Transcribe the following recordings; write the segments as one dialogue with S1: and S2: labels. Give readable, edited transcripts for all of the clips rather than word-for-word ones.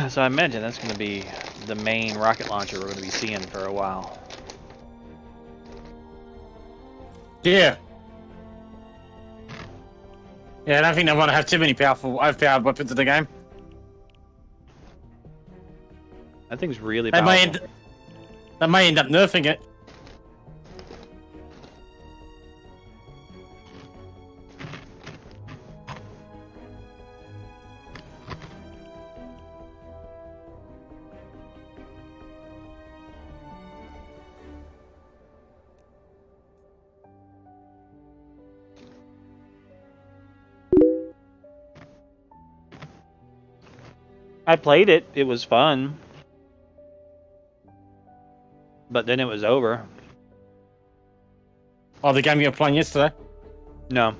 S1: So I imagine that's going to be the main rocket launcher we're going to be seeing for a while.
S2: Yeah. Yeah, I don't think they want to have too many overpowered weapons in the game.
S1: That thing's really
S2: They
S1: powerful.
S2: may end up nerfing it.
S1: I played it. It was fun. But then it was over.
S2: Oh, the game you were playing yesterday?
S1: No.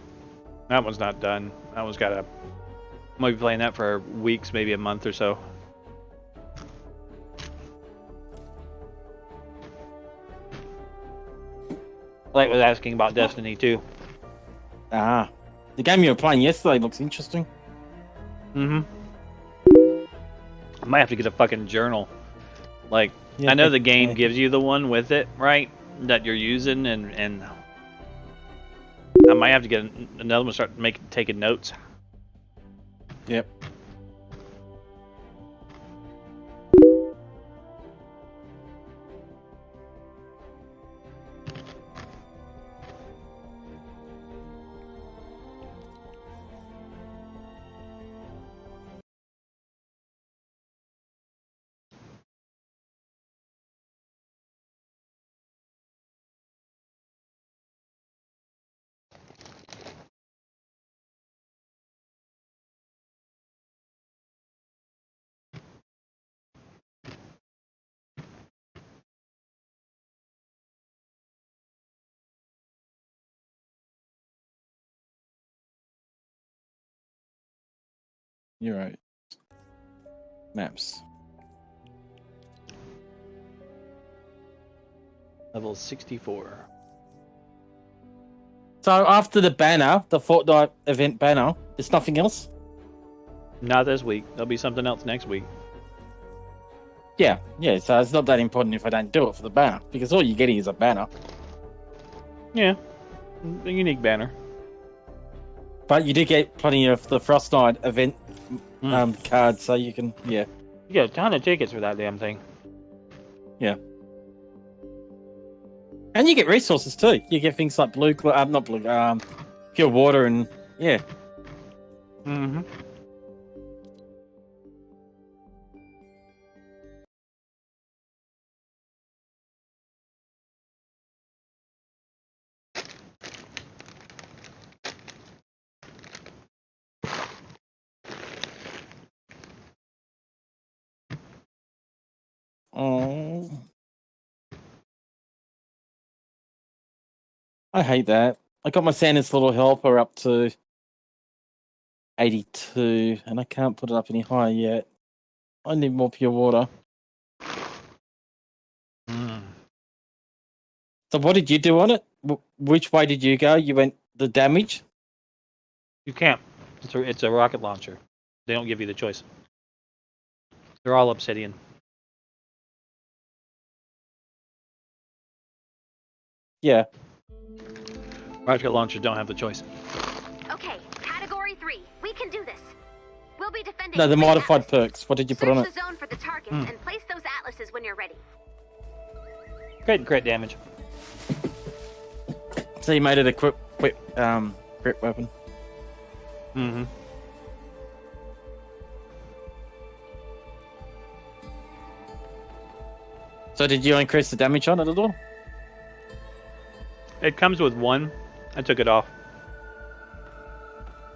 S1: That one's not done. That one's got to... I might be playing that for weeks, maybe a month or so. Light was asking about Destiny 2.
S2: Ah. The game you were playing yesterday looks interesting.
S1: Mm-hmm. I might have to get a fucking journal. Like,
S2: Yeah,
S1: I know the game gives you the one with it, right? That you're using, and I might have to get another one, start taking notes.
S2: Yep. You're right. Maps.
S1: Level 64.
S2: So after the banner, the Fortnite event banner, there's nothing else?
S1: Not this week. There'll be something else next week.
S2: Yeah, so it's not that important if I don't do it for the banner, because all you're getting is a banner.
S1: Yeah. A unique banner.
S2: But you do get plenty of the Frost Night event cards, so you can, yeah.
S1: You get a ton of tickets for that damn thing.
S2: Yeah. And you get resources too. You get things like pure water and, yeah.
S1: Mm-hmm.
S2: Oh. I hate that. I got my Santa's little helper up to 82, and I can't put it up any higher yet. I need more pure water.
S1: Mm.
S2: So what did you do on it? Which way did you go? You went the damage?
S1: You can't. It's a rocket launcher. They don't give you the choice. They're all obsidian.
S2: Yeah.
S1: Rocket launchers don't have the choice.
S3: Okay, category 3. We can do this. We'll be defending.
S2: No, the modified
S3: atlas.
S2: perks. What did you put on
S3: Search
S2: it?
S3: the zone for the targets and place those atlases when you're ready.
S1: Crit damage.
S2: So you made it a crit weapon.
S1: Mm-hmm.
S2: So did you increase the damage on it at all?
S1: It comes with one. I took it off.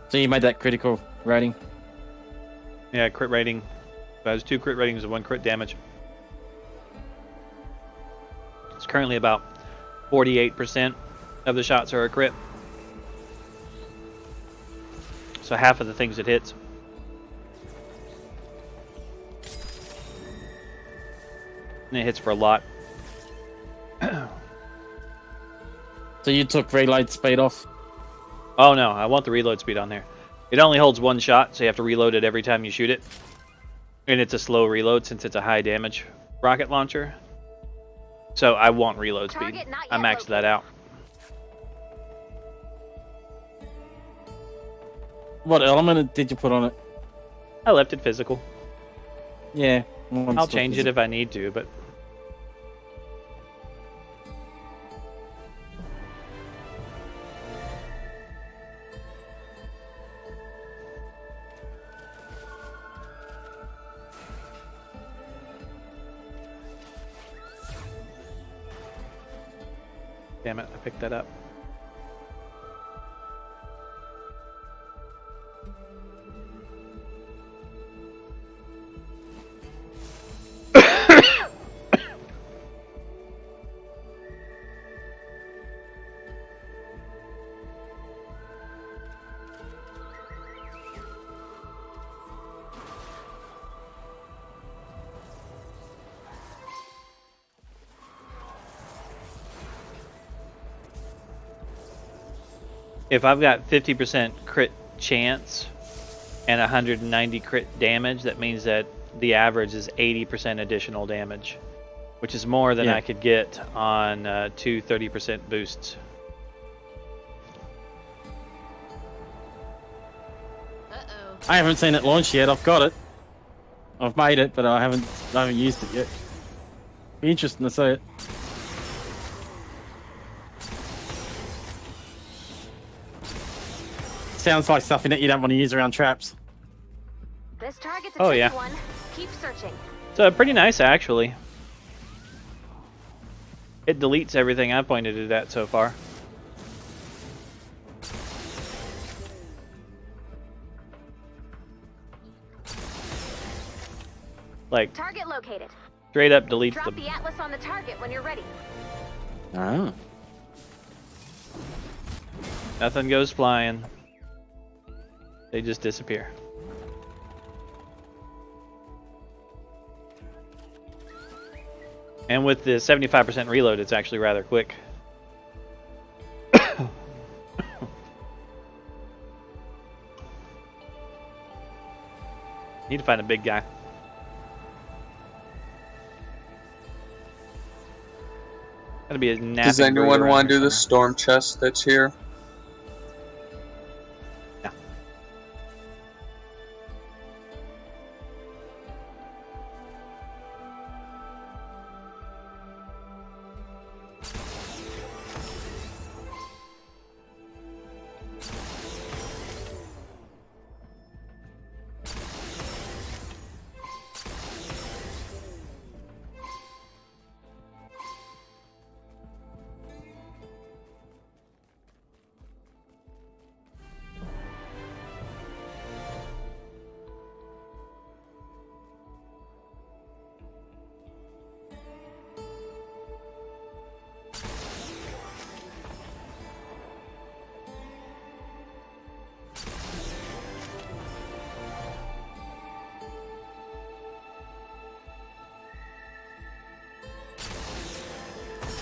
S2: So you made that critical rating?
S1: Yeah, crit rating. That was 2 crit ratings and 1 crit damage. It's currently about 48% of the shots are a crit. So half of the things it hits. And it hits for a lot.
S2: So you took reload speed off?
S1: Oh no, I want the reload speed on there. It only holds 1 shot, so you have to reload it every time you shoot it. And it's a slow reload since it's a high damage rocket launcher. So I want reload speed.
S3: Target not
S1: I
S3: yet
S1: maxed that out.
S2: What element did you put on it?
S1: I left it physical.
S2: Yeah.
S1: I'll change it if I need to, but damn it, I picked that up. If I've got 50% crit chance and 190 crit damage, that means that the average is 80% additional damage, which is more than I could get on two 30% boosts.
S2: I haven't seen it launch yet. I've got it. I've made it, but I haven't used it yet. Be interesting to see it. Sounds like something that you don't want to use around traps.
S3: This target's a
S1: Oh,
S3: tricky
S1: yeah.
S3: one. Keep searching.
S1: So pretty nice, actually. It deletes everything I pointed it at so far. Like,
S3: Target located.
S1: straight up deletes
S3: Drop
S1: them.
S3: the atlas on the target when you're ready.
S2: Oh.
S1: Nothing goes flying. They just disappear. And with the 75% reload, it's actually rather quick. Need to find a big guy. Gotta be a napping.
S4: Does anyone
S1: bird
S4: want to do
S1: around
S4: the
S1: here
S4: storm chest that's here?
S1: somewhere.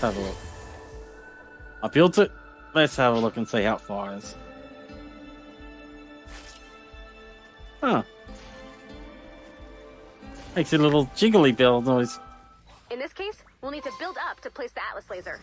S2: Let's have a look. I built it. Let's have a look and see how it fires. Huh. Makes a little jiggly bell noise.
S3: In this case, we'll need to build up to place the atlas laser.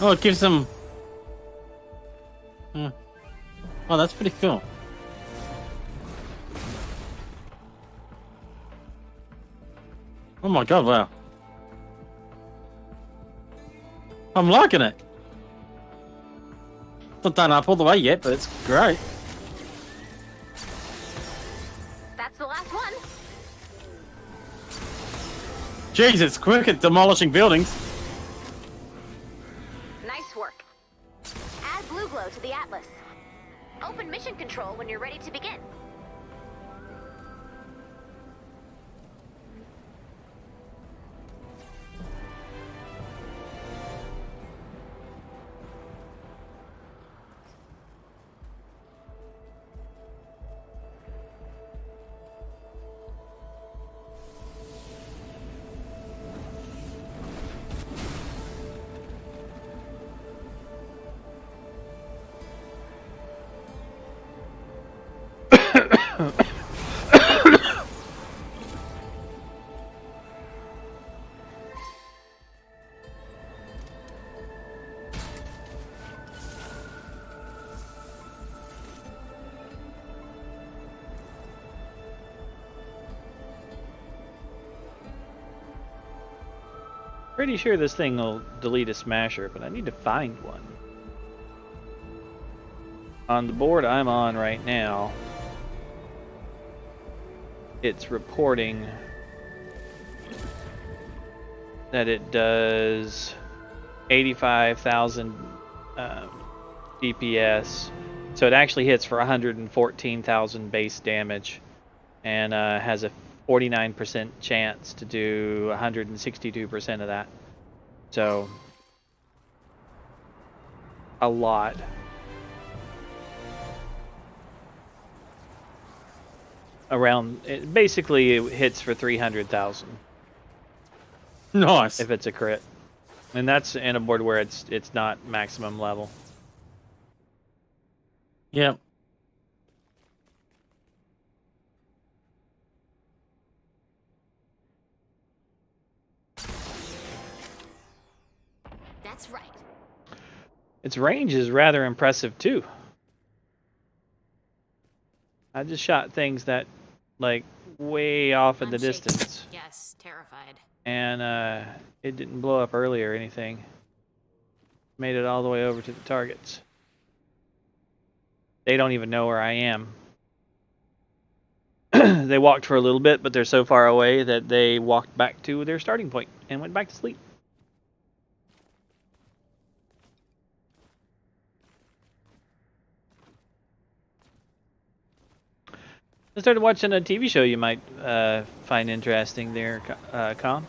S2: Oh, it gives them... Oh, that's pretty cool. Oh my god, wow. I'm liking it. It's not done up all the way yet, but it's great.
S3: That's the last one.
S2: Jeez, it's quick at demolishing buildings.
S3: Nice work. Add blue glow to the atlas. Open mission control when you're ready to begin.
S1: Pretty sure this thing will delete a smasher, but I need to find one. On the board I'm on right now, it's reporting that it does 85,000 DPS. So it actually hits for 114,000 base damage and has a 49% chance to do 162% of that. So a lot. Around it, basically it hits for 300,000
S2: Nice.
S1: if it's a crit. And that's in a board where it's not maximum level.
S2: Yep.
S3: That's right.
S1: Its range is rather impressive too. I just shot things that like way off in the
S3: Unshaken.
S1: distance,
S3: Yes, terrified.
S1: and it didn't blow up early or anything. Made it all the way over to the targets. They don't even know where I am. They walked for a little bit, but they're so far away that they walked back to their starting point and went back to sleep. I started watching a TV show you might find interesting there, Com.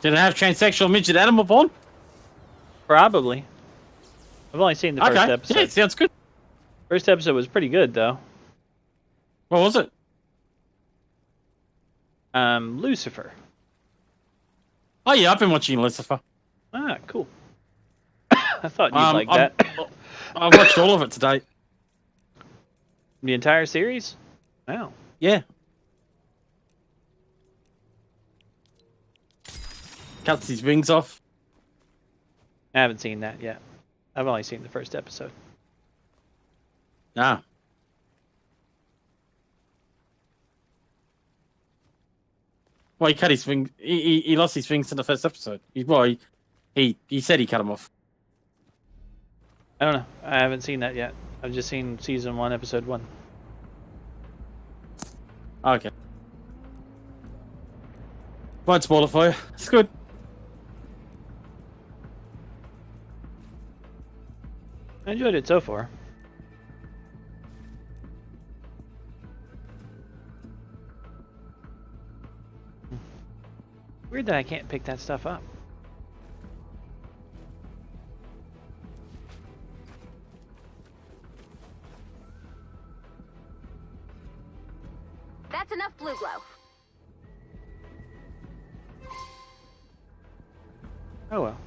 S2: Did it have transsexual midget animal porn?
S1: Probably. I've only seen the first
S2: Okay.
S1: episode.
S2: Yeah, it sounds good.
S1: First episode was pretty good, though.
S2: What was it?
S1: Lucifer.
S2: Oh yeah, I've been watching Lucifer.
S1: Ah, cool. I thought you'd like that.
S2: I've watched all of it today.
S1: The entire series? Wow.
S2: Yeah. Cuts his wings off.
S1: I haven't seen that yet. I've only seen the first episode.
S2: Ah. Well, he cut his wings. He lost his wings in the first episode. He said he cut them off.
S1: I don't know. I haven't seen that yet. I've just seen season 1, episode 1.
S2: Okay. Won't spoil it for you. It's good.
S1: I enjoyed it so far. Weird that I can't pick that stuff up.
S3: That's enough blue glow.
S1: Oh well.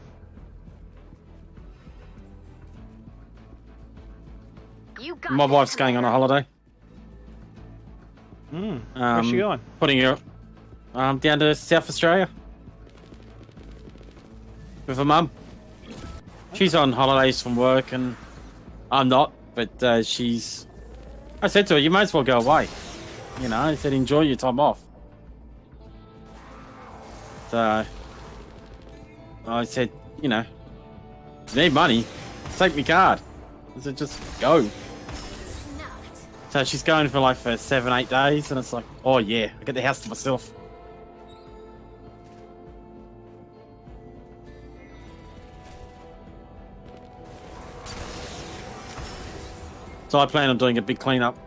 S3: You got
S2: My
S3: this,
S2: wife's going on a holiday.
S1: Where's she going?
S2: Putting her down to South Australia with her mum. She's on holidays from work, and I'm not. But she's. I said to her, "You might as well go away." You know, I said, "Enjoy your time off." So I said, "You know, if you need money, take me card." I said, "Just go."
S3: Snuffed.
S2: So she's going for like 7-8 days, and it's like, oh yeah, I get the house to myself. So I plan on doing a big cleanup.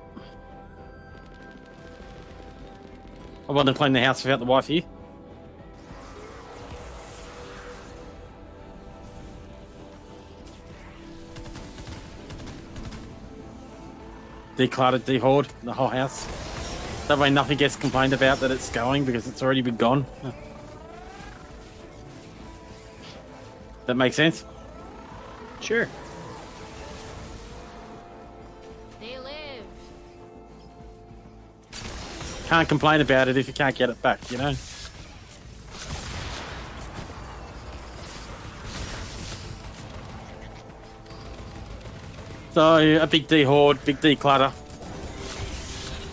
S2: I want to clean the house without the wife here. Decluttered, dehoard the whole house. That way nothing gets complained about that it's going because it's already been gone. That makes sense?
S1: Sure.
S3: They live.
S2: Can't complain about it if you can't get it back, you know? So, a big dehoard, big declutter.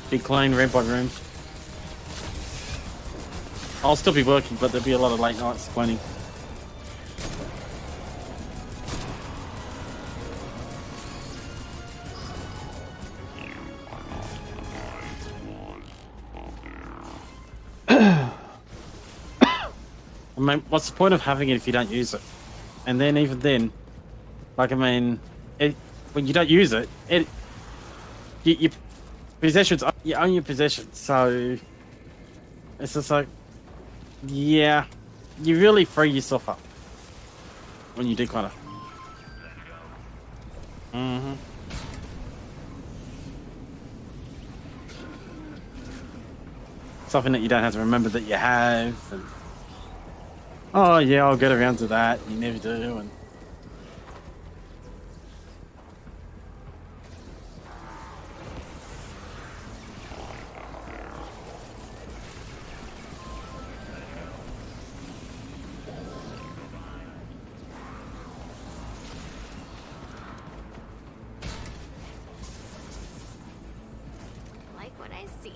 S2: Big clean, room by room. I'll still be working, but there'll be a lot of late nights plenty. I mean, what's the point of having it if you don't use it? And then even then, like, I mean, when you don't use it, your possessions, you own your possessions, so it's just like, yeah, you really free yourself up when you do kind of.
S1: Mm-hmm.
S2: Something that you don't have to remember that you have. And, oh yeah, I'll get around to that. You never do, and
S3: Like what I see.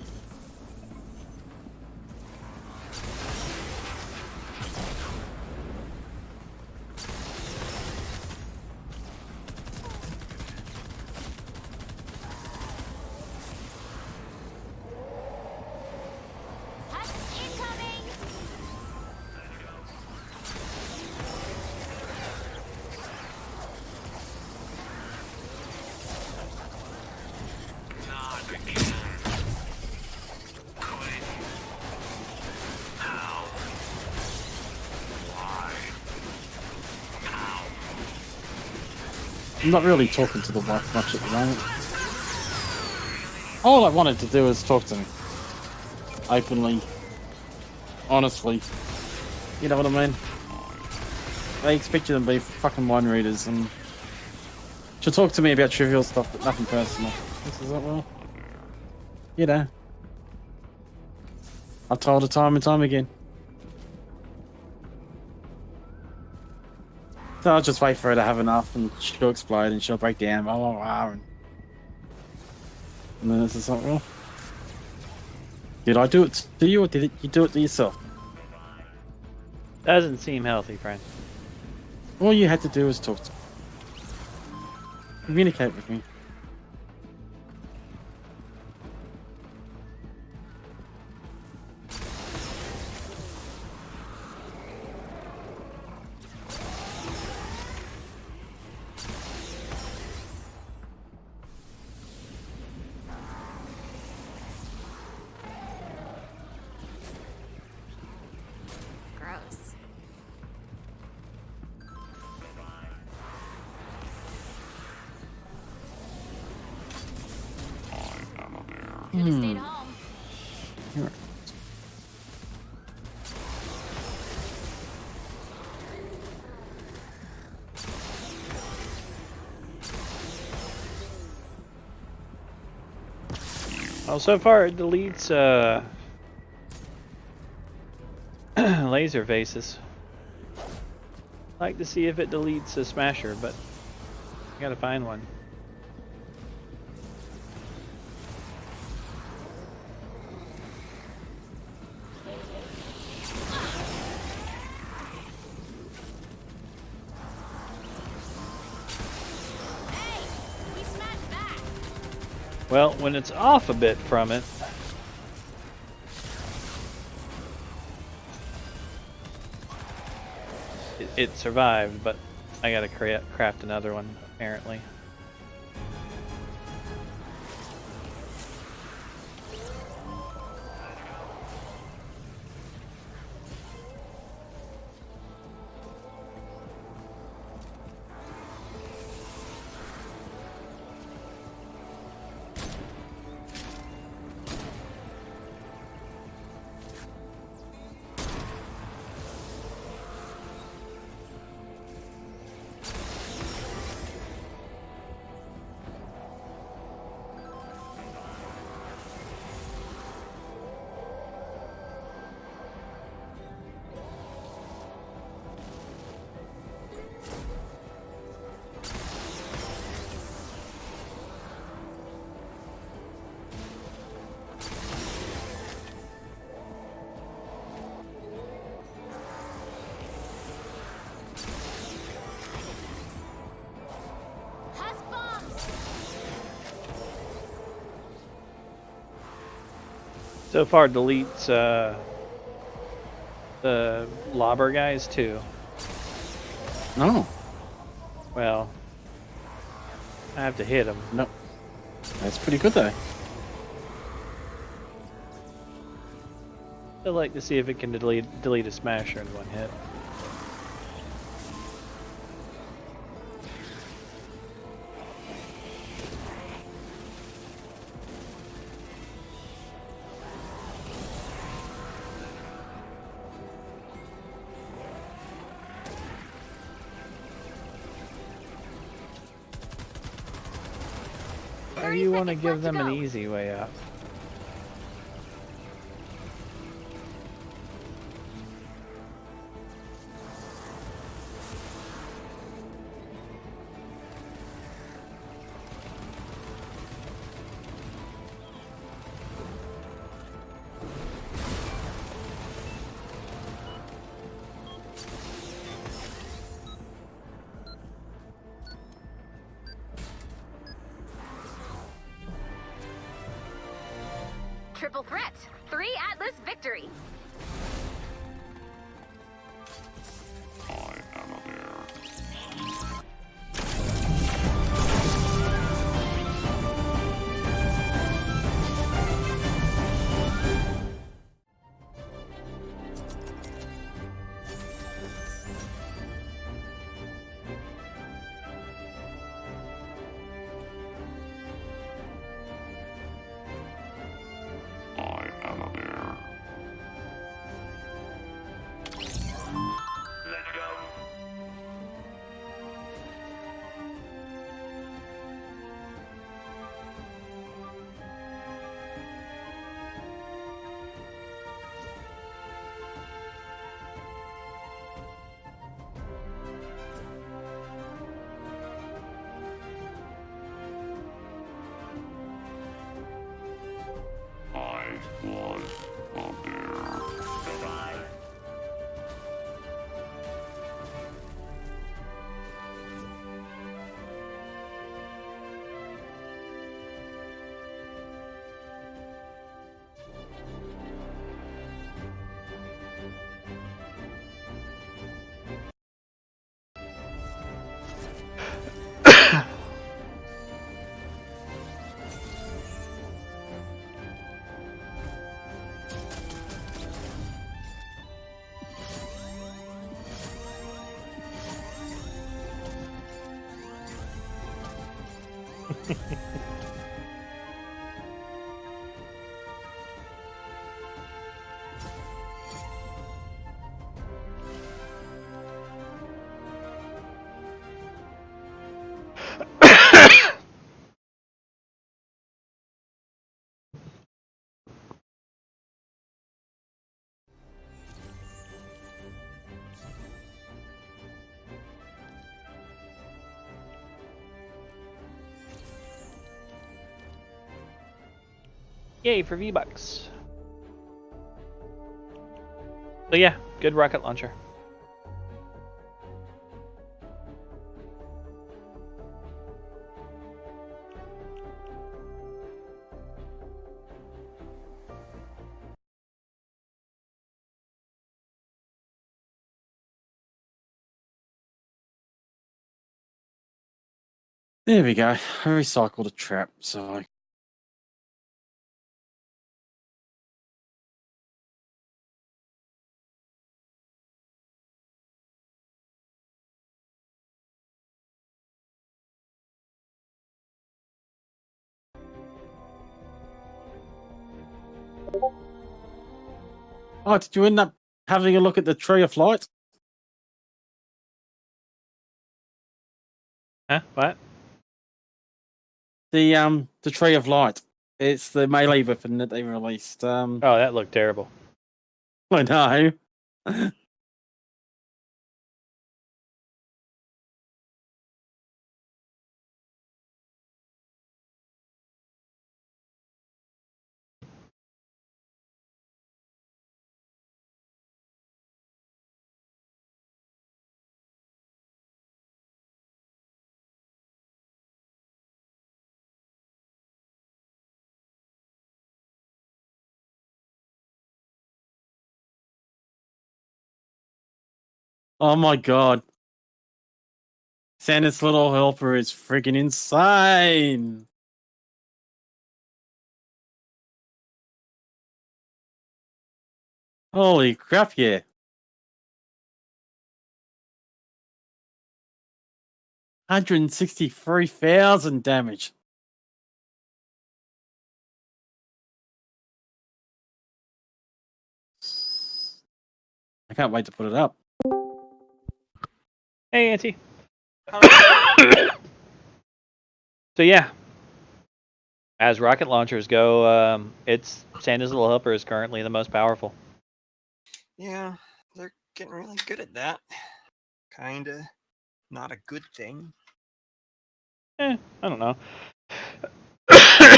S3: Huts incoming!
S2: I'm not really talking to the wife much at the moment. All I wanted to do was talk to me. Openly. Honestly. You know what I mean? They expect you to be fucking mind readers, and she'll talk to me about trivial stuff, but nothing personal. This is like, well, you know. I've told her time and time again. So I'll just wait for her to have enough, and she'll explode, and she'll break down, blah, blah, blah, and then it's just like, well, did I do it to you, or did you do it to yourself?
S1: Doesn't seem healthy, friend.
S2: All you had to do was talk to me. Communicate with me.
S3: Gross. Could have stayed home.
S2: Here.
S1: Well, so far it deletes laser faces. Like to see if it deletes a smasher, but I gotta find one.
S3: Hey! We smashed back!
S1: Well, when it's off a bit from it, it survived, but I gotta craft another one, apparently. So far deletes the lobber guys too.
S2: No,
S1: Well, I have to hit them.
S2: no, that's pretty good though.
S1: I'd like to see if it can delete a smasher in one hit. Or
S3: 30
S1: you want to
S3: seconds
S1: give
S3: left
S1: them an
S3: go.
S1: easy way out?
S3: Triple threat. 3 Atlas victory. Yay for V-Bucks. So yeah, good rocket launcher.
S2: There we go. I recycled a trap, so oh, did you end up having a look at the Tree of Light?
S1: Huh? What?
S2: The Tree of Light. It's the melee weapon that they released.
S1: Oh, that looked terrible.
S2: I know. Oh my god. Santa's little helper is freaking insane. Holy crap, yeah. $163,000 damage. I can't wait to put it up.
S1: Hey, Auntie. So yeah, as rocket launchers go, it's Santa's little helper is currently the most powerful.
S4: Yeah, they're getting really good at that. Kinda not a good thing.
S1: I don't know.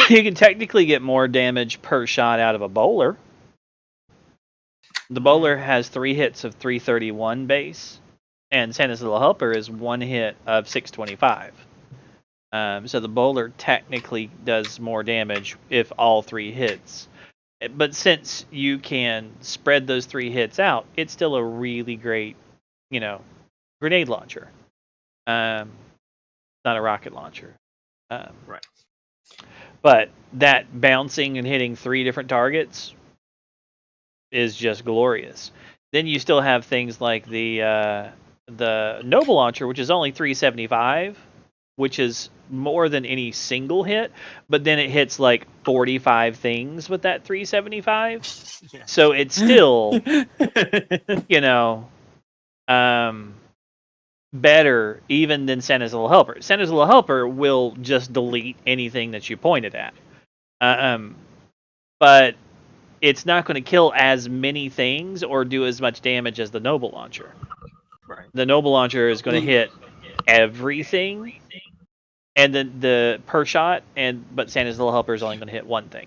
S1: You can technically get more damage per shot out of a bowler. The bowler has 3 hits of 331 base, and Santa's little helper is 1 hit of 625. So the bowler technically does more damage if all 3 hits. But since you can spread those 3 hits out, it's still a really great, grenade launcher. Not a rocket launcher.
S4: Right.
S1: But that bouncing and hitting 3 different targets is just glorious. Then you still have things like the Noble launcher, which is only 375, which is more than any single hit, but then it hits like 45 things with that 375.
S4: Yeah.
S1: So it's still, better even than Santa's little helper. Santa's little helper will just delete anything that you pointed at. But it's not going to kill as many things or do as much damage as the Noble launcher.
S4: Right.
S1: The Noble launcher is going to hit everything, and then the per shot, but Santa's little helper is only going to hit one thing.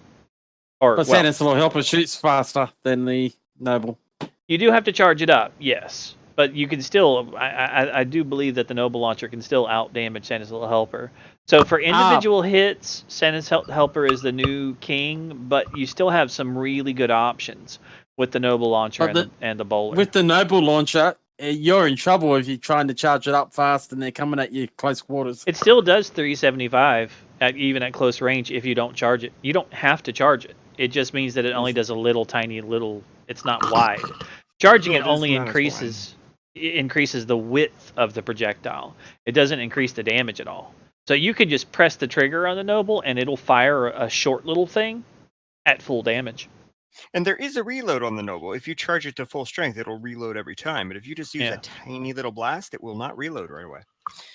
S2: But Santa's little helper shoots faster than the Noble.
S1: You do have to charge it up, yes, but you can still. I do believe that the Noble launcher can still out damage Santa's little helper. So for individual hits, Santa's helper is the new king, but you still have some really good options with the Noble launcher and the bowler.
S2: With the Noble launcher, you're in trouble if you're trying to charge it up fast and they're coming at you close quarters.
S1: It still does 375 even at close range if you don't charge it. You don't have to charge it. It just means that it only does a tiny little. It's not wide. Charging it only increases the width of the projectile. It doesn't increase the damage at all. So you could just press the trigger on the Noble and it'll fire a short little thing at full damage.
S4: And there is a reload on the Noble. If you charge it to full strength, it'll reload every time. But if you just use a tiny little blast, it will not reload right away.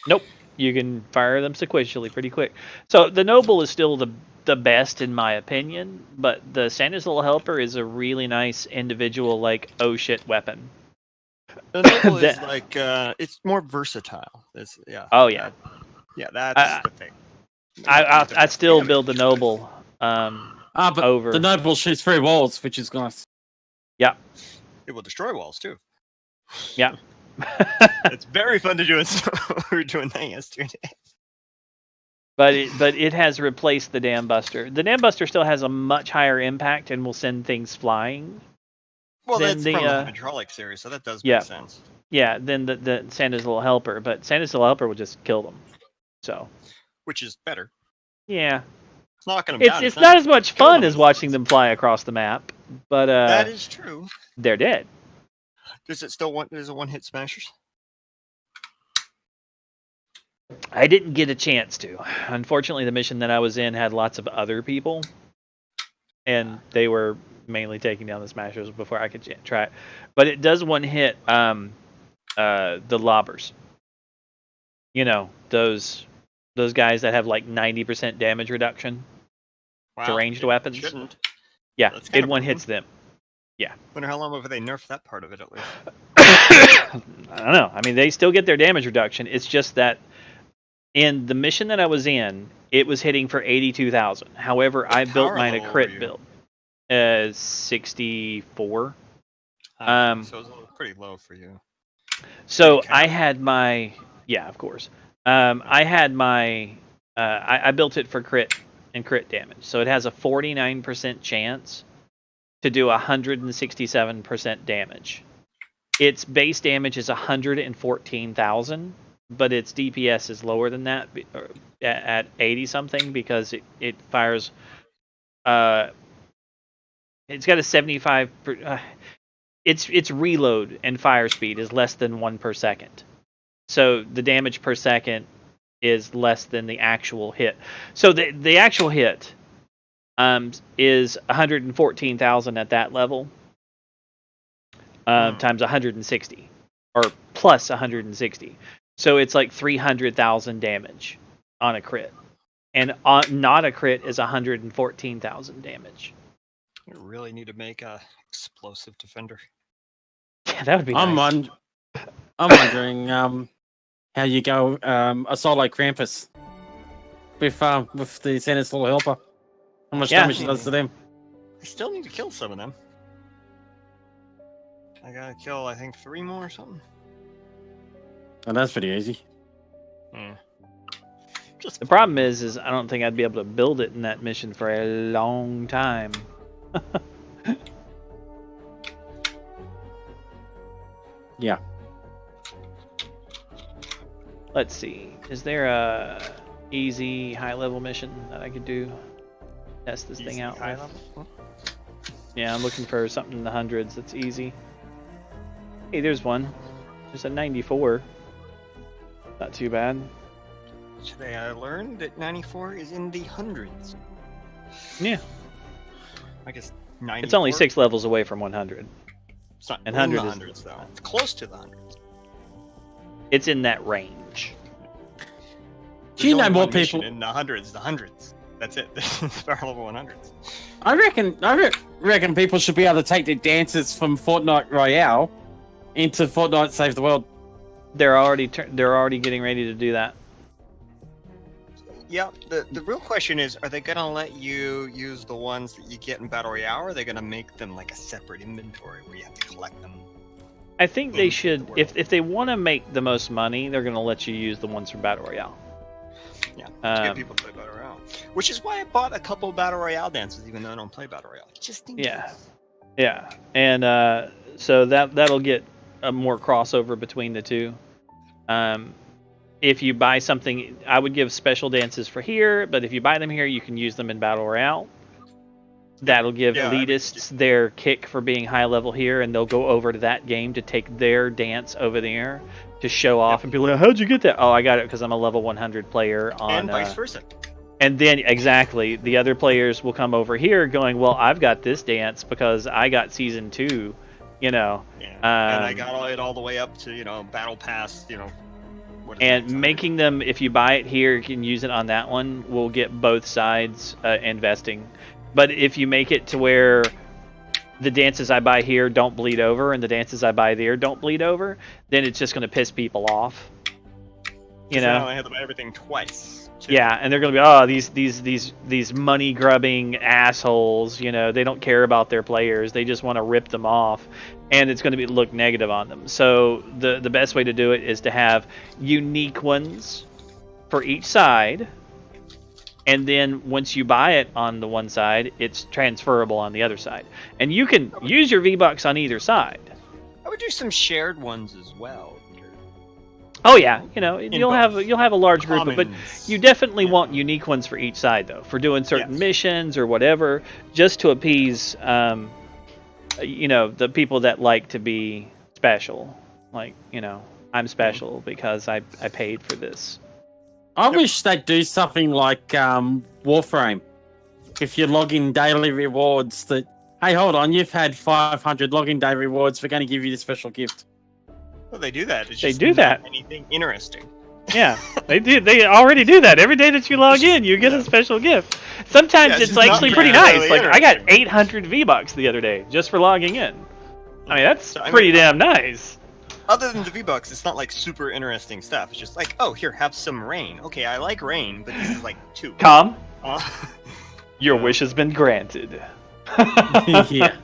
S1: Nope. You can fire them sequentially pretty quick. So the Noble is still the best in my opinion, but the Santa's little helper is a really nice individual, like, oh shit weapon.
S4: The Noble is like, it's more versatile.
S1: Oh, yeah.
S4: That's the thing.
S1: I'd still build the Noble
S2: but
S1: over.
S2: The Noble shoots through walls, which is nice.
S1: Yeah.
S4: It will destroy walls, too.
S1: Yeah.
S4: It's very fun to do it. So we were doing that yesterday.
S1: But it has replaced the Dam Buster. The Dam Buster still has a much higher impact and will send things flying.
S4: Well, that's from the hydraulic series, so that does make sense.
S1: Yeah, than the Santa's little helper, but Santa's little helper will just kill them. So,
S4: which is better.
S1: Yeah.
S4: It's not going to.
S1: It's not as much fun as watching them fly across the map, but
S4: that is true.
S1: They're dead.
S4: Does it still want? Is it one-hit smashers?
S1: I didn't get a chance to. Unfortunately, the mission that I was in had lots of other people, and they were mainly taking down the smashers before I could try it. But it does one hit the lobbers. You know, those guys that have like 90% damage reduction to ranged weapons.
S4: Shouldn't.
S1: Yeah, it one hits them. Yeah.
S4: Wonder how long before they nerf that part of it at least.
S1: I don't know. I mean, they still get their damage reduction. It's just that in the mission that I was in, it was hitting for 82,000. However, I built mine a crit build. 64.
S4: So it was pretty low for you.
S1: So I had my of course. I had my I built it for crit and crit damage. So it has a 49% chance to do 167% damage. its base damage is 114,000, but its DPS is lower than that at 80 something because it fires. It's got a 75. Its reload and fire speed is less than 1 per second, so the damage per second is less than the actual hit. So the actual hit is 114,000 at that level. Times 160 or plus 160, so it's like 300,000 damage on a crit, and not a crit is 114,000 damage.
S4: You really need to make a explosive defender.
S1: Yeah, that would be
S2: I'm
S1: nice.
S2: wondering how you go a solo Krampus with the Santa's little helper. How much damage it does to them?
S4: I still need to kill some of them. I gotta kill, I think, 3 more or something.
S2: Oh, that's pretty easy.
S4: Yeah.
S1: The problem is I don't think I'd be able to build it in that mission for a long time.
S2: Yeah.
S1: Let's see. Is there a easy high level mission that I could do? Test this thing out.
S4: High level? Huh?
S1: Yeah, I'm looking for something in the hundreds that's easy. Hey, there's one. There's a 94. Not too bad.
S4: Today I learned that 94 is in the hundreds.
S1: Yeah.
S4: I guess 94.
S1: It's only 6 levels away from 100.
S4: It's not
S1: and
S4: in
S1: 100
S4: the
S1: is
S4: hundreds, though. It's close to the hundreds.
S1: It's in that range.
S2: Do you
S4: There's
S2: know
S4: only
S2: more
S4: one mission
S2: people?
S4: in the hundreds? That's it. It's power level 100s.
S2: I reckon people should be able to take their dances from Fortnite Royale into Fortnite Save the World.
S1: They're already getting ready to do that.
S4: Yeah, the real question is, are they going to let you use the ones that you get in Battle Royale, or are they going to make them like a separate inventory where you have to collect them?
S1: I think they should, if they want to make the most money, they're going to let you use the ones from Battle Royale.
S4: Yeah, to get people to play Battle Royale. Which is why I bought a couple of Battle Royale dances, even though I don't play Battle Royale. Just in case.
S1: Yeah, and so that'll get a more crossover between the two. If you buy something, I would give special dances for here, but if you buy them here, you can use them in Battle Royale. That'll give elitists their kick for being high level here, and they'll go over to that game to take their dance over there to show off and be like, how'd you get that? Oh, I got it because I'm a level 100 player on...
S4: And vice versa.
S1: And then, exactly, the other players will come over here going, well, I've got this dance because I got Season 2, you know.
S4: Yeah. And I got it all the way up to, Battle Pass, And
S1: making them, if you buy it here, you can use it on that one, will get both sides investing. But if you make it to where the dances I buy here don't bleed over and the dances I buy there don't bleed over, then it's just going to piss people off. You know?
S4: I have to buy everything twice.
S1: Yeah, and they're going to be, these money grubbing assholes. They don't care about their players. They just want to rip them off, and it's going to look negative on them. So the best way to do it is to have unique ones for each side. And then once you buy it on the one side, it's transferable on the other side. And you can use your V-Bucks on either side.
S4: I would do some shared ones as well.
S1: Oh yeah, you'll have a large group, but you definitely want unique ones for each side though, for doing certain missions or whatever, just to appease the people that like to be special. Like, I'm special because I paid for this.
S2: I wish they'd do something like Warframe. If you log in daily rewards that, hey, hold on, you've had 500 login day rewards, we're going to give you this special gift.
S4: Well, they do that. It's
S1: they
S4: just
S1: do
S4: not
S1: that.
S4: Anything interesting.
S1: Yeah, they do. They already do that. Every day that you log in, you get a special gift. Sometimes it's actually pretty nice. Like, I got 800 V-Bucks the other day just for logging in. I mean, that's pretty damn nice.
S4: Other than the V-Bucks, it's not like super interesting stuff. It's just like, oh, here, have some rain. Okay, I like rain, but this is like 2.
S1: Calm. Your wish has been granted.
S2: Yeah.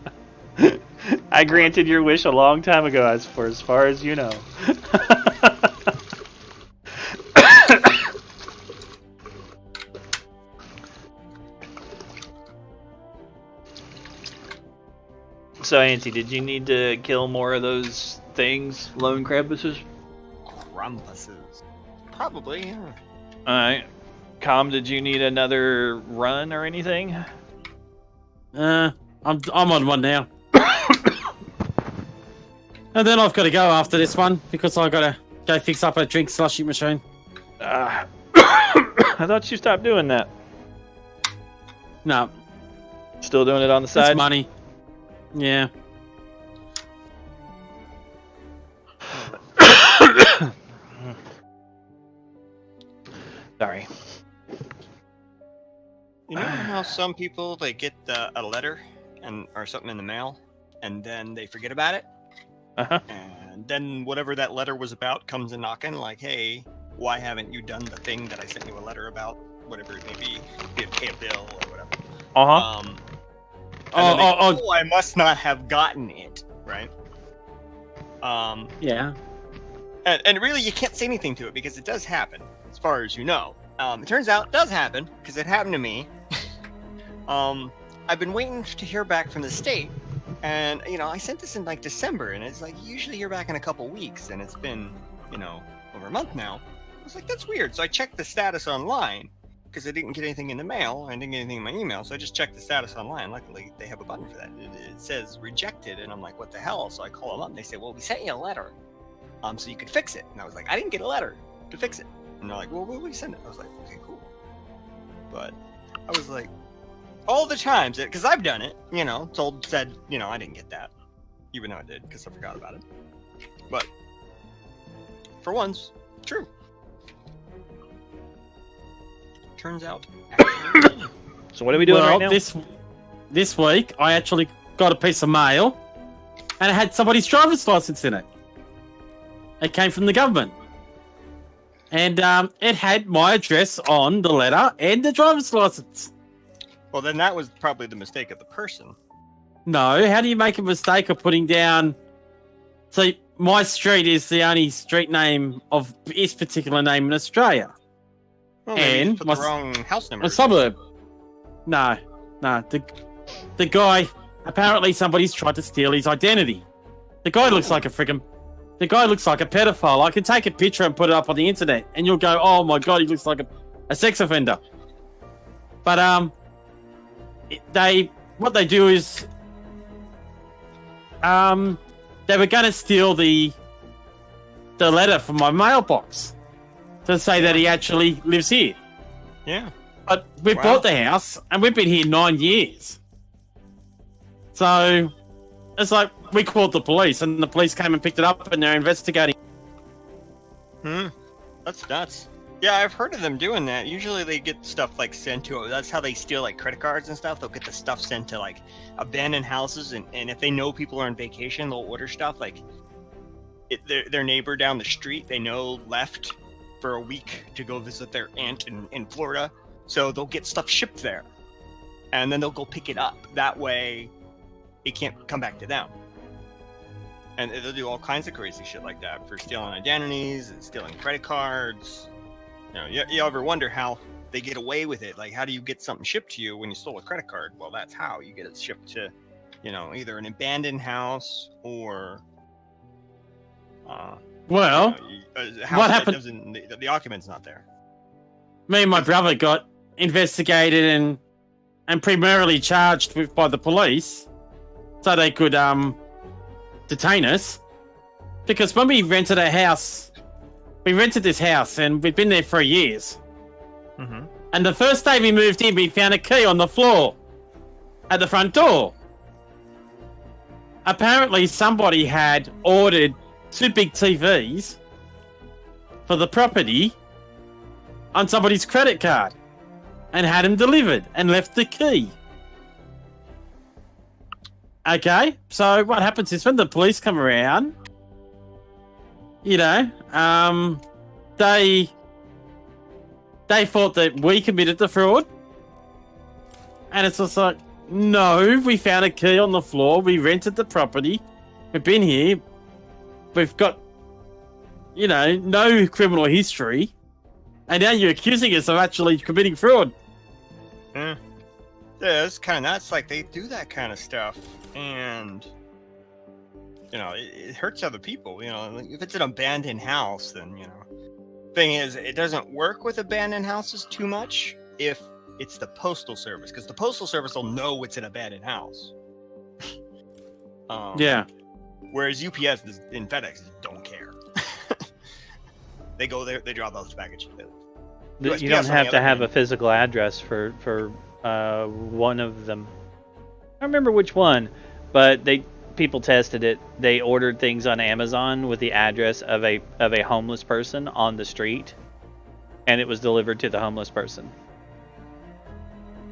S1: I granted your wish a long time ago, as far as you know. So, Auntie, did you need to kill more of those things, lone Krampuses?
S4: Krampuses. Probably, yeah.
S1: Alright. Com, did you need another run or anything?
S2: I'm on one now. And then I've got to go after this one because I've got to go fix up a drink slushy machine.
S1: I thought you stopped doing that.
S2: No,
S1: Still doing it on the
S2: it's
S1: side?
S2: money. Yeah.
S1: Sorry.
S4: You know how some people they get a letter or something in the mail, and then they forget about it,
S1: Uh-huh.
S4: and then whatever that letter was about comes a knocking, like, "Hey, why haven't you done the thing that I sent you a letter about? Whatever it may be pay a bill or whatever."
S1: Uh-huh.
S4: I must not have gotten it, right?
S2: Yeah.
S4: And really, you can't say anything to it because it does happen, as far as you know. It turns out it does happen because it happened to me. I've been waiting to hear back from the state, and I sent this in like December, and it's like you usually hear back in a couple weeks, and it's been over a month now. I was like, that's weird. So I checked the status online because I didn't get anything in the mail. I didn't get anything in my email, so I just checked the status online. Luckily, they have a button for that. It says rejected, and I'm like, what the hell? So I call them up, and they say, well, we sent you a letter, so you could fix it. And I was like, I didn't get a letter to fix it. And they're like, well, we send it. I was like, okay, cool. But I was like, all the times, because I've done it, said, I didn't get that, even though I did, because I forgot about it. But for once, true. Turns out.
S1: So what are we doing right now?
S2: This week, I actually got a piece of mail, and it had somebody's driver's license in it. It came from the government. And it had my address on the letter and the driver's license.
S4: Well, then that was probably the mistake of the person.
S2: No, how do you make a mistake of putting down... So, my street is the only street name of this particular name in Australia.
S4: Well, maybe
S2: And
S4: you put the wrong house number.
S2: A suburb. No. The guy... Apparently somebody's tried to steal his identity. The guy looks like a freaking... The guy looks like a pedophile. I can take a picture and put it up on the internet, and you'll go, "Oh my god, he looks like a sex offender." But what they do is, they were going to steal the letter from my mailbox to say that he actually lives here.
S4: Yeah.
S2: But we bought the house, and we've been here 9 years. So it's like we called the police, and the police came and picked it up, and they're investigating.
S4: That's nuts. Yeah, I've heard of them doing that. Usually they get stuff like sent to. That's how they steal like credit cards and stuff. They'll get the stuff sent to like abandoned houses, and if they know people are on vacation, they'll order stuff like their neighbor down the street. They know left for a week to go visit their aunt in Florida, so they'll get stuff shipped there, and then they'll go pick it up. That way, it can't come back to them. And they'll do all kinds of crazy shit like that for stealing identities and stealing credit cards. You ever wonder how they get away with it? Like, how do you get something shipped to you when you stole a credit card? Well, that's how you get it shipped to, either an abandoned house or,
S2: Well,
S4: a house
S2: what
S4: that
S2: happened?
S4: the occupant's not there.
S2: Me and my brother got investigated and primarily charged by the police, so they could detain us. Because when we rented this house, and we've been there for years.
S4: Mm-hmm.
S2: And the first day we moved in, we found a key on the floor at the front door. Apparently, somebody had ordered 2 big TVs for the property on somebody's credit card and had them delivered and left the key. Okay, so what happens is when the police come around, they thought that we committed the fraud. And it's just like, no, we found a key on the floor. We rented the property. We've been here. We've got, no criminal history. And now you're accusing us of actually committing fraud.
S4: Yeah, it's kind of nuts. Like, they do that kind of stuff. And You know, it hurts other people. You know, if it's an abandoned house, then Thing is, it doesn't work with abandoned houses too much if it's the postal service, because the postal service will know it's an abandoned house.
S2: Yeah.
S4: Whereas UPS and FedEx don't care. They go there, they drop off the package.
S1: You
S4: USPS,
S1: don't
S4: on the
S1: have to
S4: other
S1: have a
S4: hand-
S1: physical address for one of them. I don't remember which one, but people tested it. They ordered things on Amazon with the address of a homeless person on the street, and it was delivered to the homeless person.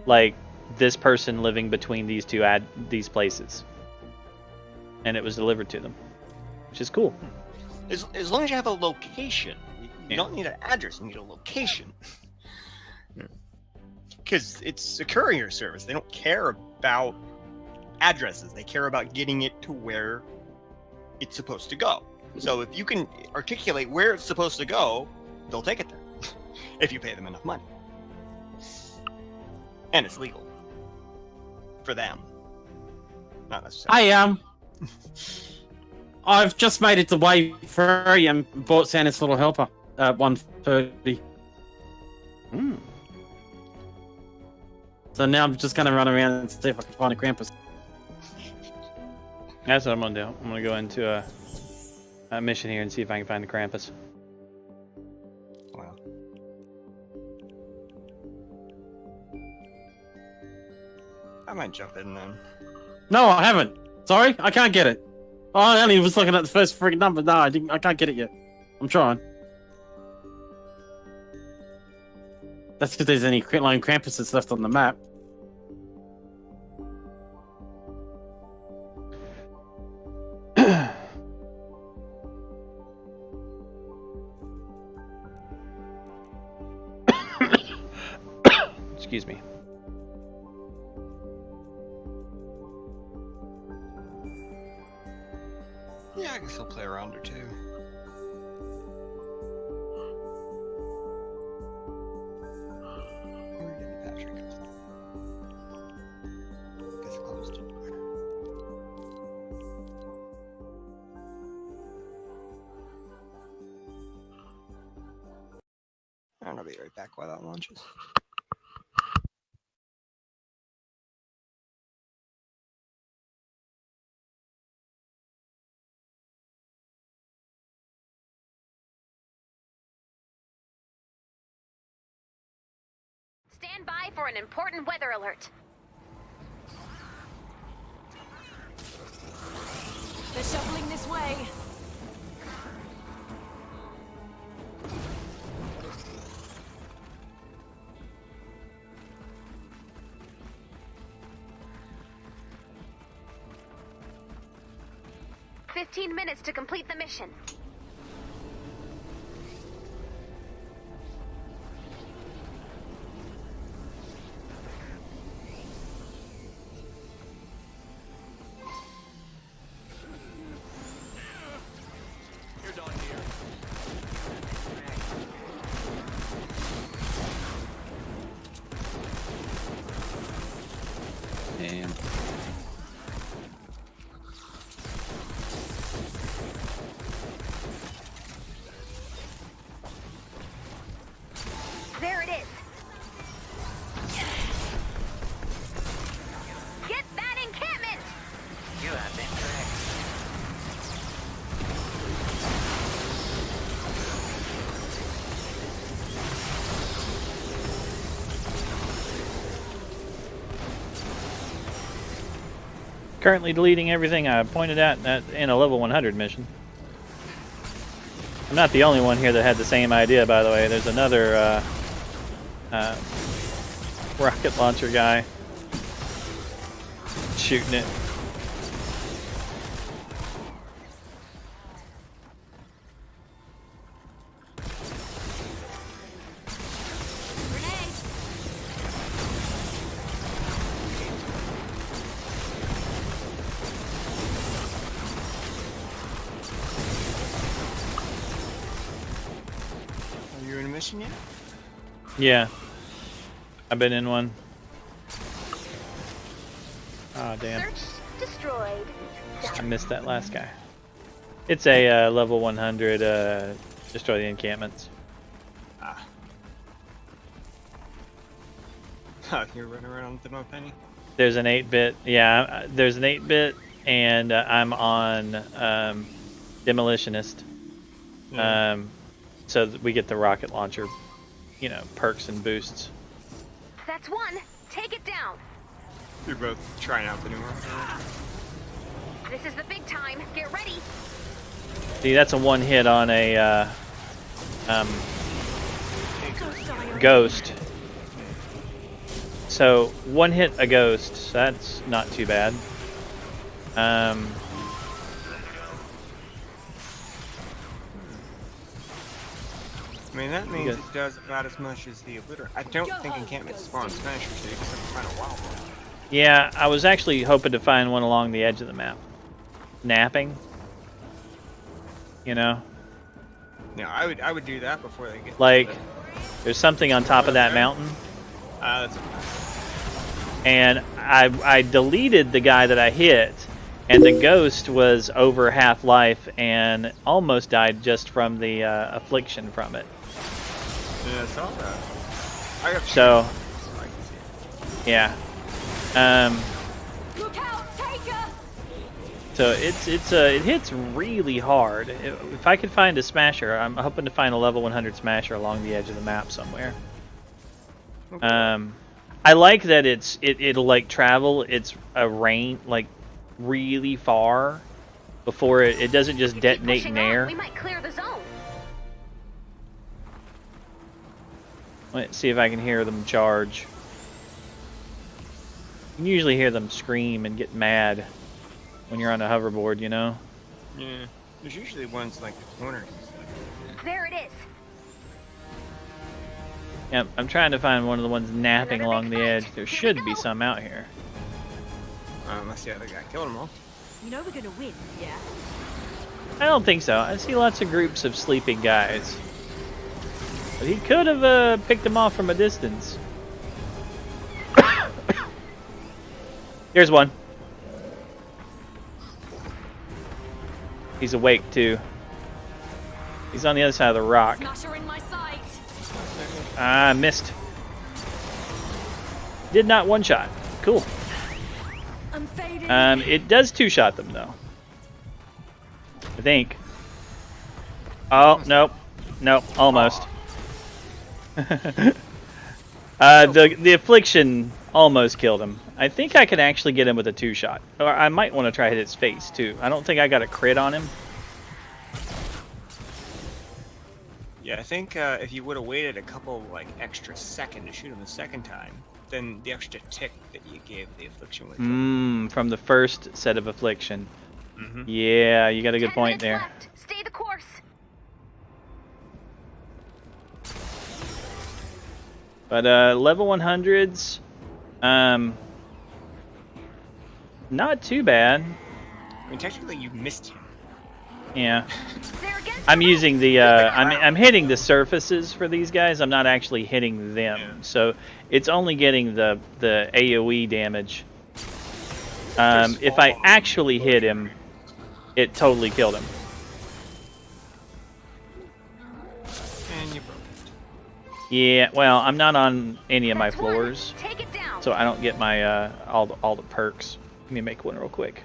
S1: Like this person living between these these places, and it was delivered to them, which is cool.
S4: As long as you have a location, you
S1: Yeah.
S4: don't need an address. You need a location. Because it's a courier service. They don't care about addresses. They care about getting it to where it's supposed to go. So if you can articulate where it's supposed to go, they'll take it there. If you pay them enough money. And it's legal. For them. Not necessarily.
S2: Hey, I've just made it to Wave 3 and bought Santa's Little Helper at 1:30. So now I'm just going to run around and see if I can find a Krampus.
S1: That's what I'm gonna do. I'm gonna go into a mission here and see if I can find the Krampus.
S4: Wow. I might jump in then.
S2: No, I haven't. Sorry, I can't get it. Oh, I only was looking at the first freaking number. No, I didn't. I can't get it yet. I'm trying. That's because there's any lone Krampuses left on the map.
S1: Excuse me.
S4: Yeah, I guess I'll play around or two. Where did Patrick go? Guess I closed it. I'll be right back while that launches.
S3: Stand by for an important weather alert.
S5: They're shuffling this way.
S3: "15 minutes to complete the mission."
S2: Damn.
S3: There it is. Get that encampment!
S6: You have been tracked.
S1: Currently deleting everything I pointed at in a level 100 mission. I'm not the only one here that had the same idea, by the way. There's another rocket launcher guy shooting it.
S5: Grenade.
S4: Are you in a mission yet?
S1: Yeah. I've been in one. Ah, damn.
S3: Search destroyed.
S1: I missed that last guy. It's a level 100 destroy the encampments.
S4: Ah. You're running around with the no penny.
S1: There's an 8-bit. Yeah, there's an 8-bit, and I'm on demolitionist.
S4: Yeah.
S1: So that we get the rocket launcher, you know, perks and boosts.
S3: That's one. Take it down.
S4: You're both trying out the new one.
S3: This is the big time. Get ready.
S1: See, that's a one hit on a ghost. So one hit a ghost. So that's not too bad.
S4: I mean, that means it does about as much as the obliterate. I don't think encampments spawn smashers, so you just have to find a wild one.
S1: Yeah, I was actually hoping to find one along the edge of the map. Napping. You know?
S4: No, I would do that before they get
S1: Like,
S4: to
S1: there's something on top of that mountain,
S4: that's a,
S1: and I deleted the guy that I hit, and the ghost was over half life and almost died just from the affliction from it.
S4: yeah, I saw that. I got
S1: So,
S4: I can see it.
S1: yeah.
S5: Look out, Taker!
S1: So it hits really hard. If I could find a smasher, I'm hoping to find a level 100 smasher along the edge of the map somewhere. I like that it'll like travel its a range like really far before it doesn't just
S3: If you keep
S1: detonate
S3: pushing
S1: in
S3: on,
S1: air.
S3: we might clear the zone.
S1: Let's see if I can hear them charge. You can usually hear them scream and get mad when you're on a hoverboard, you know?
S4: Yeah, there's usually ones like the corners and stuff.
S3: There it is.
S1: Yeah, I'm trying to find one of the ones napping
S3: Another
S1: along
S3: big
S1: the
S3: fight.
S1: edge. There
S3: Here we
S1: should be
S3: go.
S1: some out here.
S4: Unless the other guy killed them all.
S5: You know we're gonna win, yeah?
S1: I don't think so. I see lots of groups of sleeping guys. But he could have picked them off from a distance. Here's one. He's awake too. He's on the other side of the rock.
S5: Smasher in my sight!
S1: Ah, missed. Did not one shot. Cool.
S5: I'm fading.
S1: It does two shot them though. I think. Oh, nope. Nope, almost. The affliction almost killed him. I think I can actually get him with a two shot. Or I might want to try hit his face too. I don't think I got a crit on him.
S4: Yeah, I think if you would have waited a couple like extra second to shoot him the second time, then the extra tick that you gave the affliction would.
S1: From the first set of affliction.
S4: Mm-hmm.
S1: Yeah, you got a good
S3: 10
S1: point
S3: minutes
S1: there.
S3: left. Stay the course.
S1: But level 100s, not too bad.
S4: I mean, technically, you missed him.
S1: Yeah,
S3: They're against
S1: I'm
S3: the
S1: using the I'm hitting the surfaces for these guys. I'm not actually hitting them,
S4: Yeah.
S1: so it's only getting the AOE damage. If I actually hit him, it totally killed him.
S4: And you broke it.
S1: Yeah, well, I'm not on any of my
S3: That's one.
S1: floors,
S3: Take it down.
S1: so I don't get my all the perks. Let me make one real quick.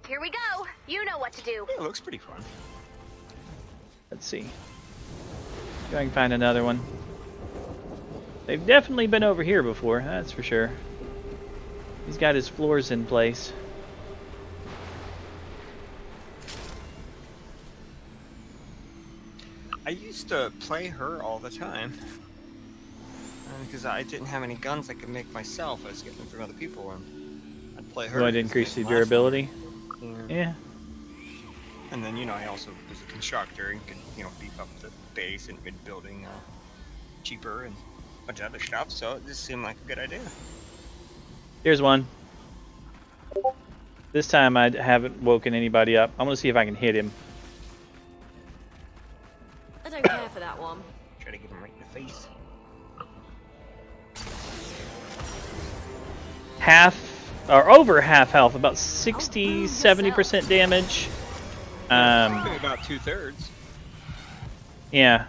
S3: Here we go. You know what to do.
S4: Yeah, it looks pretty fun.
S1: Let's see. See if I can find another one. They've definitely been over here before, that's for sure. He's got his floors in place.
S4: I used to play her all the time. Because I didn't have any guns I could make myself. I was getting them from other people, and I'd play her.
S1: Going to
S4: because
S1: increase
S4: it
S1: the
S4: made it last
S1: durability.
S4: longer. Yeah.
S1: Yeah.
S4: And then, I also was a constructor and could, beef up the base and mid building cheaper and a bunch of other stuff. So it just seemed like a good idea.
S1: Here's one. This time I haven't woken anybody up. I'm going to see if I can hit him.
S5: I don't care for that one.
S4: Try to get him right in the face.
S1: or over half health, about 60, 70% damage.
S4: About 2/3.
S1: Yeah.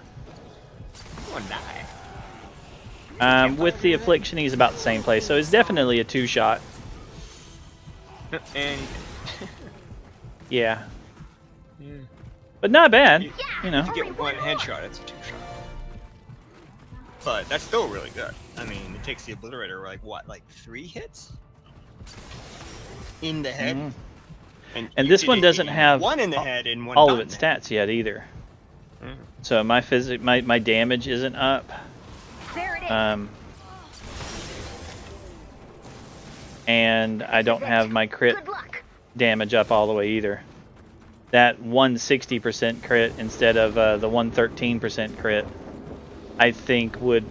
S4: One die.
S1: With the affliction, he's about the same place, so it's definitely a 2-shot.
S4: And
S1: Yeah. But not bad, you know.
S4: if you get one headshot, it's a 2-shot. But that's still really good. I mean, it takes the obliterator like what, like 3 hits in the head.
S1: And
S4: you
S1: this
S4: did
S1: one
S4: it
S1: doesn't
S4: in
S1: have
S4: one in the head and one
S1: all
S4: not
S1: of
S4: in
S1: its
S4: the head.
S1: stats yet either. So my damage isn't up.
S3: There it is.
S1: And I don't have my crit
S3: Good luck.
S1: damage up all the way either. That 160% crit instead of the 113% crit, I think would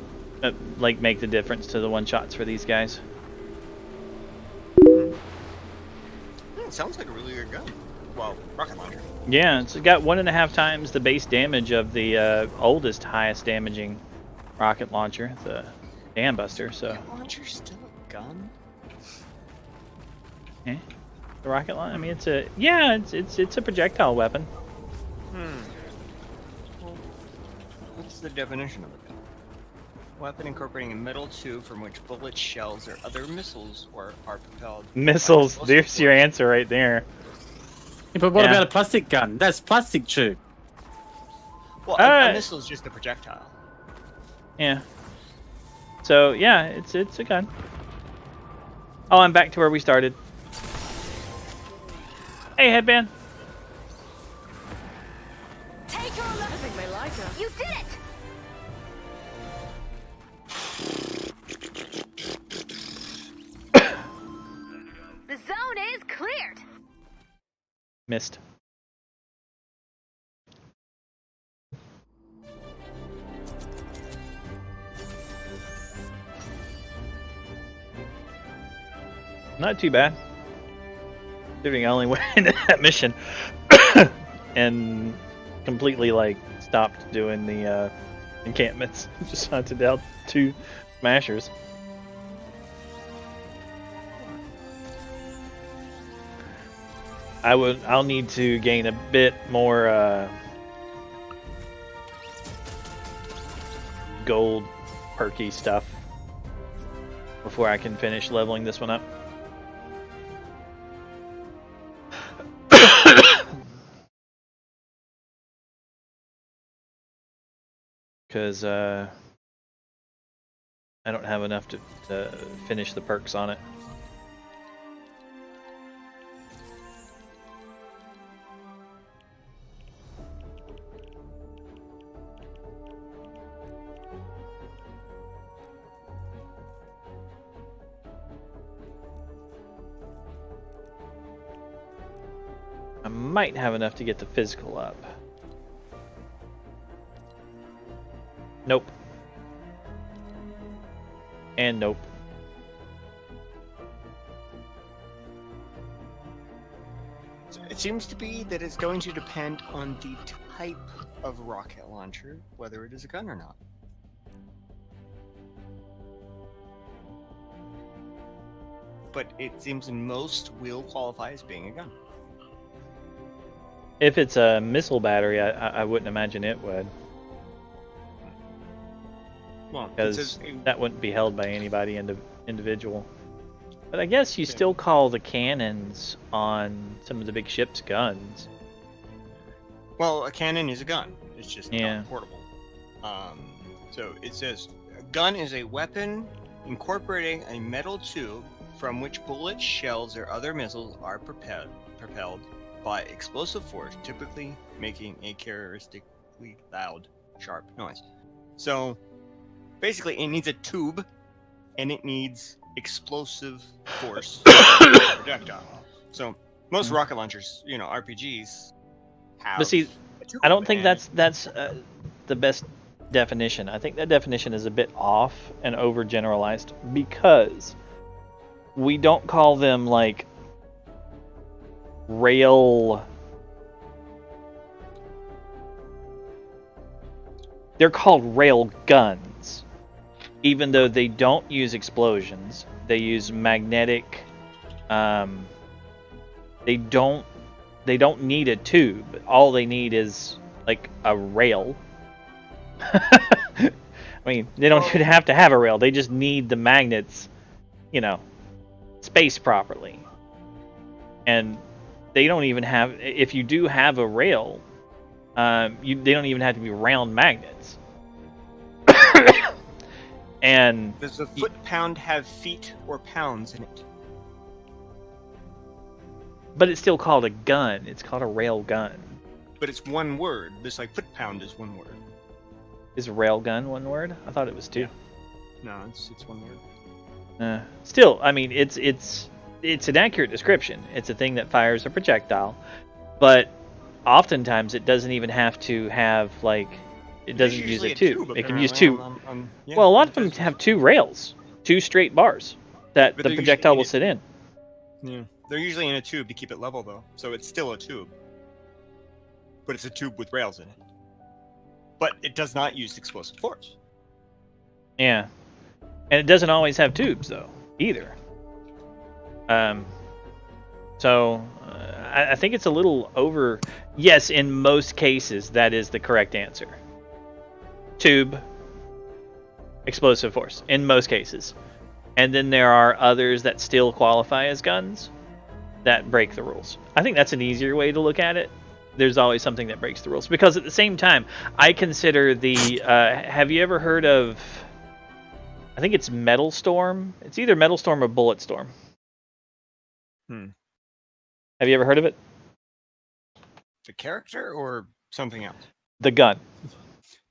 S1: like make the difference to the one-shots for these guys.
S4: It sounds like a really good gun. Well, rocket launcher.
S1: Yeah, it's got 1.5 times the base damage of the oldest, highest damaging rocket launcher, the Dam Buster. So
S4: Rocket launcher's still a gun?
S1: the rocket launcher. I mean, it's a projectile weapon.
S4: Well, what's the definition of it? Weapon incorporating a metal tube from which bullets, shells, or other missiles are propelled. by
S1: Missiles.
S4: explosive
S1: There's your
S4: force.
S1: answer right there.
S2: Yeah, but what
S1: Yeah.
S2: about a plastic gun? That's plastic tube.
S4: Well,
S1: Alright.
S4: a missile is just a projectile.
S1: Yeah. So yeah, it's a gun. Oh, I'm back to where we started. Hey, headband.
S3: Take her
S5: I
S3: look.
S5: think they like her.
S3: You did it. The zone is cleared.
S1: Missed. Not too bad. Considering I only went into that mission and completely like stopped doing the encampments. Just hunted out 2 smashers. I'll need to gain a bit more gold perky stuff before I can finish leveling this one up. Because I don't have enough to finish the perks on it. I might have enough to get the physical up. Nope. And nope.
S4: It seems to be that it's going to depend on the type of rocket launcher, whether it is a gun or not. But it seems most will qualify as being a gun.
S1: If it's a missile battery, I wouldn't imagine it would.
S4: Well, it
S1: Because
S4: says
S1: that wouldn't be held by anybody individual. But I guess you still call the cannons on some of the big ships guns.
S4: well, a cannon is a gun. It's just
S1: Yeah.
S4: not portable. So it says a gun is a weapon incorporating a metal tube from which bullets, shells, or other missiles are propelled by explosive force, typically making a characteristically loud, sharp noise. So basically, it needs a tube, and it needs explosive force projectile. So most rocket launchers, RPGs have.
S1: But see,
S4: a tube,
S1: I don't think
S4: and-
S1: that's the best definition. I think that definition is a bit off and overgeneralized because we don't call them like rail. They're called rail guns, even though they don't use explosions. They use magnetic They don't need a tube. All they need is like a rail. I mean, they don't even have to have a rail. They just need the magnets, spaced properly. And they don't even have. If you do have a rail, they don't even have to be round magnets. And
S4: does the foot-pound have feet or pounds in it?
S1: But it's still called a gun. It's called a rail gun.
S4: But it's one word. This like foot-pound is one word.
S1: Is rail gun one word? I thought it was two.
S4: Yeah. No, it's one word.
S1: Still, I mean, it's an accurate description. It's a thing that fires a projectile, but oftentimes it doesn't even have to have it doesn't use a tube. It can use two. Well, a lot of them have two rails, two straight bars that the projectile will sit in.
S4: Yeah, they're usually in a tube to keep it level though, so it's still a tube. But it's a tube with rails in it. But it does not use explosive force.
S1: Yeah. And it doesn't always have tubes, though, either. So, I think it's a little over... Yes, in most cases, that is the correct answer. Tube, explosive force, in most cases. And then there are others that still qualify as guns that break the rules. I think that's an easier way to look at it. There's always something that breaks the rules. Because at the same time, I consider the... have you ever heard of... I think it's Metal Storm. It's either Metal Storm or Bullet Storm. Have you ever heard of it?
S4: The character or something else?
S1: The gun.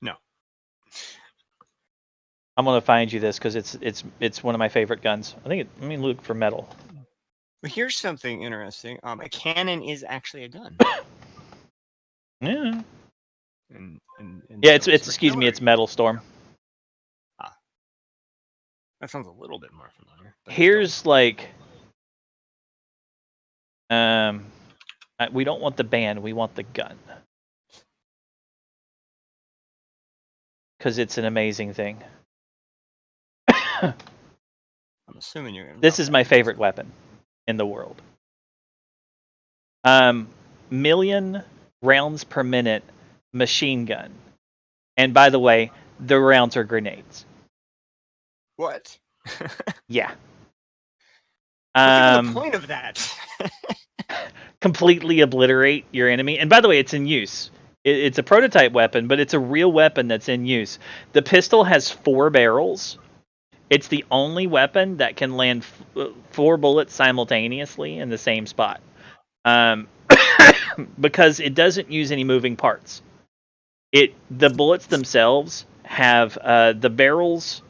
S4: No.
S1: I'm gonna find you this because it's one of my favorite guns. Let me look for metal.
S4: Well, here's something interesting. A cannon is actually a gun.
S1: Yeah.
S4: And
S1: Yeah,
S4: so
S1: it's excuse me, it's Metal Storm.
S4: That sounds a little bit more familiar.
S1: Here's we don't want the band, we want the gun. Because it's an amazing thing.
S4: I'm assuming you're gonna...
S1: This is my favorite weapon in the world. Million rounds per minute machine gun. And by the way, the rounds are grenades.
S4: What?
S1: Yeah.
S4: What's the point of that?
S1: Completely obliterate your enemy. And by the way, it's in use. It's a prototype weapon, but it's a real weapon that's in use. The pistol has 4 barrels. It's the only weapon that can land 4 bullets simultaneously in the same spot. Because it doesn't use any moving parts. The bullets themselves have the barrels.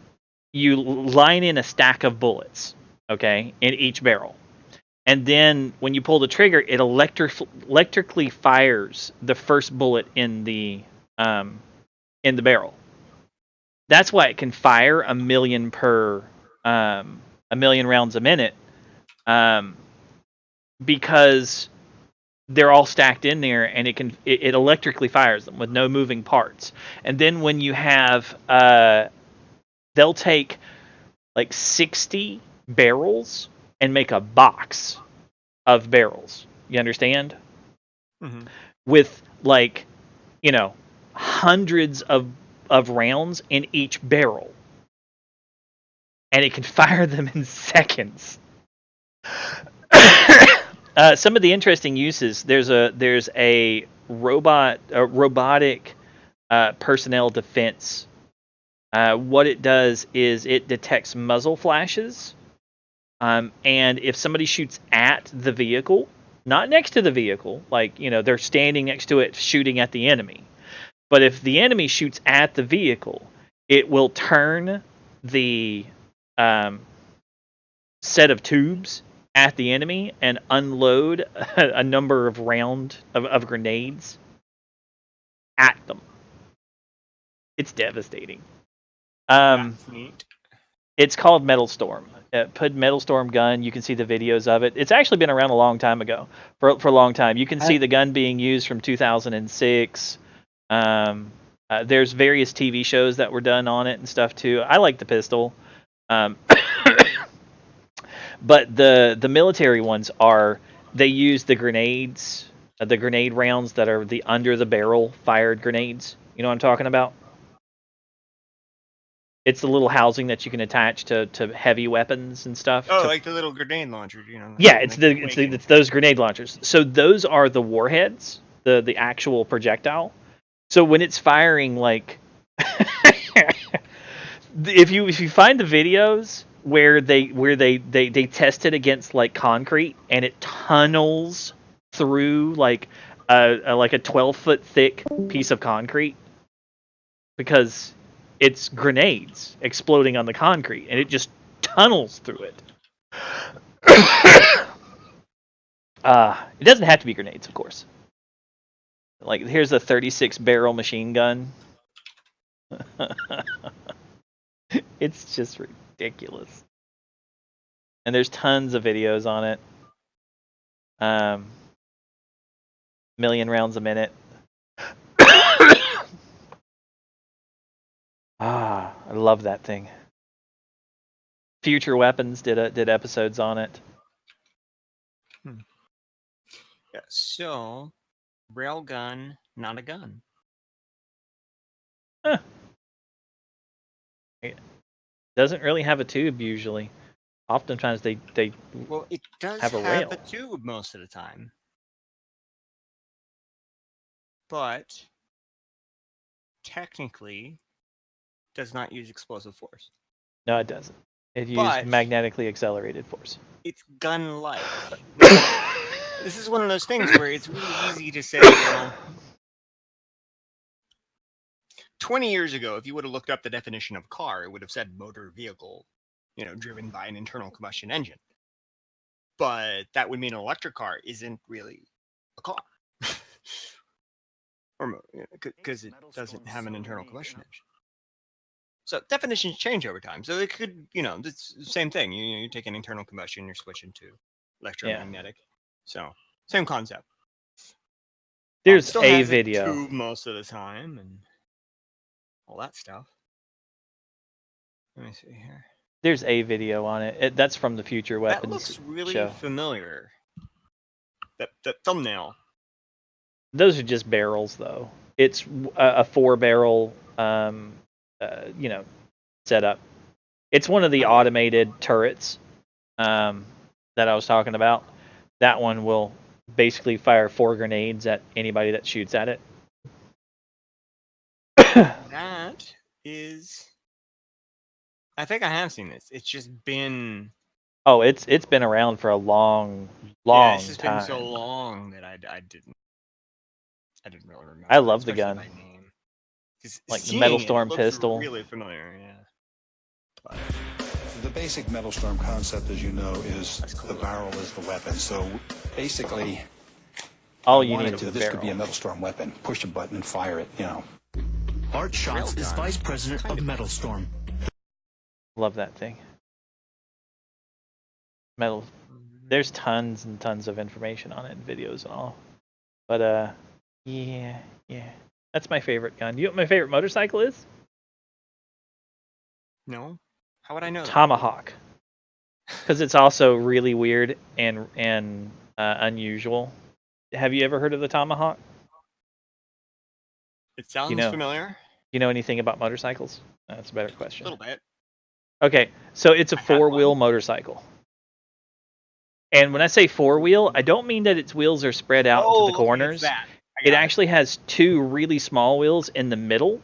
S1: You line in a stack of bullets, okay, in each barrel. And then when you pull the trigger, it electrically fires the first bullet in the barrel. That's why it can fire a million rounds a minute, because they're all stacked in there, and it electrically fires them with no moving parts. And then when you have they'll take 60 barrels and make a box of barrels. You understand?
S4: Mm-hmm.
S1: With hundreds of rounds in each barrel. And it can fire them in seconds. Some of the interesting uses, there's a robotic personnel defense. What it does is it detects muzzle flashes, and if somebody shoots at the vehicle, not next to the vehicle, they're standing next to it shooting at the enemy, but if the enemy shoots at the vehicle, it will turn the set of tubes at the enemy and unload a number of of grenades at them. It's devastating.
S4: That's neat.
S1: It's called Metal Storm. Put Metal Storm gun. You can see the videos of it. It's actually been around a long time ago. For a long time. You can see the gun being used from 2006. There's various TV shows that were done on it and stuff too. I like the pistol. But the military ones are, they use the grenades, the grenade rounds that are the under the barrel fired grenades. You know what I'm talking about? It's the little housing that you can attach to heavy weapons and stuff.
S4: Oh,
S1: to,
S4: like the little grenade launcher, you know.
S1: yeah,
S4: like
S1: it's those grenade launchers. So those are the warheads, the actual projectile. So when it's firing, like, if you find the videos where they test it against like concrete and it tunnels through like a 12-foot thick piece of concrete because it's grenades exploding on the concrete and it just tunnels through it. It doesn't have to be grenades, of course. Like, here's a 36 barrel machine gun. It's just ridiculous. And there's tons of videos on it. Million rounds a minute. I love that thing. Future Weapons did episodes on it.
S4: Yeah, so railgun, not a gun.
S1: Huh. It doesn't really have a tube usually. Oftentimes they
S4: Well, it does
S1: have
S4: have
S1: a rail.
S4: a tube most of the time. But technically does not use explosive force.
S1: No, it doesn't. It used
S4: But-
S1: magnetically accelerated force.
S4: It's gun-like. This is one of those things where it's really easy to say, you know, 20 years ago, if you would have looked up the definition of car, it would have said motor vehicle, you know, driven by an internal combustion engine. But that would mean an electric car isn't really a car. Or because it doesn't have an internal combustion engine. So definitions change over time. So it could, you know, it's the same thing. You take an internal combustion, you're switching to electromagnetic. So same concept.
S1: There's
S4: Still
S1: a
S4: has
S1: video.
S4: tube most of the time and all that stuff. Let me see here.
S1: There's a video on it. That's from the Future
S4: That
S1: Weapons
S4: looks really
S1: show.
S4: familiar. That thumbnail.
S1: Those are just barrels, though. It's a 4-barrel, you know, setup. It's one of the automated turrets that I was talking about. That one will basically fire 4 grenades at anybody that shoots at it.
S4: That is. I think I have seen this. It's just been.
S1: Oh, it's been around for a long
S4: Yeah, it's just
S1: time.
S4: been so long that I didn't really remember.
S1: I love the
S4: especially
S1: gun.
S4: by name. 'Cause
S1: Like the
S4: seeing
S1: Metal
S4: it, it
S1: Storm
S4: looks
S1: pistol.
S4: Really familiar, yeah. But
S7: The basic Metal Storm concept, as you know, is
S4: That's cool.
S7: the barrel is the weapon. So basically,
S1: All
S7: I
S1: you
S7: wanted
S1: need
S7: to,
S1: is a
S7: this could be a
S1: barrel.
S7: Metal Storm weapon. Push a button and fire it, you know.
S8: Art Schatz is
S4: Railgun.
S8: vice president of Metal Storm.
S1: Love that thing. Metal. There's tons and tons of information on it, videos and all. But yeah. That's my favorite gun. You know what my favorite motorcycle is?
S4: no, how would I know that?
S1: Tomahawk. Because it's also really weird and unusual. Have you ever heard of the Tomahawk?
S4: It sounds
S1: know.
S4: familiar.
S1: You know anything about motorcycles? That's a better
S4: A
S1: question.
S4: little bit.
S1: Okay, so it's a
S4: I had
S1: 4-wheel
S4: one.
S1: motorcycle. And when I say 4-wheel, I don't mean that its wheels are spread out into the
S4: it's
S1: corners.
S4: that. I
S1: It
S4: got
S1: actually has 2 really small wheels in the middle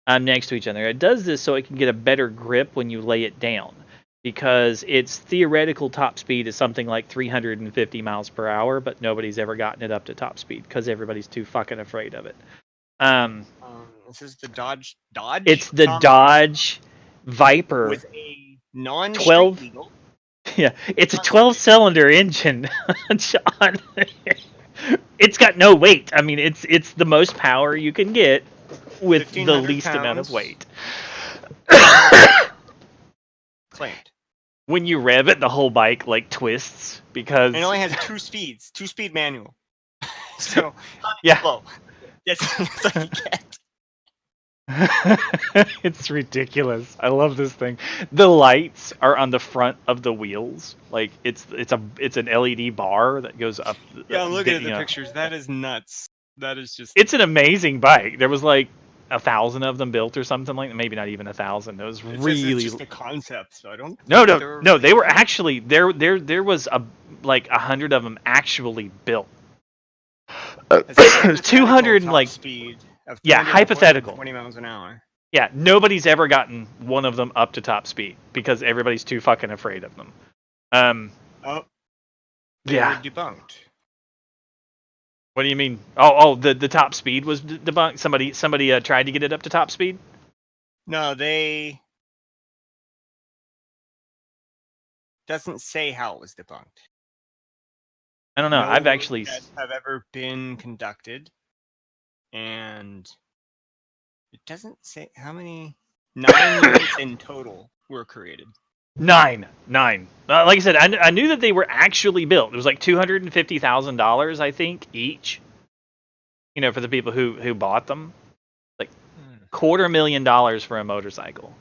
S1: next to each other. It does this so it can get a better grip when you lay it down, because its theoretical top speed is something like 350 miles per hour, but nobody's ever gotten it up to top speed because everybody's too fucking afraid of it.
S4: This is the Dodge.
S1: It's the
S4: Tomahawk
S1: Dodge Viper.
S4: with a non-street
S1: 12
S4: legal.
S1: Yeah, it's a 12-cylinder engine, John. It's got no weight. I mean, it's the most power you can get with the
S4: 1,500
S1: least amount of
S4: pounds.
S1: weight.
S4: Claimed.
S1: When you rev it, the whole bike like twists because
S4: And it only has 2 speeds, 2-speed manual. So
S1: yeah,
S4: slow. That's all you get.
S1: It's ridiculous. I love this thing. The lights are on the front of the wheels. Like it's an LED bar that goes up.
S4: Yeah, I'm looking at
S1: you
S4: the
S1: know.
S4: pictures. That is nuts. That is just.
S1: It's an amazing bike. There was like 1,000 of them built or something like that. Maybe not even 1,000. It was
S4: It says
S1: really
S4: it's just a concept, so I don't.
S1: no,
S4: think
S1: no,
S4: they're
S1: no. They were
S4: really-
S1: actually there was like 100 of them actually built.
S4: It's a hypothetical
S1: 200
S4: top
S1: like
S4: speed of
S1: yeah, hypothetical.
S4: 20 miles an hour.
S1: Yeah, nobody's ever gotten one of them up to top speed because everybody's too fucking afraid of them.
S4: Oh, they
S1: Yeah.
S4: were debunked.
S1: What do you mean? Oh, the top speed was debunked. Somebody tried to get it up to top speed.
S4: No, they doesn't say how it was debunked.
S1: I don't know.
S4: No
S1: I've actually
S4: tests have ever been conducted, and it doesn't say how many 9 units in total were created.
S1: nine. Like I said, I knew that they were actually built. It was like $250,000, I think, each. You know, for the people who bought them, like $250,000 for a motorcycle.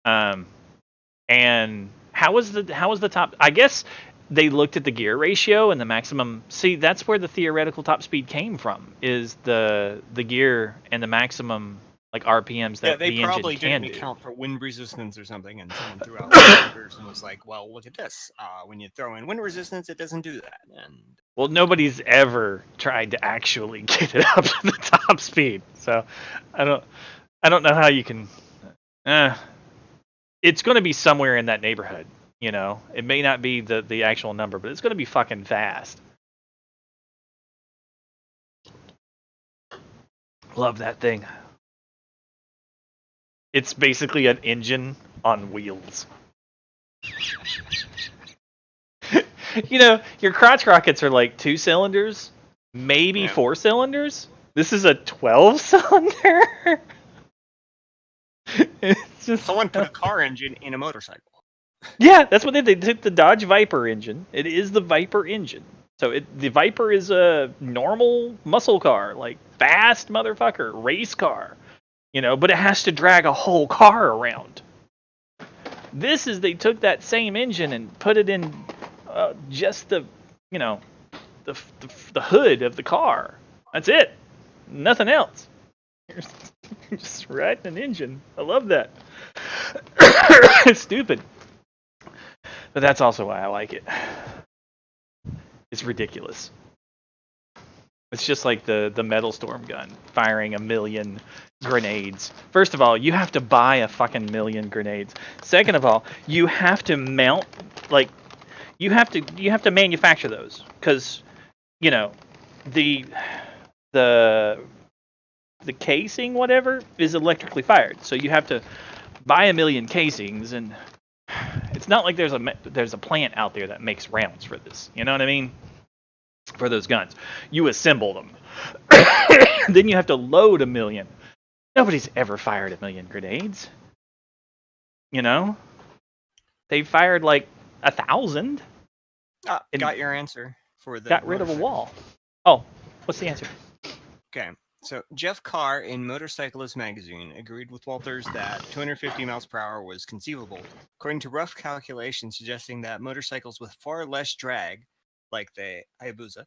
S1: And how was the top? I guess they looked at the gear ratio and the maximum. See, that's where the theoretical top speed came from. Is the gear and the maximum like RPMs that
S4: Yeah, they
S1: the
S4: probably
S1: engine can
S4: didn't
S1: do.
S4: account for wind resistance or something, and someone threw out numbers and was like, "Well, look at this. When you throw in wind resistance, it doesn't do that." And
S1: Well, nobody's ever tried to actually get it up to the top speed, so I don't know how you can. It's going to be somewhere in that neighborhood. You know, it may not be the actual number, but it's going to be fucking fast. Love that thing. It's basically an engine on wheels. You know, your crotch rockets are like 2 cylinders, maybe
S4: Yeah.
S1: 4 cylinders. This is a 12 cylinder. It's just
S4: someone put a car engine in a motorcycle.
S1: yeah, that's what they did. They took the Dodge Viper engine. It is the Viper engine. So the Viper is a normal muscle car, like fast motherfucker, race car. You know, but it has to drag a whole car around. This is they took that same engine and put it in just the, you know, the hood of the car. That's it. Nothing else. You're just riding an engine. I love that. It's stupid. But that's also why I like it. It's ridiculous. It's just like the Metal Storm gun firing 1,000,000 grenades. First of all, you have to buy a fucking 1,000,000 grenades. Second of all, you have to mount like you have to manufacture those because you know the casing whatever is electrically fired. So you have to buy 1,000,000 casings, and it's not like there's a plant out there that makes rounds for this. You know what I mean? For those guns, you assemble them. Then you have to load 1,000,000. Nobody's ever fired 1,000,000 grenades. You know, they fired like 1,000. And
S4: Got your answer for the.
S1: got rid of a
S4: motorcycle.
S1: wall. Oh, what's the answer?
S4: Okay, so Jeff Carr in Motorcyclist magazine agreed with Walters that 250 miles per hour was conceivable, according to rough calculations suggesting that motorcycles with far less drag, like the Hayabusa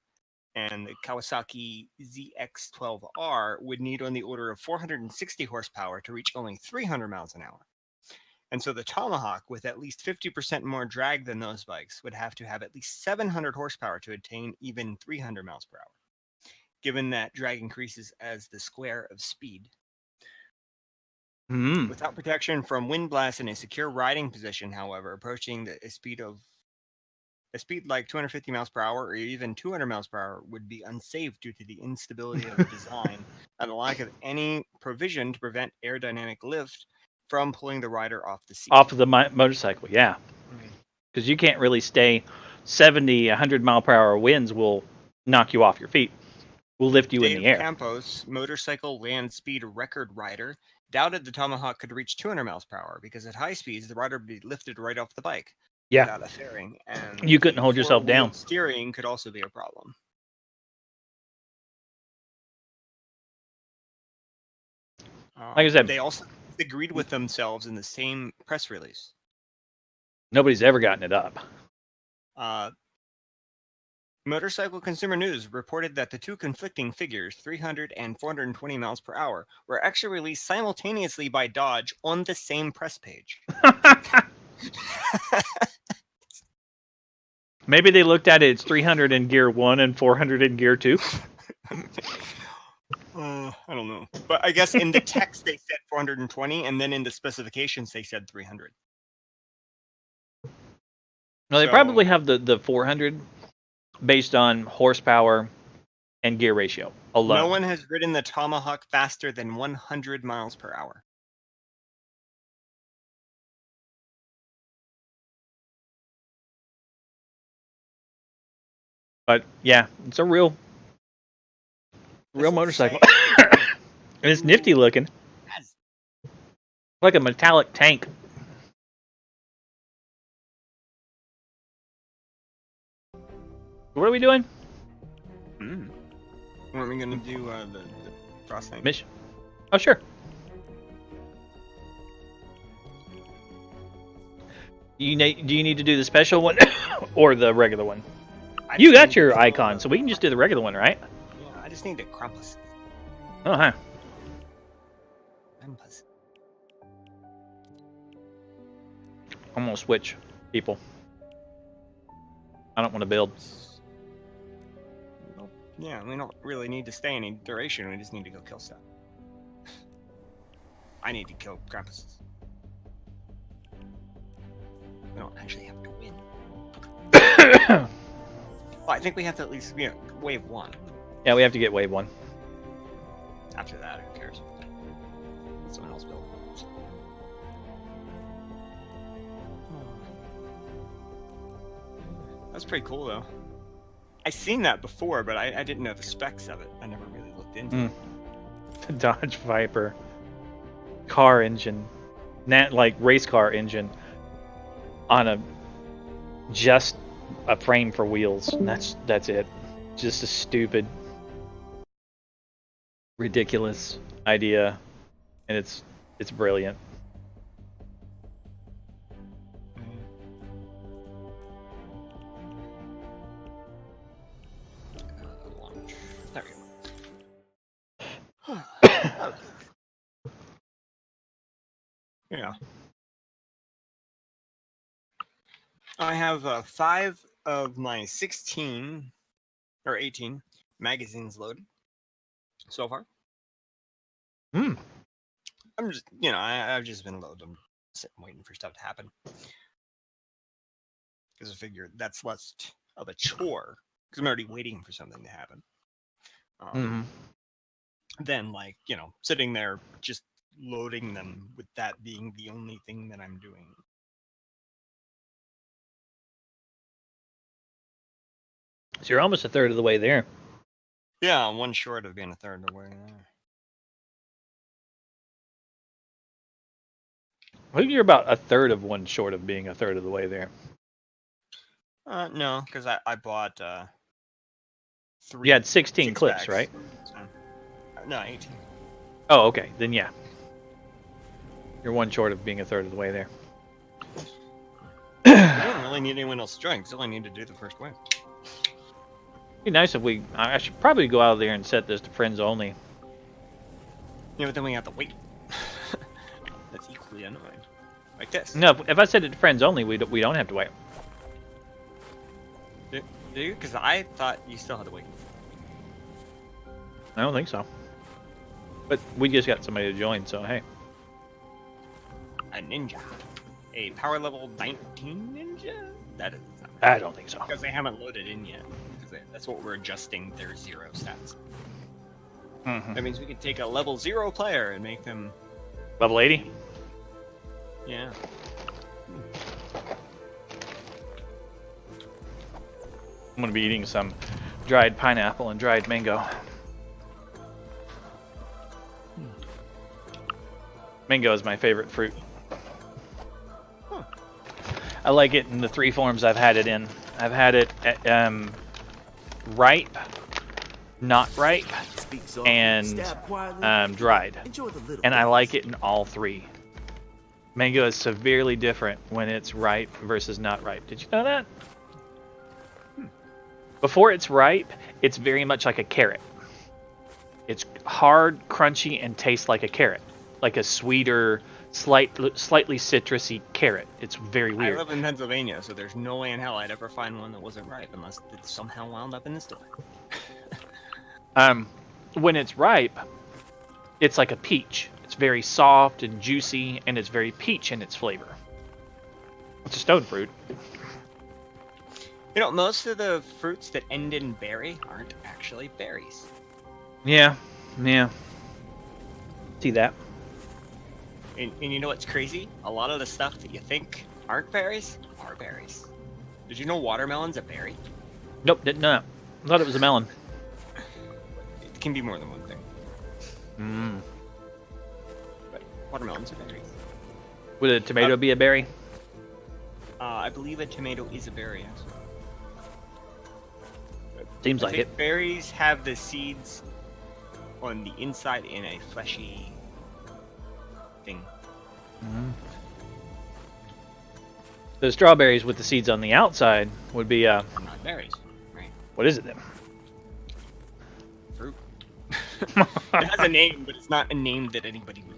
S4: and the Kawasaki ZX12R, would need on the order of 460 horsepower to reach only 300 miles an hour. And so the Tomahawk, with at least 50% more drag than those bikes, would have to have at least 700 horsepower to attain even 300 miles per hour, given that drag increases as the square of speed.
S1: Hmm.
S4: Without protection from wind blasts in a secure riding position, however, approaching a speed like 250 miles per hour or even 200 miles per hour would be unsafe due to the instability of the design and the lack of any provision to prevent aerodynamic lift from pulling the rider off the seat.
S1: Off of the motorcycle, yeah. Because you can't really stay 70, 100 mile per hour winds will knock you off your feet. Will lift you in
S4: Dave
S1: the air.
S4: Campos, motorcycle land speed record rider, doubted the Tomahawk could reach 200 miles per hour because at high speeds the rider would be lifted right off the bike
S1: Yeah.
S4: without a fairing, and
S1: You couldn't
S4: the
S1: hold yourself
S4: four-wheel
S1: down.
S4: Steering could also be a problem.
S1: Like I said-
S4: they also agreed with themselves in the same press release.
S1: Nobody's ever gotten it up.
S4: Motorcycle Consumer News reported that the two conflicting figures, 300 and 420 miles per hour, were actually released simultaneously by Dodge on the same press page.
S1: Maybe they looked at it. It's 300 in gear 1 and 400 in gear 2.
S4: I don't know. But I guess in the text they said 420, and then in the specifications they said 300.
S1: Well, they
S4: So-
S1: probably have the 400 based on horsepower and gear ratio alone.
S4: No one has ridden the Tomahawk faster than 100 miles per hour.
S1: But yeah, it's a real
S4: That's
S1: motorcycle.
S4: insane.
S1: And it's nifty looking.
S4: That's-
S1: Like a metallic tank. What are we doing?
S4: When are we going to do the frost thing?
S1: Mission. Oh, sure. Do you need to do the special one or the regular one?
S4: I
S1: You
S4: just
S1: got
S4: need
S1: your
S4: to-
S1: icon, so we can just do the regular one, right?
S4: Yeah, I just need to Krampus.
S1: Oh, hi.
S4: Krampus.
S1: I'm gonna switch people. I don't want to build.
S4: Well, yeah, we don't really need to stay any duration. We just need to go kill stuff. I need to kill Krampuses. We don't actually have to win. Well, I think we have to at least, wave 1.
S1: Yeah, we have to get wave 1.
S4: After that, who cares? Let someone else build. That's pretty cool, though. I seen that before, but I didn't know the specs of it. I never really looked into it.
S1: The Dodge Viper car engine, like race car engine, on just a frame for wheels. And that's it. Just a stupid, ridiculous idea, and it's brilliant.
S4: Launch. There we go. Yeah. I have 5 of my 16 or 18 magazines loaded so far.
S1: Hmm.
S4: I'm just, I've just been loaded. I'm sitting waiting for stuff to happen. Because I figure that's less of a chore. Because I'm already waiting for something to happen. Then, sitting there just loading them with that being the only thing that I'm doing.
S1: So you're almost a third of the way there.
S4: Yeah, I'm one short of being a third of the way there.
S1: I think you're about a third of one short of being a third of the way there.
S4: No, because I bought 3.
S1: You had 16
S4: six
S1: clips,
S4: bags.
S1: right?
S4: So, no, 18.
S1: Oh, okay. Then yeah. You're one short of being a third of the way there.
S4: I don't really need anyone else to join, because all I need to do the first wave.
S1: It'd be nice if I should probably go out there and set this to friends only.
S4: Yeah, but then we have to wait. That's equally annoying. Like this.
S1: No, if I set it to friends only, we don't have to wait.
S4: Do you? Because I thought you still had to wait.
S1: I don't think so. But we just got somebody to join, so hey.
S4: A ninja. A power level 19 ninja? That is not
S1: I don't think so.
S4: because they haven't loaded in yet. That's what we're adjusting their 0 stats.
S1: Mm-hmm.
S4: That means we could take a level 0 player and make them.
S1: Level 80?
S4: Yeah.
S1: I'm gonna be eating some dried pineapple and dried mango. Mango is my favorite fruit. I like it in the 3 forms I've had it in. I've had it ripe, not ripe, and dried. And I like it in all three. Mango is severely different when it's ripe versus not ripe. Did you know that? Before it's ripe, it's very much like a carrot. It's hard, crunchy, and tastes like a carrot. Like a sweeter, slightly citrusy carrot. It's very
S4: I
S1: weird.
S4: live in Pennsylvania, so there's no way in hell I'd ever find one that wasn't ripe unless it somehow wound up in the store.
S1: When it's ripe, it's like a peach. It's very soft and juicy, and it's very peach in its flavor. It's a stone fruit.
S4: You know, most of the fruits that end in berry aren't actually berries.
S1: Yeah. See that?
S4: And you know what's crazy? A lot of the stuff that you think aren't berries are berries. Did you know watermelon's a berry?
S1: Nope, didn't know. I thought it was a melon.
S4: It can be more than one thing.
S1: Mm.
S4: But watermelons are berries.
S1: Would a tomato be a berry?
S4: I believe a tomato is a berry, yes.
S1: Seems
S4: I
S1: like
S4: think
S1: it.
S4: berries have the seeds on the inside in a fleshy thing.
S1: The strawberries with the seeds on the outside would be
S4: Not berries, right?
S1: what is it then?
S4: Fruit. It has a name, but it's not a name that anybody would,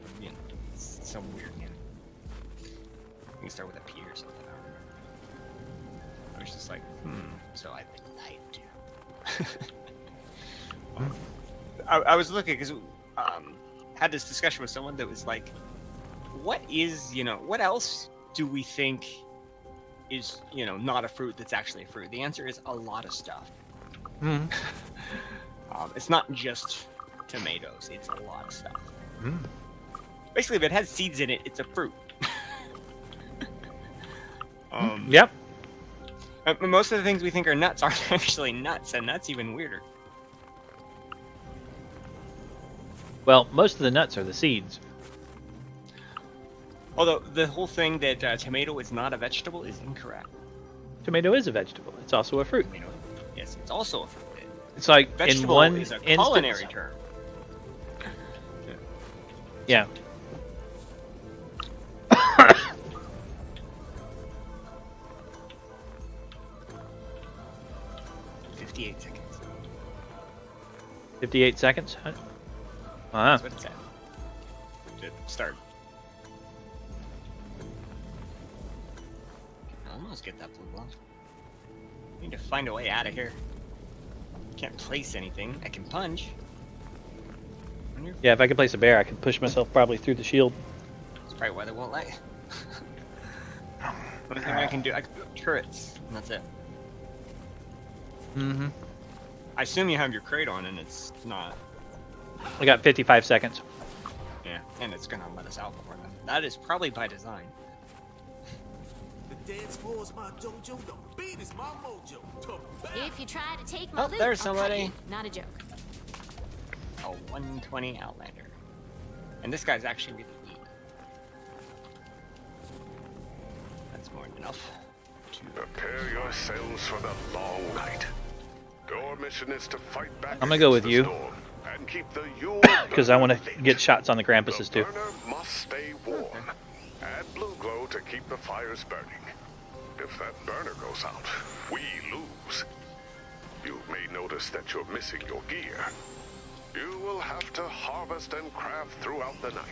S4: it's some weird name. You can start with a P or something, I don't remember. I was just like, so I've been lied to. I was looking, because had this discussion with someone that was like, what else do we think is, not a fruit that's actually a fruit? The answer is a lot of stuff. It's not just tomatoes, it's a lot of stuff. Basically, if it has seeds in it, it's a fruit.
S1: Yep.
S4: Most of the things we think are nuts aren't actually nuts, and that's even weirder.
S1: Well, most of the nuts are the seeds.
S4: Although the whole thing that tomato is not a vegetable is incorrect.
S1: Tomato is a vegetable. It's also a fruit.
S4: Tomato, yes, it's also a fruit.
S1: It's like
S4: Vegetable
S1: in one
S4: is a
S1: instance.
S4: culinary term.
S1: Yeah.
S4: 58 seconds.
S1: 58 seconds. Huh?
S4: That's what it said. To start. I almost get that blue block. Need to find a way out of here. Can't place anything. I can punch.
S1: Yeah, if I could place a bear, I could push myself probably through the shield.
S4: That's probably why they won't let you. Only thing I can do, I can build turrets, and that's it.
S1: Mm-hmm.
S4: I assume you have your crate on, and it's not.
S1: I got 55 seconds.
S4: Yeah, and it's gonna let us out before then. That is probably by design.
S9: The dance floor is my dojo, the beat is my mojo.
S3: If you try to take my
S4: Oh,
S3: loot,
S4: there's
S3: I'll cut
S4: somebody.
S3: you. Not a joke.
S4: A 120 Outlander. And this guy's actually really weak. That's more than enough.
S10: Prepare yourselves for the long night. Your mission is to fight back.
S1: I'm gonna go with
S10: against the
S1: you.
S10: storm and keep the Yule
S1: Because I want
S10: burner
S1: to
S10: lit.
S1: get shots on the Krampuses
S10: The
S1: too.
S10: burner must stay warm. Add blue glow to keep the fires burning. If that burner goes out, we lose. You may notice that you're missing your gear. You will have to harvest and craft throughout the night.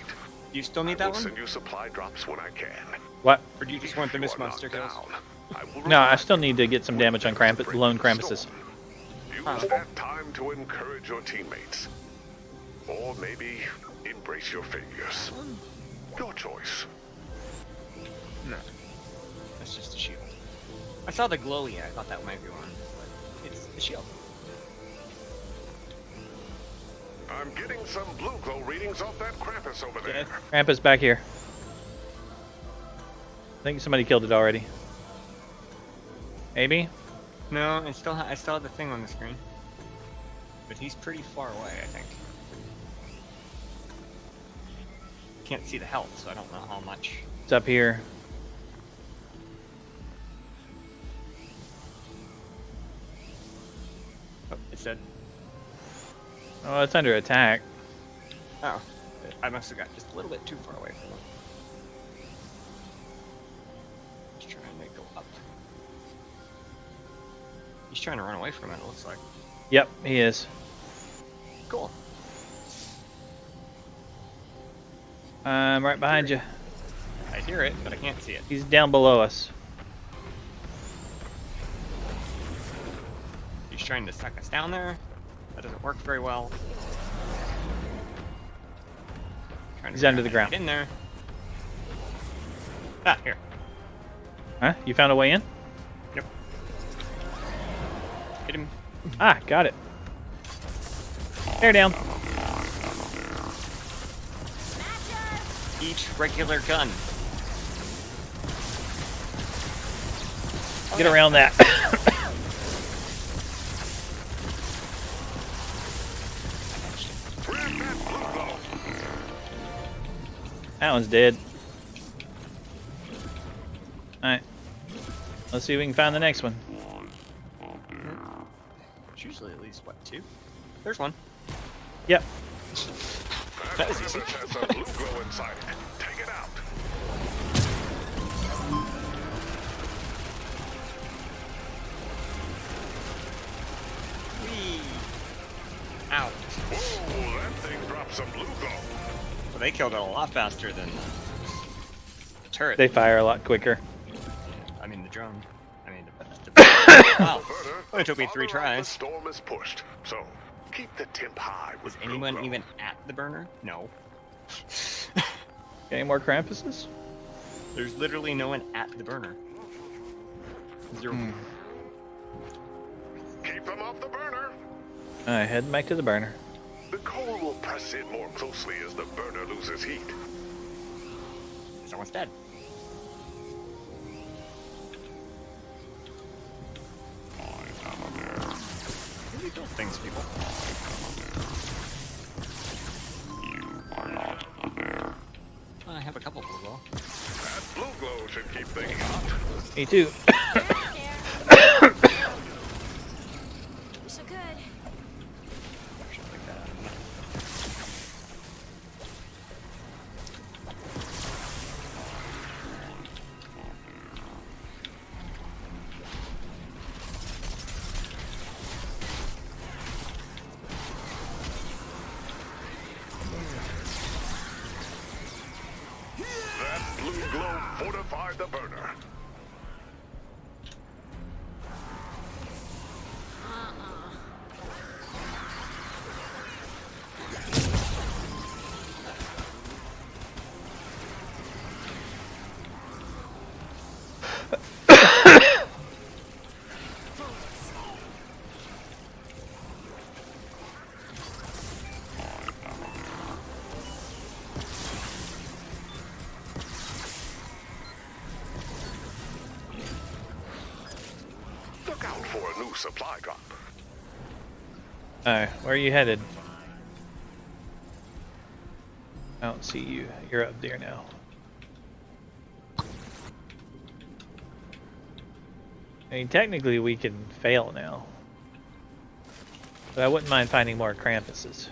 S4: Do you still need
S10: I
S4: that
S10: will
S4: one?
S10: send you supply drops when I can.
S1: What?
S4: Or do you just want the
S10: If
S4: Miss
S10: you are
S4: Monster
S10: knocked
S4: kills?
S10: down, I will
S1: No, I
S10: revive
S1: still need to get some damage on lone Krampuses.
S10: Use that time to encourage your teammates. Or maybe embrace your failures. Your choice.
S4: No. That's just a shield. I saw the glowy, I thought that might be one. But it's the shield.
S10: I'm getting some blue glow readings off that Krampus over there.
S1: Krampus back here. I think somebody killed it already. Maybe?
S4: No, I still have the thing on the screen. But he's pretty far away, I think. Can't see the health, so I don't know how much.
S1: It's up here.
S4: Oh, it's dead.
S1: Oh, it's under attack.
S4: Oh, I must have got just a little bit too far away from it. Just trying to go up. He's trying to run away from it, it looks like.
S1: Yep, he is.
S4: Cool.
S1: I'm right behind you.
S4: I hear it, but I can't see it.
S1: He's down below us.
S4: He's trying to suck us down there. That doesn't work very well.
S1: He's under the ground.
S4: Get in there. Ah, here.
S1: Huh? You found a way in?
S4: Yep. Hit him.
S1: Ah, got it. Tear down.
S4: Each regular gun.
S1: Get around that. That one's dead. Alright. Let's see if we can find the next one.
S4: It's usually at least, what, 2? There's one.
S1: Yep.
S4: That was easy.
S10: Has a blue glow inside it. Take it out.
S4: Whee! Ow.
S10: Whoa, that thing dropped some blue glow.
S4: Well, they killed it a lot faster than the turret.
S1: They fire a lot quicker.
S4: I mean, the drone. I mean, wow. Only took me 3
S10: The
S4: tries.
S10: storm is pushed, so keep the temp high with
S4: Was
S10: blue
S4: anyone
S10: glow.
S4: even at the burner? No.
S1: Any more Krampuses?
S4: There's literally no one at the burner. 0.
S10: Keep them off the burner.
S1: Alright, heading back to the burner.
S10: The coal will press in more closely as the burner loses heat.
S4: Someone's dead. Really build things, people. I have a couple blue glow.
S10: That blue glow should keep things hot.
S1: Me too.
S5: Wish I could.
S4: Should pick that up.
S10: That blue glow fortified the burner. Look out for a new supply drop.
S1: Alright, where are you headed? I don't see you. You're up there now. I mean, technically we can fail now. But I wouldn't mind finding more Krampuses.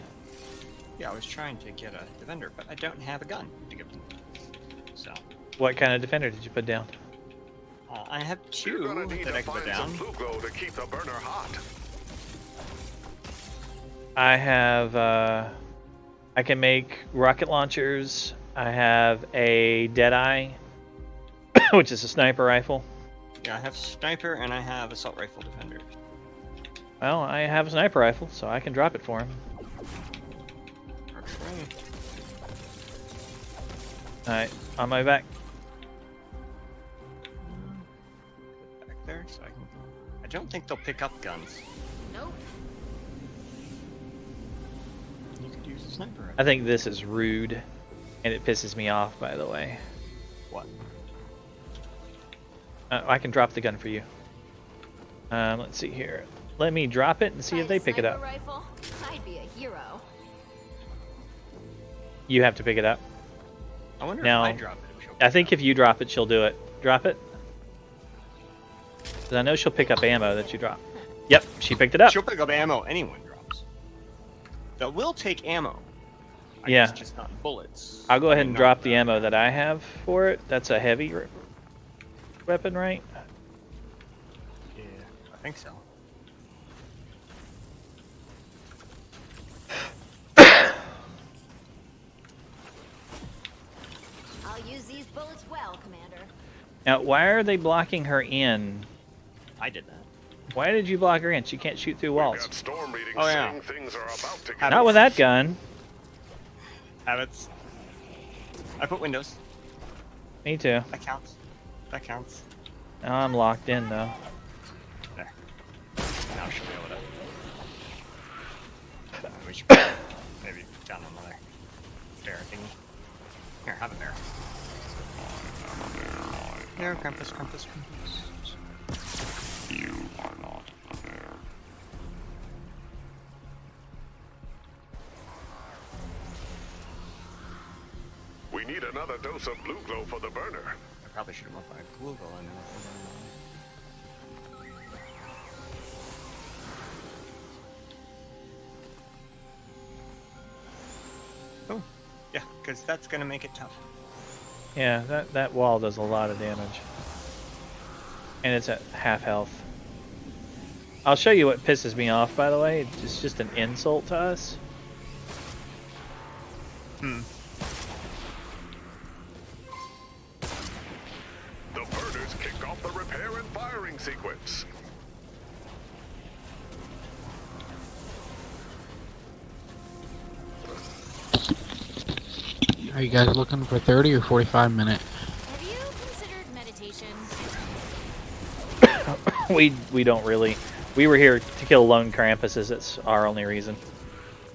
S4: Yeah, I was trying to get a defender, but I don't have a gun to give them. So,
S1: What kind of defender did you put down?
S4: I have
S10: You're
S4: 2
S10: gonna need
S4: that
S10: to
S4: I can put
S10: find some
S4: down.
S10: blue glow to keep the burner hot.
S1: I have, I can make rocket launchers. I have a Deadeye, which is a sniper rifle.
S4: Yeah, I have sniper and I have assault rifle defender.
S1: Well, I have a sniper rifle, so I can drop it for him.
S4: Works for me.
S1: Alright, on my back.
S4: Put it back there so I can. I don't think they'll pick up guns.
S5: Nope.
S4: You could use a sniper rifle.
S1: I think this is rude, and it pisses me off, by the way.
S4: What?
S1: I can drop the gun for you. Let's see here. Let me drop it and see if they pick it up.
S5: Rifle, I'd be a hero.
S1: You have to pick it up.
S4: I wonder
S1: Now,
S4: if I drop it. If she'll
S1: I
S4: pick
S1: think
S4: it up.
S1: if you drop it, she'll do it. Drop it. 'Cause I know she'll pick up ammo that you drop. Yep, she picked it up.
S4: She'll pick up ammo anyone drops. That will take ammo. I
S1: Yeah.
S4: guess just not bullets.
S1: I'll go
S4: I
S1: ahead
S4: mean,
S1: and
S4: not
S1: drop the ammo that I have for it. That's a heavy weapon, right?
S4: Yeah, I think so.
S5: I'll use these bullets well, Commander.
S1: Now, why are they blocking her in?
S4: I did that.
S1: Why did you block her in? She can't shoot through
S10: We've
S1: walls.
S10: got storm readings
S4: Oh, yeah.
S10: saying things are about to get
S1: Not with that gun.
S4: Habits. I put windows.
S1: Me too.
S4: That counts. That counts.
S1: Now I'm locked in though.
S4: There. Now she'll be able to. We should maybe put down another bear thingy. Here, have a bear. There, Krampus, Krampus, Krampus.
S10: You are not there. We need another dose of blue glow for the burner.
S4: I probably should have left my Google in there. Oh, yeah, because that's gonna make it tough.
S1: Yeah, that wall does a lot of damage. And it's at half health. I'll show you what pisses me off, by the way. It's just an insult to us.
S4: Hmm.
S10: The burners kicked off the repair and firing sequence.
S11: Are you guys looking for 30 or 45 minute?
S5: Have you considered meditation?
S1: We don't really. We were here to kill lone Krampuses. That's our only reason.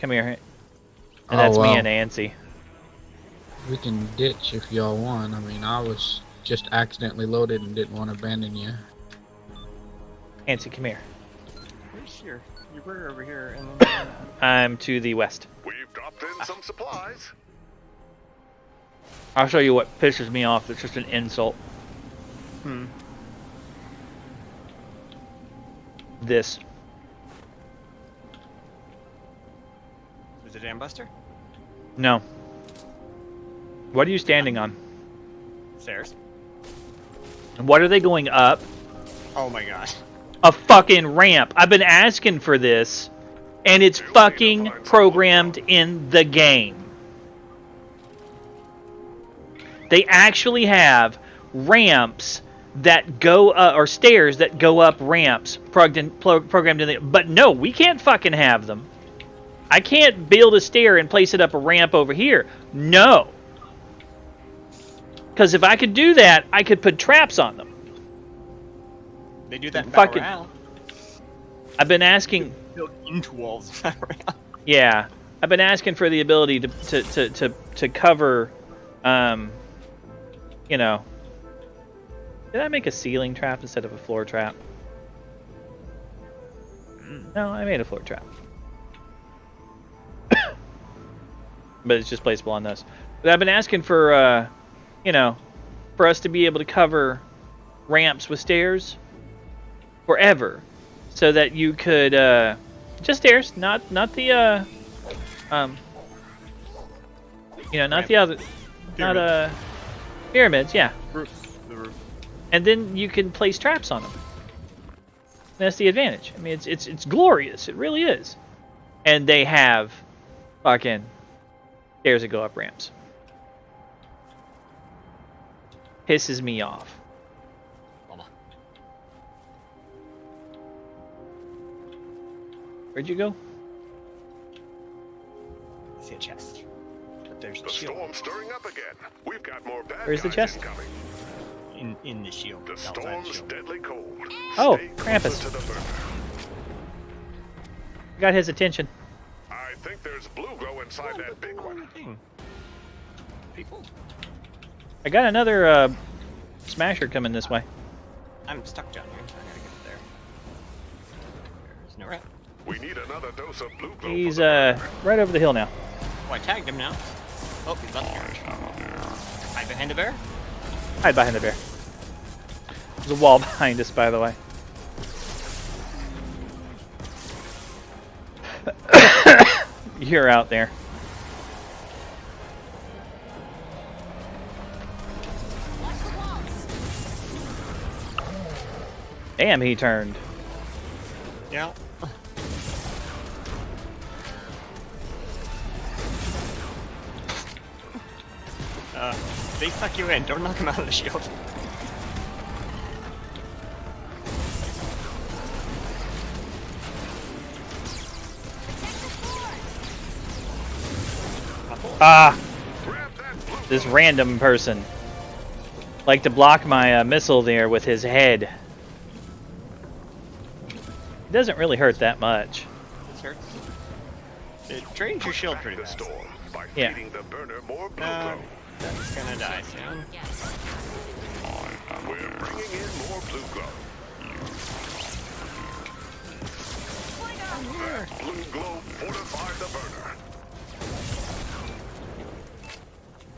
S1: Come here. And that's me and Nancy.
S11: We can ditch if y'all want. I mean, I was just accidentally loaded and didn't want to abandon you.
S1: Nancy, come here.
S4: Where's your? You were over here, and then.
S1: I'm to the west.
S10: We've dropped in some supplies.
S1: I'll show you what pisses me off. It's just an insult.
S4: Hmm.
S1: This.
S4: Is it Ambuster?
S1: No. What are you standing on?
S4: Stairs.
S1: And what are they going up?
S4: Oh my gosh.
S1: A fucking ramp. I've been asking for this, and it's fucking programmed in the game. They actually have ramps that go or stairs that go up ramps programmed in the. But no, we can't fucking have them. I can't build a stair and place it up a ramp over here. No. Because if I could do that, I could put traps on them.
S4: They do that in
S1: Fucking-
S4: Battle Royale.
S1: I've been asking.
S4: Built into walls in Battle Royale.
S1: Yeah, I've been asking for the ability to cover, you know. Did I make a ceiling trap instead of a floor trap? No, I made a floor trap. But it's just placeable on those. But I've been asking for, you know, for us to be able to cover ramps with stairs forever, so that you could just stairs, not the you know, not the other, not pyramids, yeah.
S4: Roof. The roof.
S1: And then you can place traps on them. That's the advantage. I mean, it's glorious. It really is. And they have fucking stairs that go up ramps. Pisses me off. Where'd you go?
S4: I see a chest. But there's
S10: The
S4: shield.
S10: storm's stirring up again. We've got more bad
S1: Where's the
S10: guys
S1: chest?
S10: incoming.
S4: In the shield.
S10: The
S4: outside the
S10: storm's
S4: shield.
S10: deadly cold.
S1: Oh,
S10: Stay
S1: Krampus.
S10: closer to the burner.
S1: Got his attention.
S10: I think there's blue glow inside that big one.
S4: Thing. People.
S1: I got another smasher coming this way.
S4: I'm stuck down here. I gotta get there. There's no rat.
S10: We need another dose of blue glow.
S1: He's
S10: for the burner.
S1: right over the hill now.
S4: Oh, I tagged him now. Oh, he's left the carriage. Hide behind a bear?
S1: Hide behind the bear. There's a wall behind us, by the way. You're out there. Damn, he turned.
S4: Yeah. They suck you in. Don't knock him out of the shield.
S1: Ah! This random person. Like to block my missile there with his head. It doesn't really hurt that much.
S4: This hurts. It drains your shield pretty fast.
S1: Yeah.
S4: That's gonna die soon.
S10: We're bringing in more blue glow. That blue glow fortified the burner.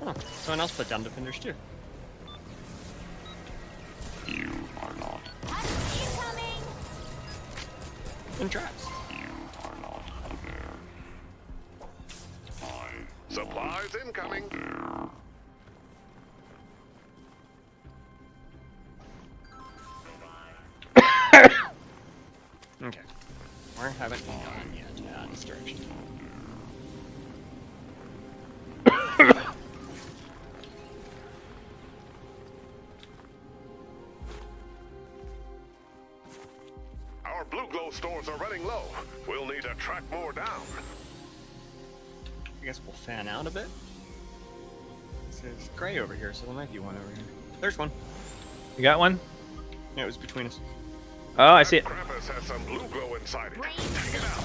S4: Huh. Someone else put down defenders too.
S10: You are not.
S4: And traps.
S10: You are not aware. Supplies incoming.
S4: Okay. We haven't gone yet this direction.
S10: Our blue glow stores are running low. We'll need to track more down.
S4: I guess we'll fan out a bit. There's gray over here, so there might be one over here. There's one.
S1: You got one?
S4: Yeah, it was between us.
S1: Oh, I see it.
S10: Krampus has some blue glow inside it. Take it out.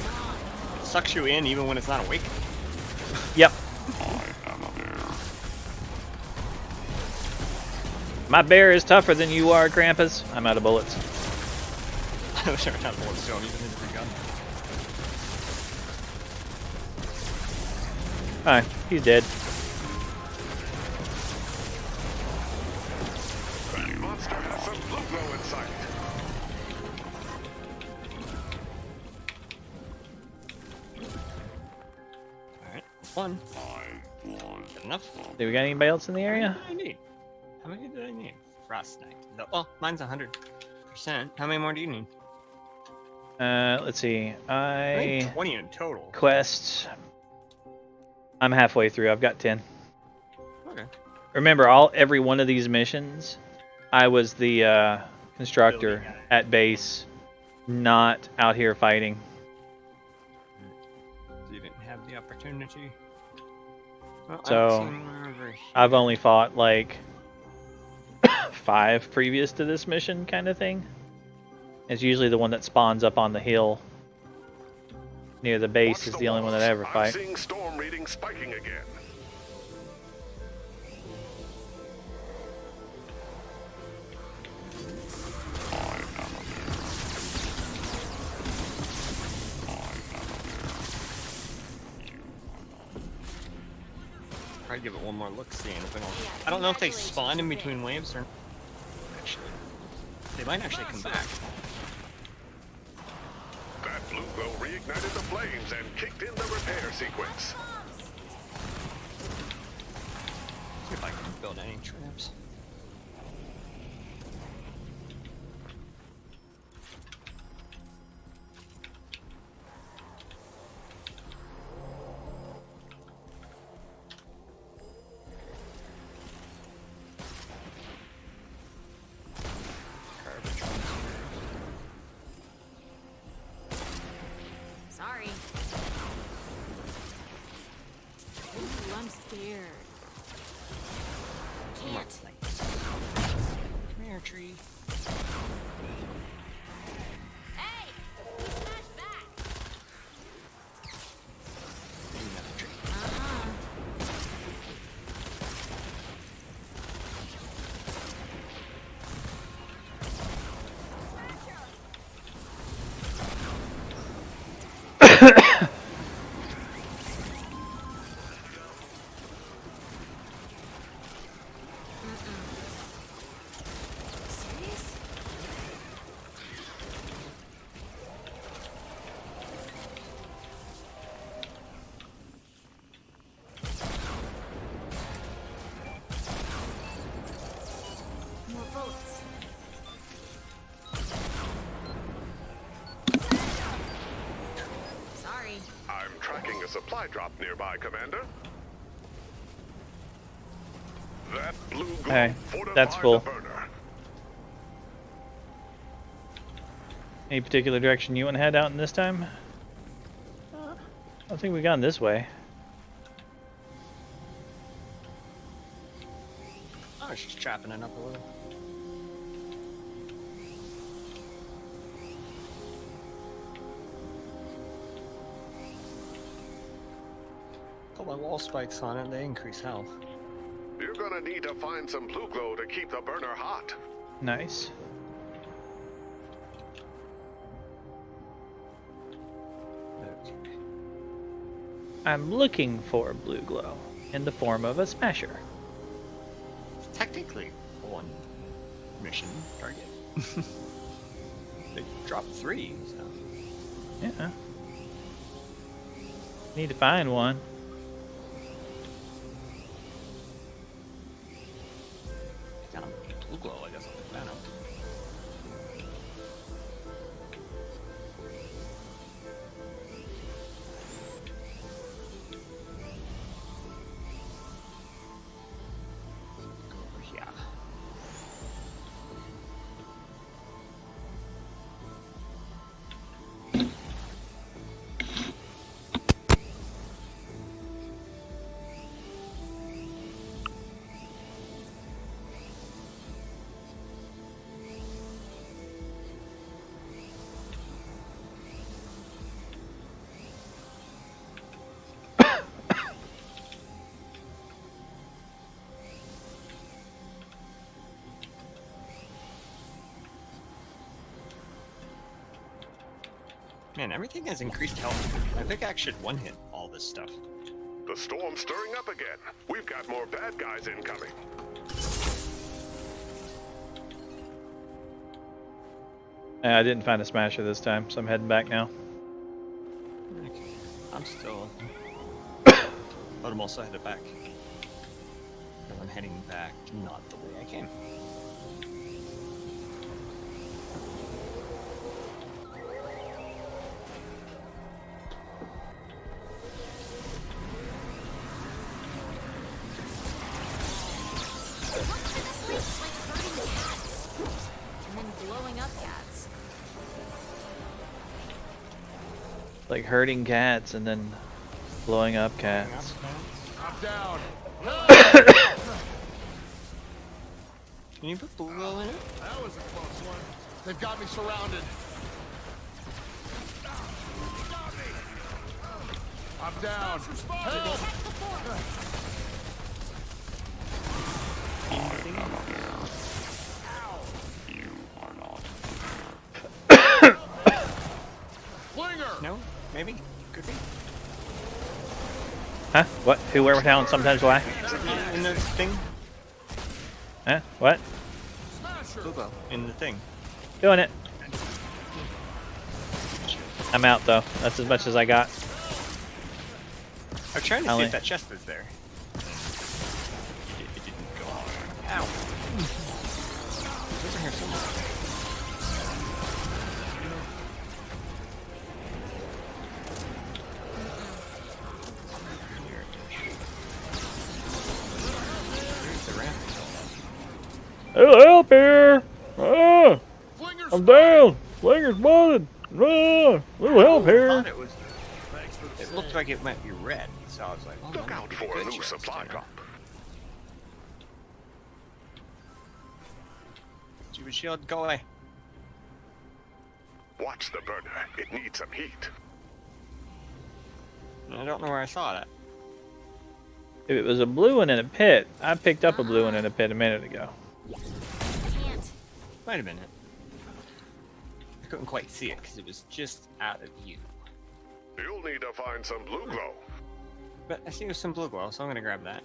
S4: It sucks you in even when it's not awake.
S1: Yep. My bear is tougher than you are, Krampus. I'm out of bullets.
S4: I wish I had bullets too. I'm using his free gun.
S1: Alright, he's dead.
S10: That monster has some blue glow inside it.
S4: Alright, one. Good enough.
S1: Do we got anybody else in the area?
S4: How many did I need? How many did I need? Frost Knight. Oh, mine's 100%. How many more do you need?
S1: Let's see.
S4: I think 20 in total.
S1: Quests. I'm halfway through. I've got 10.
S4: Okay.
S1: Remember, every one of these missions, I was the constructor at base, not out here fighting.
S4: So you didn't have the opportunity. Well, I
S1: So,
S4: haven't seen one over here.
S1: I've only fought like 5 previous to this mission, kind of thing. It's usually the one that spawns up on the hill near the base is the only one that I ever
S10: I'm
S1: fight.
S10: seeing storm readings spiking again.
S4: Probably give it one more look, seeing if I don't know if they spawn in between waves or. Actually, they might actually come back.
S10: That blue glow reignited the flames and kicked in the repair sequence.
S4: See if I can build any traps.
S5: Sorry. Ooh, I'm scared. Can't.
S4: Come here, tree.
S5: Hey! You smashed back!
S4: Maybe another tree.
S5: Serious?
S10: supply drop nearby, Commander. That blue glow
S1: Hey,
S10: fortified
S1: that's full.
S10: the burner.
S1: Any particular direction you want to head out in this time? I think we gone this way.
S4: I was just chopping it up a little. Put my wall spikes on it, they increase health.
S10: You're gonna need to find some blue glow to keep the burner hot.
S1: Nice.
S4: Okay.
S1: I'm looking for blue glow in the form of a smasher.
S4: It's technically one mission target. They dropped 3, so.
S1: Yeah. Need to find one.
S4: Found blue glow, I guess I'll pick that up. Yeah. Man, everything has increased health. My pickaxe should one-hit all this stuff.
S10: The storm's stirring up again. We've got more bad guys incoming.
S1: I didn't find a smasher this time, so I'm heading back now.
S4: Okay. I'm still... but I'm also headed back. Because I'm heading back not the way I came.
S1: Like herding cats and then blowing up cats.
S9: I'm down.
S4: Can you put blue glow in it?
S9: That was a close one. They've got me surrounded. I'm down. Help! Flinger!
S4: No? Maybe? Could be.
S1: Huh? What? Who, where, how, and sometimes why?
S4: In the thing?
S1: Huh? What?
S4: Blue glow. In the thing.
S1: Doing it. I'm out though. That's as much as I got.
S4: I'm trying to see
S1: Only-
S4: if that chest is there. It didn't go off. Ow! It's over here somewhere. Here's the ramp.
S1: Help here! Ah! I'm down! Flinger's spotted! Ah! Little help
S4: I
S1: here!
S4: thought it was. It looked like it might be red, so I was like, oh,
S10: Look
S4: that
S10: out
S4: might be
S10: for a
S4: good
S10: new
S4: chest,
S10: supply
S4: you know?
S10: drop.
S4: Stupid shield, go away.
S10: Watch the burner. It needs some heat.
S4: I don't know where I saw that.
S1: If it was a blue one in a pit, I picked up a blue one in a pit a minute ago.
S5: Can't.
S4: Might have been it. I couldn't quite see it because it was just out of view.
S10: You'll need to find some blue glow.
S4: But I see there's some blue glow, so I'm gonna grab that.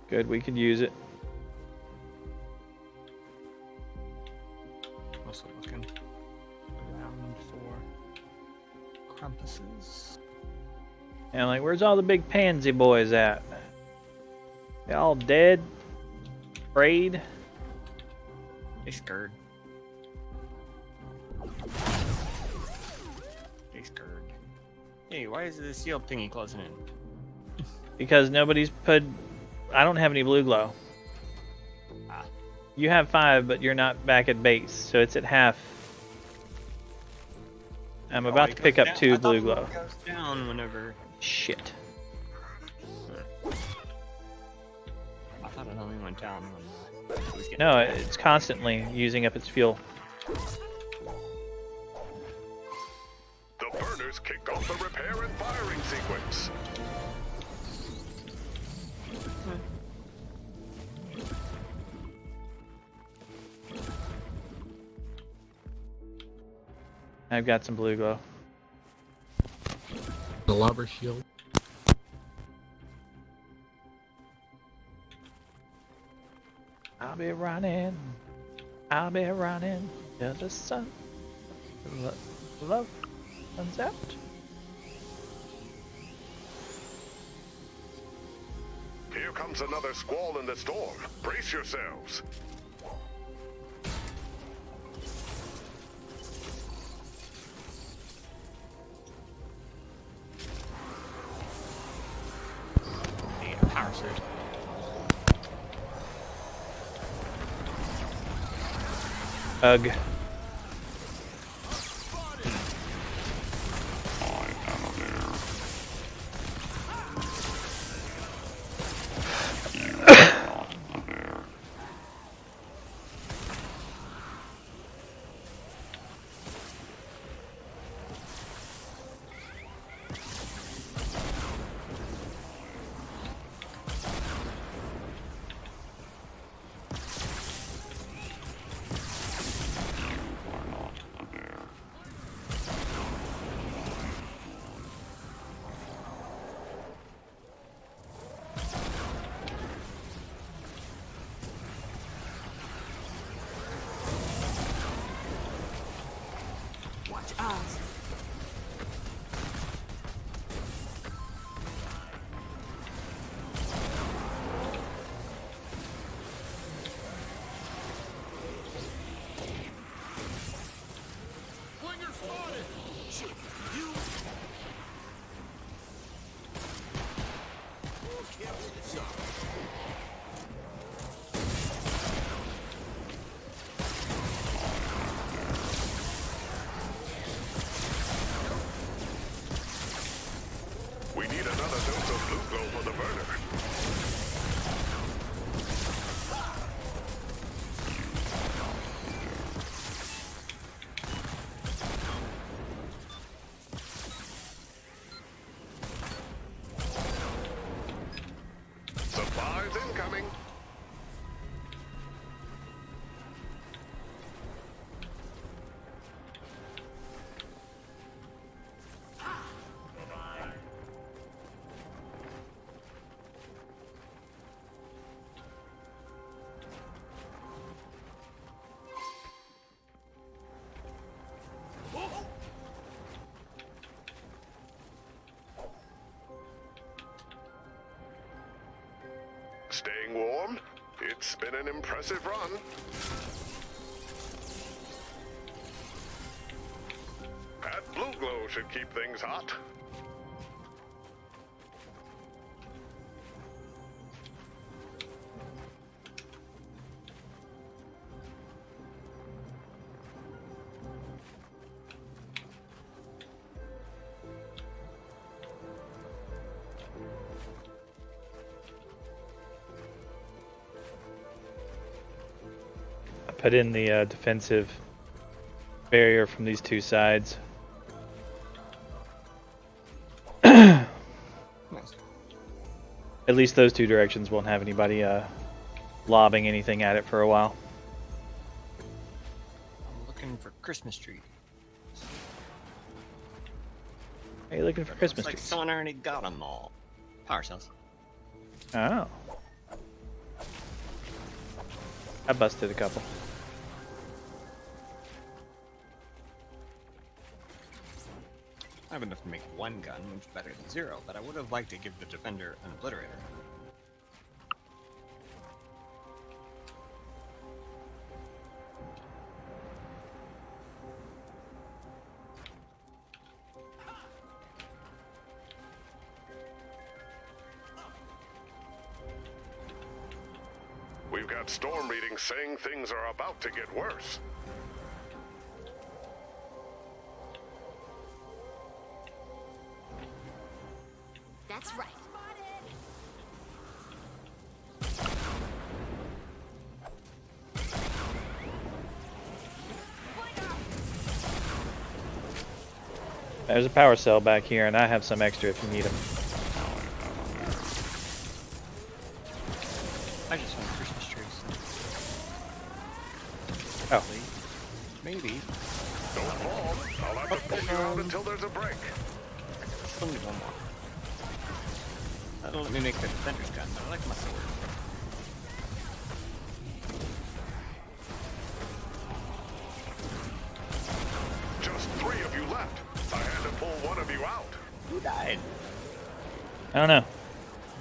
S1: Good, we could use it.
S4: Also looking around for Krampuses.
S1: And like, where's all the big pansy boys at? They all dead? Afraid?
S4: They scared. They scared. Hey, why is the seal thingy closing in?
S1: Because nobody's put. I don't have any blue glow.
S4: Ah.
S1: You have 5, but you're not back at base, so it's at half. I'm
S4: Oh,
S1: about
S4: it
S1: to pick
S4: goes
S1: up
S4: down.
S1: 2
S4: I thought
S1: blue
S4: it
S1: glow.
S4: goes down whenever.
S1: Shit.
S4: I thought it only went down when it was getting
S1: No,
S4: attacked.
S1: it's constantly using up its fuel.
S10: The burners kicked off the repair and firing sequence.
S1: I've got some blue glow.
S11: The lobber shield.
S1: I'll be running till the sun. Love comes out.
S10: Here comes another squall in the storm. Brace yourselves.
S4: Yeah, power surge.
S1: Ugh.
S5: Watch us.
S9: Winger spotted! Shit, you... Cancel the shot.
S10: We need another dose of blue glow for the burner. Supplies incoming. Staying warm? It's been an impressive run. That blue glow should keep things hot.
S1: I put in the defensive barrier from these 2 sides.
S4: Nice.
S1: At least those 2 directions won't have anybody lobbing anything at it for a while.
S4: I'm looking for Christmas tree.
S1: Are you looking for Christmas
S4: Looks like
S1: trees?
S4: someone already got them all. Power cells.
S1: Oh. I busted a couple.
S4: I have enough to make 1 gun, which is better than 0, but I would have liked to give the defender an obliterator.
S10: got storm readings saying things are about to get worse.
S3: That's right.
S1: There's a power cell back here, and I have some extra if you need them.
S4: I just want Christmas trees.
S1: Oh.
S4: Maybe.
S10: Don't fall. I'll have to pull you out until there's a break.
S4: Only one more. That'll let me make the defender's gun, but I like my sword.
S10: Just 3 of you left. I had to pull one of you out.
S4: Who died?
S1: I don't know.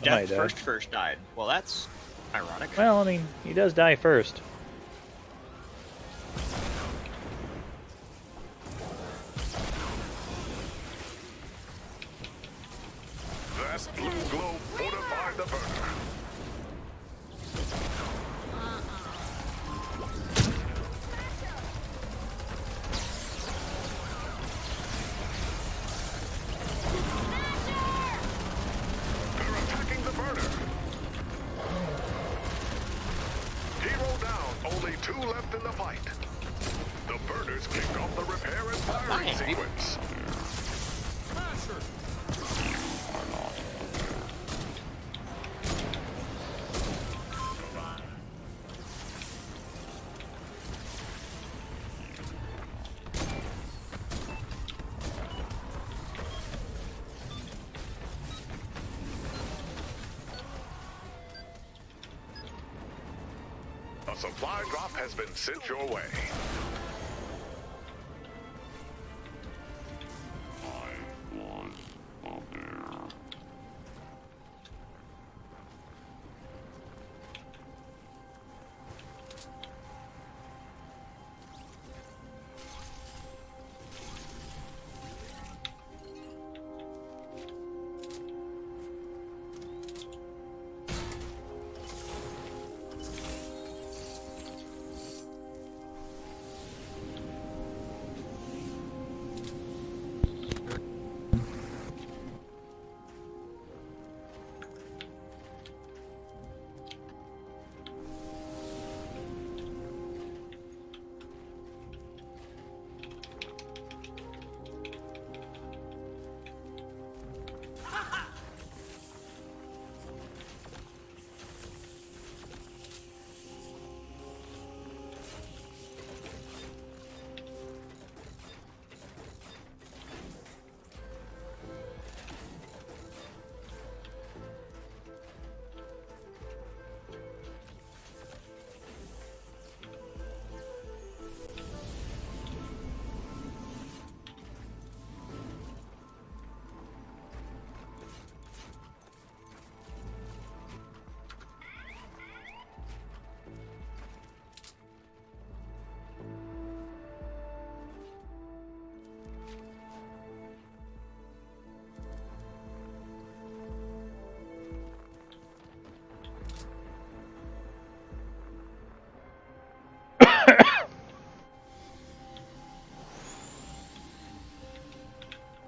S4: Death
S1: Somebody died.
S4: first died. Well, that's ironic.
S1: Well, I mean, he does die first.
S10: That blue glow fortified the burner. They're attacking the burner. Hero down. Only 2 left in the fight. The burners kicked off the repair and firing sequence.
S9: Smasher!
S10: A supply drop has been sent your way.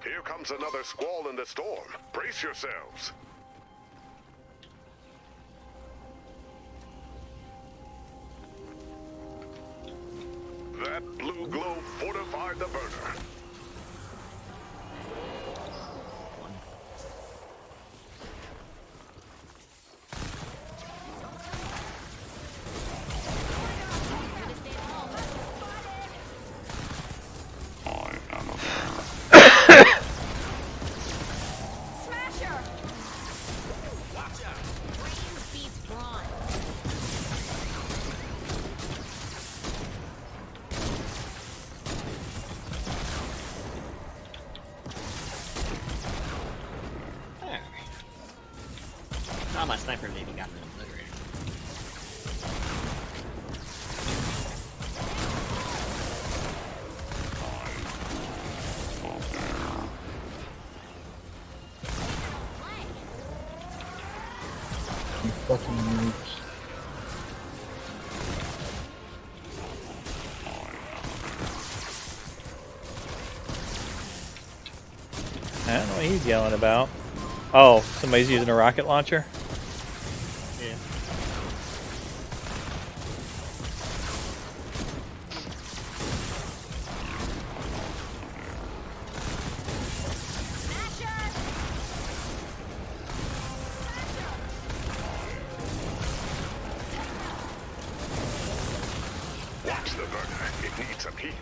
S10: Here comes another squall in the storm. Brace yourselves. That blue glow fortified the burner.
S3: Smasher!
S9: Watch out!
S3: Brains beats brawn.
S4: There. Now my sniper lady got me obliterated.
S11: You fucking noobs.
S1: he's yelling about? Oh, somebody's using a rocket launcher?
S4: Yeah.
S10: Watch the burner. It needs some heat.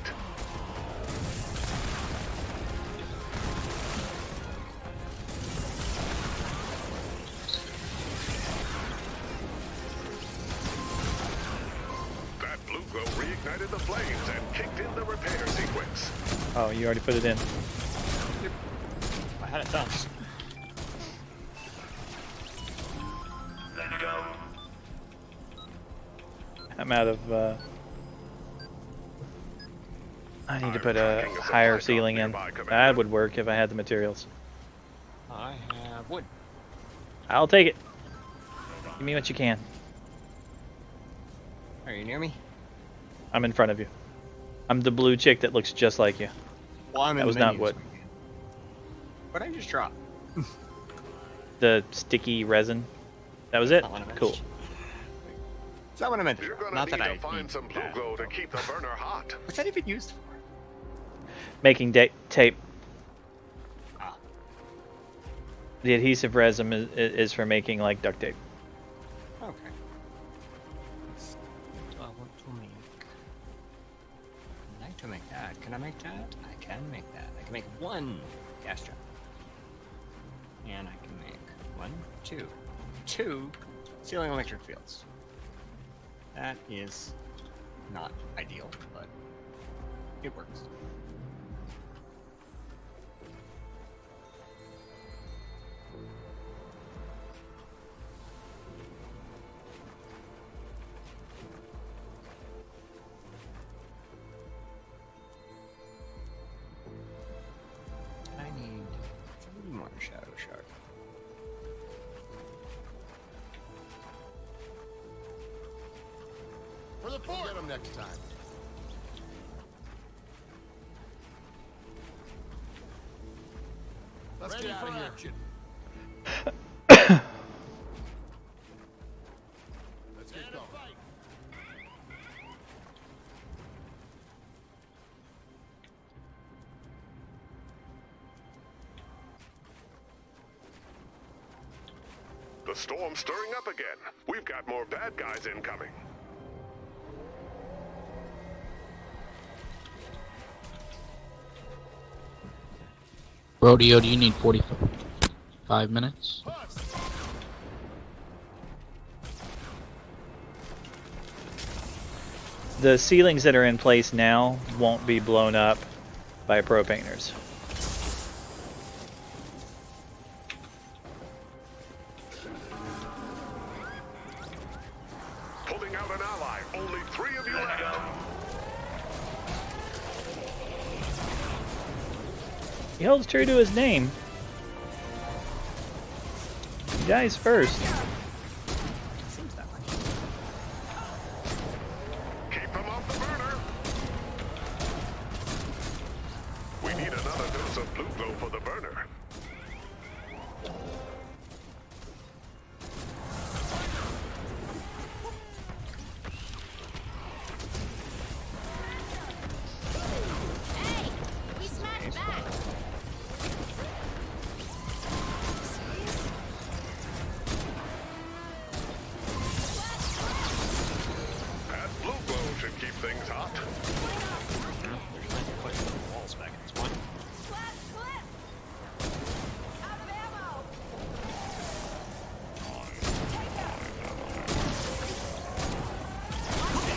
S10: That blue glow reignited the flames and kicked in the repair sequence.
S1: Oh, you already put it in.
S4: I had it done.
S9: Let's go.
S1: I'm out of, I need to put a higher ceiling in. That would work if I had the materials.
S4: I have wood.
S1: I'll take it. Give me what you can.
S4: Are you near me?
S1: I'm in front of you. I'm the blue chick that looks just like you.
S4: Well, I'm in
S1: That
S4: the
S1: was not
S4: menus.
S1: wood.
S4: What did I just drop?
S1: The sticky resin. That was it?
S4: Not what I meant.
S1: Cool.
S4: Is that what I meant to
S10: You're
S4: drop?
S10: gonna
S4: Not
S10: need
S4: that I
S10: to find
S4: need
S10: some blue
S4: that.
S10: glow to keep the burner hot.
S4: What's that even used for?
S1: Making tape.
S4: Ah.
S1: The adhesive resin is for making like duct tape.
S4: Okay. So I want to make. I'd like to make that. Can I make that? I can make that. I can make one gas trap. And I can make two ceiling electric fields. That is not ideal, but it works. I need 3 more shadow shard.
S9: For the fort. We'll get them next time. Let's get out of here. Action. Let's get going.
S10: The storm's stirring up again. We've got more bad guys incoming.
S11: Rodeo, do you need 45 minutes?
S1: The ceilings that are in place now won't be blown up by propaners.
S10: Pulling out an ally. Only 3 of you left.
S1: He holds true to his name. He dies first.
S4: Seems that way.
S10: Keep them off the burner. We need another dose of blue glow for the burner.
S3: Hey, we smashed back.
S10: That blue glow should keep things hot.
S4: There's like pushing the walls back in this one.
S3: Out of ammo.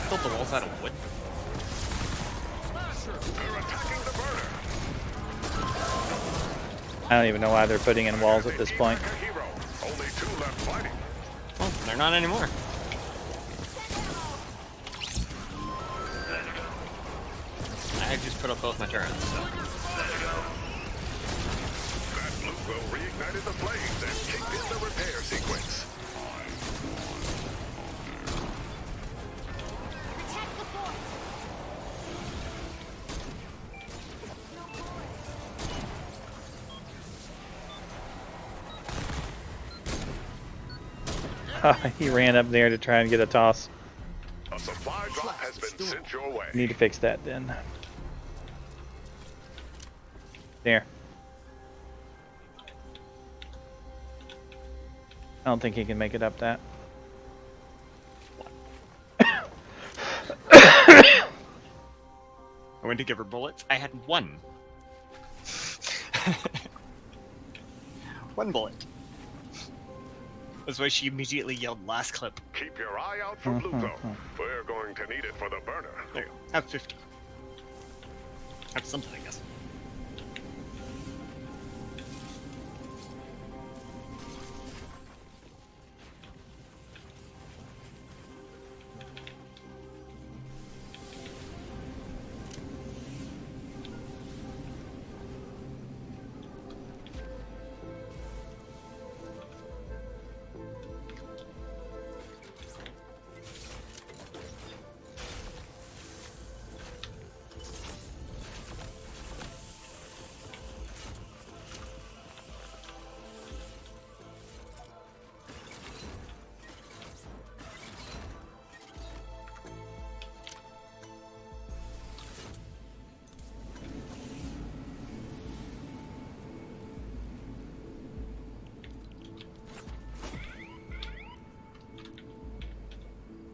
S4: Built the walls out of wood.
S10: They're attacking the burner.
S1: I don't even know why they're putting in walls at this point.
S10: Like a hero. Only 2 left fighting.
S4: Well, they're not anymore. I just put up both my turrets, so.
S10: That blue glow reignited the flames and kicked in the repair sequence.
S3: Protect the fort.
S1: He ran up there to try and get a toss.
S10: A supply drop has been sent your way.
S1: Need to fix that then. There. I don't think he can make it up that.
S4: I went to give her bullets. I had one. One bullet. That's why she immediately yelled last clip.
S10: Keep your eye out for blue glow. We're going to need it for the burner.
S4: There you go. Have 50. Have something, I guess.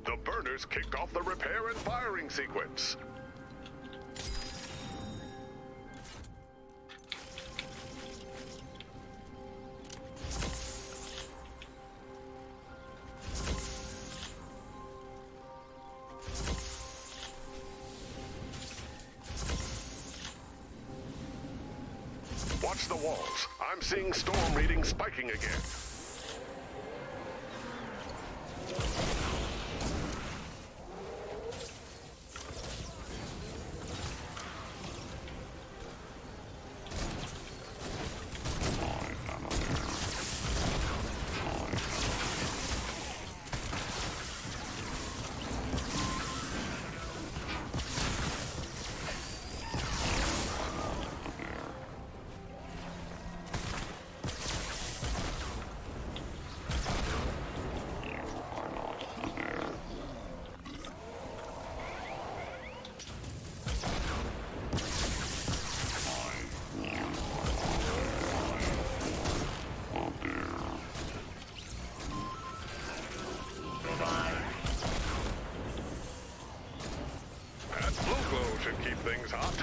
S10: The burners kicked off the repair and firing sequence. Watch the walls. I'm seeing storm readings spiking again. Should keep things hot.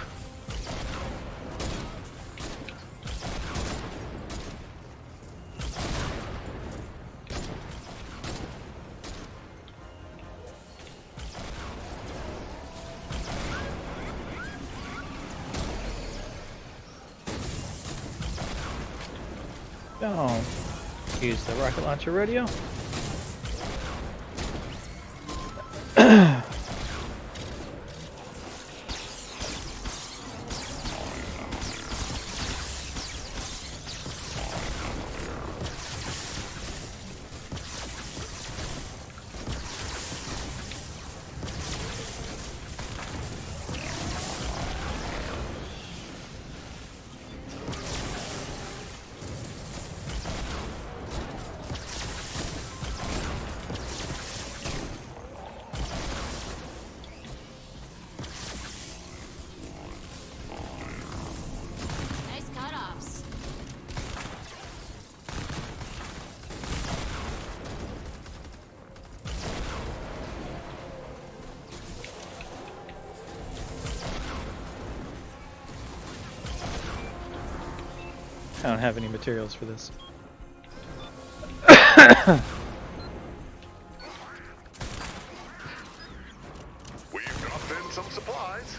S1: Don't use the rocket launcher radio.
S3: Nice cut-offs.
S1: I don't have any materials for this.
S10: We've dropped in some supplies.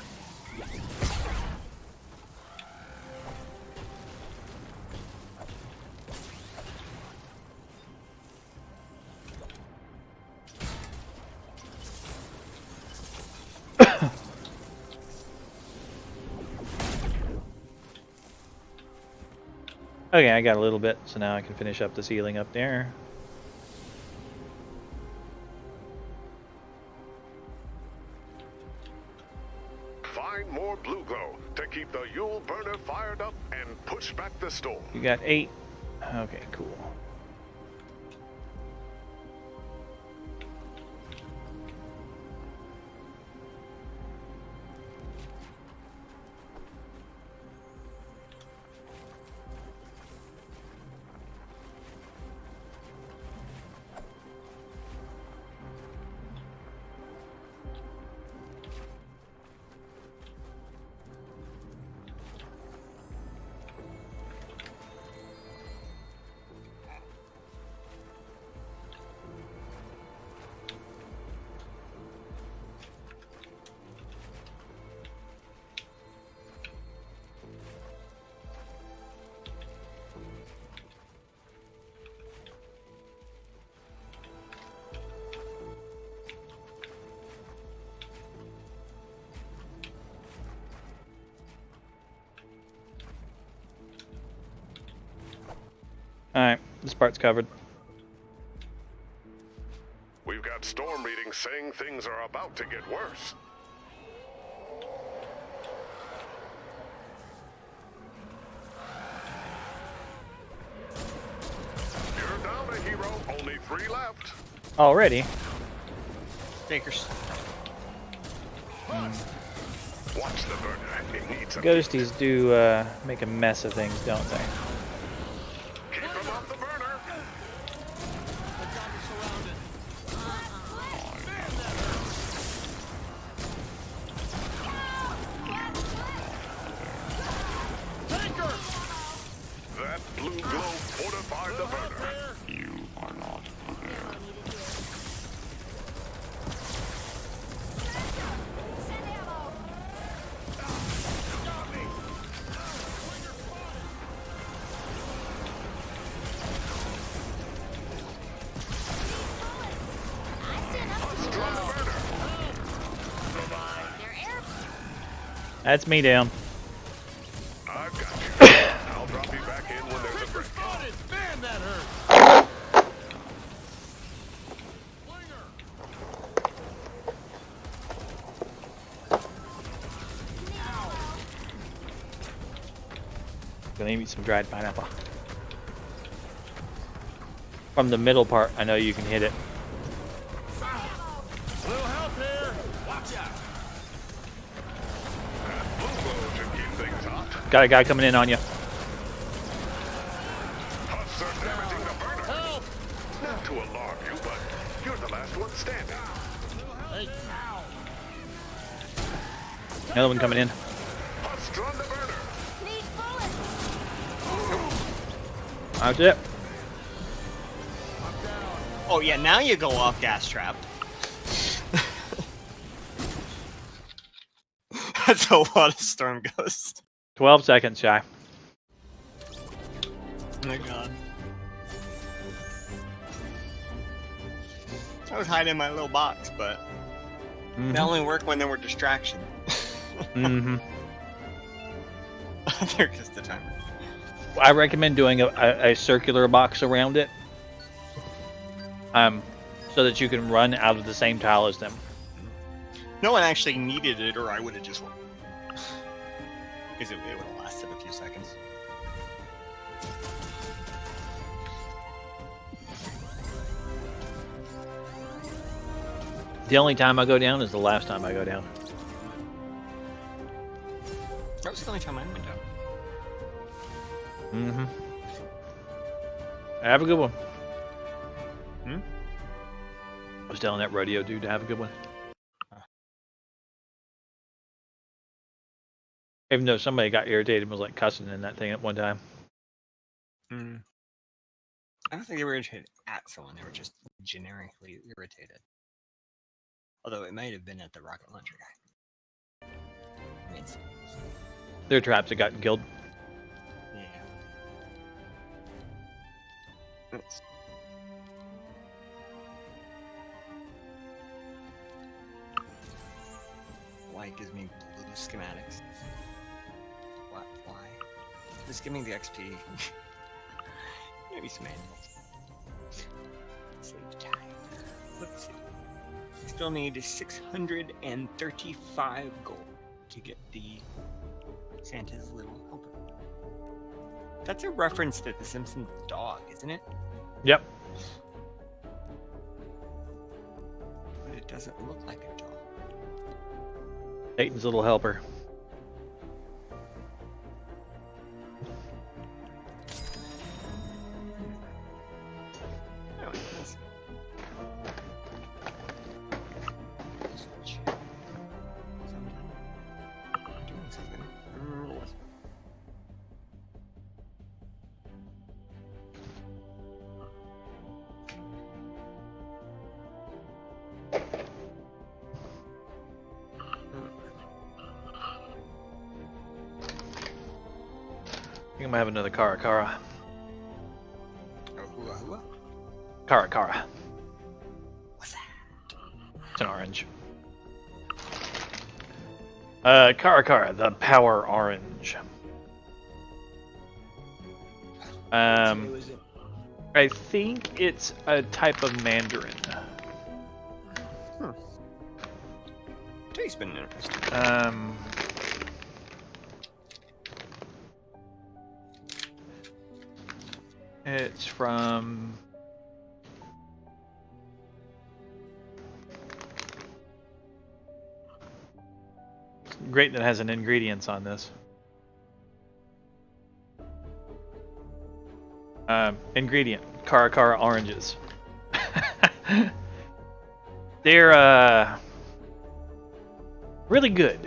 S1: Okay, I got a little bit, so now I can finish up the ceiling up there.
S10: Find more blue glow to keep the Yule burner fired up and push back the storm.
S1: You got 8. Okay, cool. this part's covered.
S10: We've got storm readings saying things are about to get worse. You're down a hero. Only 3 left.
S1: Already.
S4: Takers.
S10: Watch the burner. It needs a
S1: Ghosties do make a mess of things, don't they?
S10: Keep him off the burner. That blue glow fortified the burner. You are not prepared.
S1: That's me down.
S10: I've got you. I'll drop you back in when there's a break.
S9: Man, that hurt.
S1: Gonna eat some dried pineapple. From the middle part, I know you can hit it.
S9: A little help here. Watch out.
S10: Blue glow should keep things hot.
S1: Got a guy coming in on you.
S10: Huts are damaging the burner.
S9: Help.
S10: Not to alarm you, but you're the last one standing.
S9: Hey.
S1: Another one coming in.
S10: Huts on the burner.
S3: Need bullets.
S1: That's it.
S4: Oh yeah, now you go off gas trap. That's a lot of storm ghosts.
S1: 12 seconds, Shy.
S4: Oh my god. I was hiding in my little box, but they only work when there were distractions.
S1: Mm-hmm.
S4: They're just the timer.
S1: I recommend doing a circular box around it. So that you can run out of the same tile as them.
S4: No one actually needed it, or I would have just won. Because it would have lasted a few seconds.
S1: The only time I go down is the last time I go down.
S4: That was the only time I went down.
S1: Mm-hmm. Have a good one.
S4: Hmm?
S1: I was telling that rodeo dude to have a good one. Even though somebody got irritated and was like cussing in that thing at one time.
S4: Hmm. I don't think they were irritated at someone, they were just generically irritated. Although it might have been at the rocket launcher guy. I mean,
S1: They're traps that got killed.
S4: yeah. Oops. Why it gives me blue schematics? What? Why? Just give me the XP. Maybe some manuals. Save time. Let's see. Still need 635 gold to get the Santa's Little Helper. That's a reference to the Simpsons dog, isn't it?
S1: Yep.
S4: But it doesn't look like a dog.
S1: Satan's little helper.
S4: Anyway, let's see. Doing something. I don't remember what it was.
S1: I think I might have another Kara.
S4: Oh, hua.
S1: Kara.
S4: What's that?
S1: It's an orange. Kara, the power orange.
S4: Who is it?
S1: I think it's a type of mandarin.
S4: Today's been interesting.
S1: It's from. Great that it has an ingredients on this. Ingredient: Caracara oranges. They're really good.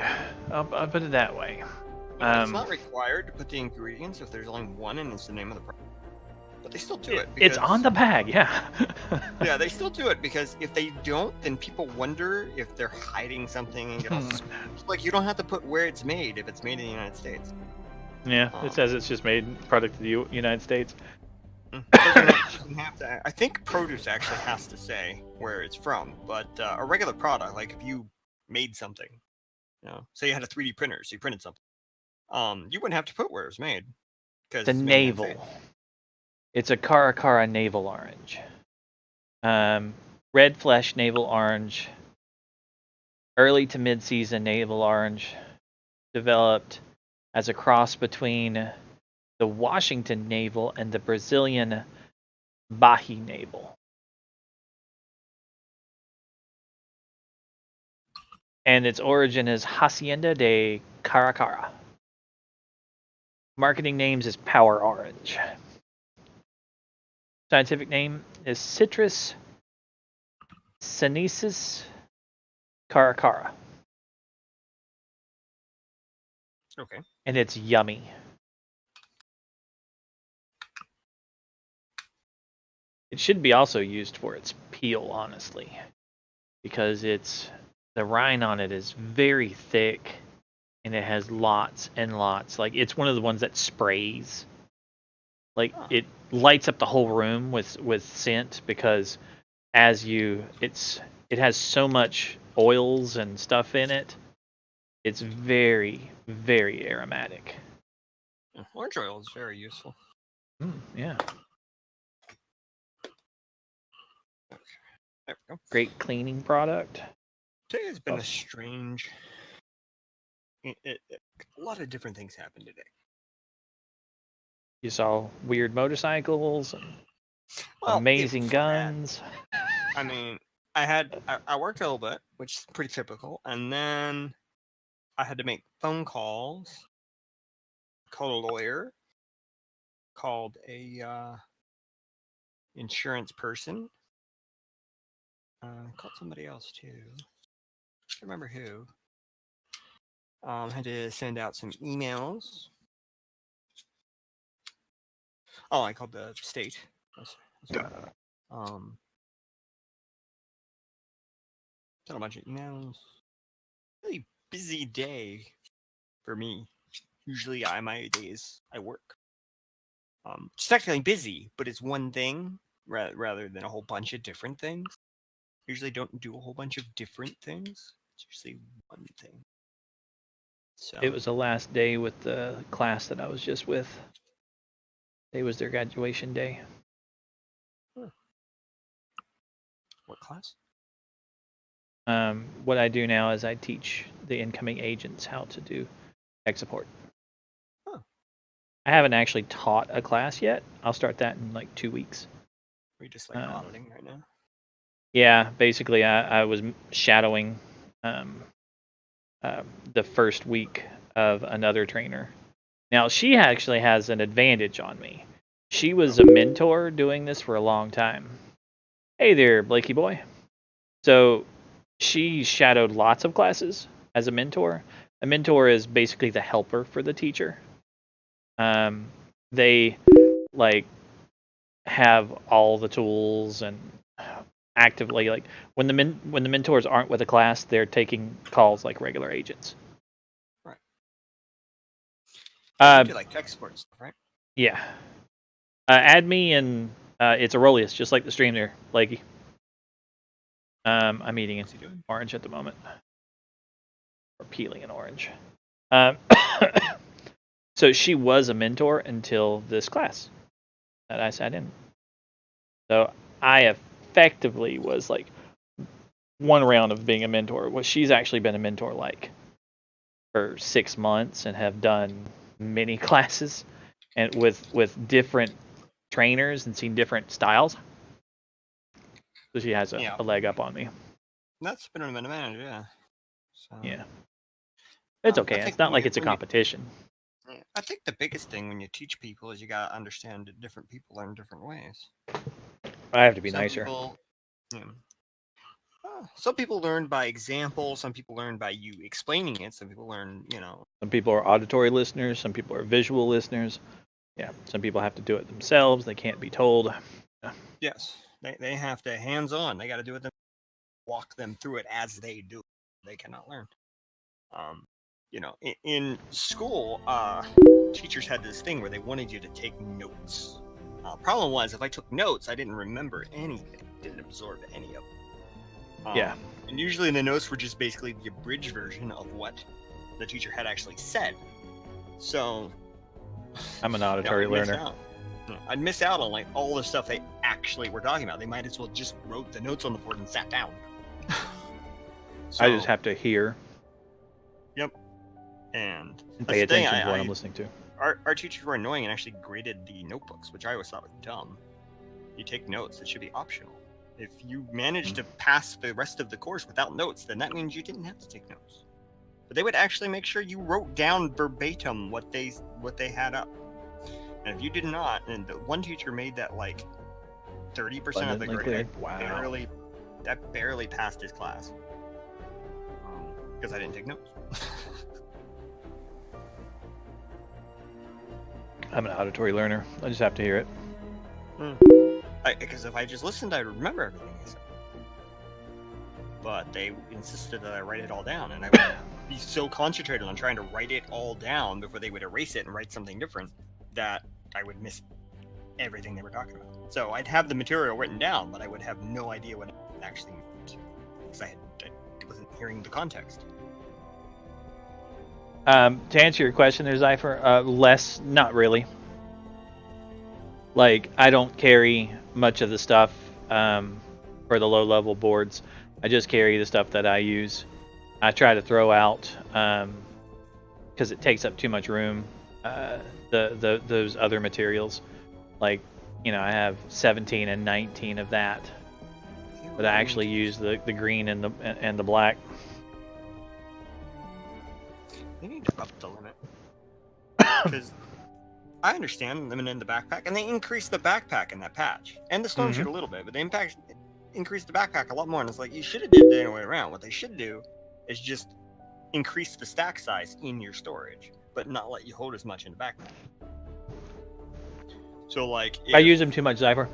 S1: I'll put it that way.
S4: It's not required to put the ingredients if there's only one and it's the name of the product. But they still do it.
S1: It's on the bag, yeah.
S4: Yeah, they still do it because if they don't, then people wonder if they're hiding something and get all like you don't have to put where it's made if it's made in the United States.
S1: Yeah, it says it's just made product of the United States.
S4: Have to, I think produce actually has to say where it's from, but a regular product, like if you made something, you know, say you had a 3D printer, so you printed something, you wouldn't have to put where it was made.
S1: The navel. It's a Caracara navel orange. Red flesh navel orange. Early to mid-season navel orange. Developed as a cross between the Washington navel and the Brazilian Bahi navel. And its origin is Hacienda de Caracara. Marketing names is Power Orange. Scientific name is Citrus sinensis caracara.
S4: Okay.
S1: And it's yummy. It should be also used for its peel, honestly, because the rind on it is very thick, and it has lots and lots. Like it's one of the ones that sprays. Like it lights up the whole room with scent because it has so much oils and stuff in it. It's very, very aromatic.
S4: Orange oil is very useful.
S1: Yeah.
S4: Okay. There we go.
S1: Great cleaning product.
S4: Today has been a strange. A lot of different things happened today.
S1: You saw weird motorcycles and amazing guns.
S4: I mean, I worked a little bit, which is pretty typical, and then I had to make phone calls, called a lawyer, called a insurance person, called somebody else too. I can't remember who. Had to send out some emails. Oh, I called the state. Done a bunch of emails. Really busy day for me. Usually, my days I work. It's technically busy, but it's one thing rather than a whole bunch of different things. Usually, don't do a whole bunch of different things. It's usually one thing. So
S1: it was the last day with the class that I was just with. It was their graduation day.
S4: What class?
S1: What I do now is I teach the incoming agents how to do tech support. I haven't actually taught a class yet. I'll start that in like 2 weeks.
S4: Are you just like auditing right now?
S1: Yeah, basically I was shadowing the first week of another trainer. Now she actually has an advantage on me. She was a mentor doing this for a long time. Hey there, Blakey boy. So she shadowed lots of classes as a mentor. A mentor is basically the helper for the teacher. They like have all the tools and actively like when the mentors aren't with a class, they're taking calls like regular agents.
S4: Right.
S1: You
S4: do like tech support stuff, right?
S1: Yeah. Add me and it's Aurelius, just like the stream there, Blakey. I'm eating an orange at the moment. Or peeling an orange. So she was a mentor until this class that I sat in. So I effectively was like one round of being a mentor. Well, she's actually been a mentor like for 6 months and have done many classes and with different trainers and seen different styles. So she has a leg up on me.
S4: That's been a manager, yeah. So,
S1: Yeah. It's okay. It's not like it's a competition.
S4: I think the biggest thing when you teach people is you gotta understand that different people learn different ways.
S1: I have to be
S4: Some
S1: nicer.
S4: People, some people learn by example. Some people learn by you explaining it. Some people learn,
S1: Some people are auditory listeners. Some people are visual listeners. Yeah. Some people have to do it themselves. They can't be told. Yeah.
S4: Yes. They have to hands-on. They got to do it them. Walk them through it as they do. They cannot learn. In school, teachers had this thing where they wanted you to take notes. Problem was, if I took notes, I didn't remember anything. Didn't absorb any of it.
S1: Yeah.
S4: And usually the notes were just basically the abridged version of what the teacher had actually said. So
S1: I'm an auditory learner.
S4: I'd miss out on like all the stuff they actually were talking about. They might as well just wrote the notes on the board and sat down.
S1: So, I just have to hear.
S4: Yep. And
S1: pay attention to what I'm listening to.
S4: Our teachers were annoying and actually graded the notebooks, which I always thought was dumb. You take notes, it should be optional. If you manage to pass the rest of the course without notes, then that means you didn't have to take notes. But they would actually make sure you wrote down verbatim what they had up. And if you did not, and the one teacher made that like 30% of the grade, that barely passed his class. Because I didn't take notes.
S1: I'm an auditory learner. I just have to hear it.
S4: Because if I just listened, I'd remember everything he said. But they insisted that I write it all down, and I would be so concentrated on trying to write it all down before they would erase it and write something different that I would miss everything they were talking about. So I'd have the material written down, but I would have no idea what it actually meant because I wasn't hearing the context.
S1: To answer your question there, Zypher, less, not really. Like, I don't carry much of the stuff for the low-level boards. I just carry the stuff that I use. I try to throw out, because it takes up too much room, those other materials. Like, I have 17 and 19 of that. But I actually use the green and the black.
S4: They need to up the limit. Because I understand limiting the backpack, and they increased the backpack in that patch. And the storm shoot a little bit, but they increased the backpack a lot more, and it's like, you should have did it the other way around. What they should do is just increase the stack size in your storage, but not let you hold as much in the backpack. So, like...
S1: I use them too much, Zypher.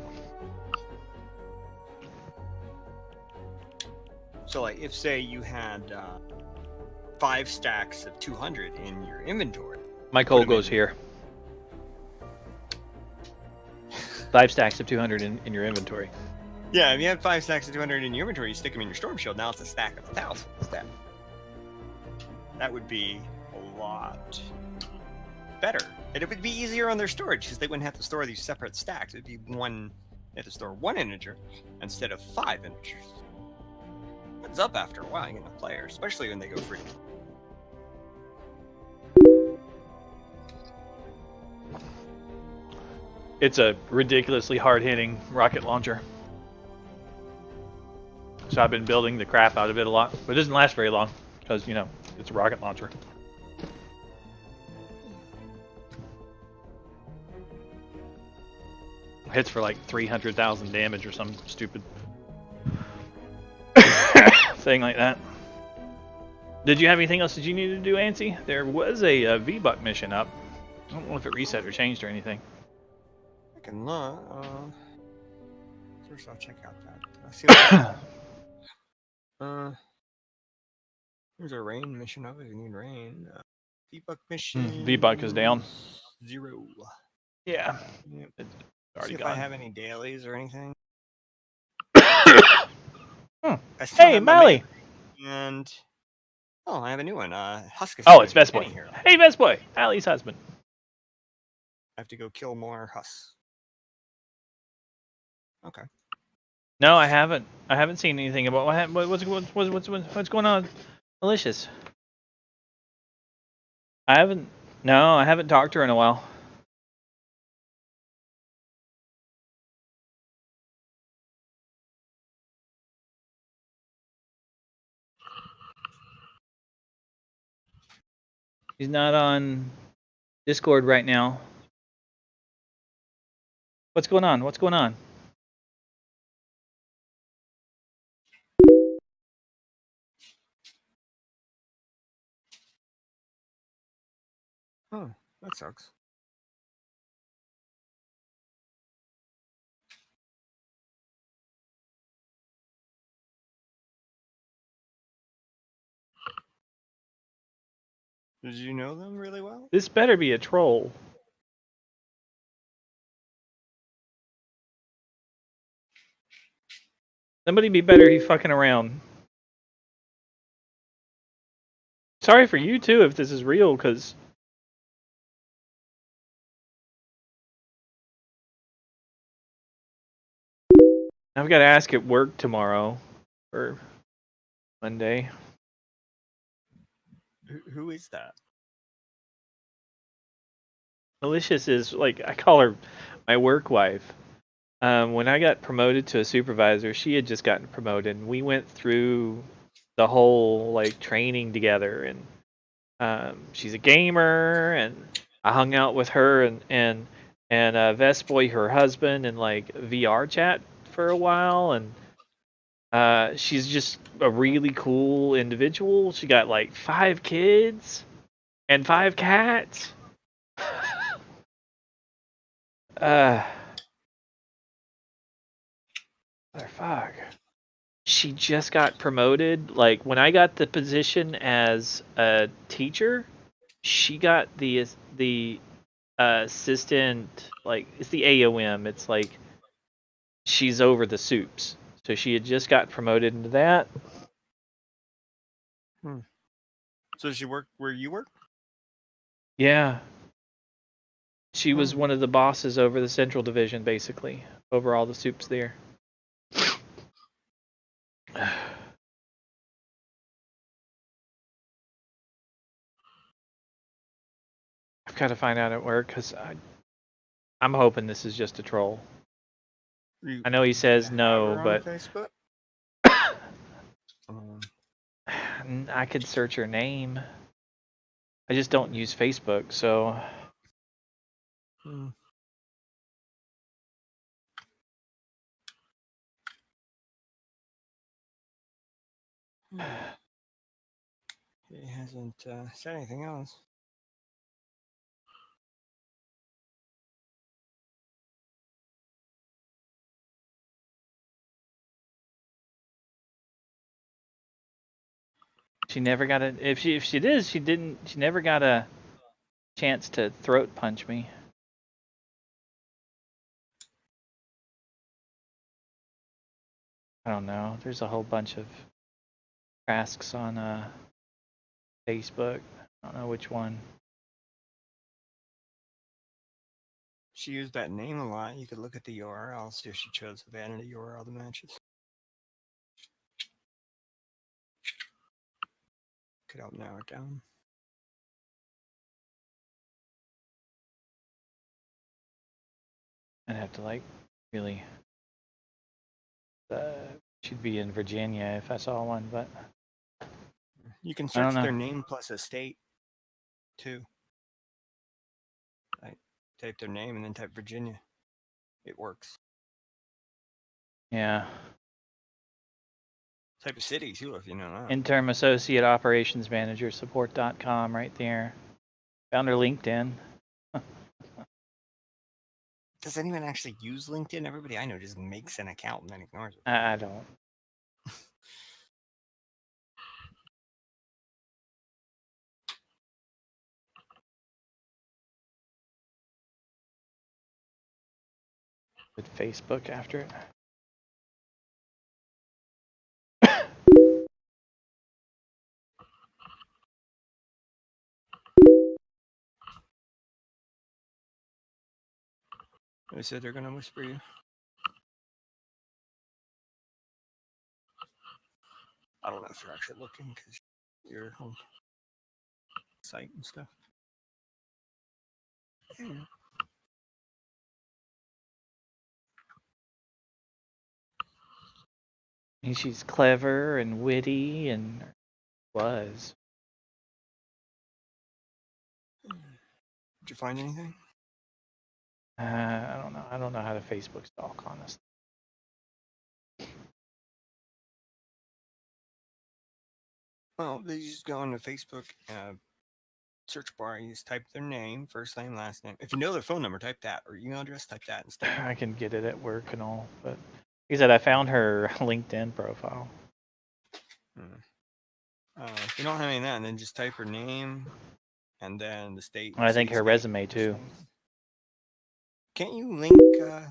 S4: So, like, if, say, you had 5 stacks of 200 in your inventory...
S1: My coal goes here. 5 stacks of 200 in your inventory.
S4: Yeah, if you have 5 stacks of 200 in your inventory, you stick them in your storm shield, now it's a stack of 1,000 instead. That would be a lot better. And it would be easier on their storage, because they wouldn't have to store these separate stacks. It'd be one... They have to store 1 integer instead of 5 integers. It's up after a while, you know, players, especially when they go free.
S1: It's a ridiculously hard-hitting rocket launcher. So I've been building the crap out of it a lot. But it doesn't last very long, because, it's a rocket launcher. Hits for like 300,000 damage or some stupid thing like that. Did you have anything else that you needed to do, Ansi? There was a V-Buck mission up. I don't know if it reset or changed or anything.
S4: I can look. First, I'll check out that. I see there's a rain mission up if you need rain. V-Buck mission.
S1: V-Buck is down.
S4: 0.
S1: Yeah.
S4: Yep.
S1: It's already
S4: see
S1: gone.
S4: if I have any dailies or anything.
S1: Hey, Mally!
S4: And I have a new one. Husk.
S1: Oh, it's Best Boy. Hey, Best Boy, Allie's husband.
S4: I have to go kill more husks. Okay.
S1: No, I haven't. I haven't seen anything about what's going on. Malicious. I haven't. No, I haven't talked to her in a while. She's not on Discord right now. What's going on? What's going on?
S4: Oh, that sucks. Did you know them really well?
S1: This better be a troll. Somebody be better. He fucking around. Sorry for you too if this is real, cause I've got to ask at work tomorrow or Monday.
S4: Who is that?
S1: Malicious is like I call her my work wife. When I got promoted to a supervisor, she had just gotten promoted, and we went through the whole like training together. And she's a gamer, and I hung out with her and Vestboy, her husband, and like VR chat for a while. And she's just a really cool individual. She got like 5 kids and 5 cats. Motherfucker. She just got promoted. Like when I got the position as a teacher, she got the assistant. Like it's the AOM. It's like she's over the soups. So she had just got promoted into that.
S4: So does she work where you work?
S1: Yeah. She was one of the bosses over the central division, basically, over all the soups there. I've got to find out at work because I'm hoping this is just a troll. I know he says no, but
S4: Facebook?
S1: I could search her name. I just don't use Facebook, so.
S4: He hasn't said anything else.
S1: She never got a. If she did, she didn't. She never got a chance to throat punch me. I don't know. There's a whole bunch of asks on Facebook. I don't know which one.
S4: She used that name a lot. You could look at the URL, see if she chose the vanity URL that matches. Could help narrow it down.
S1: I'd have to like really. She'd be in Virginia if I saw one, but
S4: You can
S1: I don't
S4: search
S1: know.
S4: their name plus a state, too. Like, type their name and then type Virginia. It works.
S1: Yeah.
S4: Type of city, too, if you know that.
S1: Interim Associate Operations Manager, support.com right there. Found her LinkedIn.
S4: Does anyone actually use LinkedIn? Everybody I know just makes an account and then ignores it.
S1: I don't. With Facebook after it.
S4: They said they're going to whisper you. I don't know if you're actually looking because you're on site and stuff. Yeah.
S1: And she's clever and witty and was.
S4: Did you find anything?
S1: I don't know. I don't know how to Facebook stalk, honestly.
S4: Well, they just go onto Facebook search bar. You just type their name, first name, last name. If you know their phone number, type that, or email address, type that instead.
S1: I can get it at work and all, but like I said, I found her LinkedIn profile.
S4: If you don't have any of that, then just type her name and then the state.
S1: And I think
S4: city,
S1: her
S4: state,
S1: resume too.
S4: state. Can't you link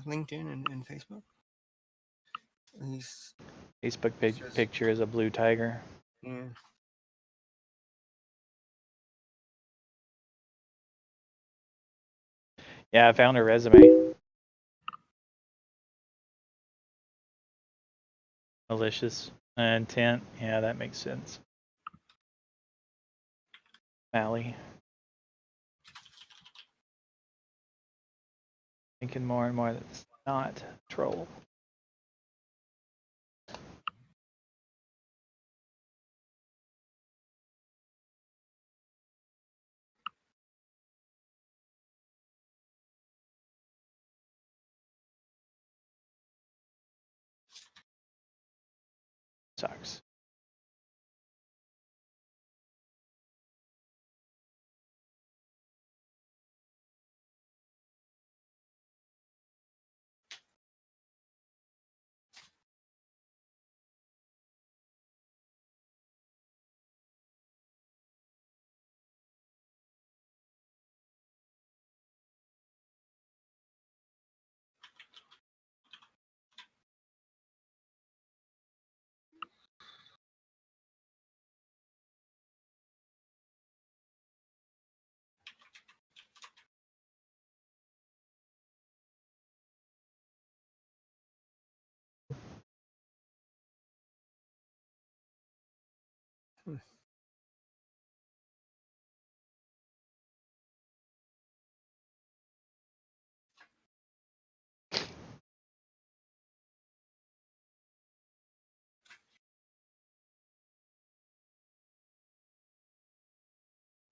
S4: LinkedIn and Facebook? These,
S1: Facebook picture is a blue tiger.
S4: yeah.
S1: Yeah, I found her resume. Malicious intent. Yeah, that makes sense. Mally. Thinking more and more that it's not troll. Sucks.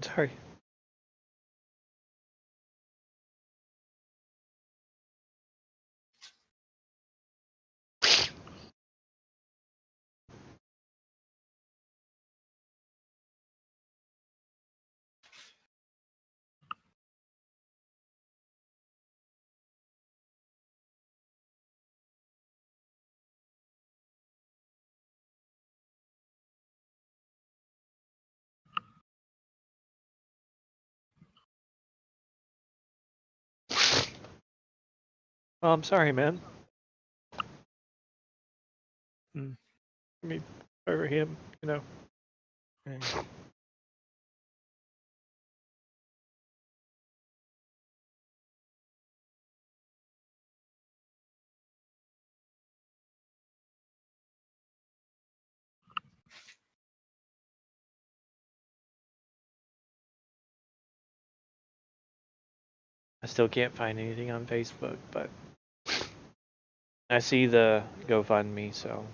S1: Sorry. Well, I'm sorry, man. I mean, over him, you know. I still can't find anything on Facebook, but I see the GoFundMe, so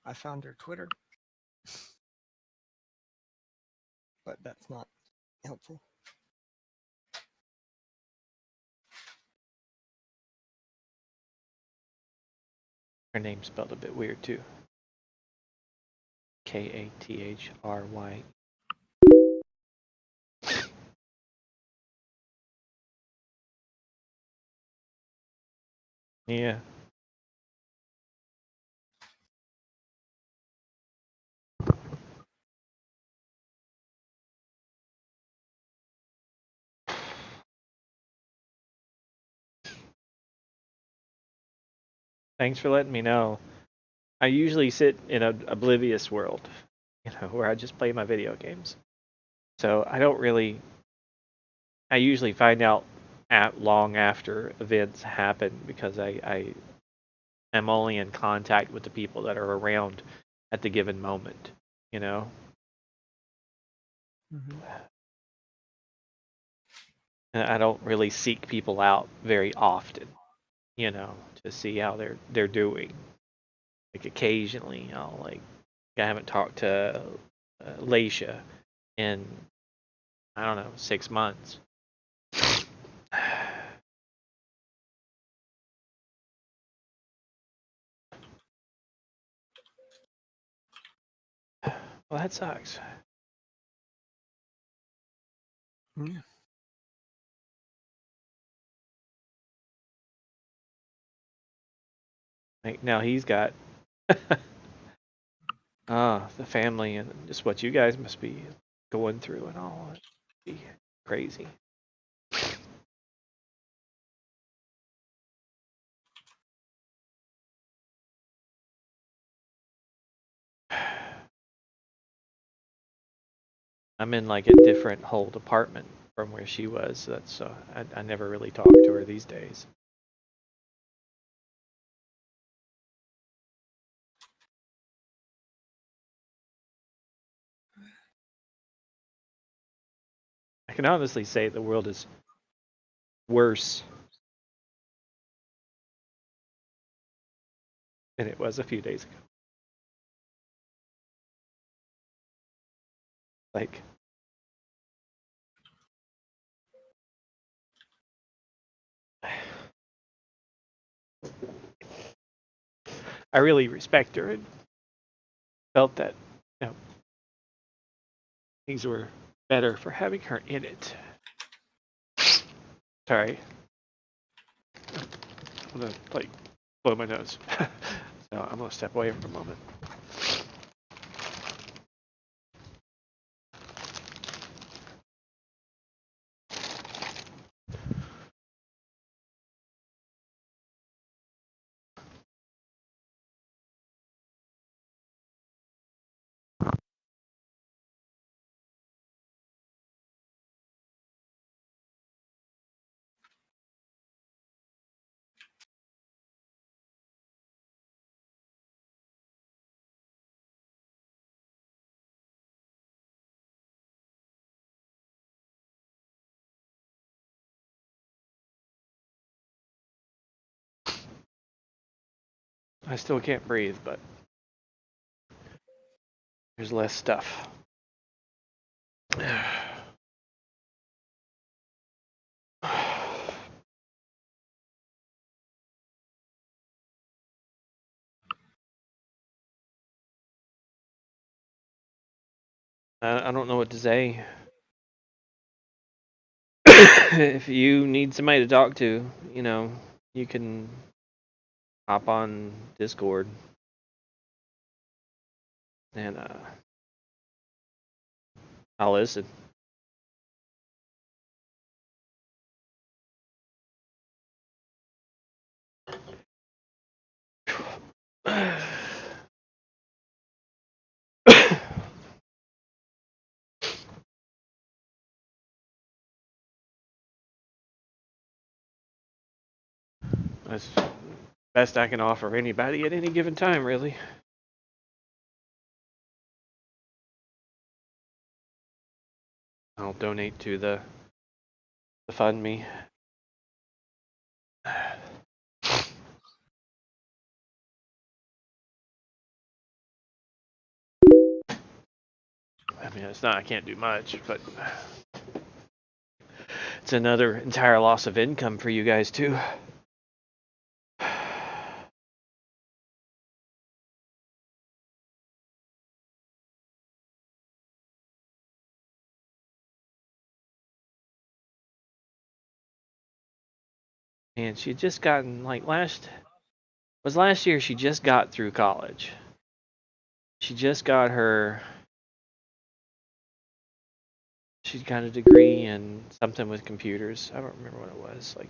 S4: I found her Twitter, but that's not helpful.
S1: her name's spelled a bit weird too. Kathry. Yeah. Thanks for letting me know. I usually sit in an oblivious world, you know, where I just play my video games. So I don't really I usually find out at long after events happen because I am only in contact with the people that are around at the given moment, you know? And I don't really seek people out very often, you know, to see how they're doing. Like occasionally, I'll like I haven't talked to Laisha in I don't know 6 months. Well, that sucks. Like now he's got the family and just what you guys must be going through and all. It'd be crazy. I'm in like a different whole department from where she was. That's I never really talk to her these days. I can honestly say the world is worse than it was a few days ago. Like I really respect her and felt that you know things were better for having her in it. Sorry. I'm gonna like blow my nose. So I'm gonna step away for a moment. I still can't breathe, but there's less stuff. I don't know what to say. If you need somebody to talk to, you know, you can hop on Discord and I'll listen. That's best I can offer anybody at any given time, really. I'll donate to the fund me. I mean, it's not, I can't do much, but it's another entire loss of income for you guys, too. And she had just gotten, like, last year she just got through college. She just got her, she got a degree in something with computers. I don't remember what it was. Like,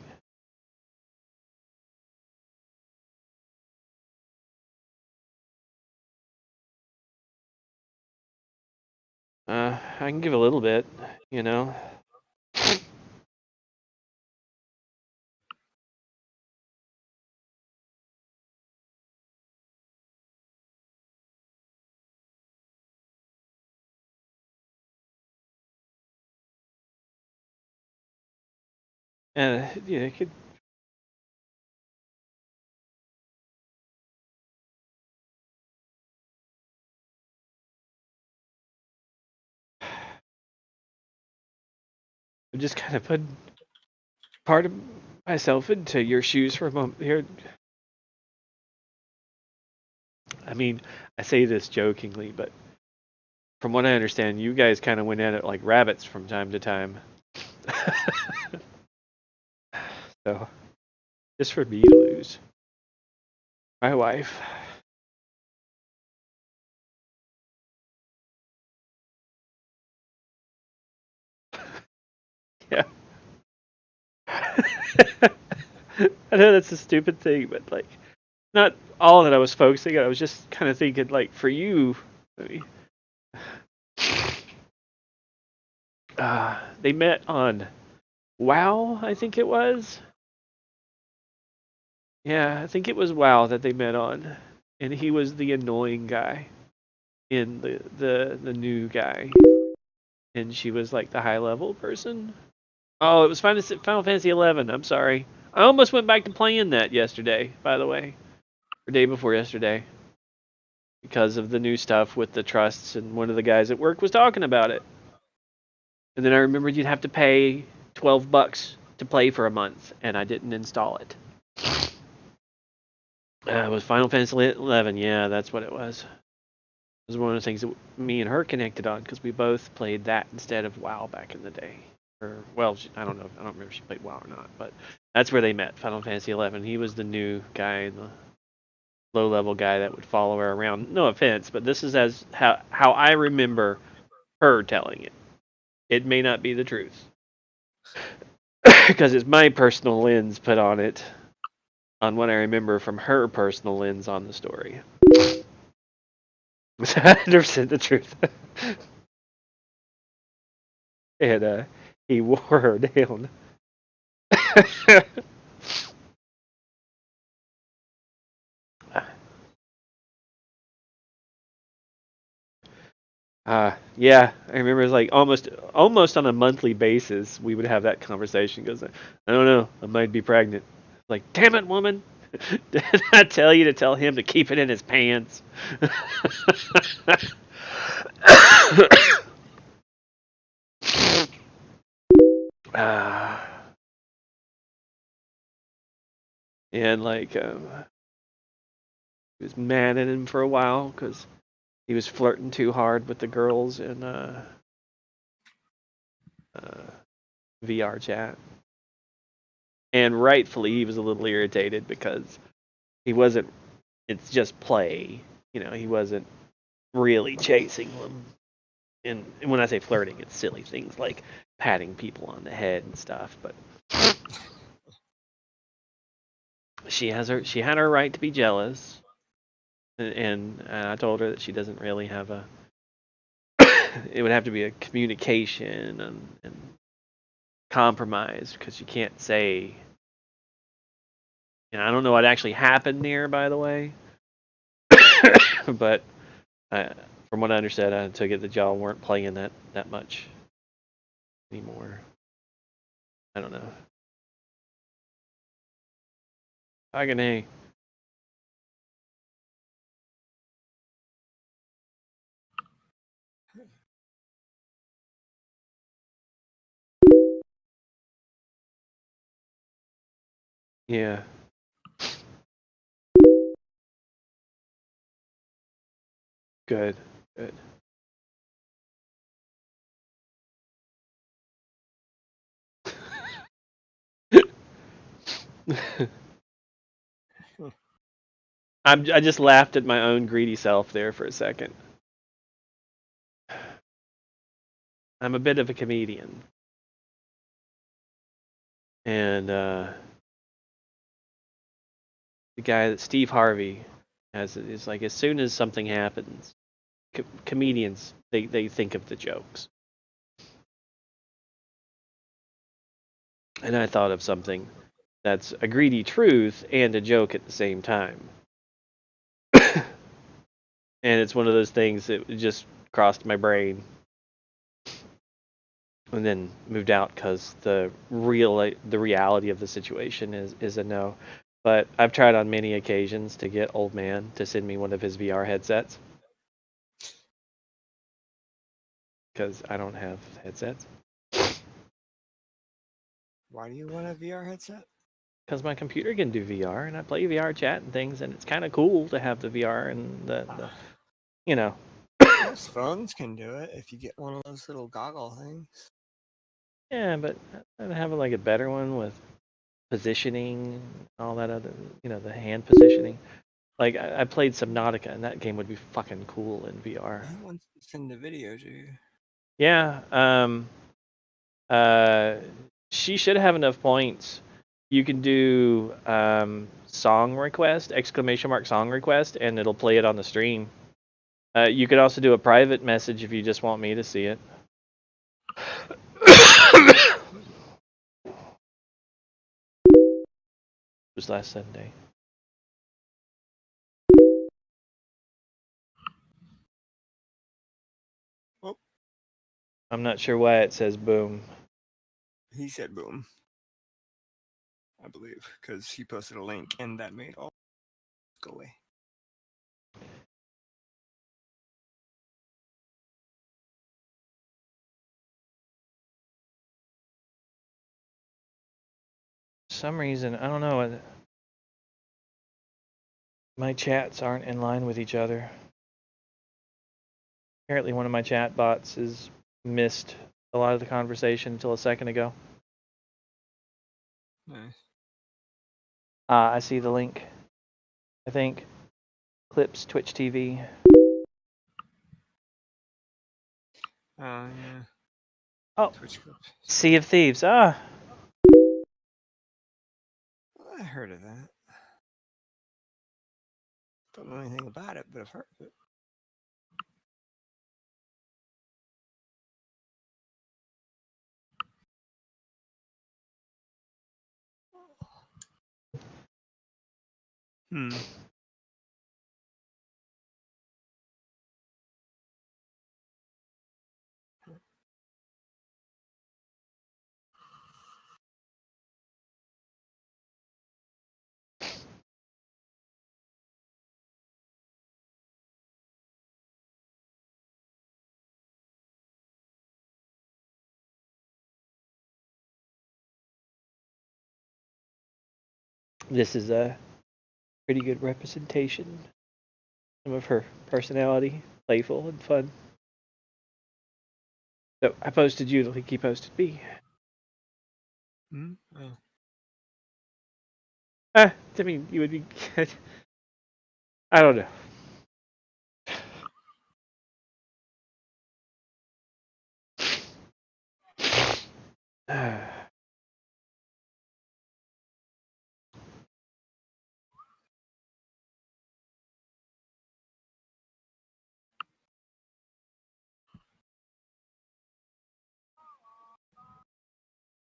S1: I can give a little bit, you know. Yeah, it could. I'm just kind of putting part of myself into your shoes for a moment here. I mean, I say this jokingly, but from what I understand, you guys kind of went at it like rabbits from time to time. So, just for me to lose. My wife. Yeah. I know that's a stupid thing, but like, not all that I was focusing on. I was just kind of thinking, like, for you, I mean, they met on WoW, I think it was. Yeah, I think it was WoW that they met on, and he was the annoying guy in the new guy, and she was like the high level person. Oh, it was Final Fantasy 11. I'm sorry. I almost went back to playing that yesterday, by the way, or day before yesterday, because of the new stuff with the trusts, and one of the guys at work was talking about it. And then I remembered you'd have to pay $12 to play for a month, and I didn't install it. It was Final Fantasy 11. Yeah, that's what it was. It was one of the things that me and her connected on because we both played that instead of WoW back in the day. Or well, I don't know. I don't remember if she played WoW or not, but that's where they met. Final Fantasy 11. He was the new guy, the low-level guy that would follow her around. No offense, but this is as how I remember her telling it. It may not be the truth because it's my personal lens put on it, on what I remember from her personal lens on the story. It's 100% the truth. And he wore her down. Yeah, I remember it was like almost on a monthly basis we would have that conversation because I don't know, I might be pregnant. Like, damn it, woman! Did I tell you to tell him to keep it in his pants? And like, he was mad at him for a while because he was flirting too hard with the girls in VR chat. And rightfully, he was a little irritated because he wasn't. It's just play, he wasn't really chasing them. And when I say flirting, it's silly things like patting people on the head and stuff. But she had her right to be jealous, and I told her that she doesn't really have a. It would have to be a communication and compromise because you can't say. I don't know what actually happened there, by the way. But from what I understood, I took it that y'all weren't playing that much anymore. I don't know. Agony. Yeah. Good. Good. I just laughed at my own greedy self there for a second. I'm a bit of a comedian. And the guy that Steve Harvey has is like, as soon as something happens, comedians they think of the jokes. And I thought of something that's a greedy truth and a joke at the same time. And it's one of those things that just crossed my brain. and then moved out because the reality of the situation is a no. But I've tried on many occasions to get old man to send me one of his VR headsets because I don't have headsets.
S4: Why do you want a VR headset?
S1: Because my computer can do VR and I play VR chat and things, and it's kind of cool to have the VR and the you know.
S4: Most phones can do it if you get one of those little goggle things.
S1: Yeah, but I'd have like a better one with positioning, all that other, the hand positioning. Like I played Subnautica, and that game would be fucking cool in VR.
S4: Who wants to send a video to you?
S1: Yeah. She should have enough points. You can do song request, ! Song request, and it'll play it on the stream. You could also do a private message if you just want me to see it. It was last Sunday.
S4: Oh.
S1: I'm not sure why it says boom.
S4: He said boom. I believe, because he posted a link and that made all go away.
S1: For some reason, I don't know. My chats aren't in line with each other. Apparently one of my chat bots has missed a lot of the conversation until a second ago.
S4: Nice.
S1: I see the link. I think. Clips, Twitch TV.
S4: Yeah.
S1: Oh,
S4: Twitch clips.
S1: Sea of Thieves. Ah.
S4: I heard of that. Don't know anything about it, but I've heard of it.
S1: This is a pretty good representation. Some of her personality, playful and fun. So I posted you the link he posted me.
S4: Oh.
S1: I mean, you would be. I don't know.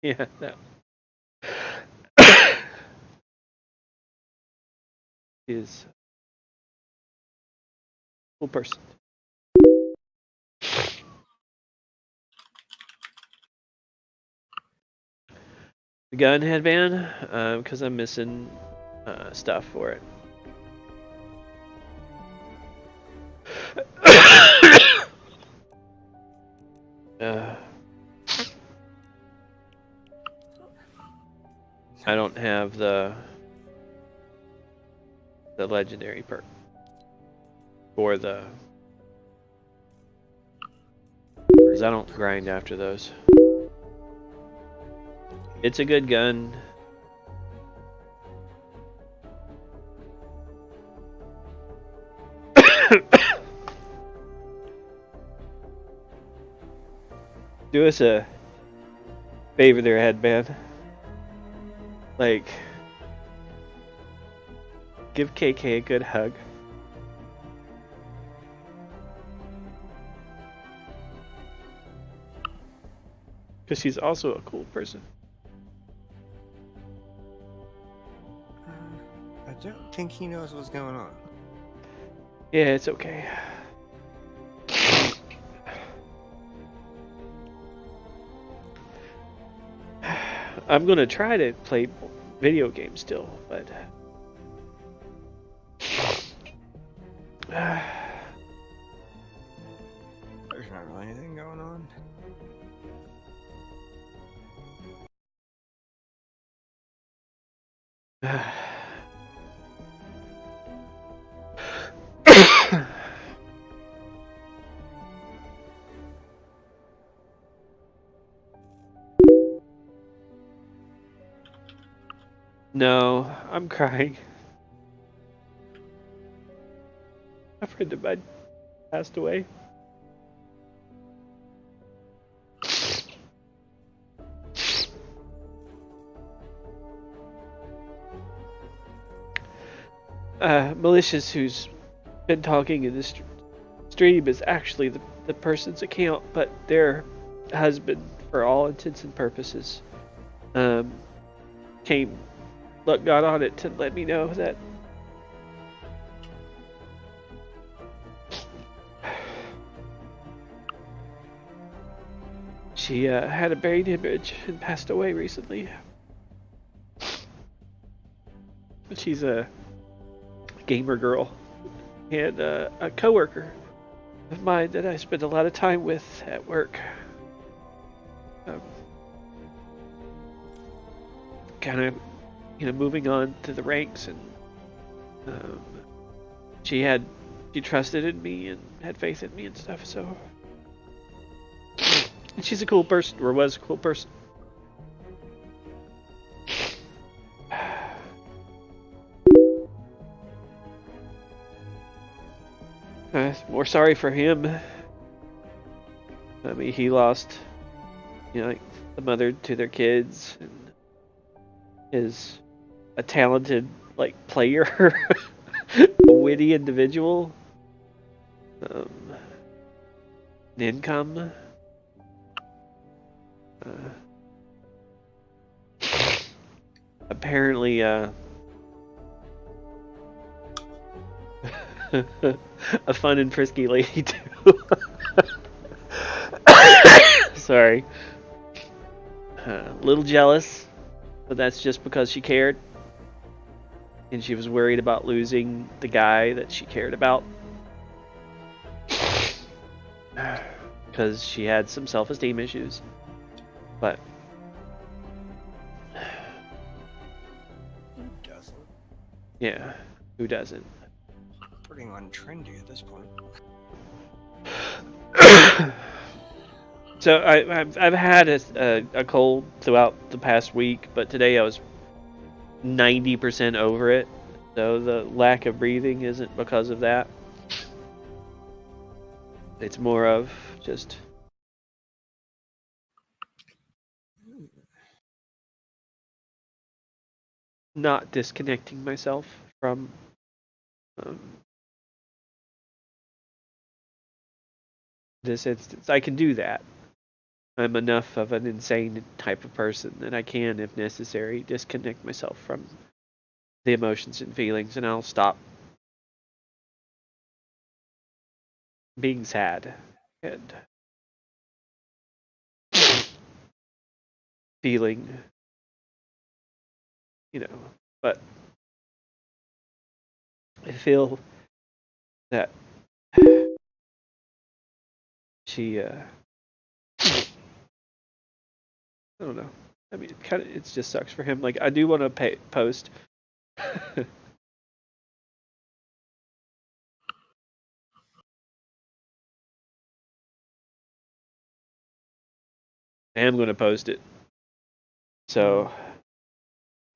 S1: Yeah, no. Is a cool person. The gun headband, because I'm missing stuff for it. I don't have the legendary perk or the, because I don't grind after those. It's a good gun. Do us a favor there, headband. Like, give KK a good hug. Because she's also a cool person.
S4: I don't think he knows what's going on.
S1: Yeah, it's okay. I'm gonna try to play video games still, but
S4: There's not really anything going on.
S1: No, I'm crying. A friend of mine passed away. Malicious, who's been talking in this stream, is actually the person's account, but their husband, for all intents and purposes, got on it to let me know that she had a brain hemorrhage and passed away recently. She's a gamer girl and a coworker of mine that I spend a lot of time with at work. Kind of, moving on to the ranks, and she trusted in me and had faith in me and stuff. So, and she's a cool person, or was a cool person. More sorry for him. I mean, he lost, like the mother to their kids, and is a talented, like, player, a witty individual, an income. Apparently, a fun and frisky lady too. Sorry. A little jealous, but that's just because she cared. And she was worried about losing the guy that she cared about. Because she had some self-esteem issues. But
S4: Who doesn't?
S1: yeah, who doesn't?
S4: Pretty untrendy at this point.
S1: So I've had a cold throughout the past week, but today I was 90% over it. So the lack of breathing isn't because of that. It's more of just not disconnecting myself from this instance. I can do that. I'm enough of an insane type of person that I can, if necessary, disconnect myself from the emotions and feelings, and I'll stop being sad and feeling, but I feel that she, I don't know. I mean, it just sucks for him. Like, I do want to post. I am going to post it. So,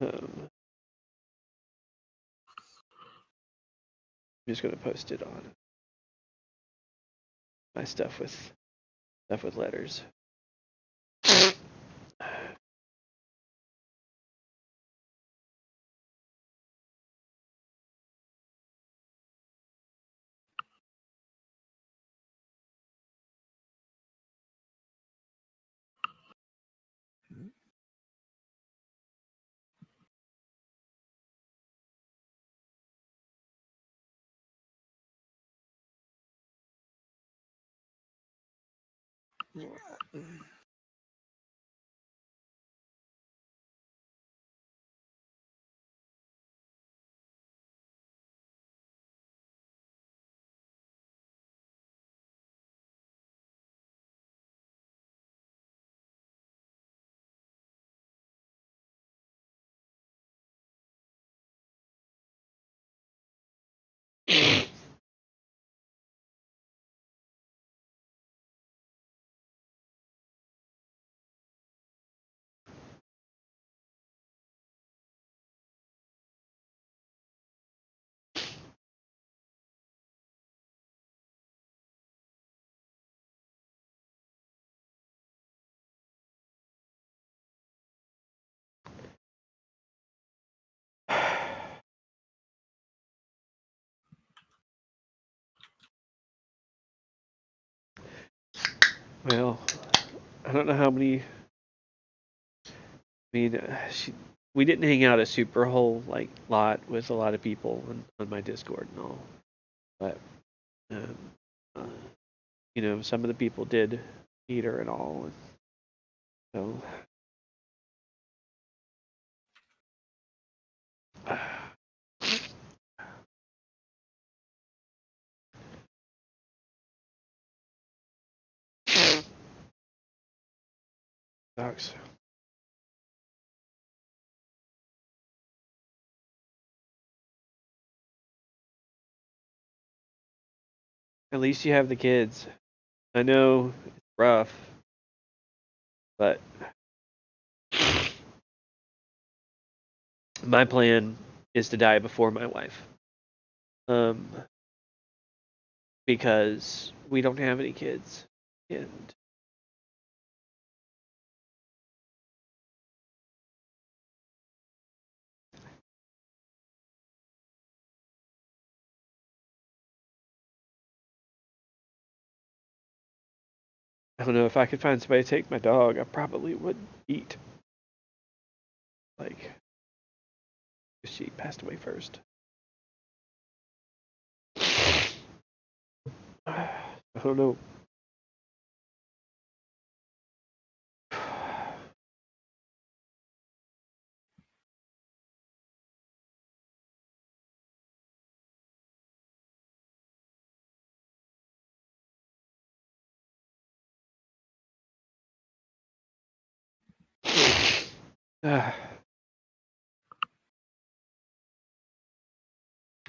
S1: I'm just going to post it on my stuff with letters.
S4: Yeah.
S12: Well, I don't know how many. I mean, we didn't hang out a super whole lot with a lot of people on my Discord and all, but um, some of the people did meet her and all, and so. Sucks. At least you have the kids. I know it's rough, but my plan is to die before my wife. Because we don't have any kids, and I don't know if I could find somebody to take my dog. I probably would eat. She passed away first. I don't know.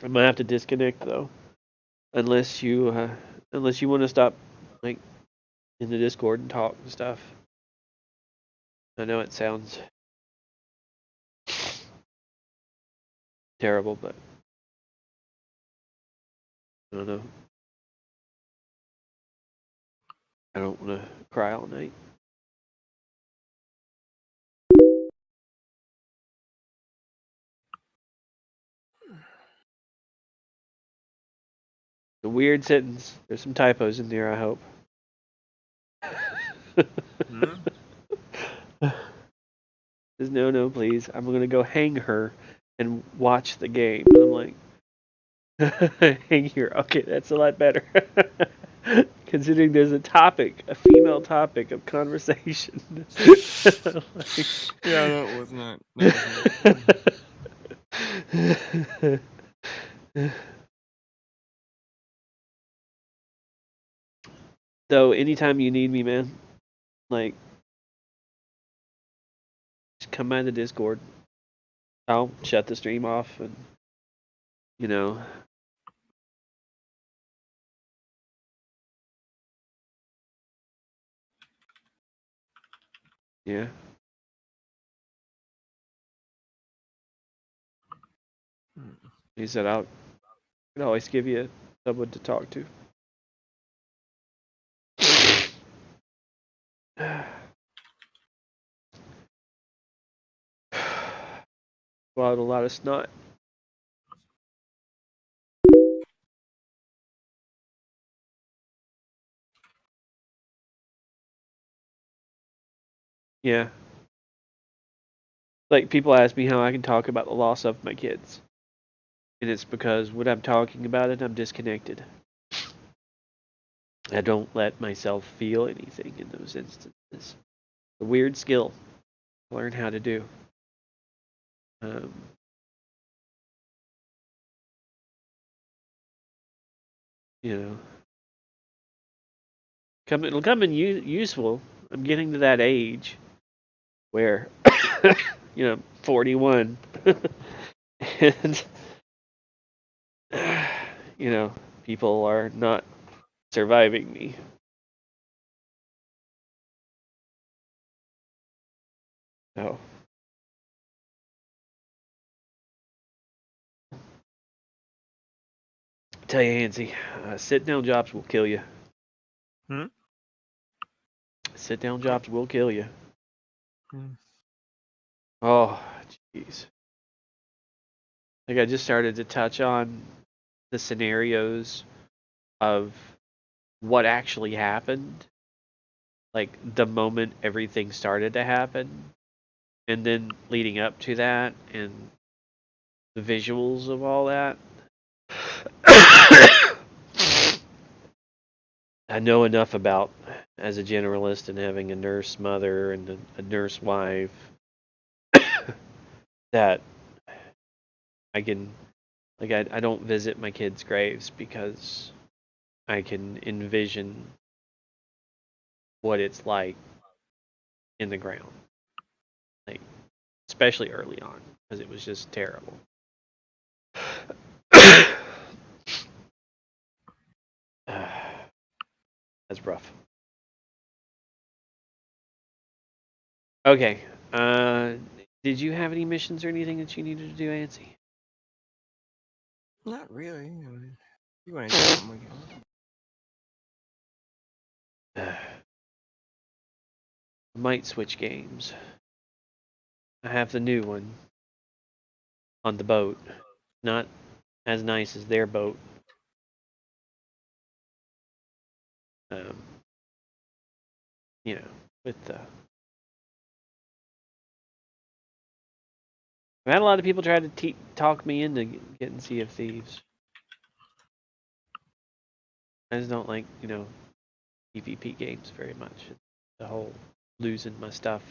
S12: I might have to disconnect though, unless you want to stop in the Discord and talk and stuff. I know it sounds terrible, but I don't know. I don't want to cry all night. A weird sentence. There's some typos in there, I hope. Says, no, please. I'm going to go hang her and watch the game. And I'm like, hang here. Okay, that's a lot better. Considering there's a female topic of conversation.
S4: Yeah, that was not.
S12: So anytime you need me, man, just come by the Discord. I'll shut the stream off and, yeah. He said I can always give you someone to talk to. Swallowed a lot of snot. Yeah. People ask me how I can talk about the loss of my kids. And it's because when I'm talking about it, I'm disconnected. I don't let myself feel anything in those instances. It's a weird skill to learn how to do. It'll come in useful. I'm getting to that age where, 41, and, people are not surviving me. So. Tell you, Hansi, sit-down jobs will kill you. Sit-down jobs will kill you. Oh, jeez. I just started to touch on the scenarios of what actually happened like the moment everything started to happen, and then leading up to that, and the visuals of all that. I know enough about, as a generalist and having a nurse mother and a nurse wife, that I can, like, I don't visit my kids' graves because I can envision what it's like in the ground, like, especially early on, because it was just terrible. That's rough. Okay. Did you have any missions or anything that you needed to do, Ansi?
S4: Not really. I mean, you want to do something, we can.
S12: I might switch games. I have the new one on the boat. Not as nice as their boat. You know, with the. I've had a lot of people try to talk me into getting Sea of Thieves. I just don't like, PvP games very much. The whole losing my stuff.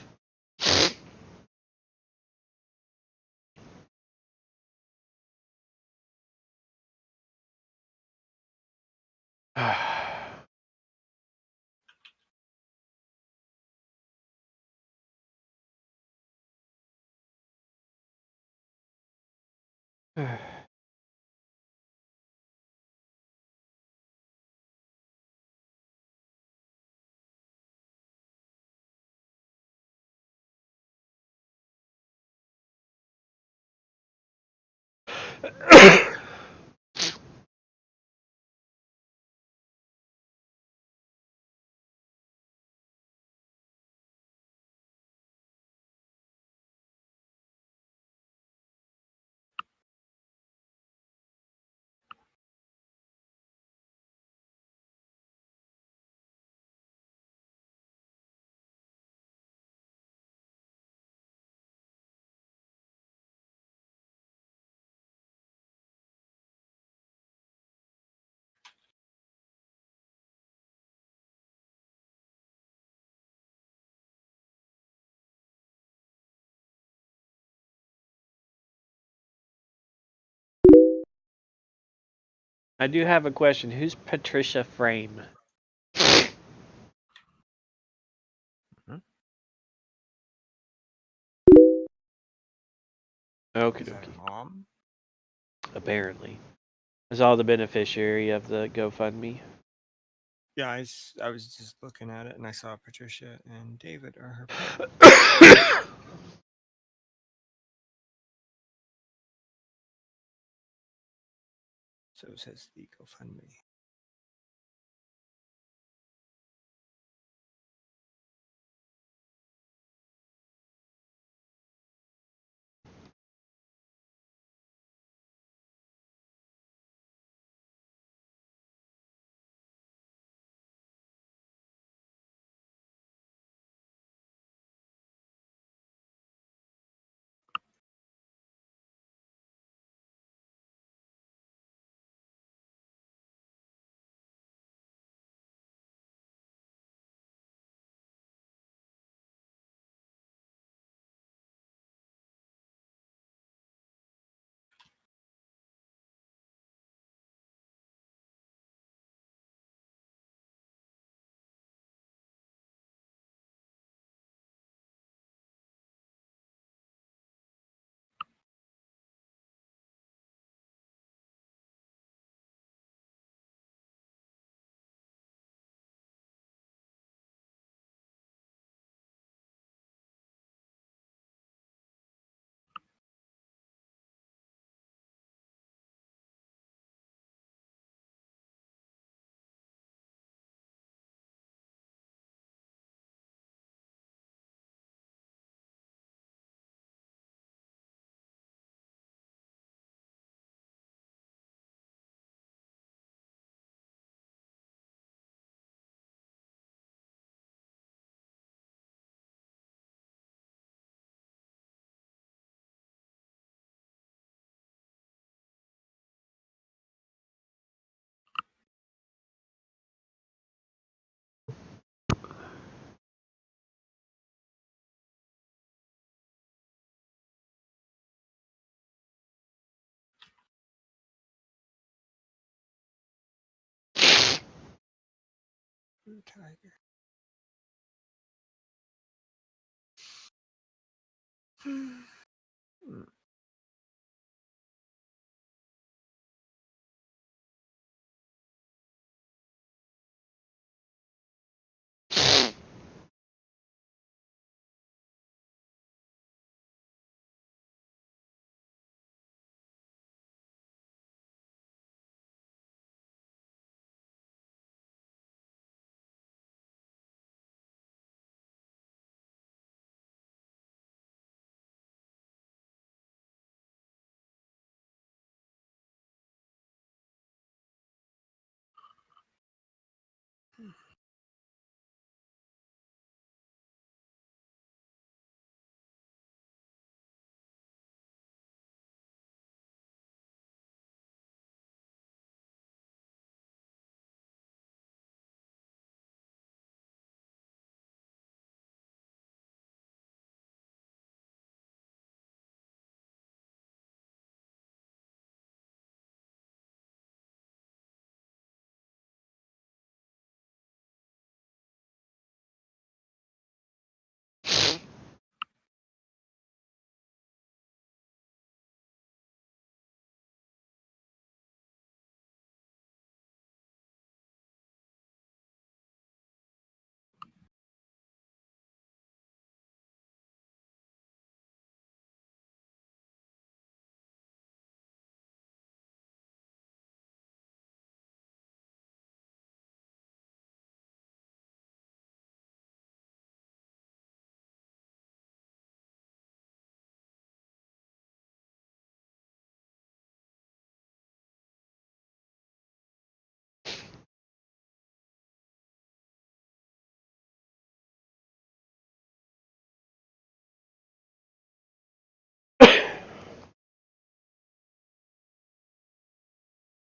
S12: I do have a question. Who's Patricia Frame? Okay,
S4: Is that
S12: okay.
S4: mom?
S12: Apparently. I saw the beneficiary of the GoFundMe.
S4: Yeah, I was just looking at it and I saw Patricia and David are her parents. So it says the GoFundMe. Tiger.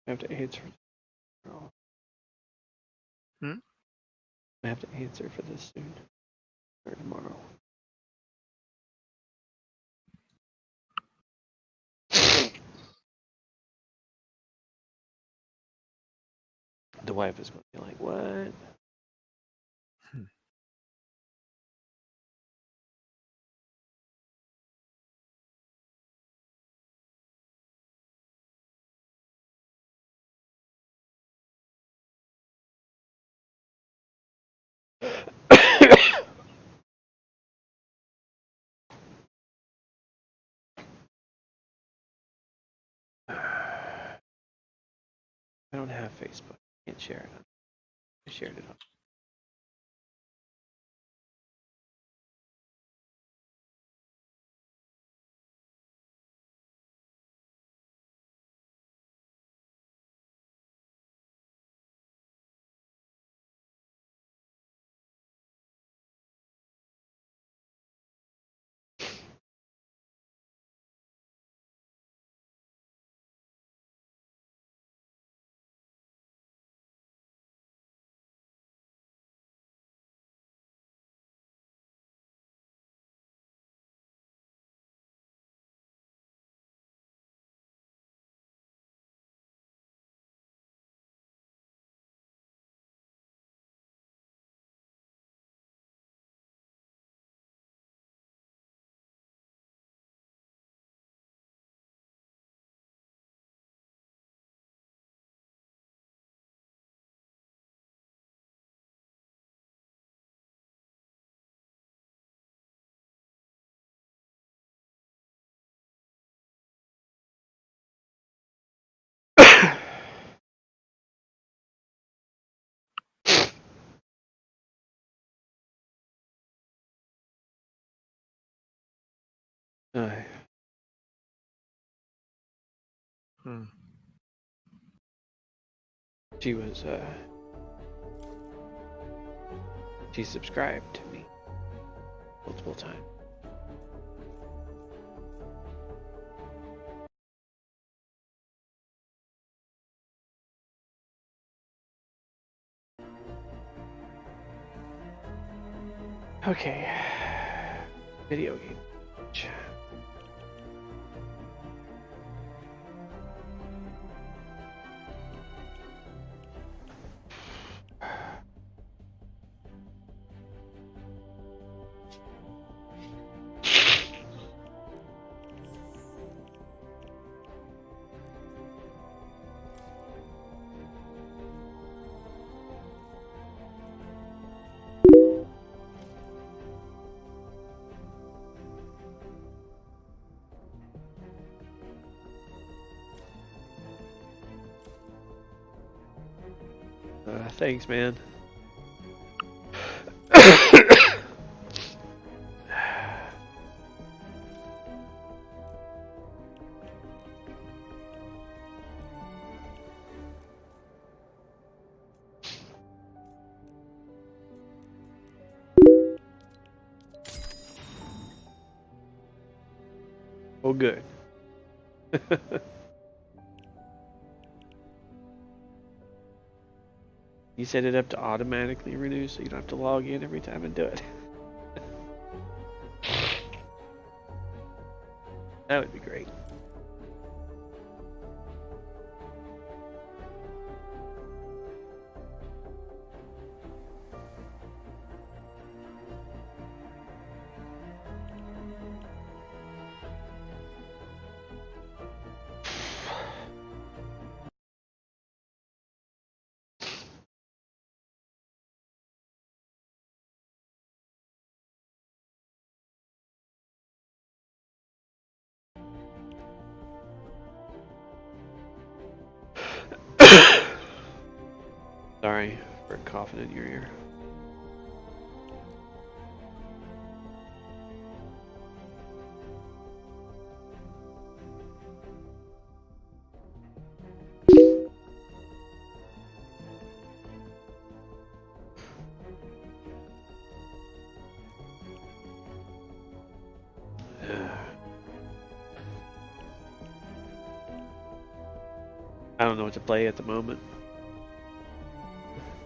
S12: I have to answer. Tomorrow. I have to answer for this soon or tomorrow. The wife is going to be like, "What?" I don't have Facebook. I can't share it. I shared it on. She was she subscribed to me multiple times. Okay. Video game. Thanks, man. Oh, good. You set it up to automatically renew so you don't have to log in every time and do it. That would be great. Sorry for coughing in your ear. I don't know what to play at the moment.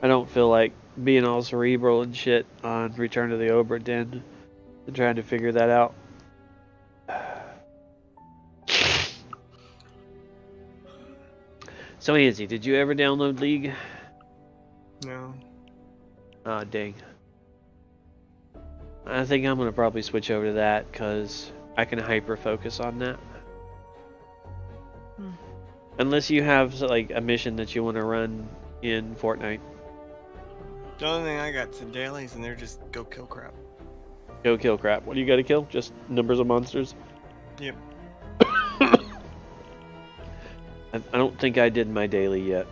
S12: I don't feel like being all cerebral and shit on Return to the Obra Dinn and trying to figure that out. So Anzi, did you ever download League?
S4: No.
S12: Oh, dang. I think I'm gonna probably switch over to that because I can hyper focus on that. Unless you have like a mission that you want to run in Fortnite.
S4: The only thing I got to dailies, and they're just go kill crap.
S12: Go kill crap. What do you got to kill? Just numbers of monsters?
S4: Yep.
S12: I don't think I did my daily yet.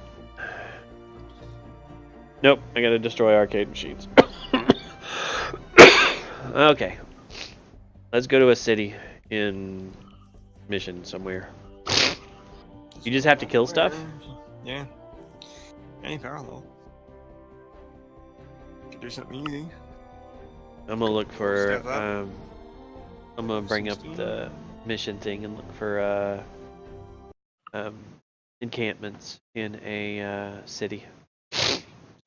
S12: Nope, I gotta destroy arcade machines. Okay. Let's go to a city in mission somewhere. You just have to kill stuff?
S4: Yeah. Any parallel. Could do something easy.
S12: I'm gonna look for
S4: Step up.
S12: I'm gonna bring up the mission thing and look for encampments in a city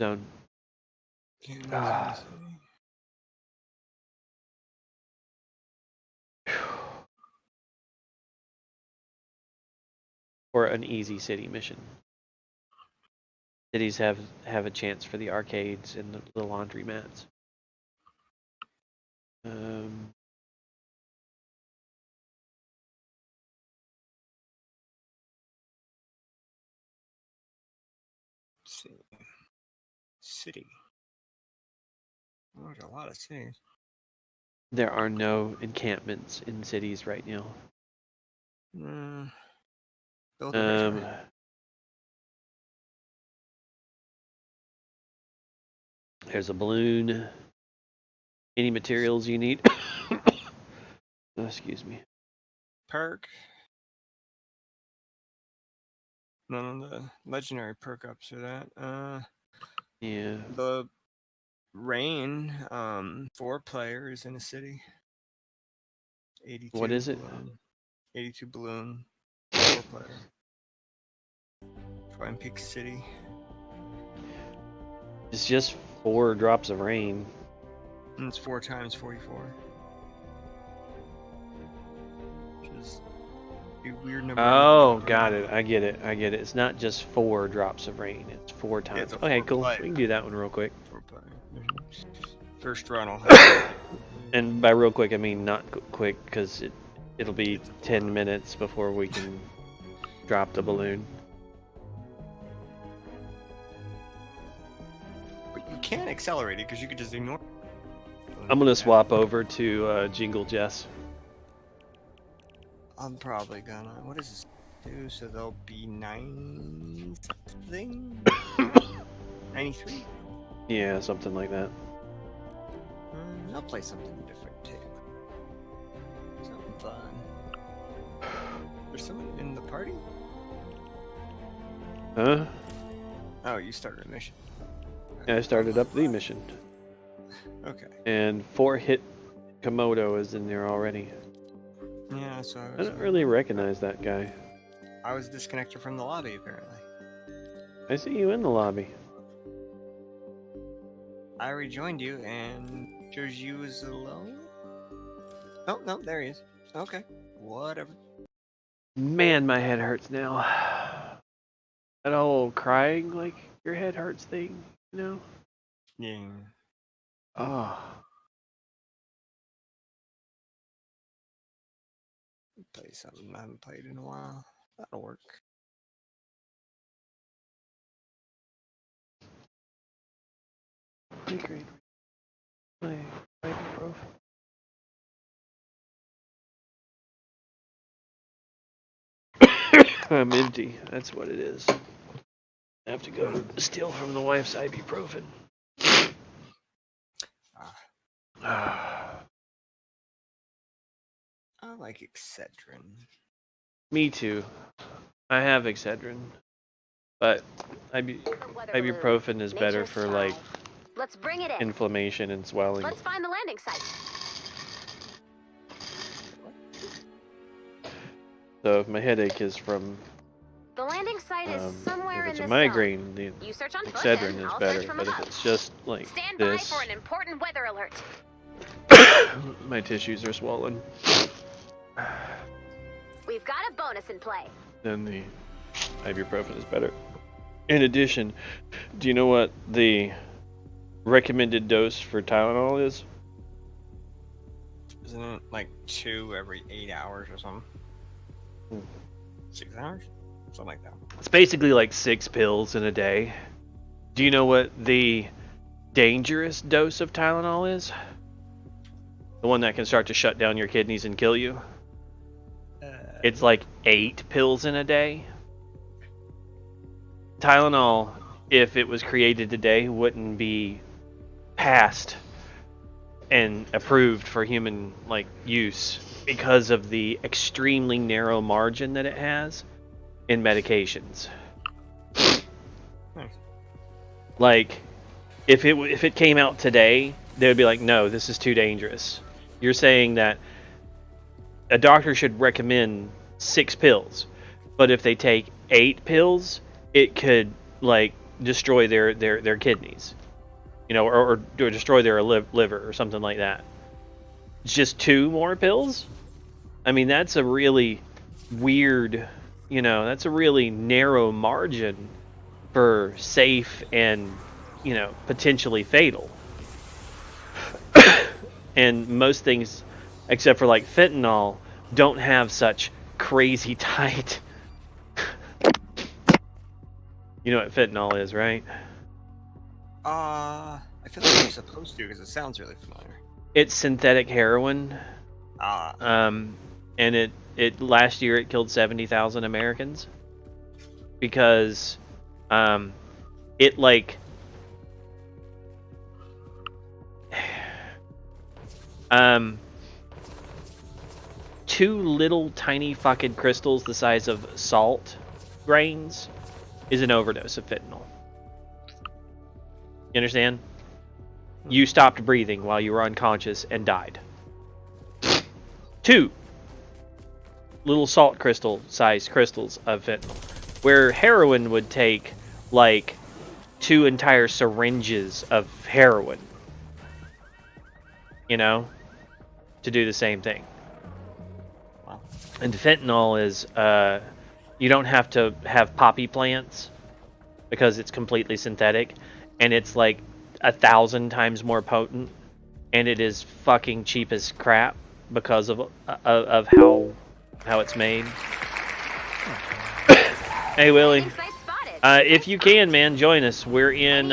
S12: zone. Or an easy city mission. Cities have a chance for the arcades and the laundromats.
S4: City. Oh, there's a lot of cities.
S12: There are no encampments in cities right now.
S4: Build a bridge.
S12: There's a balloon. Any materials you need? Oh, excuse me.
S4: Perk. None of the legendary perk ups for that.
S12: Yeah.
S4: The rain, 4 players in a city. 82.
S12: What is it?
S4: Balloon. 82 balloon. 4 player. Twin Peaks City.
S12: It's just 4 drops of rain.
S4: And it's 4 times 44. Which is a weird number.
S12: Oh, got it. I get it. It's not just 4 drops of rain. It's 4 times.
S4: Yeah, it's a
S12: Okay,
S4: 4
S12: cool.
S4: player.
S12: We can do that one real quick.
S4: 4 player. First run will have.
S12: And by real quick, I mean not quick, because it'll be 10 minutes before we can drop the balloon.
S4: But you can accelerate it because you could just ignore.
S12: I'm gonna swap over to Jingle Jess.
S4: I'm probably gonna. What does this do? So there'll be 9 something. 93?
S12: Yeah, something like that.
S4: I'll play something different too. Something fun. There's someone in the party?
S12: Huh?
S4: Oh, you started a mission.
S12: Yeah, I started up the mission.
S4: Okay.
S12: And 4-hit Komodo is in there already.
S4: Yeah, so
S12: I don't really recognize that guy.
S4: I was disconnected from the lobby apparently.
S12: I see you in the lobby.
S4: I rejoined you and shows you as alone? Oh, no, there he is. Okay. Whatever.
S12: Man, my head hurts now. That whole crying like your head hurts thing, you know?
S4: Yeah.
S12: Oh.
S4: Play something I haven't played in a while. That'll work.
S12: Great. My ibuprofen. I'm empty. That's what it is. I have to go steal from the wife's ibuprofen.
S4: I like Excedrin.
S12: Me too. I have Excedrin, but ibuprofen is better for like
S3: Let's bring it in.
S12: inflammation and swelling.
S3: Let's find the landing site.
S12: So if my headache is from
S3: The landing site is somewhere
S12: if
S3: in
S12: it's
S3: this
S12: a migraine, the
S3: You search on foot,
S12: Excedrin
S3: and
S12: is
S3: I'll
S12: better.
S3: search from
S12: But if
S3: above.
S12: it's just like
S3: Stand
S12: this,
S3: by for an important weather alert.
S12: my tissues are swollen.
S3: We've got a bonus in play.
S12: Then the ibuprofen is better. In addition, do you know what the recommended dose for Tylenol is?
S4: Isn't it like 2 every 8 hours or something? 6 hours? Something like that.
S12: It's basically like 6 pills in a day. Do you know what the dangerous dose of Tylenol is? The one that can start to shut down your kidneys and kill you? It's like 8 pills in a day. Tylenol, if it was created today, wouldn't be passed and approved for human like use because of the extremely narrow margin that it has in medications.
S4: Nice.
S12: Like, if it came out today, they would be like, no, this is too dangerous. You're saying that a doctor should recommend 6 pills, but if they take 8 pills, it could like destroy their kidneys, you know, or destroy their liver or something like that. Just 2 more pills? I mean, that's a really weird, you know, that's a really narrow margin for safe and, you know, potentially fatal. And most things, except for like fentanyl, don't have such crazy tight. You know what fentanyl is, right?
S4: I feel like you're supposed to because it sounds really familiar.
S12: It's synthetic heroin. And it last year it killed 70,000 Americans because it like two little tiny fucking crystals the size of salt grains is an overdose of fentanyl. You understand? You stopped breathing while you were unconscious and died. 2 little salt crystal sized crystals of fentanyl, where heroin would take like 2 entire syringes of heroin, you know, to do the same thing.
S4: Wow.
S12: And fentanyl is you don't have to have poppy plants because it's completely synthetic, and it's like 1,000 times more potent, and it is fucking cheap as crap because of how it's made. Hey Willie, if you can, man, join us. We're in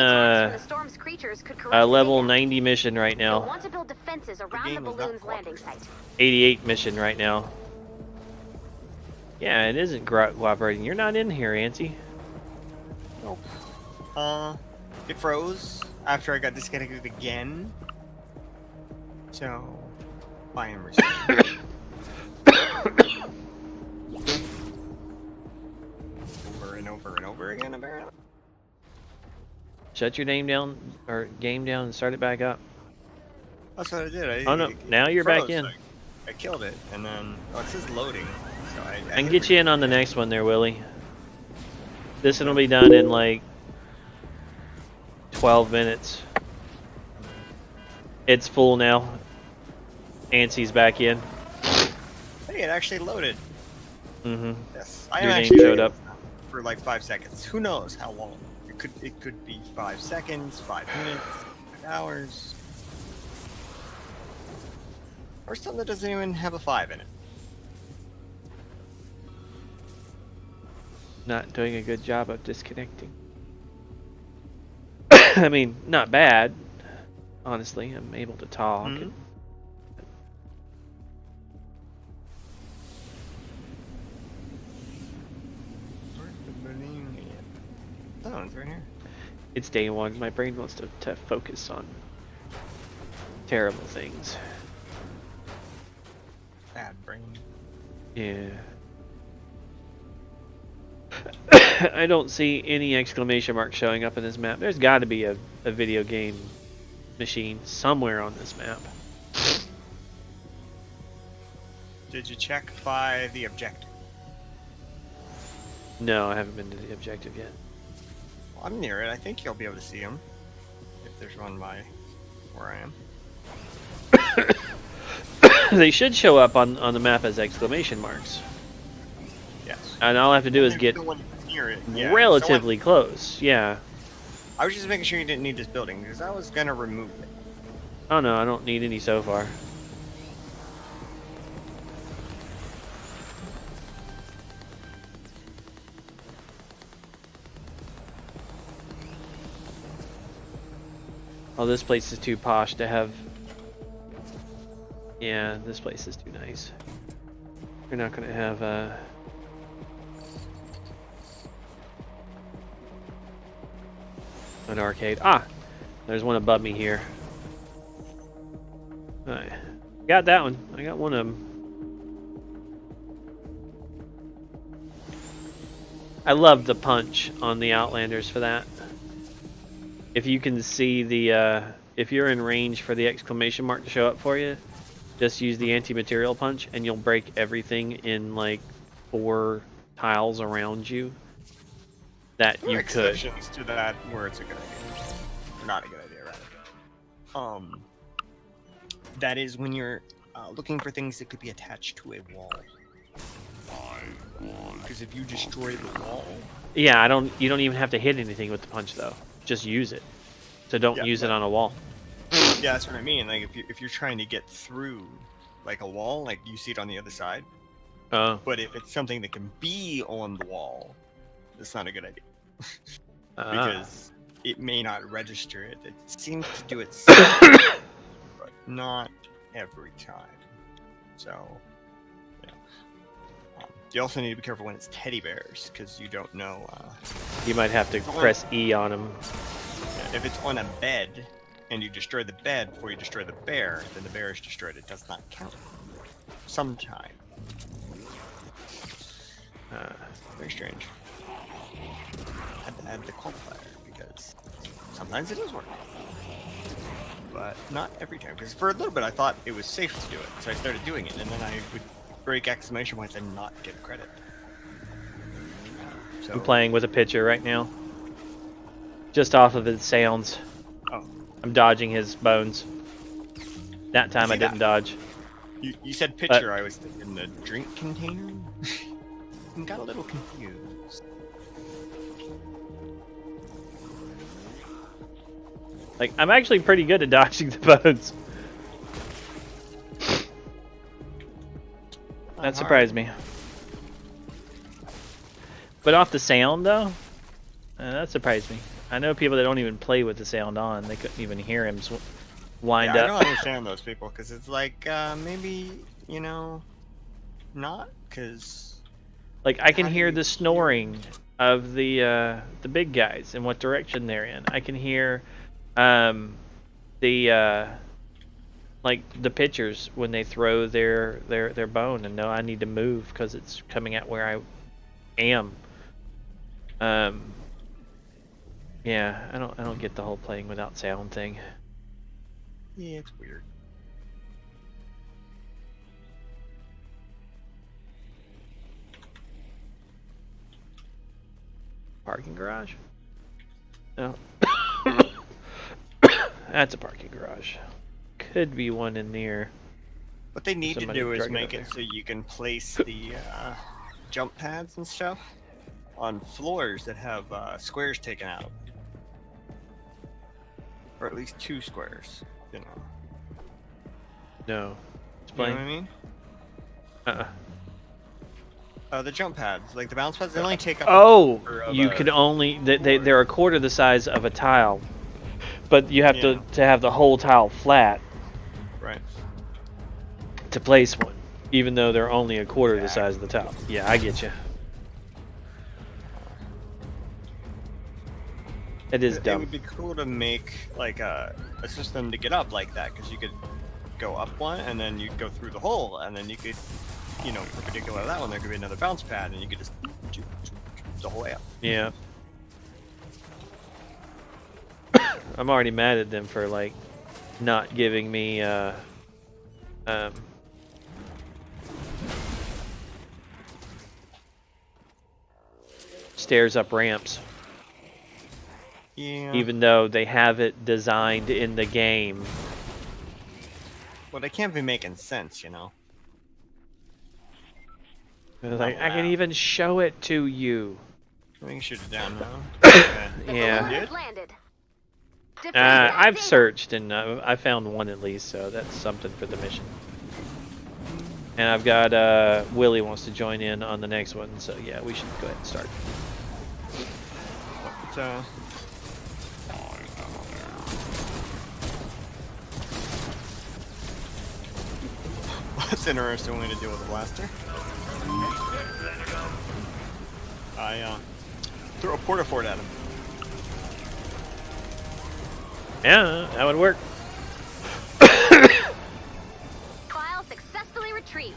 S12: level 90 mission right
S3: You'll
S12: now.
S3: want to build defenses around the balloon's landing site.
S12: 88 mission right now. Yeah, it isn't cooperating. You're not in here, Antsy.
S4: Oh. It froze after I got disconnected again. So, I am receiving. Over and over and over again, apparently.
S1: Shut your game down and start it back up.
S4: That's what I did.
S1: Oh no, now you're back in.
S4: I killed it, and then it says loading. So
S1: I can get you in on the next one there, Willie. This one will be done in like 12 minutes. It's full now. Ansi's back in.
S4: Hey, it actually loaded.
S1: Mm-hmm.
S4: Yes,
S1: Your name showed up
S4: for like 5 seconds. Who knows how long? It could be 5 seconds, 5 minutes, 5 hours, or something that doesn't even have a 5 in it.
S1: Not doing a good job of disconnecting. I mean, not bad. Honestly, I'm able to talk.
S4: Mm-hmm. Oh, it's right here.
S1: It's day one. My brain wants to focus on terrible things.
S4: Bad brain.
S1: Yeah. I don't see any exclamation mark showing up in this map. There's got to be a video game machine somewhere on this map.
S4: Did you check by the objective?
S1: No, I haven't been to the objective yet.
S4: Well, I'm near it. I think you'll be able to see them if there's one by where I am.
S1: They should show up on the map as exclamation marks.
S4: Yes.
S1: And all I have to do is get
S4: near it. Yeah,
S1: relatively close. Yeah.
S4: I was just making sure you didn't need this building because I was gonna remove it.
S1: Oh no, I don't need any so far. Oh, this place is too posh to have. Yeah, this place is too nice. You're not gonna have an arcade. Ah, there's one above me here. Alright, got that one. I got one of them. I love the punch on the Outlanders for that. If you can see the, if you're in range for the exclamation mark to show up for you, just use the anti-material punch and you'll break everything in like 4 tiles around you that
S4: There are
S1: you could.
S4: exceptions to that where it's a good idea. Or not a good idea, rather. That is when you're looking for things that could be attached to a wall. Because if you destroy the wall...
S1: Yeah, you don't even have to hit anything with the punch though. Just use it. So don't use it on a wall.
S4: Yeah, that's what I mean. Like if you're trying to get through like a wall, like you see it on the other side.
S1: Oh.
S4: But if it's something that can be on the wall, that's not a good idea. Because it may not register it. It seems to do it sometimes, but not every time. So, yeah. You also need to be careful when it's teddy bears, because you don't know.
S1: You might have to press E on them.
S4: If it's on a bed, and you destroy the bed before you destroy the bear, then the bear is destroyed. It does not count. Sometime. Very strange. I had to add the qualifier because sometimes it does work. But not every time. Because for a little bit I thought it was safe to do it. So I started doing it, and then I would break exclamation points and not get credit. So,
S1: I'm playing with a pitcher right now. Just off of his sounds.
S4: Oh.
S1: I'm dodging his bones. That time I didn't dodge.
S4: You said pitcher, I was thinking the drink container. And got a little confused.
S1: Like, I'm actually pretty good at dodging the bones. That surprised me. But off the sound, though, that surprised me. I know people that don't even play with the sound on. They couldn't even hear him wind
S4: I
S1: up.
S4: don't understand those people, because it's like, maybe, you know, not, because...
S1: Like, I can hear the snoring of the big guys and what direction they're in. I can hear the like the pitchers when they throw their bone and know I need to move because it's coming at where I am. Yeah, I don't get the whole playing without sound thing.
S4: Yeah, it's weird.
S1: Parking garage? No. That's a parking garage. Could be one in there.
S4: What they need
S1: Somebody
S4: to do is
S1: drug it
S4: make
S1: up
S4: it so you can place the jump pads and stuff on floors that have squares taken out. Or at least 2 squares, you know.
S1: No.
S4: You know what I mean? The jump pads, like the bounce pads, they only take up.
S1: Oh, you can only they're a quarter the size of a tile, but you have to have the whole tile flat.
S4: Right.
S1: To place one, even though they're only a quarter the size of the tile. Yeah, I get you. It is dumb.
S4: It would be cool to make like a system to get up like that, because you could go up one and then you go through the hole, and then you could, you know, perpendicular to that one, there could be another bounce pad, and you could just the whole way up.
S1: Yeah. I'm already mad at them for like not giving me stairs up ramps.
S4: Yeah.
S1: Even though they have it designed in the game.
S4: Well, they can't be making sense, you know.
S1: Like, I can even show it to you.
S4: I think shoot it down now.
S1: Yeah. I've searched and I found one at least, so that's something for the mission. And I've got Willie wants to join in on the next one, so yeah, we should go ahead and start.
S4: But, what's interesting way to deal with a blaster? I threw a porta fort at him.
S1: Yeah, that would work.
S3: Trial successfully retrieved.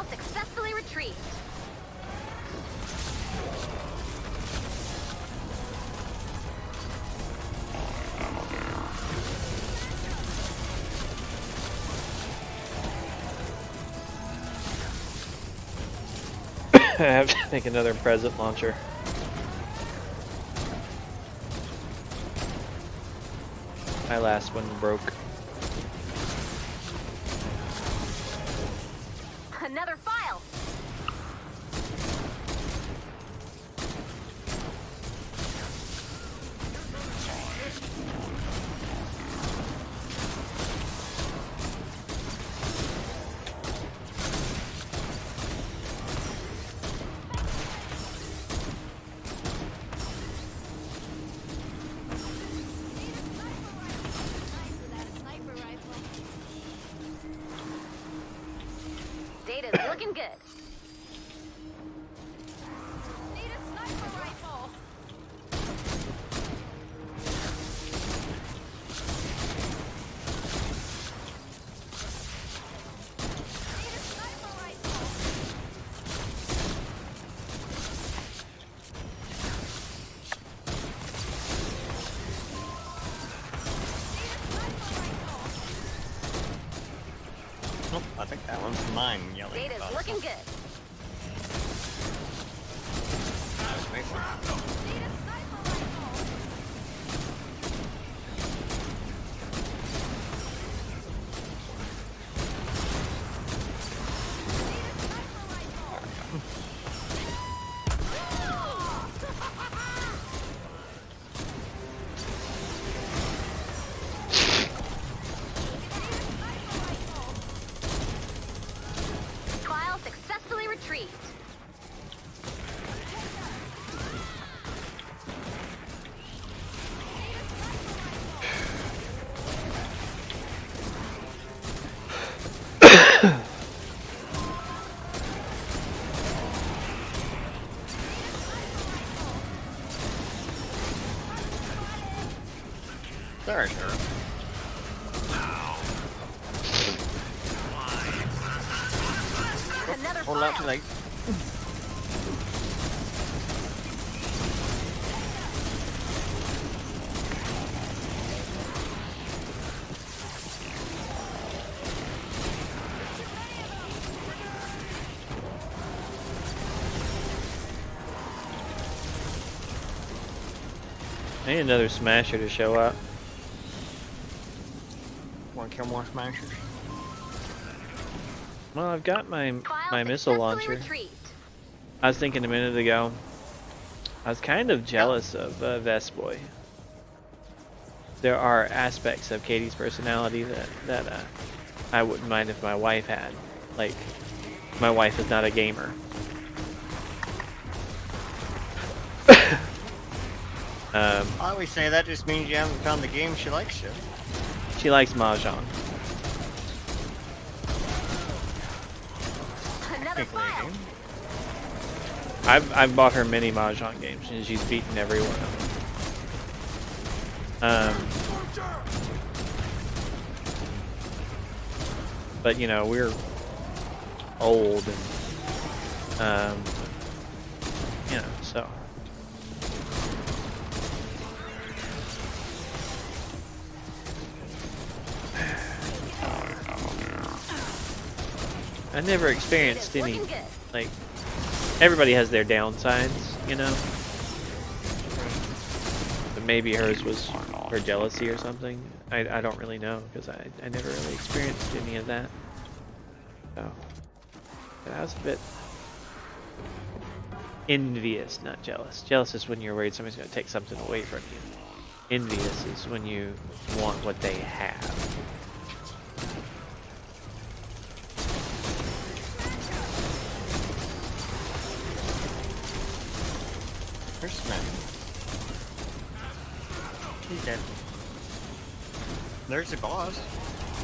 S3: Successfully retrieved.
S1: I have to make another present launcher. My last one broke.
S3: Another file. Data's looking good. Need a sniper rifle.
S4: Nope, I think that one's mine yelling.
S3: Data's looking good.
S4: Sorry, sir.
S3: Another
S4: Hold out too
S3: file.
S4: late.
S1: I need another smasher to show up.
S4: Want to kill more smashers?
S1: Well, I've got my
S3: File
S1: missile
S3: successfully
S1: launcher.
S3: retrieved.
S1: I was thinking a minute ago. I was kind of jealous of Vestboy. There are aspects of Katie's personality that I wouldn't mind if my wife had. Like, my wife is not a gamer.
S4: I always say that just means you haven't found the game she likes yet.
S1: She likes Mahjong.
S3: Another file.
S1: I've bought her many Mahjong games and she's beaten every one of them. But you know, we're old and you know, so I never experienced any, like, everybody has their downsides, you know? But maybe hers was her jealousy or something. I don't really know, because I never really experienced any of that. So, but I was a bit envious, not jealous. Jealous is when you're worried somebody's going to take something away from you. Envious is when you want what they have.
S4: There's Smash. He's dead. There's the boss.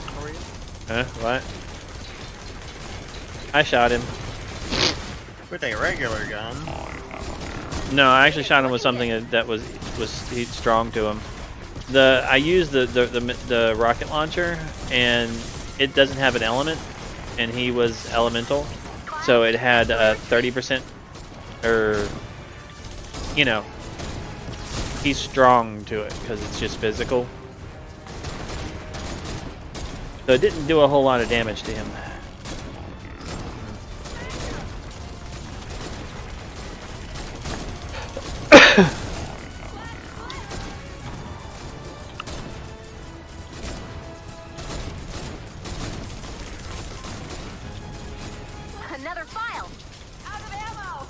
S4: How are you?
S1: Huh? What? I shot him.
S4: With a regular gun.
S1: No, I actually shot him with something that was strong to him. I used the rocket launcher, and it doesn't have an element, and he was elemental, so it had a 30%, or you know, he's strong to it because it's just physical. So it didn't do a whole lot of damage to him.
S3: Another file. Out of ammo.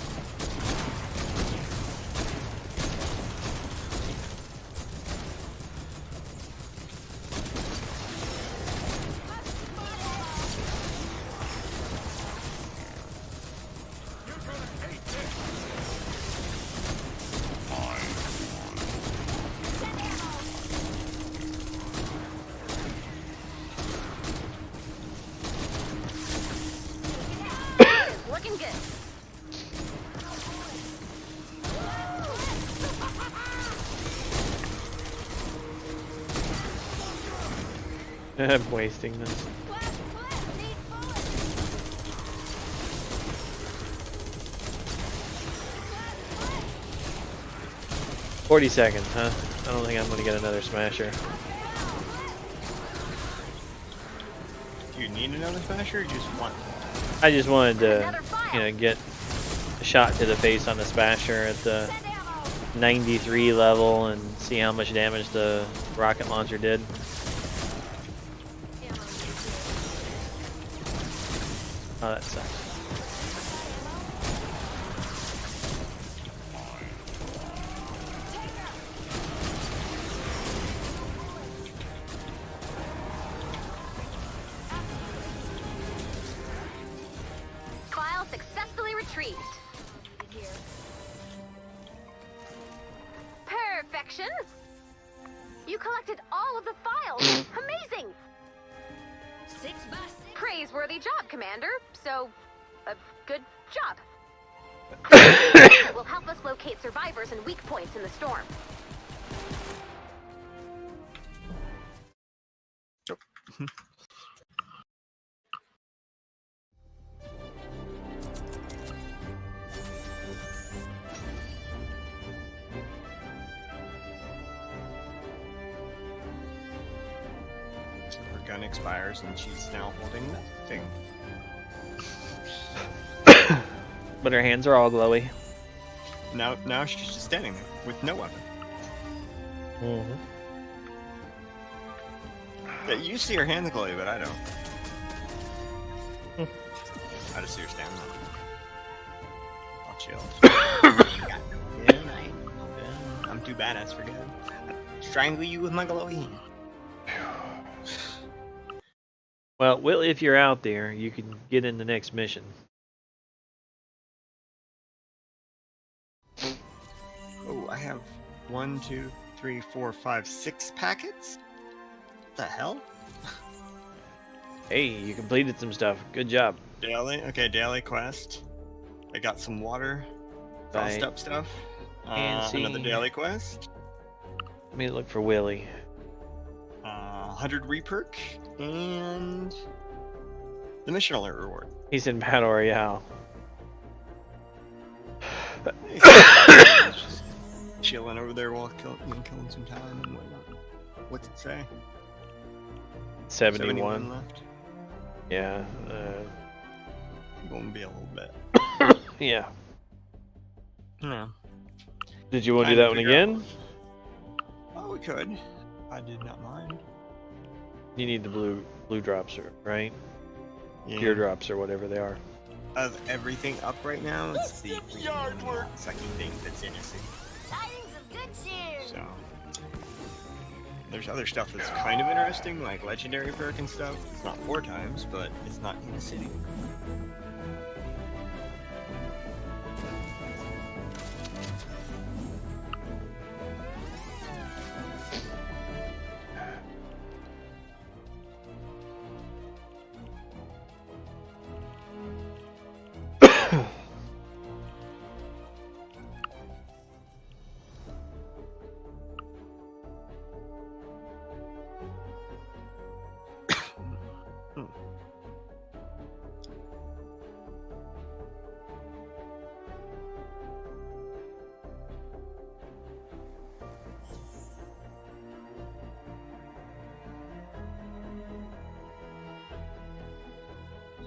S3: Looking good.
S1: I'm wasting this. 40 seconds, huh? I don't think I'm gonna get another smasher.
S4: Do you need another smasher or you just want one?
S1: I just wanted to, you know, get a shot to the face on the smasher at the 93 level and see how much damage the rocket launcher did. Oh, that sucks.
S3: File successfully retrieved. Perfection. You collected all of the files. Amazing. 6 by 6. Praiseworthy job, Commander. So, a good job. Will help us locate survivors and weak points in the storm.
S4: Her gun expires and she's now holding nothing.
S1: But her hands are all glowy.
S4: Now she's just standing there with no weapon.
S1: Mm-hmm.
S4: Yeah, you see her hands glowy, but I don't. I just see her standing there. I'll chill. I'm too badass for good. I'd strangle you with my glowy hand.
S1: Well, if you're out there, you can get in the next mission.
S4: Oh, I have 1, 2, 3, 4, 5, 6 packets? What the hell?
S1: Hey, you completed some stuff. Good job.
S4: Daily? Okay, daily quest. I got some water. Frost up stuff. Another daily quest.
S1: Let me look for Willie.
S4: 100 reperk. And the mission alert reward.
S1: He's in Battle Royale.
S4: Just chilling over there while killing some time and whatnot. What's it say?
S1: 71
S4: left.
S1: Yeah.
S4: Gonna be a little bit.
S1: Yeah.
S4: Yeah.
S1: Did you want to do that one again?
S4: Oh, we could. I did not mind.
S1: You need the blue drops, right?
S4: Yeah.
S1: Gear drops or whatever they are.
S4: Of everything up right now, it's the yard work sucking thing that's innocent.
S3: Tidings of good cheer.
S4: So there's other stuff that's kind of interesting, like legendary perk and stuff. It's not 4 times, but it's not in the city.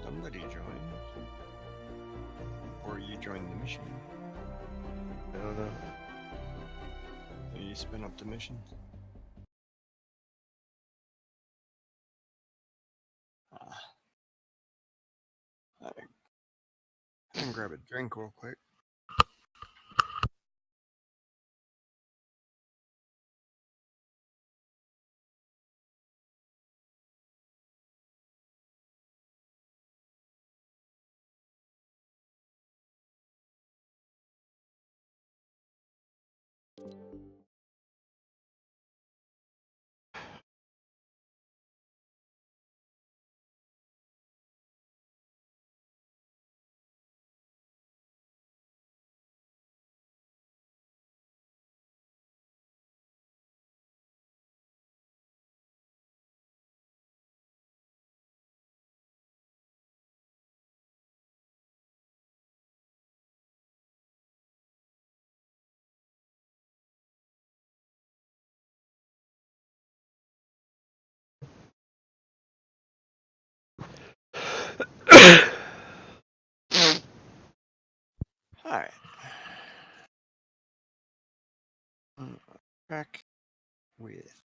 S4: Somebody joined. Or you joined the mission.
S1: I don't know.
S4: Or you spin up the mission. I can grab a drink real quick. Alright. Back with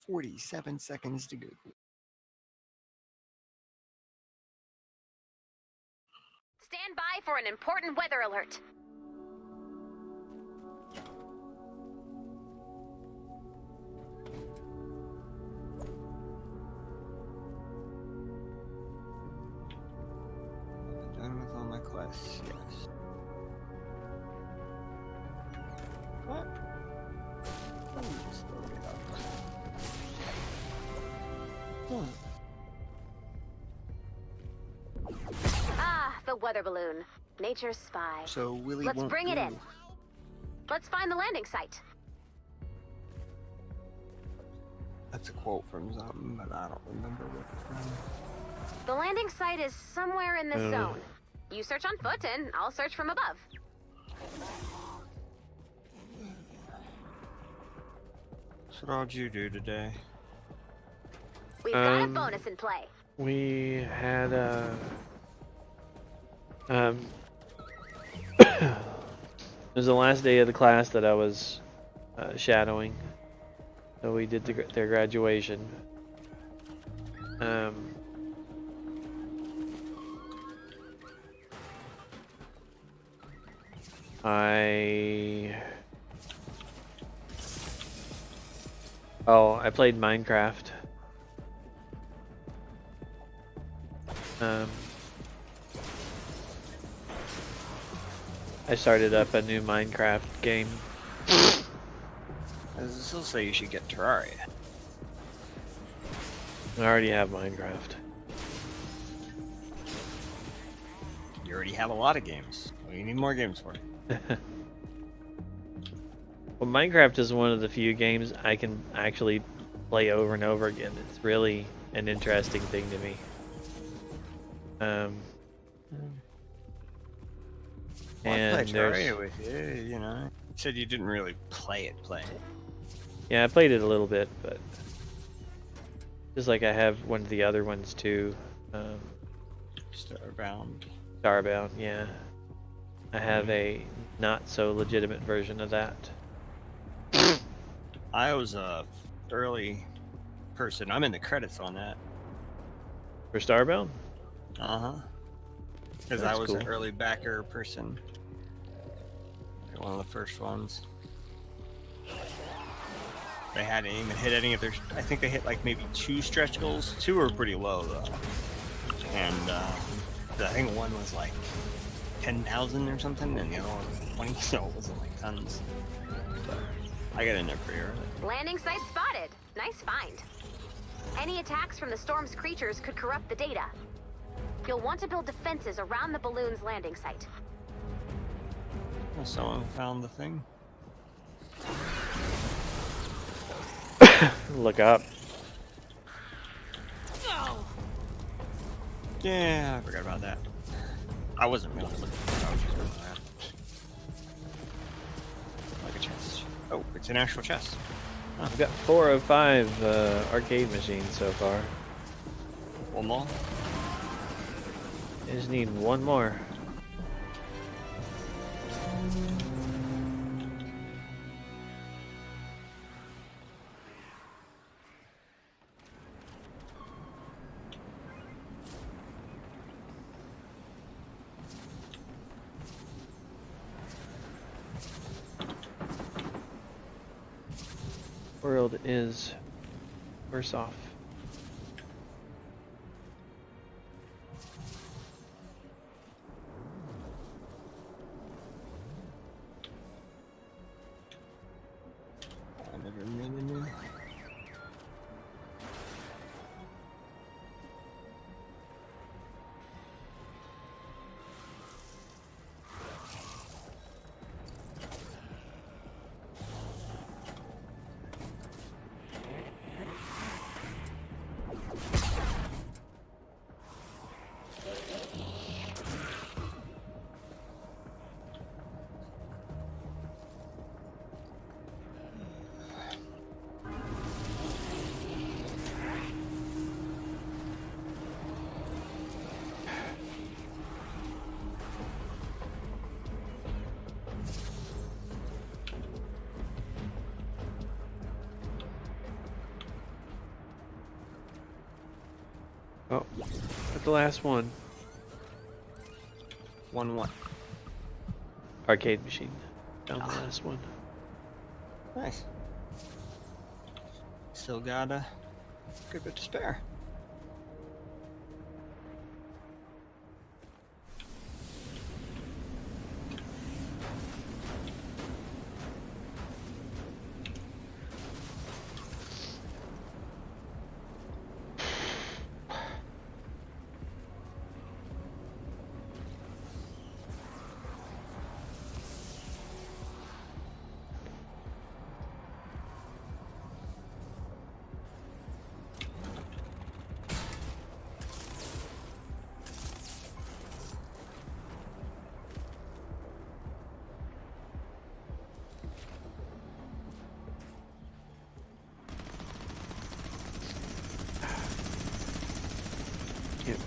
S4: 47 seconds to go.
S3: Stand by for an important weather alert.
S4: Done with all my quests, yes. What? Just load it up.
S3: Ah, the weather balloon. Nature's spy.
S4: So Willie
S3: Let's
S4: won't
S3: bring it
S4: go.
S3: in. Let's find the landing site.
S4: That's a quote from something, but I don't remember what it's from.
S3: The landing site is somewhere in this zone. You search on foot, and I'll search from above.
S4: So what did you do today?
S3: We've got a bonus in play.
S12: We had it was the last day of the class that I was shadowing, so we did their graduation. I played Minecraft. I started up a new Minecraft game.
S4: I still say you should get Terraria.
S12: I already have Minecraft.
S4: You already have a lot of games. What do you need more games for?
S12: Well, Minecraft is one of the few games I can actually play over and over again. It's really an interesting thing to me.
S4: Well, I played
S12: there's
S4: Terraria with you, you know. You said you didn't really play it.
S12: yeah, I played it a little bit, but just like I have one of the other ones too. Starbound, yeah. I have a not so legitimate version of that.
S4: I was a early person. I'm in the credits on that.
S12: For Starbound?
S4: Uh-huh. Because I
S12: That's
S4: was
S12: cool.
S4: an early backer person. One of the first ones. They hadn't even hit any of their... I think they hit like maybe 2 stretch goals. 2 were pretty low though. And I think one was like 10,000 or something, and the other one was 20, so it wasn't like tons. But I got in there pretty early.
S3: Landing site spotted. Nice find. Any attacks from the storm's creatures could corrupt the data. You'll want to build defenses around the balloon's landing site.
S4: Well, someone found the thing.
S12: Look up.
S4: Yeah, I forgot about that. I wasn't really looking for it. I was just looking at it. Like a chest. Oh, it's an actual chest.
S12: Huh. I've got 4 of 5 arcade machines so far.
S4: One more?
S12: I just need one more. World is worse off.
S4: I never really knew.
S12: Oh, at the last one.
S4: One.
S12: Arcade machine. Found the last one.
S4: Nice. Still got a good bit to spare.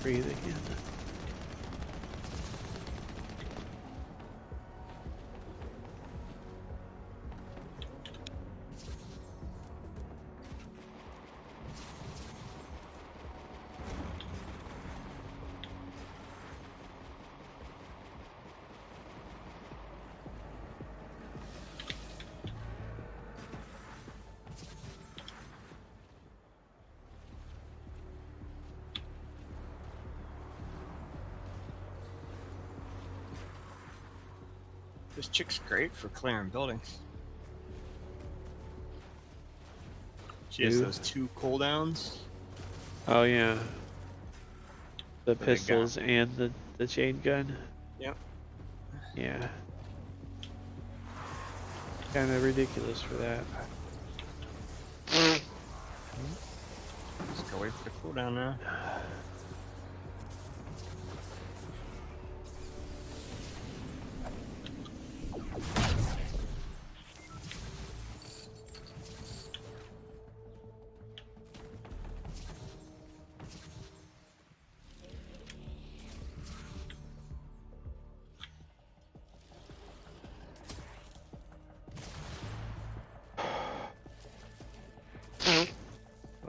S12: breathe again.
S4: This chick's great for clearing buildings. She has those 2 cooldowns.
S12: Oh yeah. The
S4: For the
S12: pistols and the chain gun.
S4: Yep.
S12: Yeah. Kind of ridiculous for that.
S4: Just go wait for the cooldown now.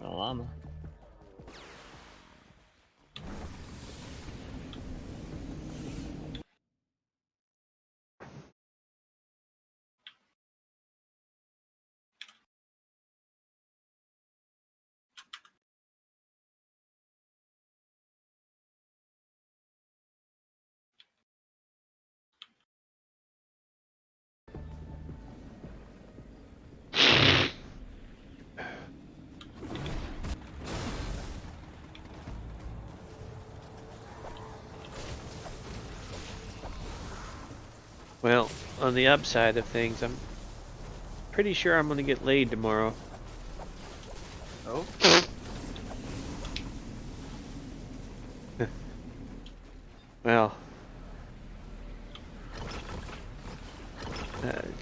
S4: Well, llama.
S12: Well, on the upside of things, I'm pretty sure I'm gonna get laid tomorrow.
S4: Oh.
S12: Well,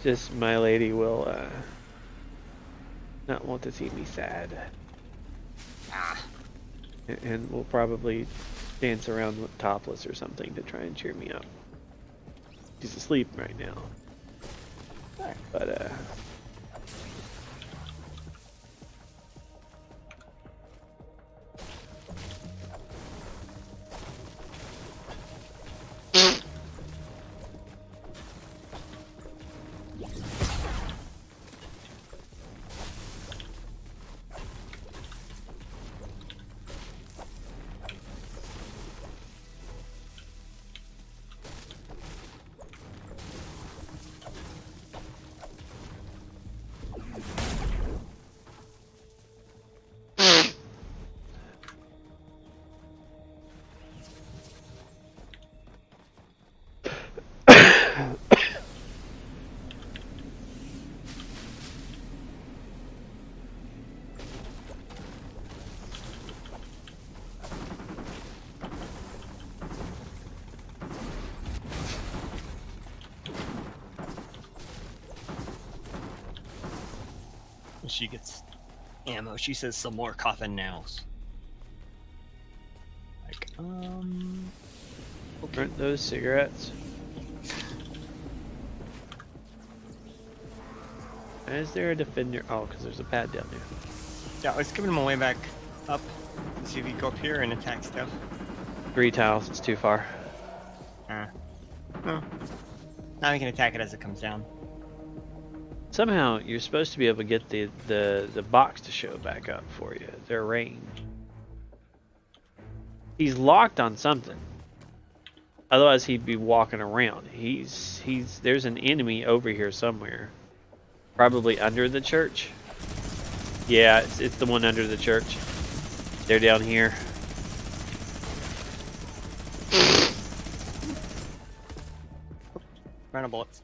S12: just my lady will not want to see me sad. And we'll probably dance around with topless or something to try and cheer me up. She's asleep right now. But
S4: She gets ammo. She says some more coffin nails. Like, okay.
S12: aren't those cigarettes? Why is there a defender? Oh, because there's a pad down there.
S4: Yeah, I was giving him a way back up to see if he could go up here and attack stuff.
S12: 3 tiles, it's too far.
S4: Oh. Now he can attack it as it comes down.
S12: Somehow you're supposed to be able to get the box to show back up for you. Their range. He's locked on something. Otherwise he'd be walking around. There's an enemy over here somewhere. Probably under the church. Yeah, it's the one under the church. They're down here.
S4: Run of bullets.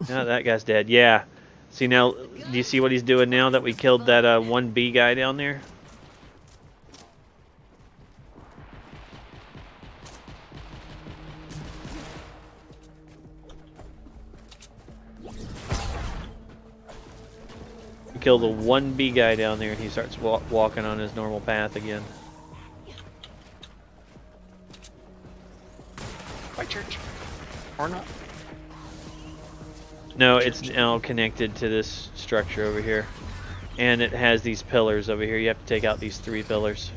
S12: No, that guy's dead. Yeah. See now, do you see what he's doing now that we killed that 1B guy down there? We killed the 1B guy down there and he starts walking on his normal path again.
S4: Or not?
S1: No, it's now connected to this structure over here. And it has these pillars over here. You have to take out these 3 pillars.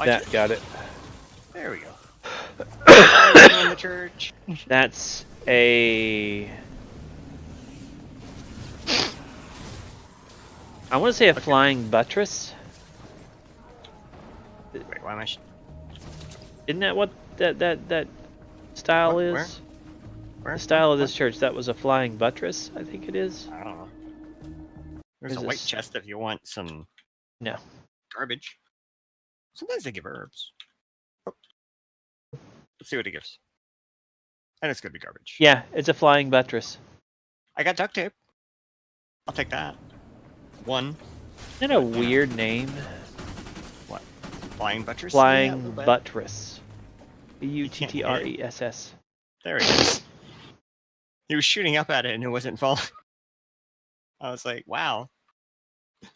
S1: That got it.
S4: There we go. In the church.
S1: That's a... I want to say a flying buttress.
S4: Wait, why am I...
S1: Isn't that what that style is?
S4: Where?
S1: The style of this church, that was a flying buttress, I think it is.
S4: I don't know. There's a white chest if you want some garbage. Sometimes they give herbs. Oh. Let's see what it gives. And it's gonna be garbage.
S1: Yeah, it's a flying buttress.
S4: I got duct tape. I'll take that. 1.
S1: Isn't that a weird name?
S4: What? Flying buttress?
S1: Flying
S4: Yeah,
S1: buttress. Buttress.
S4: There he is. He was shooting up at it and it wasn't falling. I was like, wow. It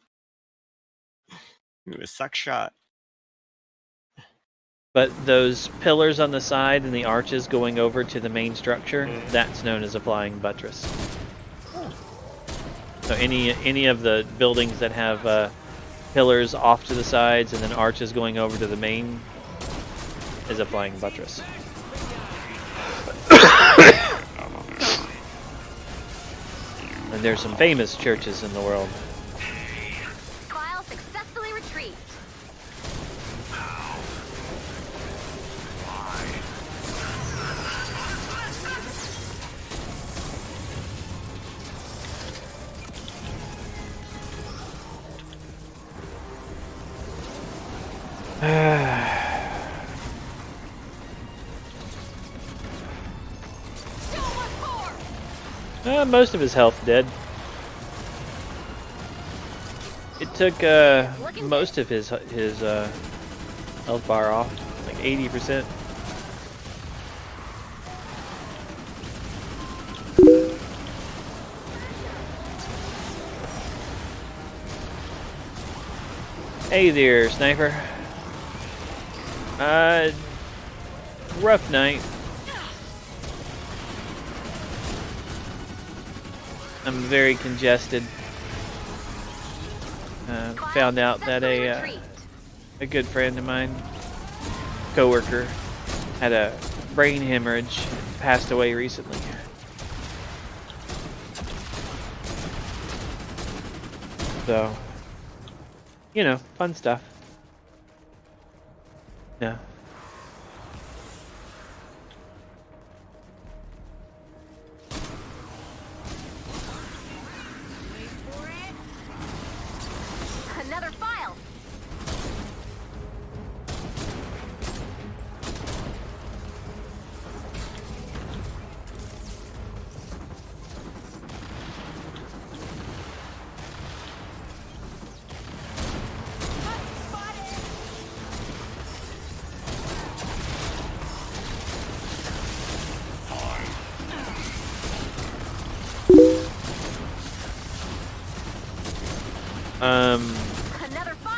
S4: was a suck shot.
S1: But those pillars on the side and the arches going over to the main structure, that's known as a flying buttress. So any of the buildings that have pillars off to the sides and then arches going over to the main is a flying buttress. And there's some famous churches in the world.
S3: Trial successfully retrieved.
S1: Most of his health dead. It took most of his health bar off, like 80%. Hey there, sniper. Rough night. I'm very congested. Found out that a good friend of mine, coworker, had a brain hemorrhage, passed away recently. So, you know, fun stuff. Yeah.
S3: Another file.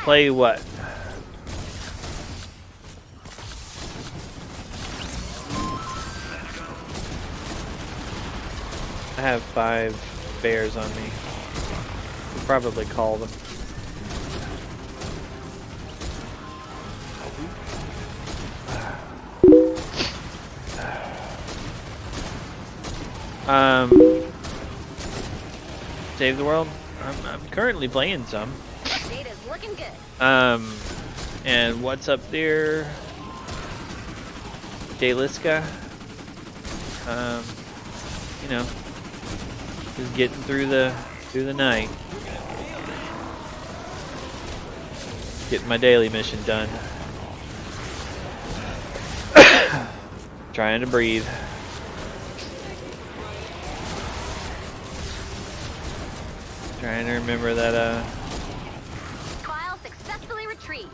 S1: Play what? I have 5 bears on me. We'll probably call them. Save the world? I'm currently playing some.
S3: Data's looking good.
S1: And what's up there? Jayliska. You know, just getting through the night. Getting my daily mission done. Trying to breathe. Trying to remember that
S3: Trial successfully retrieved.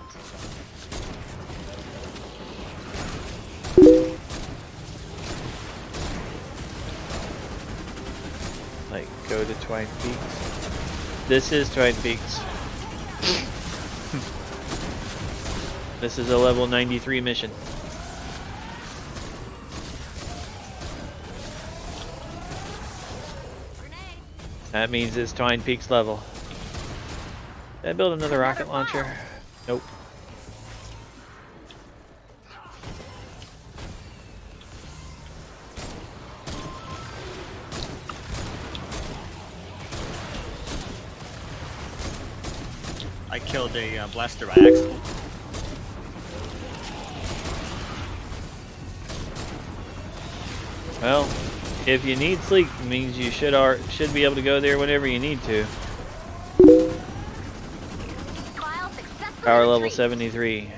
S1: like go to Twine Peaks. This is Twin Peaks. This is a level 93 mission. That means it's Twine Peaks level. Did I build another rocket launcher? Nope.
S4: I killed a blaster by accident.
S1: Well, if you need sleep, it means you should be able to go there whenever you need to. Power level 73.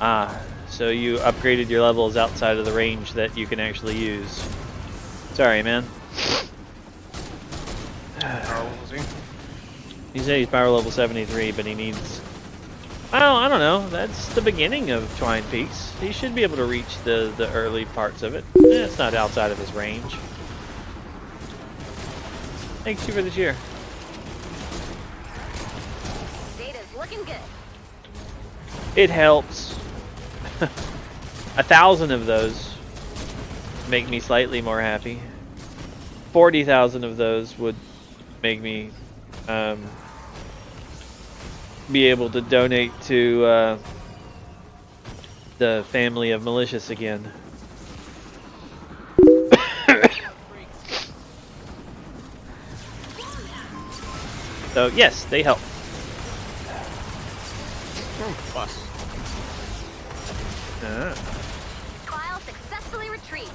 S1: Ah, so you upgraded your levels outside of the range that you can actually use. Sorry, man.
S4: How old was he?
S1: He said he's power level 73, but he needs... Well, I don't know. That's the beginning of Twine Peaks. He should be able to reach the early parts of it. It's not outside of his range. Thanks you for the cheer.
S3: Data's looking good.
S1: It helps. 1,000 of those make me slightly more happy. 40,000 of those would make me be able to donate to the family of Malicious again. So yes, they help.
S4: Plus.
S3: Trial successfully retrieved.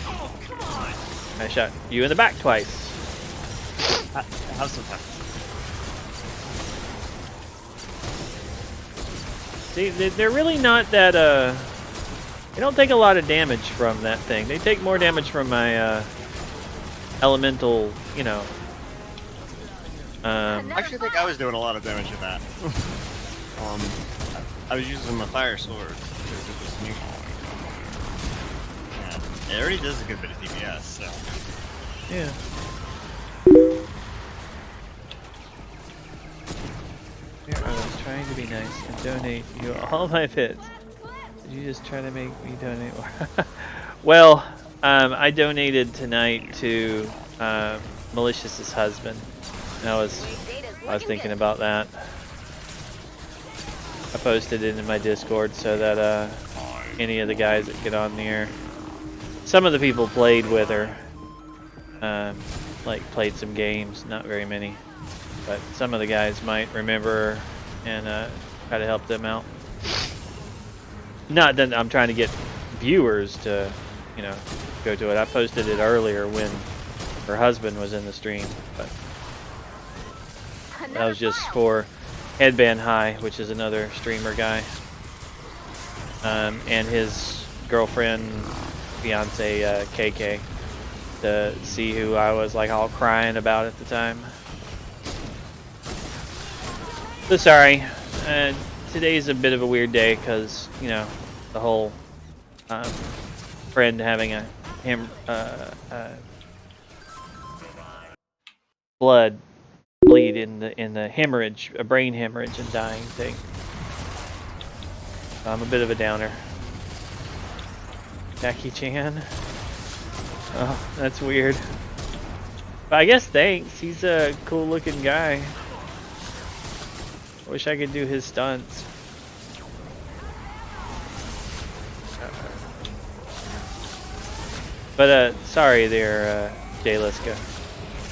S9: Oh, come on!
S1: I shot you in the back twice.
S4: Have some time.
S1: See, they're really not that, they don't take a lot of damage from that thing. They take more damage from my, elemental, you know.
S4: I actually think I was doing a lot of damage with that. I was using my fire sword to do this new. Yeah, it already does a good bit of DPS, so.
S1: Yeah. Here, I was trying to be nice and donate you all my bits. Did you just try to make me donate more? Well, I donated tonight to Malicious's husband. And I was thinking about that. I posted it in my Discord so that any of the guys that get on there, some of the people played with her, like played some games, not very many, but some of the guys might remember her and try to help them out. Not that I'm trying to get viewers to, you know, go to it. I posted it earlier when her husband was in the stream, but that was just for Headband High, which is another streamer guy, and his girlfriend, fiance KK, to see who I was like all crying about at the time. So sorry, today's a bit of a weird day because, you know, the whole friend having a blood bleed in the hemorrhage, a brain hemorrhage and dying thing. I'm a bit of a downer. Jackie Chan. Oh, that's weird. But I guess thanks. He's a cool looking guy. Wish I could do his stunts. But sorry there, Jay Liska.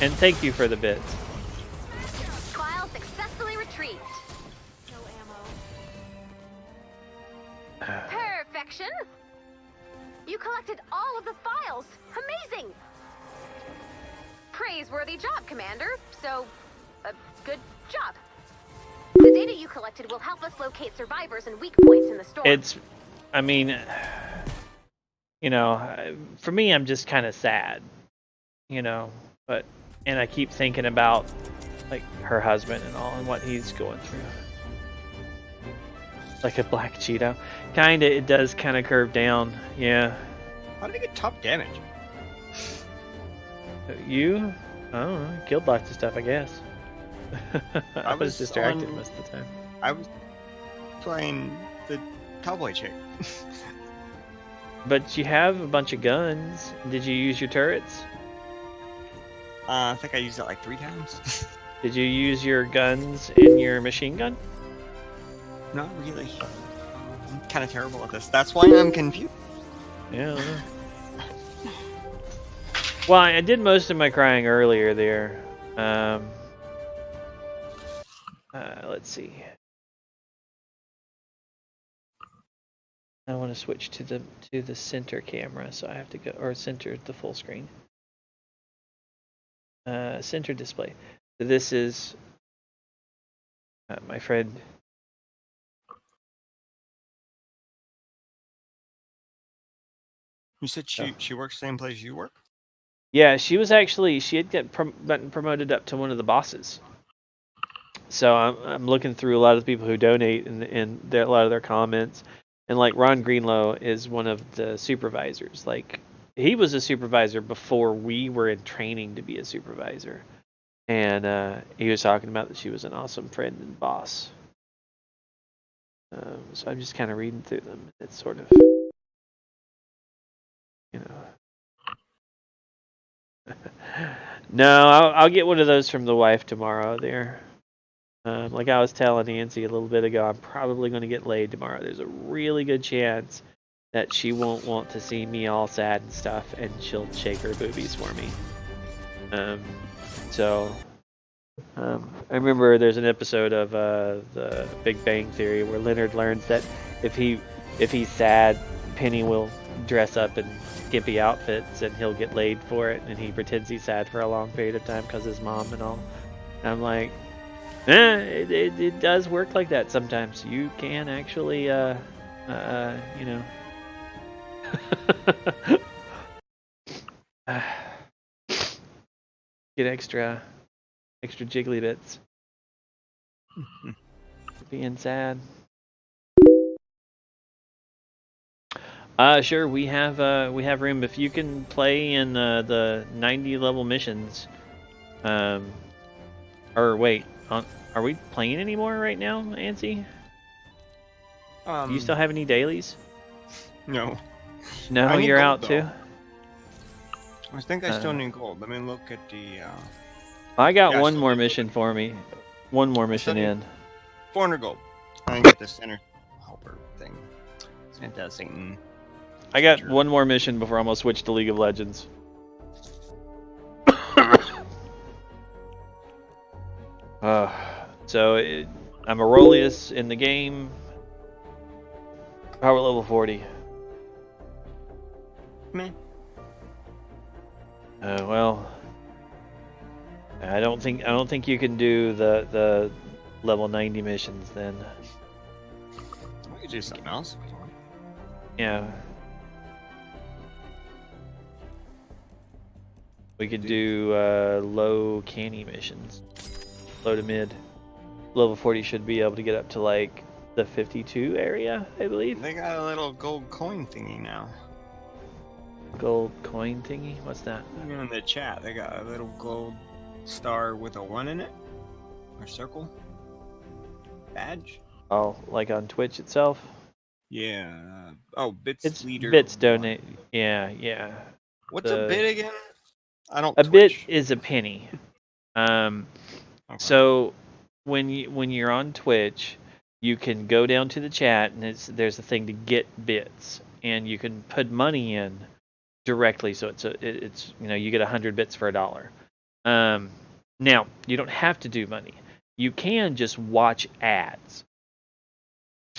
S1: And thank you for the bits.
S3: Trial successfully retrieved. No ammo. Perfection. You collected all of the files. Amazing. Praiseworthy job, Commander. So, good job. The data you collected will help us locate survivors and weak points in the storm.
S1: I mean, you know, for me, I'm just kind of sad, you know, and I keep thinking about, like, her husband and all, and what he's going through. Like a black Cheeto. Kinda, it does kind of curve down, yeah.
S4: How did he get top damage?
S1: You? I don't know. Killed lots of stuff, I guess. I was distracted most of the time.
S4: I was playing the cowboy chick.
S1: But you have a bunch of guns. Did you use your turrets?
S4: I think I used it like 3 times.
S1: Did you use your guns in your machine gun?
S4: Not really. I'm kind of terrible at this. That's why I'm confused.
S1: Yeah. Well, I did most of my crying earlier there. Let's see. I want to switch to the center camera, so I have to go or center the full screen. Center display. So this is my friend.
S4: You said she works the same place you work?
S1: Yeah, she had gotten promoted up to one of the bosses. So I'm looking through a lot of the people who donate and a lot of their comments, and like Ron Greenlow is one of the supervisors. Like he was a supervisor before we were in training to be a supervisor, and he was talking about that she was an awesome friend and boss. So I'm just kind of reading through them. It's sort of, you know. No, I'll get one of those from the wife tomorrow. There, like I was telling Nancy a little bit ago, I'm probably going to get laid tomorrow. There's a really good chance that she won't want to see me all sad and stuff, and she'll shake her boobies for me. I remember there's an episode of the Big Bang Theory where Leonard learns that if he's sad, Penny will dress up in skimpy outfits and he'll get laid for it, and he pretends he's sad for a long period of time because his mom and all. And I'm like, it does work like that sometimes. You can actually, you know. Get extra jiggly bits. Being sad. Sure, we have room. If you can play in the 90 level missions, or wait, are we playing anymore right now, Nancy? Do you still have any dailies?
S4: No.
S1: No, you're out too.
S4: I think I still need gold. Let me look at the.
S1: I got one more mission for me. One more mission in.
S4: 400 gold. I can get the center helper thing. Santa Satan.
S1: I got one more mission before I'm gonna switch to League of Legends. I'm Aurelius in the game. Power level 40.
S4: Man.
S1: Well, I don't think you can do the level 90 missions then.
S4: We could do something else if you want.
S1: Yeah. We could do low canny missions. Low to mid. Level 40 should be able to get up to like the 52 area, I believe.
S4: They got a little gold coin thingy now.
S1: Gold coin thingy? What's that?
S4: In the chat, they got a little gold star with a 1 in it. Or circle. Badge.
S1: Oh, like on Twitch itself?
S4: Yeah. Oh, bits
S1: it's
S4: leader.
S1: Bits donate. Yeah.
S4: What's a bit again? I don't.
S1: A
S4: Twitch.
S1: bit is a penny. Okay. So when you're on Twitch, you can go down to the chat and there's a thing to get bits, and you can put money in directly. So it's you get 100 bits for $1. Now you don't have to do money. You can just watch ads.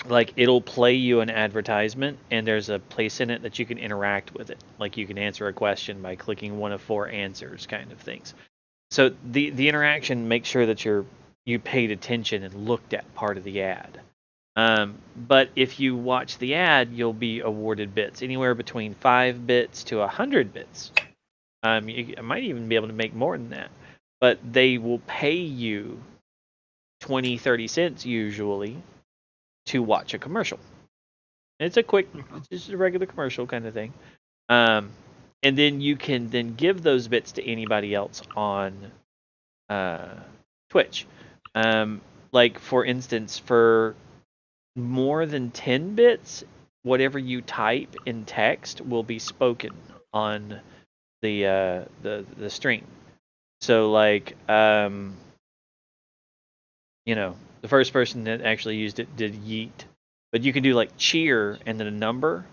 S1: Like it'll play you an advertisement, and there's a place in it that you can interact with it. Like you can answer a question by clicking one of 4 answers, kind of things. So the interaction makes sure that you paid attention and looked at part of the ad. But if you watch the ad, you'll be awarded bits, anywhere between 5 bits to 100 bits. You might even be able to make more than that. But they will pay you 20-30 cents usually to watch a commercial. It's just a regular commercial kind of thing. and then you can then give those bits to anybody else on Twitch. Like for instance, for more than 10 bits, whatever you type in text will be spoken on the stream. So like you know, the first person that actually used it did yeet, but you can do like cheer and then a number,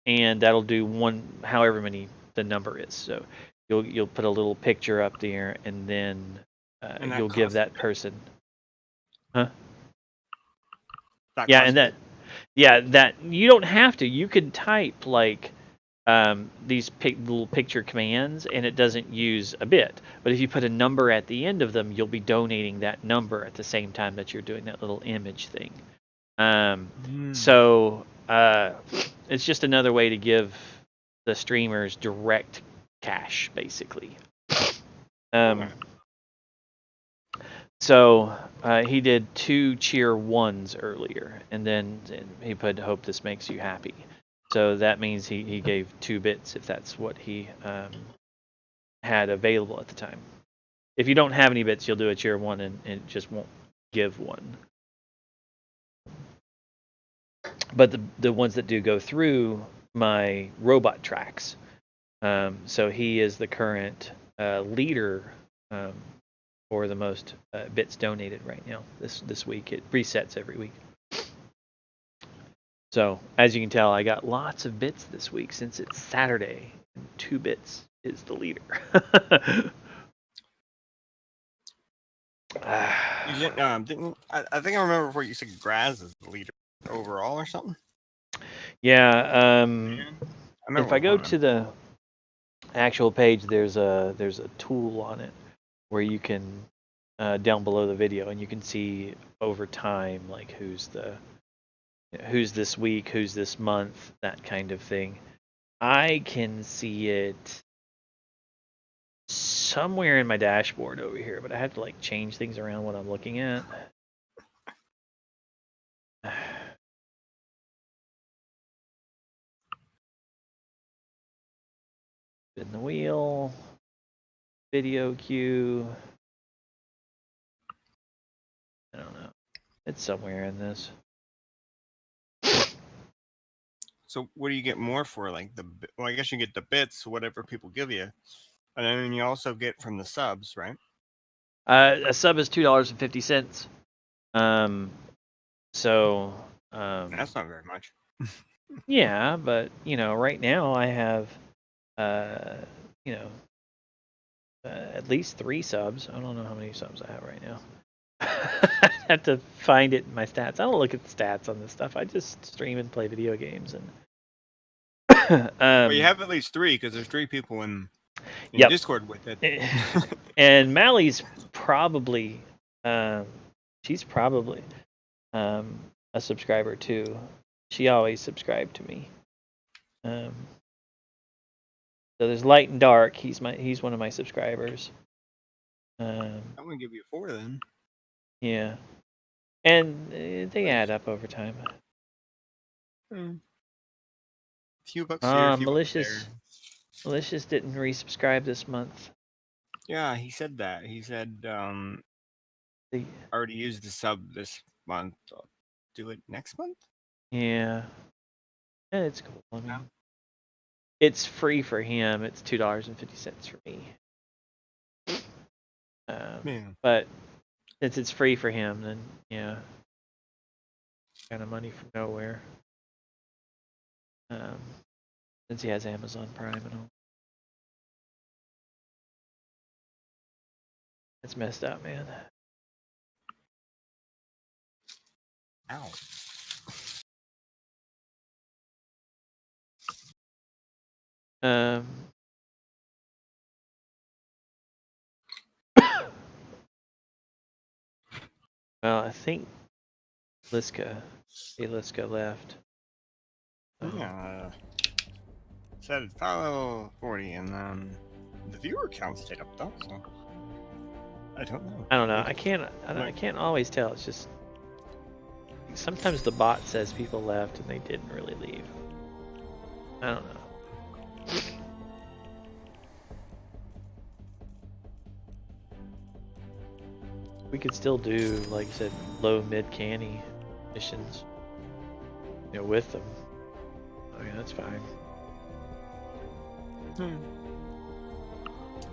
S1: and that'll do one however many the number is. So you'll put a little picture up there, and then you'll give that person. Huh? Yeah, and that. Yeah, that you don't have to. You can type like these little picture commands, and it doesn't use a bit. But if you put a number at the end of them, you'll be donating that number at the same time that you're doing that little image thing. So it's just another way to give the streamers direct cash, basically. So he did 2 cheer 1s earlier, and then he put "hope this makes you happy." So that means he gave 2 bits if that's what he had available at the time. If you don't have any bits, you'll do a cheer 1 and it just won't give 1. But the ones that do go through my robot tracks. So he is the current leader for the most bits donated right now this week. It resets every week. So as you can tell, I got lots of bits this week since it's Saturday, and 2 bits is the leader.
S4: I think I remember before you said Graz is the leader overall or something.
S1: Yeah. If I go to the actual page, there's a tool on it where you can down below the video, and you can see over time like who's this week, who's this month, that kind of thing. I can see it somewhere in my dashboard over here, but I have to like change things around what I'm looking at. Spin the wheel. Video queue. I don't know. It's somewhere in this.
S4: So what do you get more for? Like well, I guess you get the bits, whatever people give you, and then you also get from the subs, right?
S1: A sub is $2.50. So
S4: that's not very much.
S1: Yeah, but right now I have at least 3 subs. I don't know how many subs I have right now. I have to find it in my stats. I don't look at the stats on this stuff. I just stream and play video games. And
S4: well, you have at least 3 because there's 3 people in Discord with it.
S1: And Mally's probably she's probably a subscriber too. She always subscribed to me. So there's Light and Dark. He's one of my subscribers.
S4: I'm gonna give you 4 then.
S1: Yeah, and they add up over time.
S4: Few bucks here, few
S1: Malicious didn't resubscribe this month.
S4: Yeah, he said that. He said already used the sub this month. I'll do it next month.
S1: Yeah, it's cool. I mean, it's free for him. It's $2.50 for me. But since it's free for him, then yeah, kind of money from nowhere. Since he has Amazon Prime and all. It's messed up, man.
S4: Ow.
S1: Well, I think Liska left.
S4: Yeah. Said follow 40, and then the viewer count stayed up though. So I don't know.
S1: I don't know. I can't always tell. It's just sometimes the bot says people left and they didn't really leave. I don't know. We could still do, like you said, low mid canny missions. You know, with them. I mean, that's fine.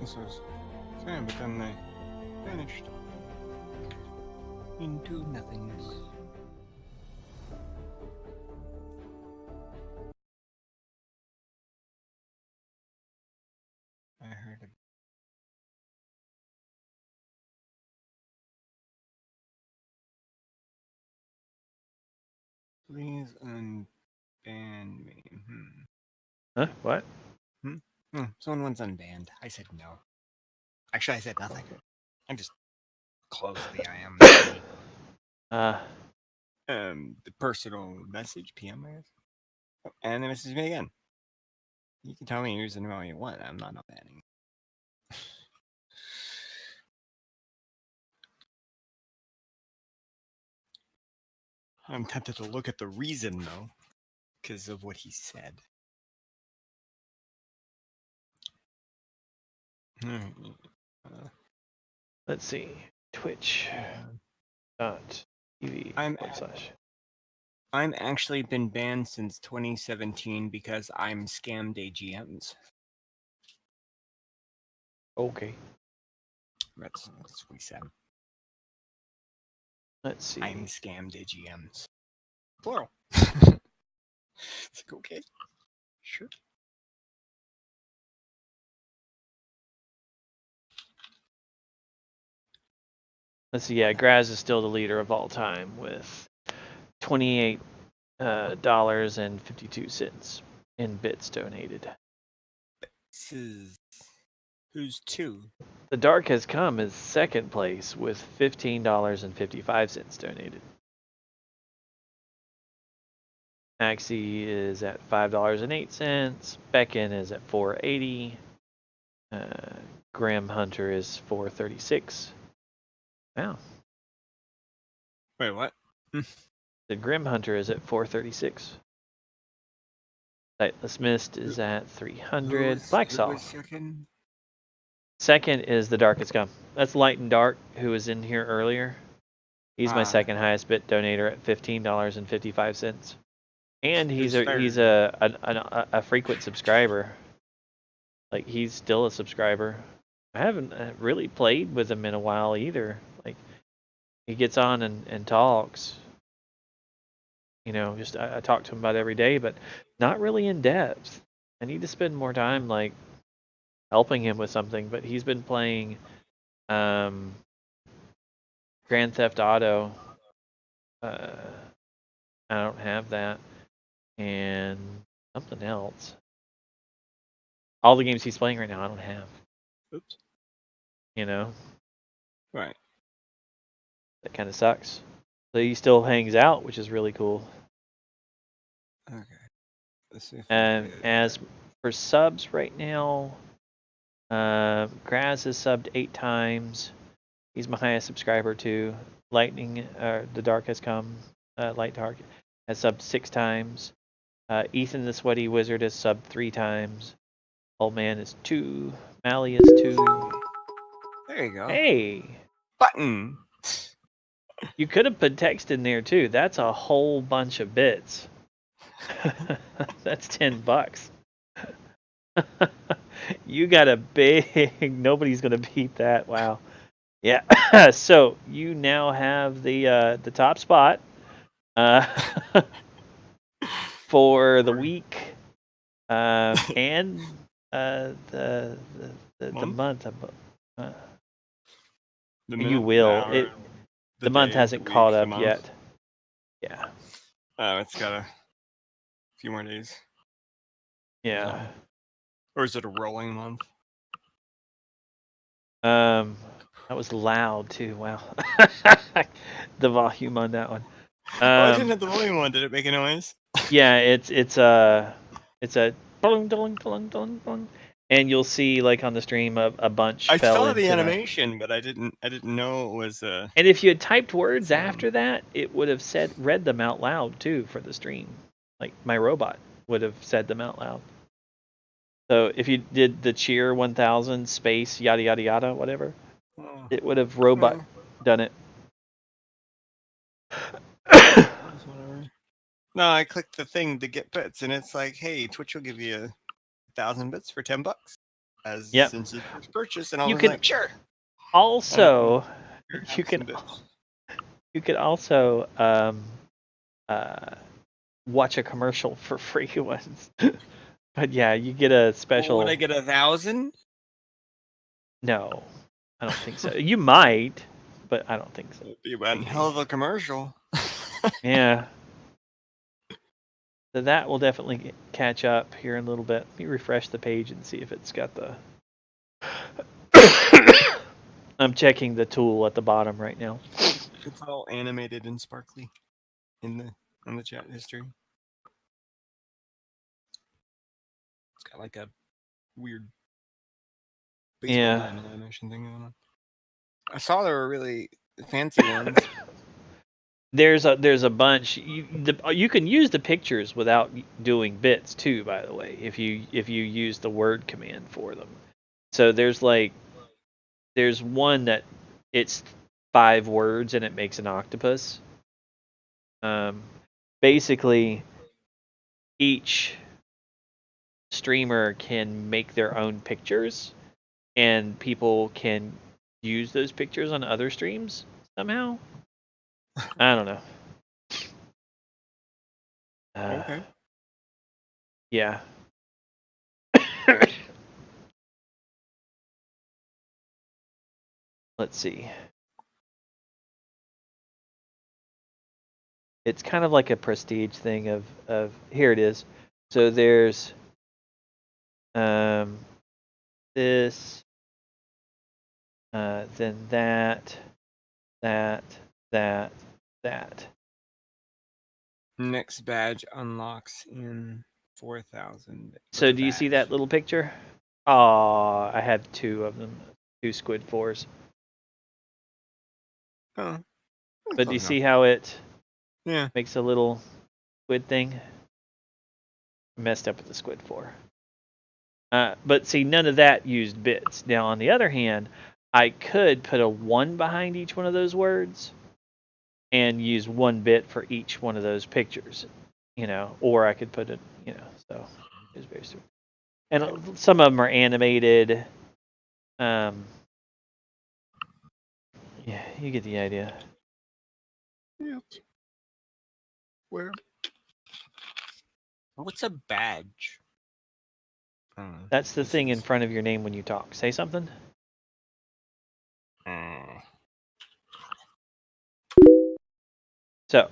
S4: This was fine, but then they vanished into nothingness. I heard it. Please unban me.
S1: Huh? What?
S4: Someone wants unbanned. I said no. Actually, I said nothing. I just closed the IM. The personal message PM, I guess. And they messaged me again. You can tell me you're using all you want. I'm not unbanning. I'm tempted to look at the reason though, because of what he said.
S1: Let's see. Twitch.tv
S4: I'm actually been banned since 2017 because I'm scammed AGMs.
S1: Okay.
S4: That's what he said.
S1: Let's see.
S4: I'm scammed AGMs. Plural. It's like, okay. Sure.
S1: Let's see. Yeah, Graz is still the leader of all time with $28 and 52 cents in bits donated.
S4: Who's two?
S1: The Dark Has Come is second place with $15.55 donated. Maxie is at $5.08. Beckon is at $4.80. Grim Hunter is $4.36. Wow.
S4: Wait, what?
S1: The Grim Hunter is at $4.36. Sightless Mist is at $300. Blacksaw. Second is The Dark Has Come. That's Light and Dark, who was in here earlier. He's my second highest bit donator at $15.55. And he's a frequent subscriber. Like, he's still a subscriber. I haven't really played with him in a while either. Like, he gets on and talks. You know, just I talk to him about it every day, but not really in depth. I need to spend more time like helping him with something. But he's been playing Grand Theft Auto. I don't have that, and something else. All the games he's playing right now, I don't have.
S4: Oops.
S1: You know.
S4: Right.
S1: That kind of sucks. So he still hangs out, which is really cool.
S4: Okay. Let's see if
S1: And as for subs right now, Graz has subbed 8 times. He's my highest subscriber too. Lightning, The Dark Has Come. Light Dark has subbed 6 times. Ethan the Sweaty Wizard has subbed 3 times. Old Man is 2. Mally is 2.
S4: There you go.
S1: Hey!
S4: Button!
S1: You could have put text in there too. That's a whole bunch of bits. That's $10. You got a big. Nobody's gonna beat that. Wow. Yeah. So you now have the top spot for the week and the month. You will. The month hasn't caught up yet. Yeah.
S4: It's got a few more days.
S1: Yeah.
S4: Or is it a rolling month?
S1: That was loud too. Wow. The volume on that one.
S4: I didn't have the volume on. Did it make a noise?
S1: Yeah, it's a dong, dong, dong, dong, dong. And you'll see like on the stream a bunch.
S4: I
S1: fell
S4: saw the
S1: into
S4: animation, but I didn't know it was
S1: And if you had typed words after that, it would have read them out loud too for the stream. Like my robot would have said them out loud. So if you did the cheer 1000 space yada yada yada whatever, it would have robot done it.
S4: Whatever. No, I clicked the thing to get bits, and it's like, hey, Twitch will give you 1,000 bits for $10 as
S1: Yep.
S4: since his first purchase, and I
S1: You
S4: was
S1: can
S4: like, sure.
S1: Also,
S4: Have
S1: you can
S4: some bits.
S1: you could also watch a commercial for free once. But yeah, you get a
S4: Well,
S1: special.
S4: would I get 1,000?
S1: No, I don't think so. You might, but I don't think so.
S4: It'd be one hell of a commercial.
S1: Yeah. So that will definitely catch up here in a little bit. Let me refresh the page and see if it's got the. I'm checking the tool at the bottom right now.
S4: It's all animated and sparkly in the chat history. It's got like a weird baseball diamond animation thing going on. I saw there were really fancy ones.
S1: There's a bunch. You can use the pictures without doing bits too. By the way, if you use the word command for them. So there's one that it's 5 words and it makes an octopus. Basically, each streamer can make their own pictures, and people can use those pictures on other streams somehow. I don't know.
S4: Okay.
S1: Yeah. Let's see. It's kind of like a prestige thing of here it is. So there's this, then that.
S4: Next badge unlocks in 4,000.
S1: So do you see that little picture? Oh, I had 2 of them, 2 squid 4s.
S4: Oh.
S1: But do you see how it
S4: Yeah.
S1: makes a little squid thing? Messed up with the squid 4. But see, none of that used bits. Now, on the other hand, I could put a 1 behind each one of those words and use 1 bit for each one of those pictures, or I could put it, so it's very stupid. And some of them are animated. Yeah, you get the idea.
S4: Yep. Where? What's a badge?
S1: That's the thing in front of your name when you talk. Say something. So,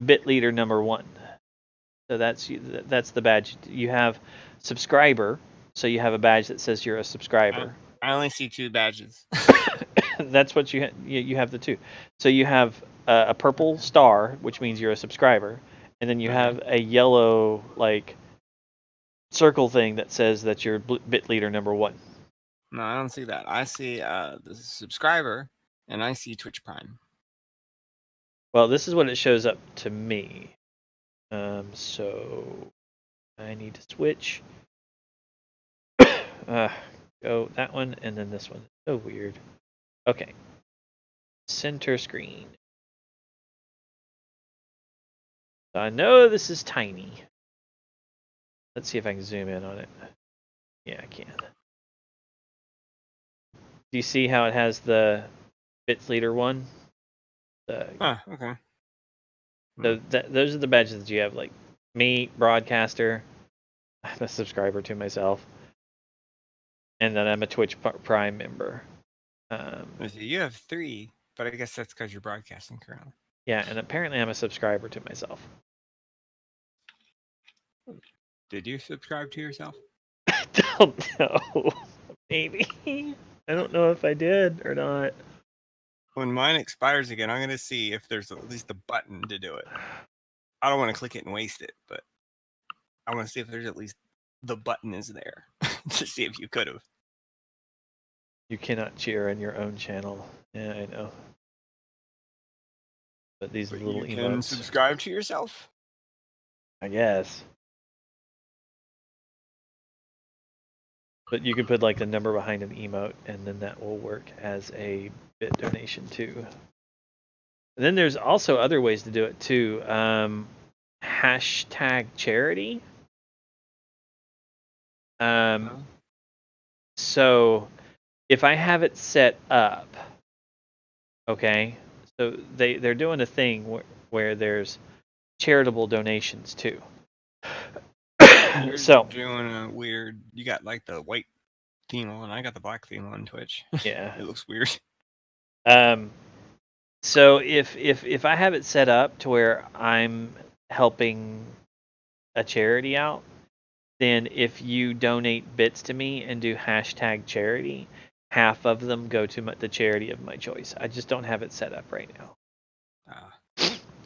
S1: bit leader number 1. So that's the badge. You have subscriber, so you have a badge that says you're a subscriber.
S4: I only see 2 badges.
S1: That's what you have the 2. So you have a purple star, which means you're a subscriber, and then you have a yellow circle thing that says that you're bit leader number 1.
S4: No, I don't see that. I see the subscriber, and I see Twitch Prime.
S1: Well, this is what it shows up to me. So I need to switch. Go that one and then this one. So weird. Okay. Center screen. So I know this is tiny. Let's see if I can zoom in on it. Yeah, I can. Do you see how it has the bits leader 1?
S4: Okay.
S1: So those are the badges that you have, like me, broadcaster. I'm a subscriber to myself, and then I'm a Twitch Prime member.
S4: You have 3, but I guess that's because you're broadcasting currently.
S1: Yeah, and apparently I'm a subscriber to myself.
S4: Did you subscribe to yourself?
S1: I don't know. Maybe. I don't know if I did or not.
S4: When mine expires again, I'm going to see if there's at least a button to do it. I don't want to click it and waste it, but I want to see if there's at least the button is there to see if you could have.
S1: You cannot cheer on your own channel. Yeah, I know. But these
S4: But
S1: little
S4: you
S1: emotes.
S4: can subscribe to yourself?
S1: I guess. But you could put like the number behind an emote, and then that will work as a bit donation too. And then there's also other ways to do it too. Hashtag charity. So if I have it set up, okay, so they're doing a thing where there's charitable donations too.
S4: You're
S1: So
S4: doing a weird. You got like the white theme on. I got the black theme on Twitch.
S1: yeah,
S4: It looks weird.
S1: So if I have it set up to where I'm helping a charity out, then if you donate bits to me and do hashtag charity, half of them go to the charity of my choice. I just don't have it set up right now.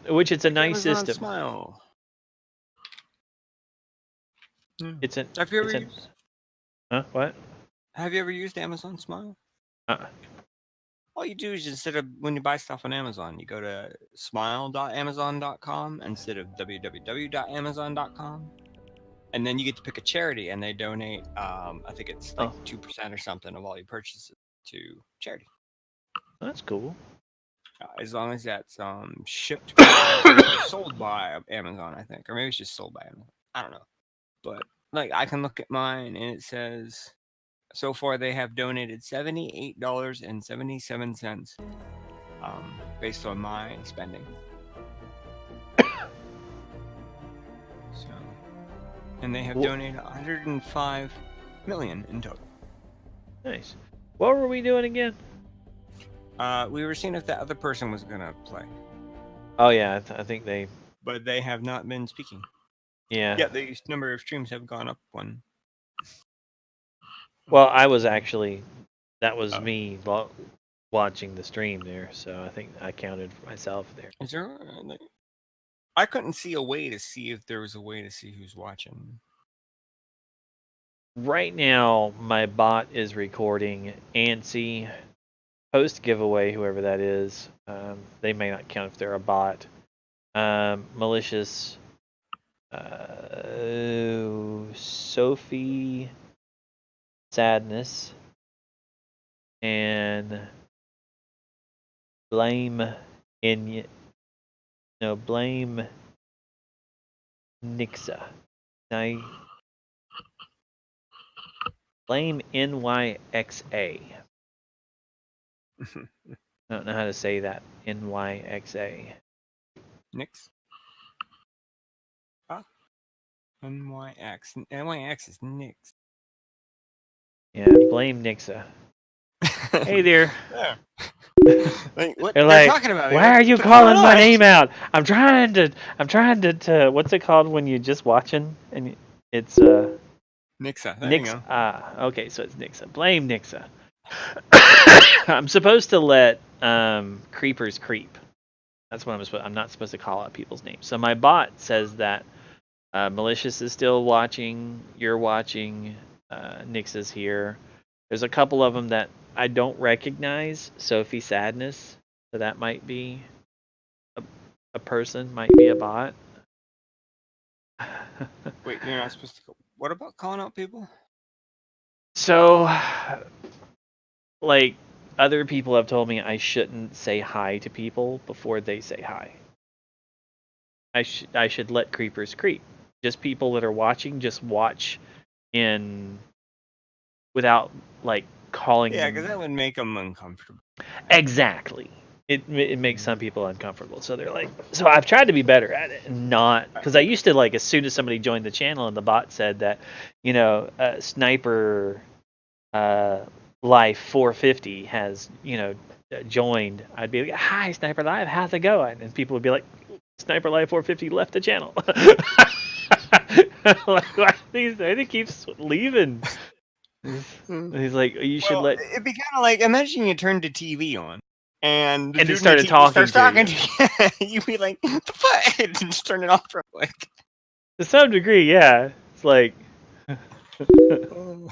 S1: Which it's a nice
S4: Amazon
S1: system.
S4: Smile.
S1: It's an.
S4: Have you ever used?
S1: Huh? What?
S4: Have you ever used Amazon Smile? All you do is instead of when you buy stuff on Amazon, you go to smile.amazon.com instead of www.amazon.com. And then you get to pick a charity and they donate, I think it's like 2% or something of all your purchases to charity.
S1: That's cool.
S4: As long as that's shipped by or sold by Amazon, I think. Or maybe it's just sold by Amazon. I don't know. But like I can look at mine and it says so far they have donated $78.77 based on my spending. So, and they have donated 105 million in total.
S1: Nice. What were we doing again?
S4: We were seeing if that other person was gonna play.
S1: Oh yeah, I think they.
S4: But they have not been speaking.
S1: Yeah.
S4: Yeah, the number of streams have gone up one.
S1: Well, I was actually, that was me watching the stream there, so I think I counted for myself there.
S4: Is there? I couldn't see a way to see if there was a way to see who's watching.
S1: Right now, my bot is recording Antsy, post giveaway, whoever that is. They may not count if they're a bot. Malicious, Sophie, Sadness, and Blame Blame Nixa. Blame NYXA. I don't know how to say that. NYXA.
S4: Nix? Ah. NYX. NYX is Nix.
S1: Yeah, blame Nixa. Hey there.
S4: Yeah. Like, what
S1: They're
S4: they're
S1: like,
S4: talking about?
S1: why are you calling my name out? I'm trying to what's it called when you're just watching and it's
S4: Nixa. There
S1: Nix.
S4: you go.
S1: Okay, so it's Nixa. Blame Nixa. I'm supposed to let creepers creep. That's what I'm not supposed to call out people's names. So my bot says that Malicious is still watching. You're watching. Nix is here. There's a couple of them that I don't recognize. Sophie Sadness. So that might be a person. Might be a bot.
S4: Wait, you're not supposed to go. What about calling out people?
S1: So, like, other people have told me I shouldn't say hi to people before they say hi. I should let creepers creep. Just people that are watching, just watch without like calling.
S4: Yeah,
S1: them.
S4: because that would make them uncomfortable.
S1: Exactly. It makes some people uncomfortable. So they're like, so I've tried to be better at it and not, because I used to like as soon as somebody joined the channel and the bot said that, Sniper Life 450 has, joined, I'd be like, hi Sniper Live, how's it going? And people would be like, Sniper Live 450 left the channel. Like, why he keeps leaving. He's like, you should let.
S4: It'd be kind of like, imagine you turned the TV on. And
S1: it started talking
S4: to you. You'd be like, what the fuck? And just turn it off real quick.
S1: To some degree, yeah. It's like. So,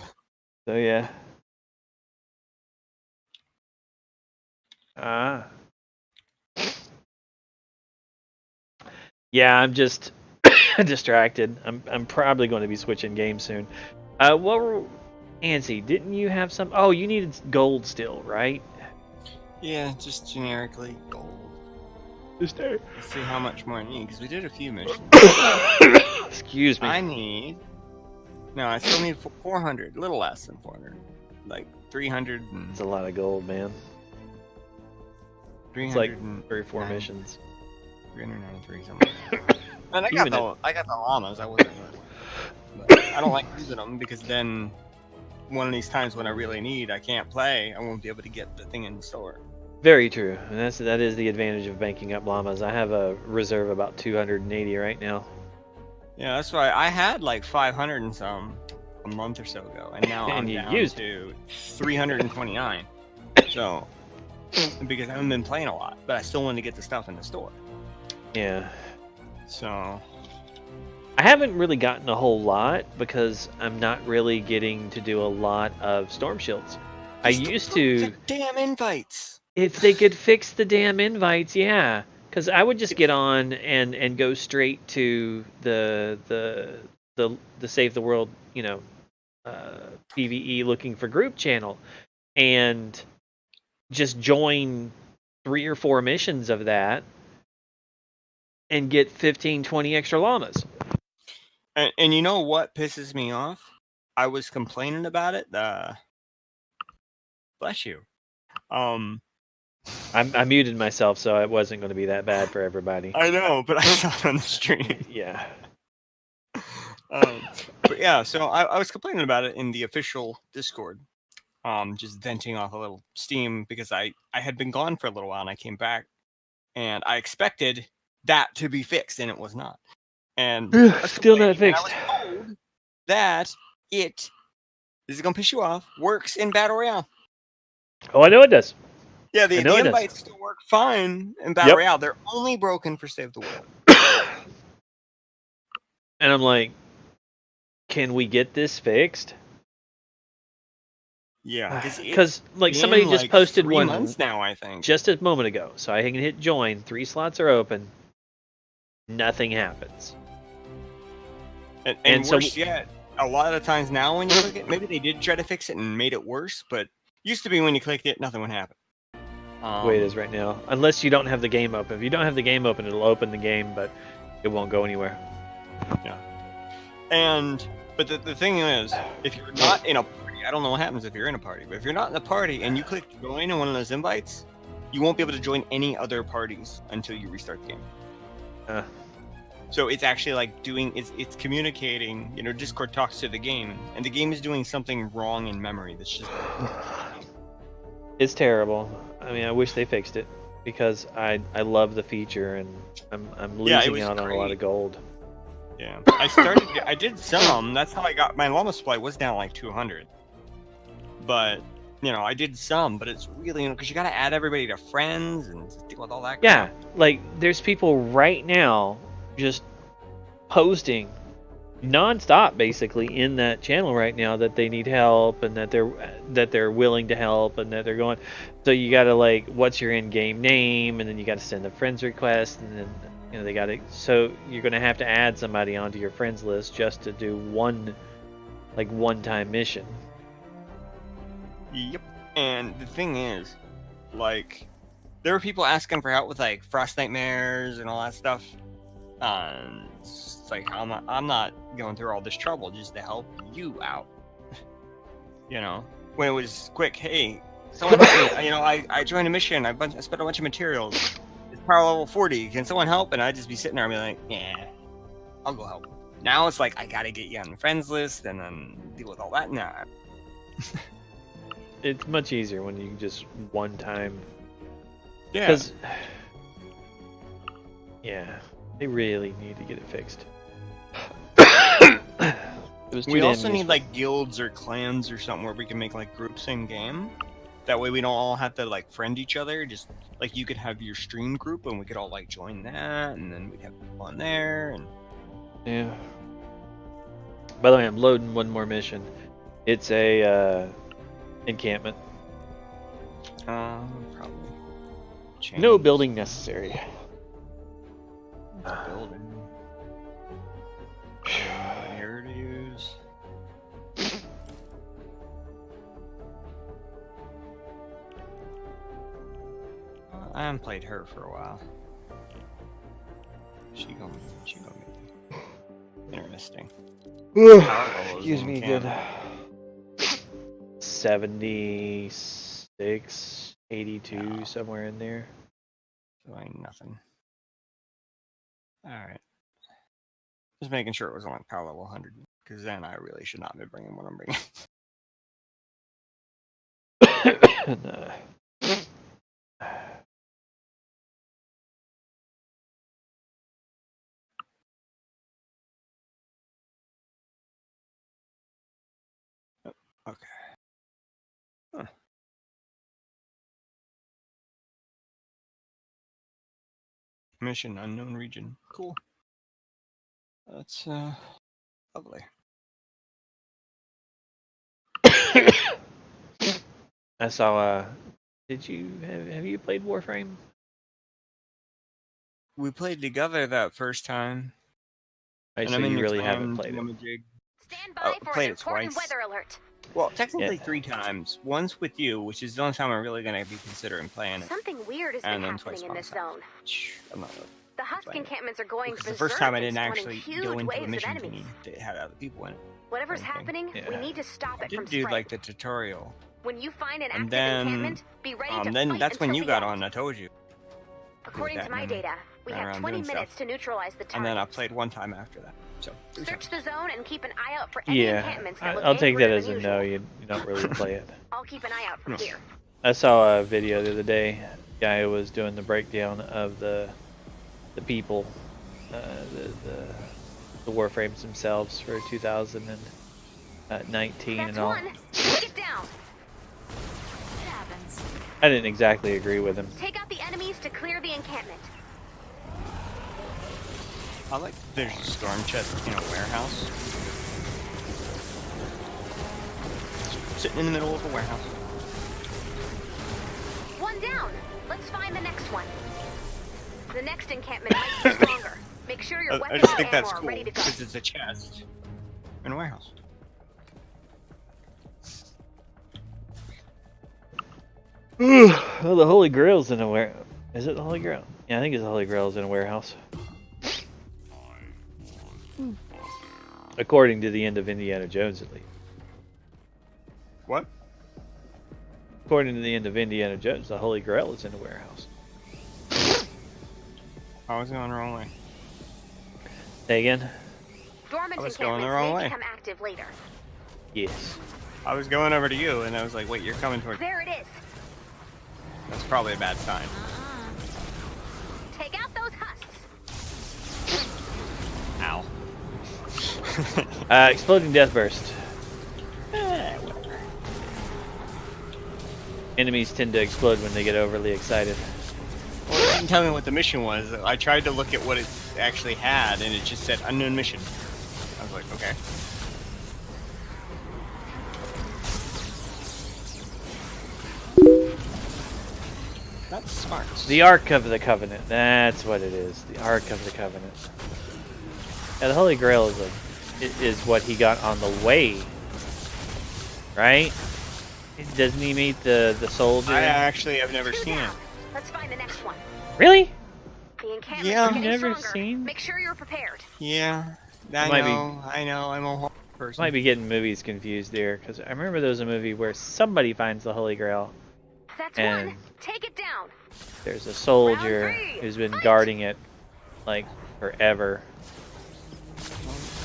S1: yeah. Yeah, I'm just distracted. I'm probably going to be switching games soon. What were Antsy, didn't you have some? Oh, you needed gold still, right?
S4: Yeah, just generically gold.
S12: Just there.
S4: Let's see how much more I need, because we did a few missions.
S12: Excuse me.
S4: I need... No, I still need 400. A little less than 400. Like 300 and...
S12: It's a lot of gold, man.
S4: 300
S12: It's like
S4: and
S12: 3 or 4 missions.
S4: 393 something. And I got
S12: Even
S4: the llamas. I wasn't. But I don't like using them because then one of these times when I really need, I can't play. I won't be able to get the thing in the store.
S12: Very true. And that is the advantage of banking up llamas. I have a reserve about 280 right now.
S4: Yeah, that's why I had like 500 and some a month or so ago, and now I'm down to 329. So because I haven't been playing a lot, but I still want to get the stuff in the store.
S12: Yeah.
S4: So
S12: I haven't really gotten a whole lot because I'm not really getting to do a lot of storm shields. I used to.
S4: Damn invites.
S12: If they could fix the damn invites, yeah. Because I would just get on and go straight to the Save the World, PVE looking for group channel, and just join 3 or 4 missions of that and get 15, 20 extra llamas.
S4: And you know what pisses me off? I was complaining about it. Bless you.
S12: I muted myself, so it wasn't going to be that bad for everybody.
S4: I know, but I saw it on the stream.
S12: Yeah.
S4: But yeah, so I was complaining about it in the official Discord. Just venting off a little steam because I had been gone for a little while and I came back and I expected that to be fixed and it was not. And
S12: still not fixed.
S4: I was told that this is gonna piss you off, works in Battle Royale.
S12: Oh, I know it does.
S4: Yeah, the invites still work fine in Battle Royale. They're only broken for Save the World.
S12: And I'm like, can we get this fixed?
S4: Yeah,
S12: because like somebody just posted
S4: 3
S12: one
S4: months now, I think,
S12: just a moment ago. So I can hit join. 3 slots are open. Nothing happens.
S4: And worse yet, a lot of times now when you click it, maybe they did try to fix it and made it worse, but used to be when you clicked it, nothing would happen.
S12: The way it is right now, unless you don't have the game open. If you don't have the game open, it'll open the game, but it won't go anywhere.
S4: Yeah. But the thing is, if you're not in a party, I don't know what happens if you're in a party, but if you're not in a party and you click join in one of those invites, you won't be able to join any other parties until you restart the game. So it's actually like it's communicating, Discord talks to the game, and the game is doing something wrong in memory that's just...
S12: It's terrible. I mean, I wish they fixed it because I love the feature and I'm losing out on a lot of gold.
S4: Yeah, I did some. That's how I got my llama supply was down like 200. But I did some, but it's really because you got to add everybody to friends and deal with all that.
S12: Yeah, like there's people right now just posting nonstop basically in that channel right now that they need help and that they're willing to help and that they're going. So you got to like, what's your in-game name, and then you got to send a friends request, and then they got to. So you're gonna have to add somebody onto your friends list just to do one-time mission.
S4: Yep. And the thing is, like, there were people asking for help with like Frost Nightmares and all that stuff. It's like I'm not going through all this trouble just to help you out. When it was quick, hey, someone help me. I joined a mission. I spent a bunch of materials. It's power level 40. Can someone help? And I'd just be sitting there and be like, yeah, I'll go help. Now it's like I gotta get you on the friends list and then deal with all that. Nah.
S12: It's much easier when you just one time.
S4: Yeah.
S12: Yeah. They really need to get it fixed.
S4: We also need like guilds or clans or something where we can make like groups in game. That way we don't all have to like friend each other. Just like you could have your stream group and we could all like join that, and then we'd have people on there. And
S12: yeah. By the way, I'm loading one more mission. It's a encampment.
S4: Probably.
S12: No building necessary.
S4: Building. Here to use. I haven't played her for a while. She gonna be interesting.
S1: Excuse me, good. 76, 82, somewhere in there.
S4: So ain't nothing. Alright. Just making sure it was on power level 100, because then I really should not be bringing what I'm bringing.
S1: No.
S4: Okay. Huh. Mission unknown region. Cool. That's lovely.
S1: I saw. Did you have you played Warframe?
S4: We played together that first time.
S1: So you really haven't played it.
S3: Stand by for
S4: played
S3: an
S4: it
S3: important
S4: twice.
S3: weather alert.
S4: Well, technically 3 times. Once with you, which is the only time I'm really going to be considering playing it.
S3: Something weird has
S4: And
S3: been
S4: then
S3: happening
S4: twice
S3: in this
S4: myself.
S3: zone.
S4: I'm not really
S3: The husk
S4: playing it.
S3: encampments are going
S4: Because the
S3: berserk
S4: first time I
S3: and
S4: didn't
S3: spawning
S4: actually
S3: huge
S4: go into
S3: waves
S4: the
S3: of
S4: mission
S3: enemies.
S4: team. It had other people in it.
S3: Whatever's
S4: Anything.
S3: happening, we need to stop
S4: I
S3: it from
S4: did do
S3: spreading.
S4: like the tutorial.
S3: When you find an
S4: And
S3: active
S4: then,
S3: encampment, be ready to
S4: then
S3: fight
S4: that's when
S3: until
S4: you
S3: the
S4: got
S3: end.
S4: on, I told you.
S3: According to my
S4: and
S3: data, we
S4: ran
S3: have
S4: around
S3: 20
S4: doing
S3: minutes
S4: stuff.
S3: to neutralize the target.
S4: And then I played one time after that. So, 3
S3: Search
S4: times.
S3: the zone and keep an eye out for any
S1: Yeah,
S3: encampments that look
S1: I'll take that
S3: angrier
S1: as
S3: than
S1: a
S3: usual.
S1: no. You don't really play it.
S3: I'll keep an eye out from here.
S1: I saw a video the other day. Guy was doing the breakdown of the people, the Warframes themselves for 2019
S3: That's
S1: and all.
S3: one. Take it down.
S1: I didn't exactly agree with him.
S3: Take out the enemies to clear the encampment.
S4: I like there's a storm chest in a warehouse. Sitting in the middle of a warehouse.
S3: One down. Let's find the next one. The next encampment might be stronger. Make sure your
S4: I
S3: weapons
S4: just
S3: and
S4: think
S3: ammo
S4: that's
S3: are
S4: cool
S3: ready to go.
S4: because it's a chest in a warehouse.
S1: Oh, the Holy Grail's in a warehouse. Is it the Holy Grail? Yeah, I think it's the Holy Grail's in a warehouse. According to the end of Indiana Jones, at least.
S4: What?
S1: According to the end of Indiana Jones, the Holy Grail is in a warehouse.
S4: I was going the wrong way.
S1: Say again?
S3: Dormant
S4: I was going the
S3: encampments
S4: wrong
S3: may
S4: way.
S3: become active later.
S1: Yes.
S4: I was going over to you, and I was like, wait, you're coming toward...
S3: There it is.
S4: That's probably a bad sign.
S3: Take out those husks.
S4: Ow.
S1: Exploding Death Burst. Enemies tend to explode when they get overly excited.
S4: Well, it didn't tell me what the mission was. I tried to look at what it actually had, and it just said unknown mission. I was like, okay. That's smart.
S1: The Ark of the Covenant. That's what it is. The Ark of the Covenant. Yeah, the Holy Grail is what he got on the way. Right? Doesn't he meet the soldier?
S4: I actually have never seen it.
S3: Let's find the next one.
S1: Really?
S3: The encampments
S4: Yeah.
S3: are getting
S1: Never
S3: stronger.
S1: seen?
S3: Make sure you're prepared.
S4: Yeah.
S1: Might be-
S4: I know, I'm a horrible person.
S1: Might be getting movies confused there, because I remember there was a movie where somebody finds the Holy Grail.
S3: That's
S1: And-
S3: one. Take it down.
S1: There's a soldier
S3: Round three,
S1: who's been
S3: fight!
S1: guarding it like forever.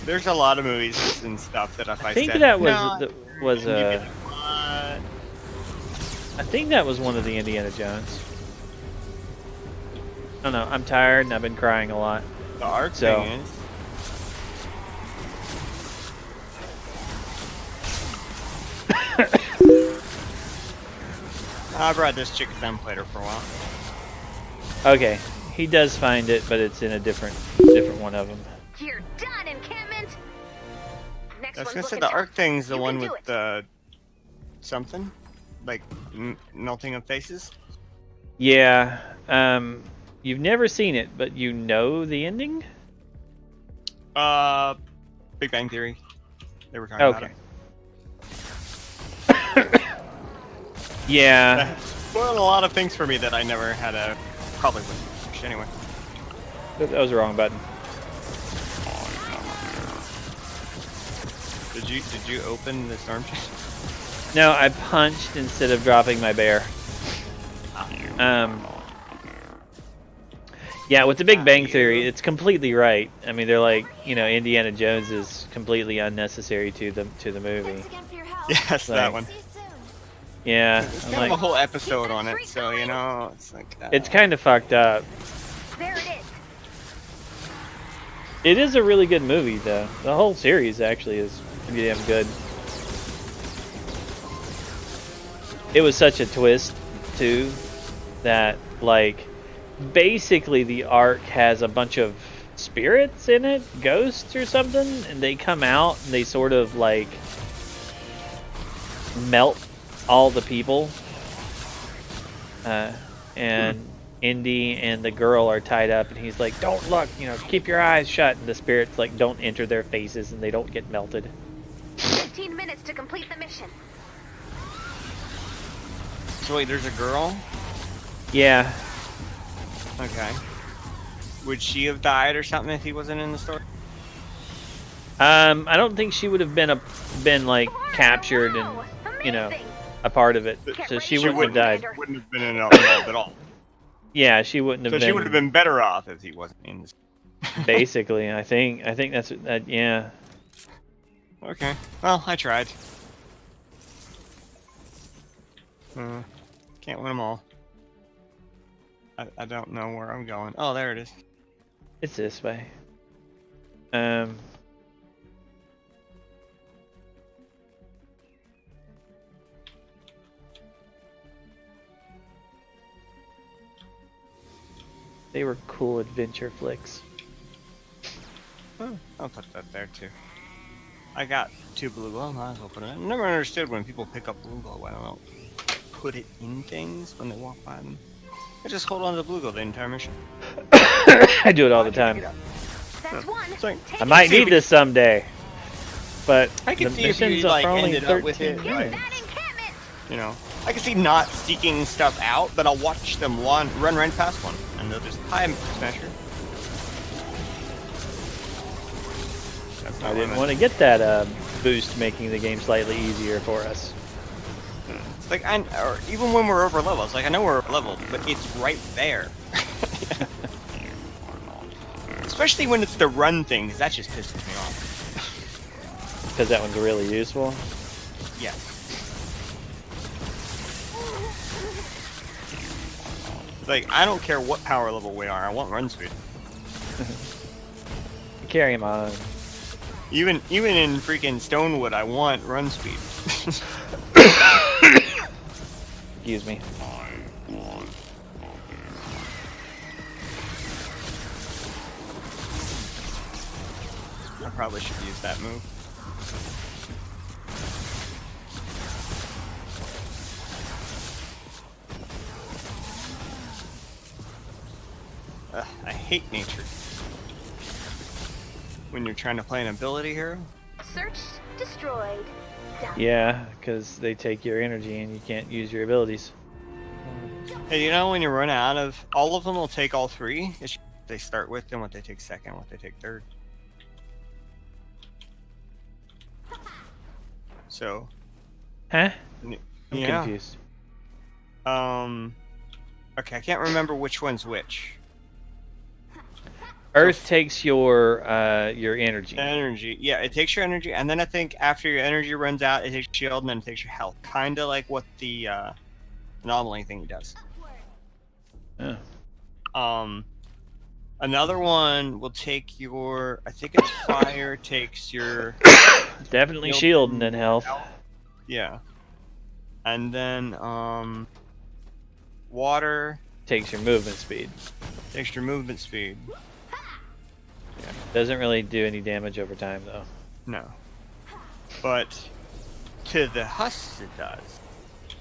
S4: There's a lot of movies and stuff that if I,
S1: I think
S4: said,
S1: that was
S4: no,
S1: was
S4: you'd be
S1: a.
S4: like, what?
S1: I think that was one of the Indiana Jones. I don't know. I'm tired and I've been crying a lot.
S4: The art
S1: So-
S4: thing is. I brought this chick because I haven't played her for a while.
S1: Okay, he does find it, but it's in a different one of them.
S3: You're done, encampment. Next
S4: I was
S3: one's
S4: gonna say
S3: looking
S4: the
S3: tough.
S4: arc thing's the
S3: You
S4: one
S3: can
S4: with
S3: do it.
S4: the something like melting of faces.
S1: Yeah. You've never seen it, but you know the ending.
S4: Big Bang Theory. They were talking about
S1: Okay.
S4: it.
S1: Yeah.
S4: spoiled a lot of things for me that I never had a probably would anyway.
S1: That was the wrong button.
S4: Did you open the storm chest?
S1: No, I punched instead of dropping my bear. Yeah, with the Big Bang Theory, it's completely right. I mean, they're like, you know, Indiana Jones is completely unnecessary to the movie.
S4: Yes,
S1: like,
S4: that one.
S1: Yeah,
S4: There's
S1: I'm
S4: kind of a
S1: like,
S4: whole episode on it, so you know, it's like.
S1: it's kind of fucked up.
S3: There it is.
S1: It is a really good movie, though. The whole series actually is pretty damn good. It was such a twist, too, that, like, basically the Ark has a bunch of spirits in it, ghosts or something, and they come out and they sort of, like, melt all the people. And Indy and the girl are tied up, and he's like, don't look, you know, keep your eyes shut. And the spirits, like, don't enter their faces and they don't get melted.
S3: 15 minutes to complete the mission.
S4: So wait, there's a girl?
S1: Yeah.
S4: Okay. Would she have died or something if he wasn't in the story?
S1: I don't think she would have been like captured and, you know, a part of it. So she wouldn't have died.
S4: Wouldn't have been involved at all.
S1: Yeah, she wouldn't have
S4: So
S1: been.
S4: she would have been better off if he wasn't in this.
S1: Basically, I think that's that. Yeah.
S4: Okay. Well, I tried. Can't win them all. I don't know where I'm going. Oh, there it is.
S1: It's this way. They were cool adventure flicks.
S4: Oh, I'll put that there too. I got 2 blue glow. Might as well put it in. I never understood when people pick up blue glow. I don't know. Put it in things when they walk by them. I just hold on to the blue glow the entire mission.
S1: I do it all the time.
S3: That's one.
S4: Like,
S1: I might need this someday, but
S4: I can
S1: the
S4: see if you
S1: missions are
S4: like
S1: only
S4: ended up with it.
S1: 13
S4: Like,
S1: minutes.
S4: you know, I can see not seeking stuff out, but I'll watch them run right past one, and they'll just hi, Smasher. That's not
S1: I didn't
S4: what
S1: want to get that boost, making the game slightly easier for us.
S4: It's like, or even when we're over leveled, it's like I know we're over leveled, but it's right there. Especially when it's the run thing, because that just pisses me off.
S1: Because that one's really useful.
S4: Yeah. Like, I don't care what power level we are, I want run speed.
S1: Carry him on.
S4: Even in freaking Stonewood, I want run speed.
S1: Excuse me.
S4: I probably should use that move. I hate nature. When you're trying to play an ability hero.
S3: Search destroyed. Done.
S1: Yeah, because they take your energy and you can't use your abilities.
S4: Hey, you know when you run out of... All of them will take all 3. It's what they start with, then what they take second, what they take third. So...
S1: Huh? I'm
S4: yeah.
S1: confused.
S4: Okay, I can't remember which one's which.
S1: Earth takes your energy.
S4: Energy, yeah, it takes your energy, and then I think after your energy runs out, it takes your shield, and then it takes your health. Kind of like what the anomaly thing does.
S1: Yeah.
S4: Another one will take your... I think it's fire takes your...
S1: Definitely shield and then health.
S4: Yeah. And then, water...
S1: Takes your movement speed.
S4: Takes your movement speed.
S1: Yeah. Doesn't really do any damage over time, though.
S4: No. But to the husks it does.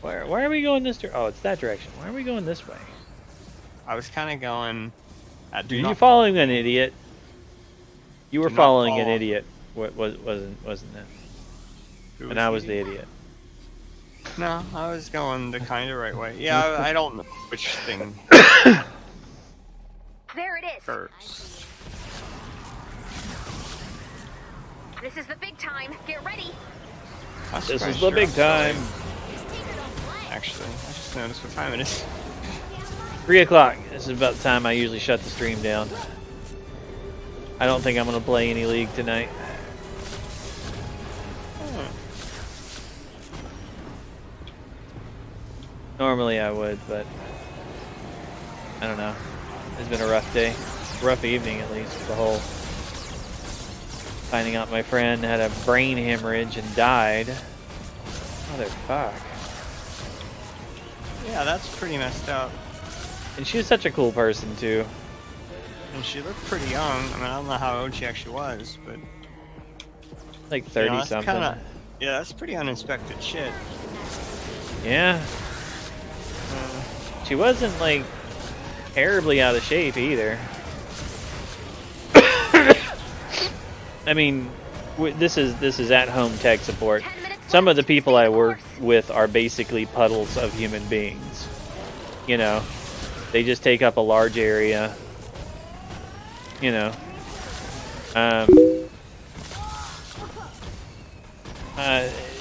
S1: Why are we going this direction? Oh, it's that direction. Why are we going this way?
S4: I was kind of going...
S1: Are you following an idiot? You were
S4: Do not
S1: following an
S4: follow.
S1: idiot. Wasn't it?
S4: Who
S1: And
S4: was
S1: I
S4: the
S1: was the idiot.
S4: No, I was going the kind of right way. Yeah, I don't know which thing
S3: There it is.
S4: first.
S3: This is the big time. Get ready.
S1: This is the big time.
S4: Actually, I just noticed what time it is.
S1: 3 o'clock. This is about the time I usually shut the stream down. I don't think I'm gonna play any League tonight. Normally I would, but I don't know. It's been a rough day. Rough evening, at least. The whole finding out my friend had a brain hemorrhage and died. Motherfuck.
S4: Yeah, that's pretty messed up.
S1: And she was such a cool person, too.
S4: And she looked pretty young. I mean, I don't know how old she actually was, but
S1: Like 30
S4: that's
S1: something.
S4: Yeah, that's pretty uninspected shit.
S1: Yeah. She wasn't like terribly out of shape either. I mean, this is at-home tech support. Some of the people I work with are basically puddles of human beings. You know, they just take up a large area. You know,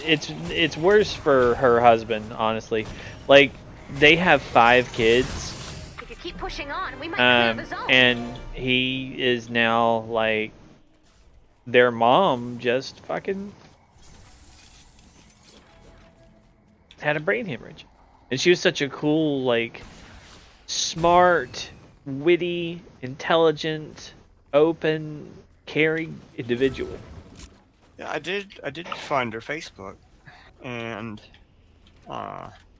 S1: it's worse for her husband, honestly. Like, they have 5 kids.
S3: If you keep pushing on, we might clear the zone.
S1: And he is now like, their mom just fucking had a brain hemorrhage. And she was such a cool, like, smart, witty, intelligent, open, caring individual.
S4: Yeah, I did find her Facebook, and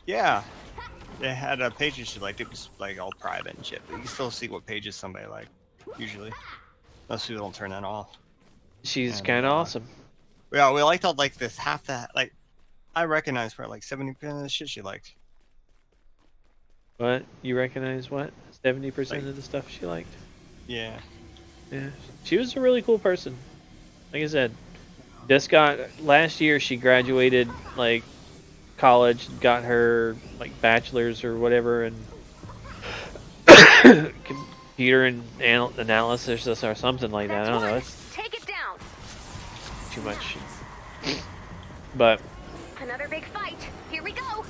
S4: yeah, they had a pages she liked. It was like all private and shit, but you can still see what pages somebody liked. Usually, most people don't turn that off.
S1: She's kind of awesome.
S4: Yeah, we liked all like this half that like. I recognized probably like 70% of the shit she liked.
S1: What? You recognize what? 70%
S4: Like,
S1: of the stuff she liked?
S4: Yeah.
S1: Yeah. She was a really cool person. Like I said, last year she graduated, like, college, got her, like, bachelor's or whatever in computer and analysis or something like that. I don't know. It's
S3: Take it down.
S1: too much. But
S3: Another big fight. Here we go.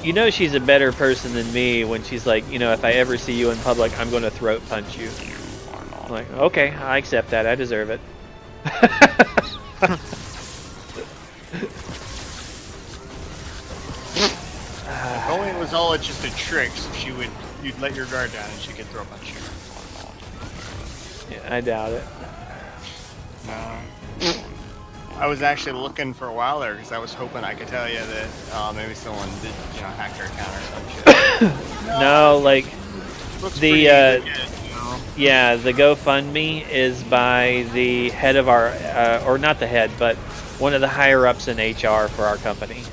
S1: you know she's a better person than me when she's like, if I ever see you in public, I'm going to throat punch you. I'm like, okay, I accept that. I deserve it.
S4: If only it was all just a trick, so you'd let your guard down and she could throw punch you.
S1: Yeah, I doubt it.
S4: No. I was actually looking for a while there because I was hoping I could tell you that maybe someone did, hack her account or some shit.
S1: No, like
S4: Looks
S1: the
S4: pretty legit, you know?
S1: yeah, the GoFundMe is by the head of our, or not the head, but one of the higher ups in HR for our company.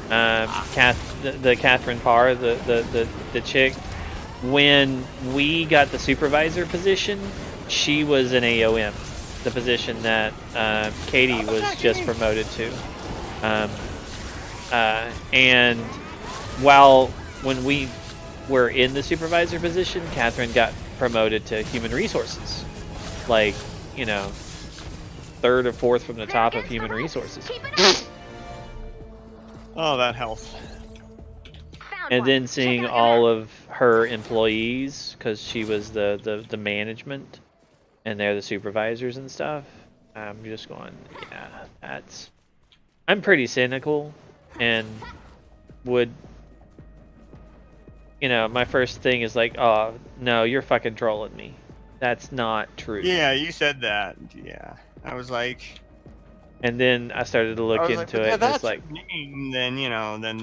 S1: The Catherine Parr, the chick. When we got the supervisor position, she was an AOM, the position that Katie was just promoted to. And when we were in the supervisor position, Catherine got promoted to human resources. Like, 3rd or 4th from the top of human resources.
S4: Oh, that helps.
S1: And then seeing all of her employees, because she was the management, and they're the supervisors and stuff, I'm just going, yeah, I'm pretty cynical, and would, my first thing is like, oh, no, you're fucking trolling me. That's not true.
S4: Yeah, you said that. Yeah. I was like...
S1: And then I started to look into it, and it's like...
S4: then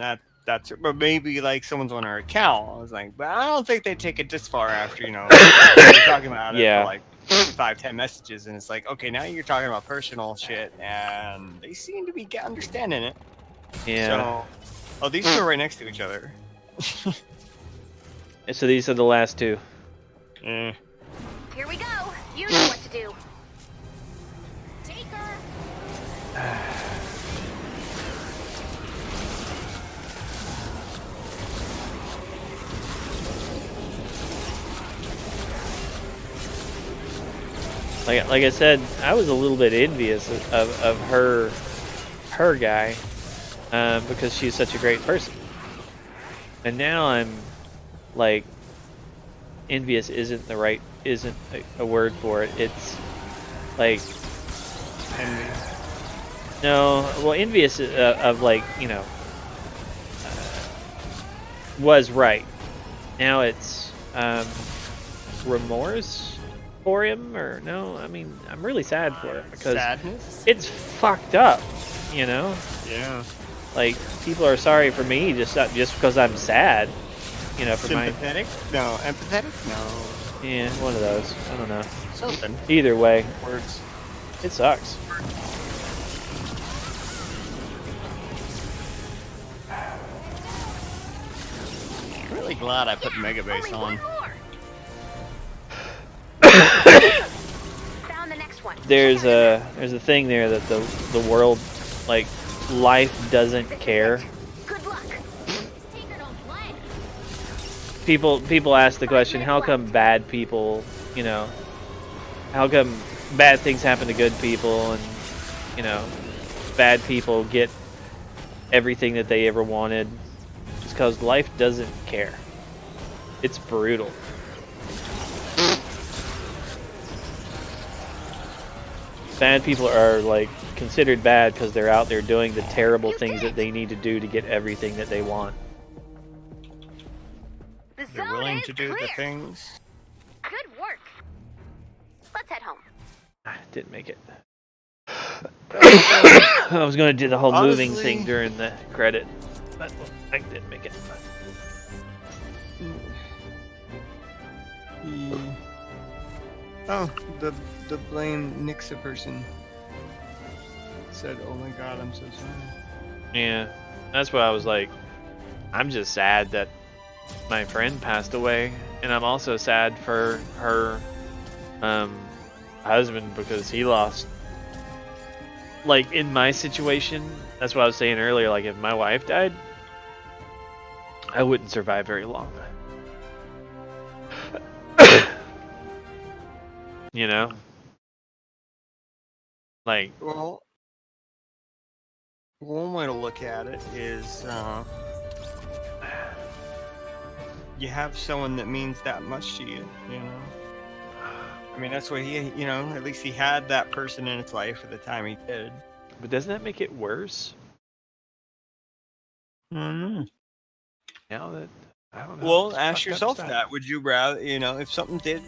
S4: that's it. But maybe like someone's on her account. I was like, but I don't think they take it this far after, we're talking about it for like 5-10 messages, and it's like, okay, now you're talking about personal shit, and they seem to be understanding it.
S1: Yeah.
S4: So, these two are right next to each other.
S1: So these are the last 2.
S3: Here we go. You know what to do.
S1: like I said, I was a little bit envious of her guy, because she's such a great person. And now I'm like, envious isn't a word for it. It's like, no, well, envious of like, you know, was right. Now it's remorse for him, or no? I mean, I'm really sad for it because
S4: Sadness?
S1: it's fucked up, you know.
S4: Yeah.
S1: Like, people are sorry for me just because I'm sad, you know. For
S4: Sympathetic? No. Empathetic? No.
S1: Yeah, one of those. I don't know.
S4: Something.
S1: Either way,
S4: Words.
S1: it sucks.
S4: I'm really glad I put Mega Base on.
S3: Found the next one.
S1: There's a thing there that the world, like, life doesn't care.
S3: Good luck.
S1: People ask the question, how come bad people, you know, how come bad things happen to good people, and, you know, bad people get everything that they ever wanted? It's because life doesn't care. It's brutal. Bad people are, like, considered bad because they're out there doing the terrible things that they need to do to get everything that they want.
S4: They're willing to do the things.
S3: Good work. Let's head home.
S1: Didn't make it. I was going to do the whole moving
S4: Honestly,
S1: thing during the credit, but I didn't make it.
S4: Oh, the blame Nixa person said, "Oh my God, I'm so sorry."
S1: Yeah, that's why I was like, I'm just sad that my friend passed away, and I'm also sad for her husband because he lost. Like, in my situation, that's what I was saying earlier, like, if my wife died, I wouldn't survive very long. You know? Like,
S4: Well, one way to look at it is you have someone that means that much to you, you know? I mean, that's what he, you know, at least he had that person in his life at the time he did.
S1: but doesn't that make it worse? Now that, I don't know.
S4: Well,
S1: it's
S4: ask
S1: fucked up
S4: yourself
S1: stuff.
S4: that. Would you rather, you know, if something did,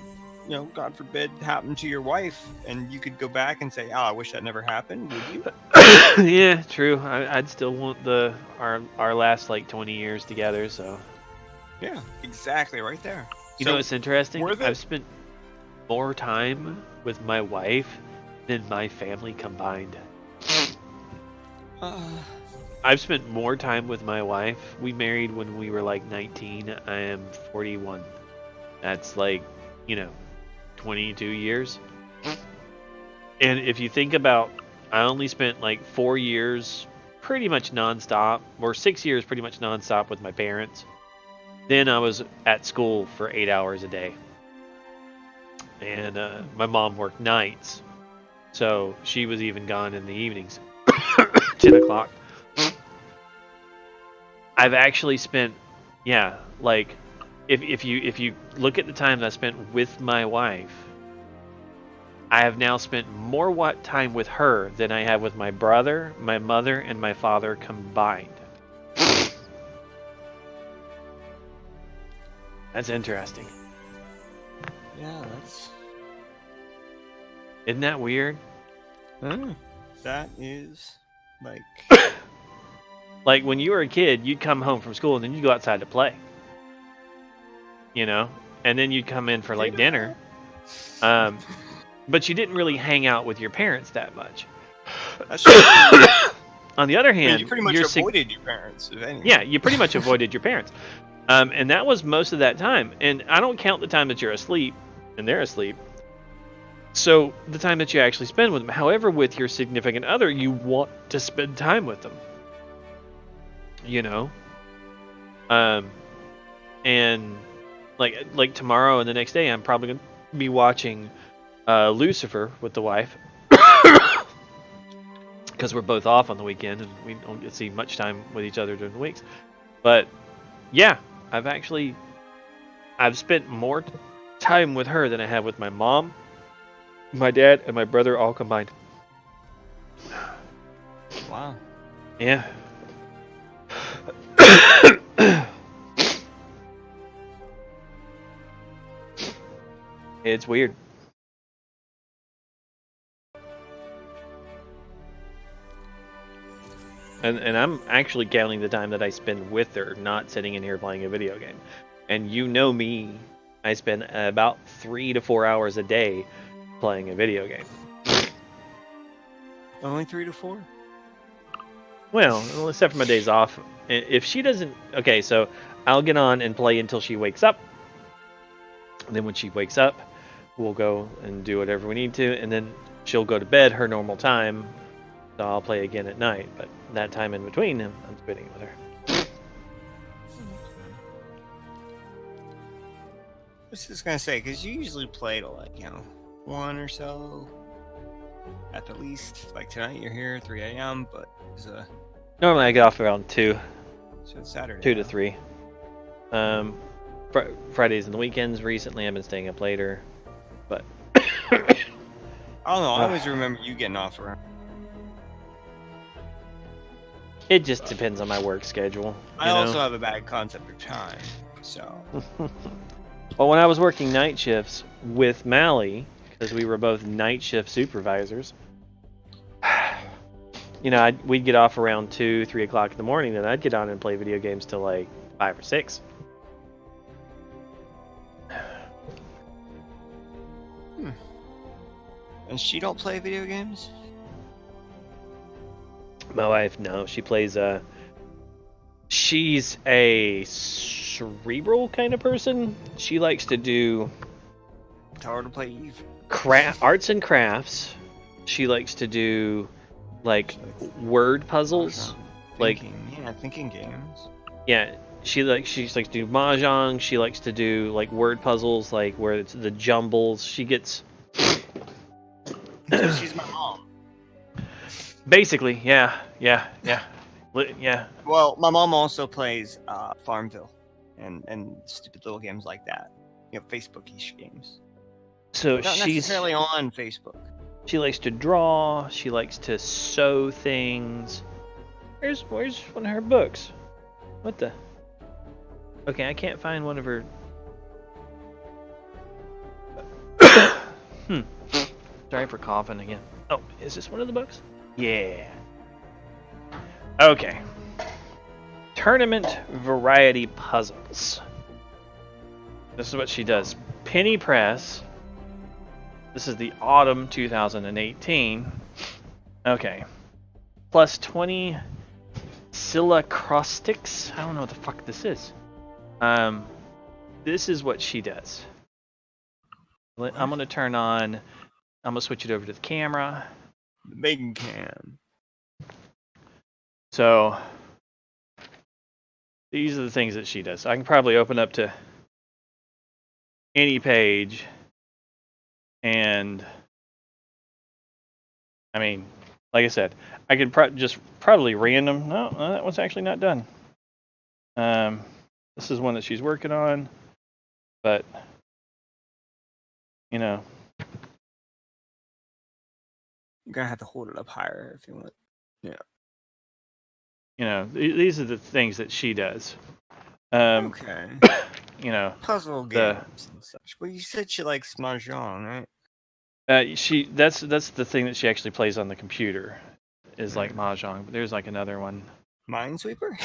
S4: you know, God forbid, happen to your wife, and you could go back and say, "Oh, I wish that never happened," would you?
S1: Yeah, true. I'd still want our last, like, 20 years together, so.
S4: Yeah, exactly, right there.
S1: You know what's interesting?
S4: worth it.
S1: I've spent more time with my wife than my family combined. I've spent more time with my wife. We married when we were like 19. I am 41. That's like, you know, 22 years. And if you think about, I only spent like 4 years pretty much nonstop, or 6 years pretty much nonstop with my parents. Then I was at school for 8 hours a day. And my mom worked nights, so she was even gone in the evenings. 10 o'clock. I've actually spent, yeah, like, if you look at the time that I spent with my wife, I have now spent more time with her than I have with my brother, my mother, and my father combined. That's interesting.
S4: Yeah, that's.
S1: Isn't that weird?
S4: That is, like.
S1: Like, when you were a kid, you'd come home from school and then you'd go outside to play. You know? And then you'd come in for, like, dinner. But you didn't really hang out with your parents that much.
S4: That's true.
S1: On the other hand,
S4: you pretty much avoided your parents, if anything.
S1: Yeah, you pretty much avoided your parents. And that was most of that time. And I don't count the time that you're asleep and they're asleep. So the time that you actually spend with them. However, with your significant other, you want to spend time with them. You know? And like tomorrow and the next day, I'm probably going to be watching
S12: Lucifer with the wife, because we're both off on the weekend and we don't get to see much time with each other during the weeks. But yeah, I've spent more time with her than I have with my mom, my dad, and my brother all combined.
S4: Wow.
S12: Yeah. It's weird. And I'm actually counting the time that I spend with her, not sitting in here playing a video game. And you know me, I spend about 3 to 4 hours a day playing a video game.
S4: Only 3 to 4?
S12: Well, except for my days off. If she doesn't... Okay, so I'll get on and play until she wakes up. And then when she wakes up, we'll go and do whatever we need to. And then she'll go to bed her normal time. So I'll play again at night. But that time in between, I'm spending it with her.
S4: I was just gonna say, because you usually play to like, 1 or so. At the least. Like tonight you're here, 3 a.m., but it's
S12: Normally I get off around 2.
S4: So it's Saturday.
S12: 2 to 3. Fridays and the weekends. Recently I've been staying up later. But
S4: I don't know, I always remember you getting off around.
S12: it just depends on my work schedule.
S4: I also have a bad concept of time, so.
S12: Well, when I was working night shifts with Mally, because we were both night shift supervisors, we'd get off around 2, 3 o'clock in the morning, then I'd get on and play video games till like 5 or 6.
S4: And she don't play video games?
S12: My wife, no, she plays she's a cerebral kind of person. She likes to do
S4: Tell her to play Eve.
S12: Arts and crafts. She likes to do like word puzzles.
S4: Thinking games.
S12: Yeah, she likes to do mahjong. She likes to do like word puzzles, like where it's the jumbles. She gets.
S4: So she's my mom.
S12: Basically, yeah.
S4: Well, my mom also plays Farmville and stupid little games like that. Facebook-ish games.
S12: So
S4: not
S12: she's
S4: necessarily on Facebook.
S12: She likes to draw. She likes to sew things. Where's one of her books? What the? Okay, I can't find one of her. Sorry for coughing again. Oh, is this one of the books? Yeah. Okay. Tournament variety puzzles. This is what she does. Penny Press. This is the autumn 2018. Okay. Plus 20 Silacrostics. I don't know what the fuck this is. This is what she does. I'm gonna turn on. I'm gonna switch it over to the camera.
S4: The big cam.
S12: So these are the things that she does. I can probably open up to any page, and I mean, like I said, I could probably random. No, that one's actually not done. This is one that she's working on, but
S4: You're gonna have to hold it up higher if you want. Yeah.
S12: These are the things that she does.
S4: Okay. Puzzle games and such. Well, you said she likes mahjong, right?
S12: That's the thing that she actually plays on the computer, is like mahjong. But there's like another one.
S4: Minesweeper?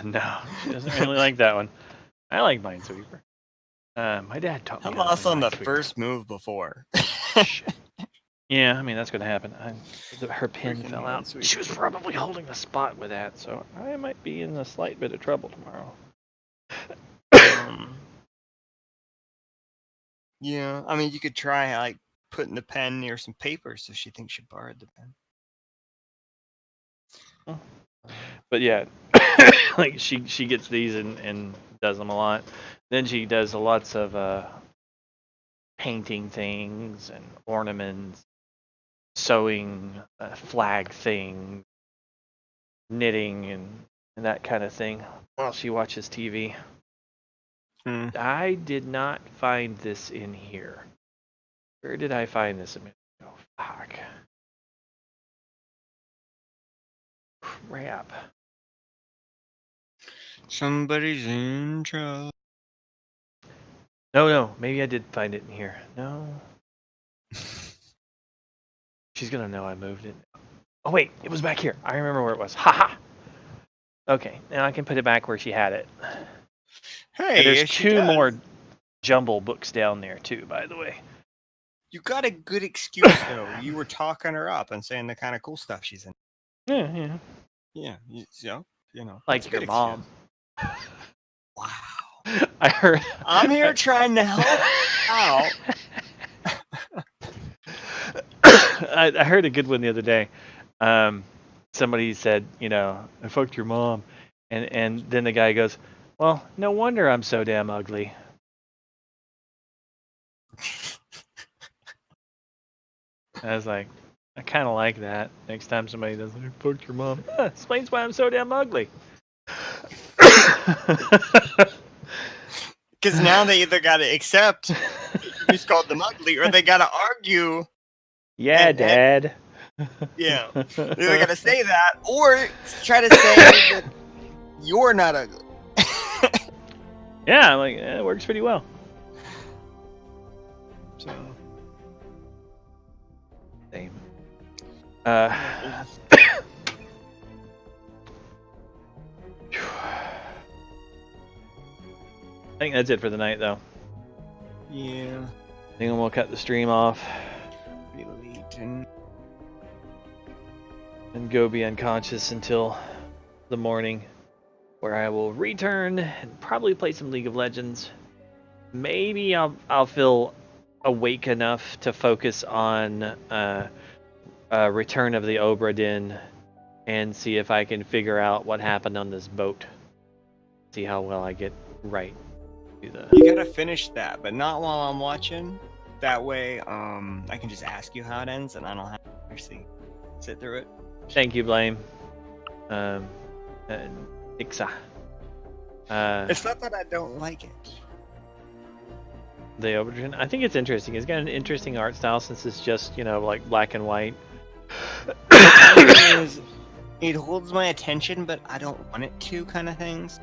S12: No, she doesn't really like that one. I like Minesweeper. My dad taught me.
S4: I lost on the first move before.
S12: Yeah, I mean that's gonna happen. Her pin fell out. She was probably holding the spot with that, so I might be in a slight bit of trouble tomorrow.
S4: Yeah, I mean you could try like putting the pen near some paper so she thinks you borrowed the pen.
S12: But yeah, like she gets these and does them a lot. Then she does lots of
S1: painting things and ornaments, sewing flag thing, knitting and that kind of thing while she watches TV. I did not find this in here. Where did I find this a minute ago? Fuck. Crap.
S4: Somebody's in trouble.
S1: No, maybe I did find it in here. No. She's gonna know I moved it. Oh wait, it was back here. I remember where it was. Haha. Okay, now I can put it back where she had it.
S4: Hey,
S1: and there's
S4: yes, she
S1: 2
S4: does.
S1: more jumble books down there too, by the way.
S4: You got a good excuse though. You were talking her up and saying the kind of cool stuff she's in.
S1: Yeah.
S4: Yeah, you know.
S1: Like your mom.
S4: Wow.
S1: I heard.
S4: I'm here trying to help out.
S1: I heard a good one the other day. Somebody said, I fucked your mom, and then the guy goes, well, no wonder I'm so damn ugly. I was like, I kind of like that. Next time somebody does, I fucked your mom. Explains why I'm so damn ugly.
S4: Because now they either got to accept you just called them ugly, or they got to argue.
S1: Yeah, Dad.
S4: Yeah, they either got to say that, or try to say that you're not ugly.
S1: Yeah, like it works pretty well.
S4: So,
S1: same. I think that's it for the night, though.
S4: Yeah.
S1: I think we'll cut the stream off and go be unconscious until the morning, where I will return and probably play some League of Legends. Maybe I'll feel awake enough to focus on Return of the Obra Dinn and see if I can figure out what happened on this boat. See how well I get right.
S4: You gotta finish that, but not while I'm watching. That way, I can just ask you how it ends, and I don't have to actually sit through it.
S1: Thank you, Blame. Ixa.
S4: It's not that I don't like it.
S1: The Obra. I think it's interesting. It's got an interesting art style since it's just, like black and white.
S4: It holds my attention, but I don't want it to, kind of things.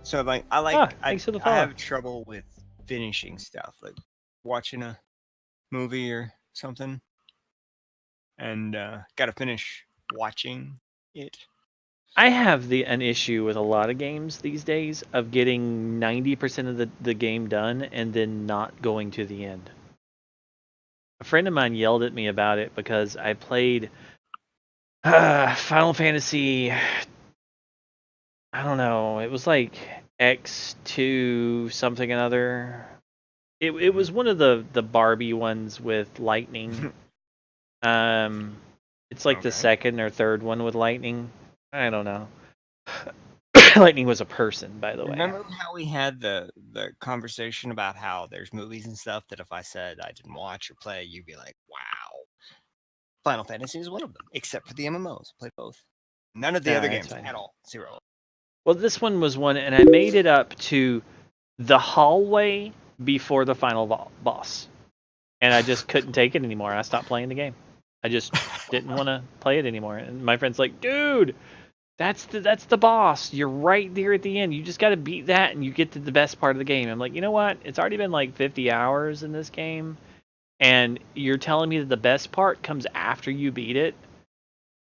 S4: So I have trouble with finishing stuff, like watching a movie or something, and gotta finish watching it.
S1: I have an issue with a lot of games these days of getting 90% of the game done and then not going to the end. A friend of mine yelled at me about it because I played Final Fantasy, I don't know, it was like X2 something another. It was one of the Barbie ones with lightning. It's like the second or third one with lightning. I don't know. Lightning was a person, by the way.
S4: Remember how we had the conversation about how there's movies and stuff that if I said I didn't watch or play, you'd be like, wow. Final Fantasy is one of them, except for the MMOs. Play both. None of the other games at all. 0.
S1: Well, this one was one, and I made it up to the hallway before the final boss. And I just couldn't take it anymore. I stopped playing the game. I just didn't want to play it anymore. And my friend's like, dude, that's the boss. You're right there at the end. You just got to beat that, and you get to the best part of the game. I'm like, you know what? It's already been like 50 hours in this game, and you're telling me that the best part comes after you beat it?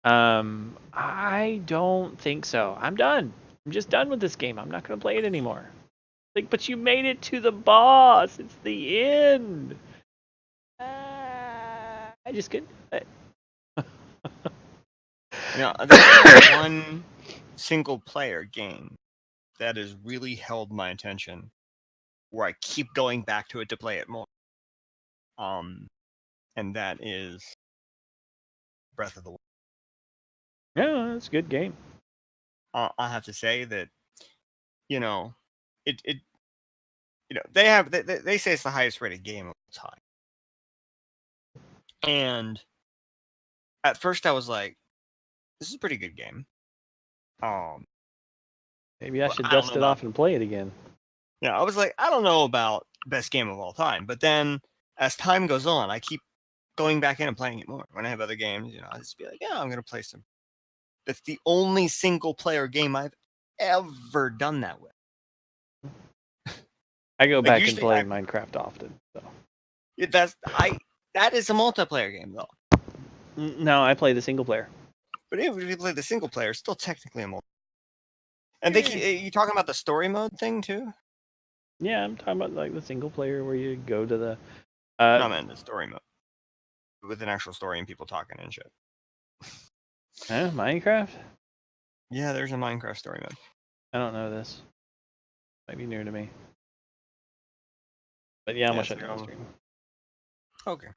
S1: I don't think so. I'm done. I'm just done with this game. I'm not going to play it anymore. Like, but you made it to the boss. It's the end. I just couldn't do it.
S4: There's one single player game that has really held my attention, where I keep going back to it to play it more. And that is Breath of the Wild.
S1: Yeah, it's a good game.
S4: I have to say that, it you know, they say it's the highest rated game of all time. And at first I was like, this is a pretty good game.
S1: Maybe I should
S4: I don't
S1: dust
S4: know
S1: it
S4: about-
S1: off and play it again.
S4: Yeah, I was like, I don't know about best game of all time, but then as time goes on, I keep going back in and playing it more. When I have other games, you know, I just be like, yeah, I'm gonna play some. That's the only single player game I've ever done that with.
S1: I go
S4: Like,
S1: back and
S4: usually
S1: play
S4: I-
S1: Minecraft often. So.
S4: That is a multiplayer game though.
S1: No, I play the single player.
S4: But even if you play the single player, it's still technically a multiplayer. And you talking about the story mode thing too?
S1: Yeah, I'm talking about like the single player where you go to the.
S4: No, man, the story mode with an actual story and people talking and shit.
S1: Minecraft?
S4: Yeah, there's a Minecraft story mode.
S1: I don't know this. Might be new to me. But yeah, I'm
S4: Yeah,
S1: gonna shut
S4: so,
S1: down the stream.
S4: Okay.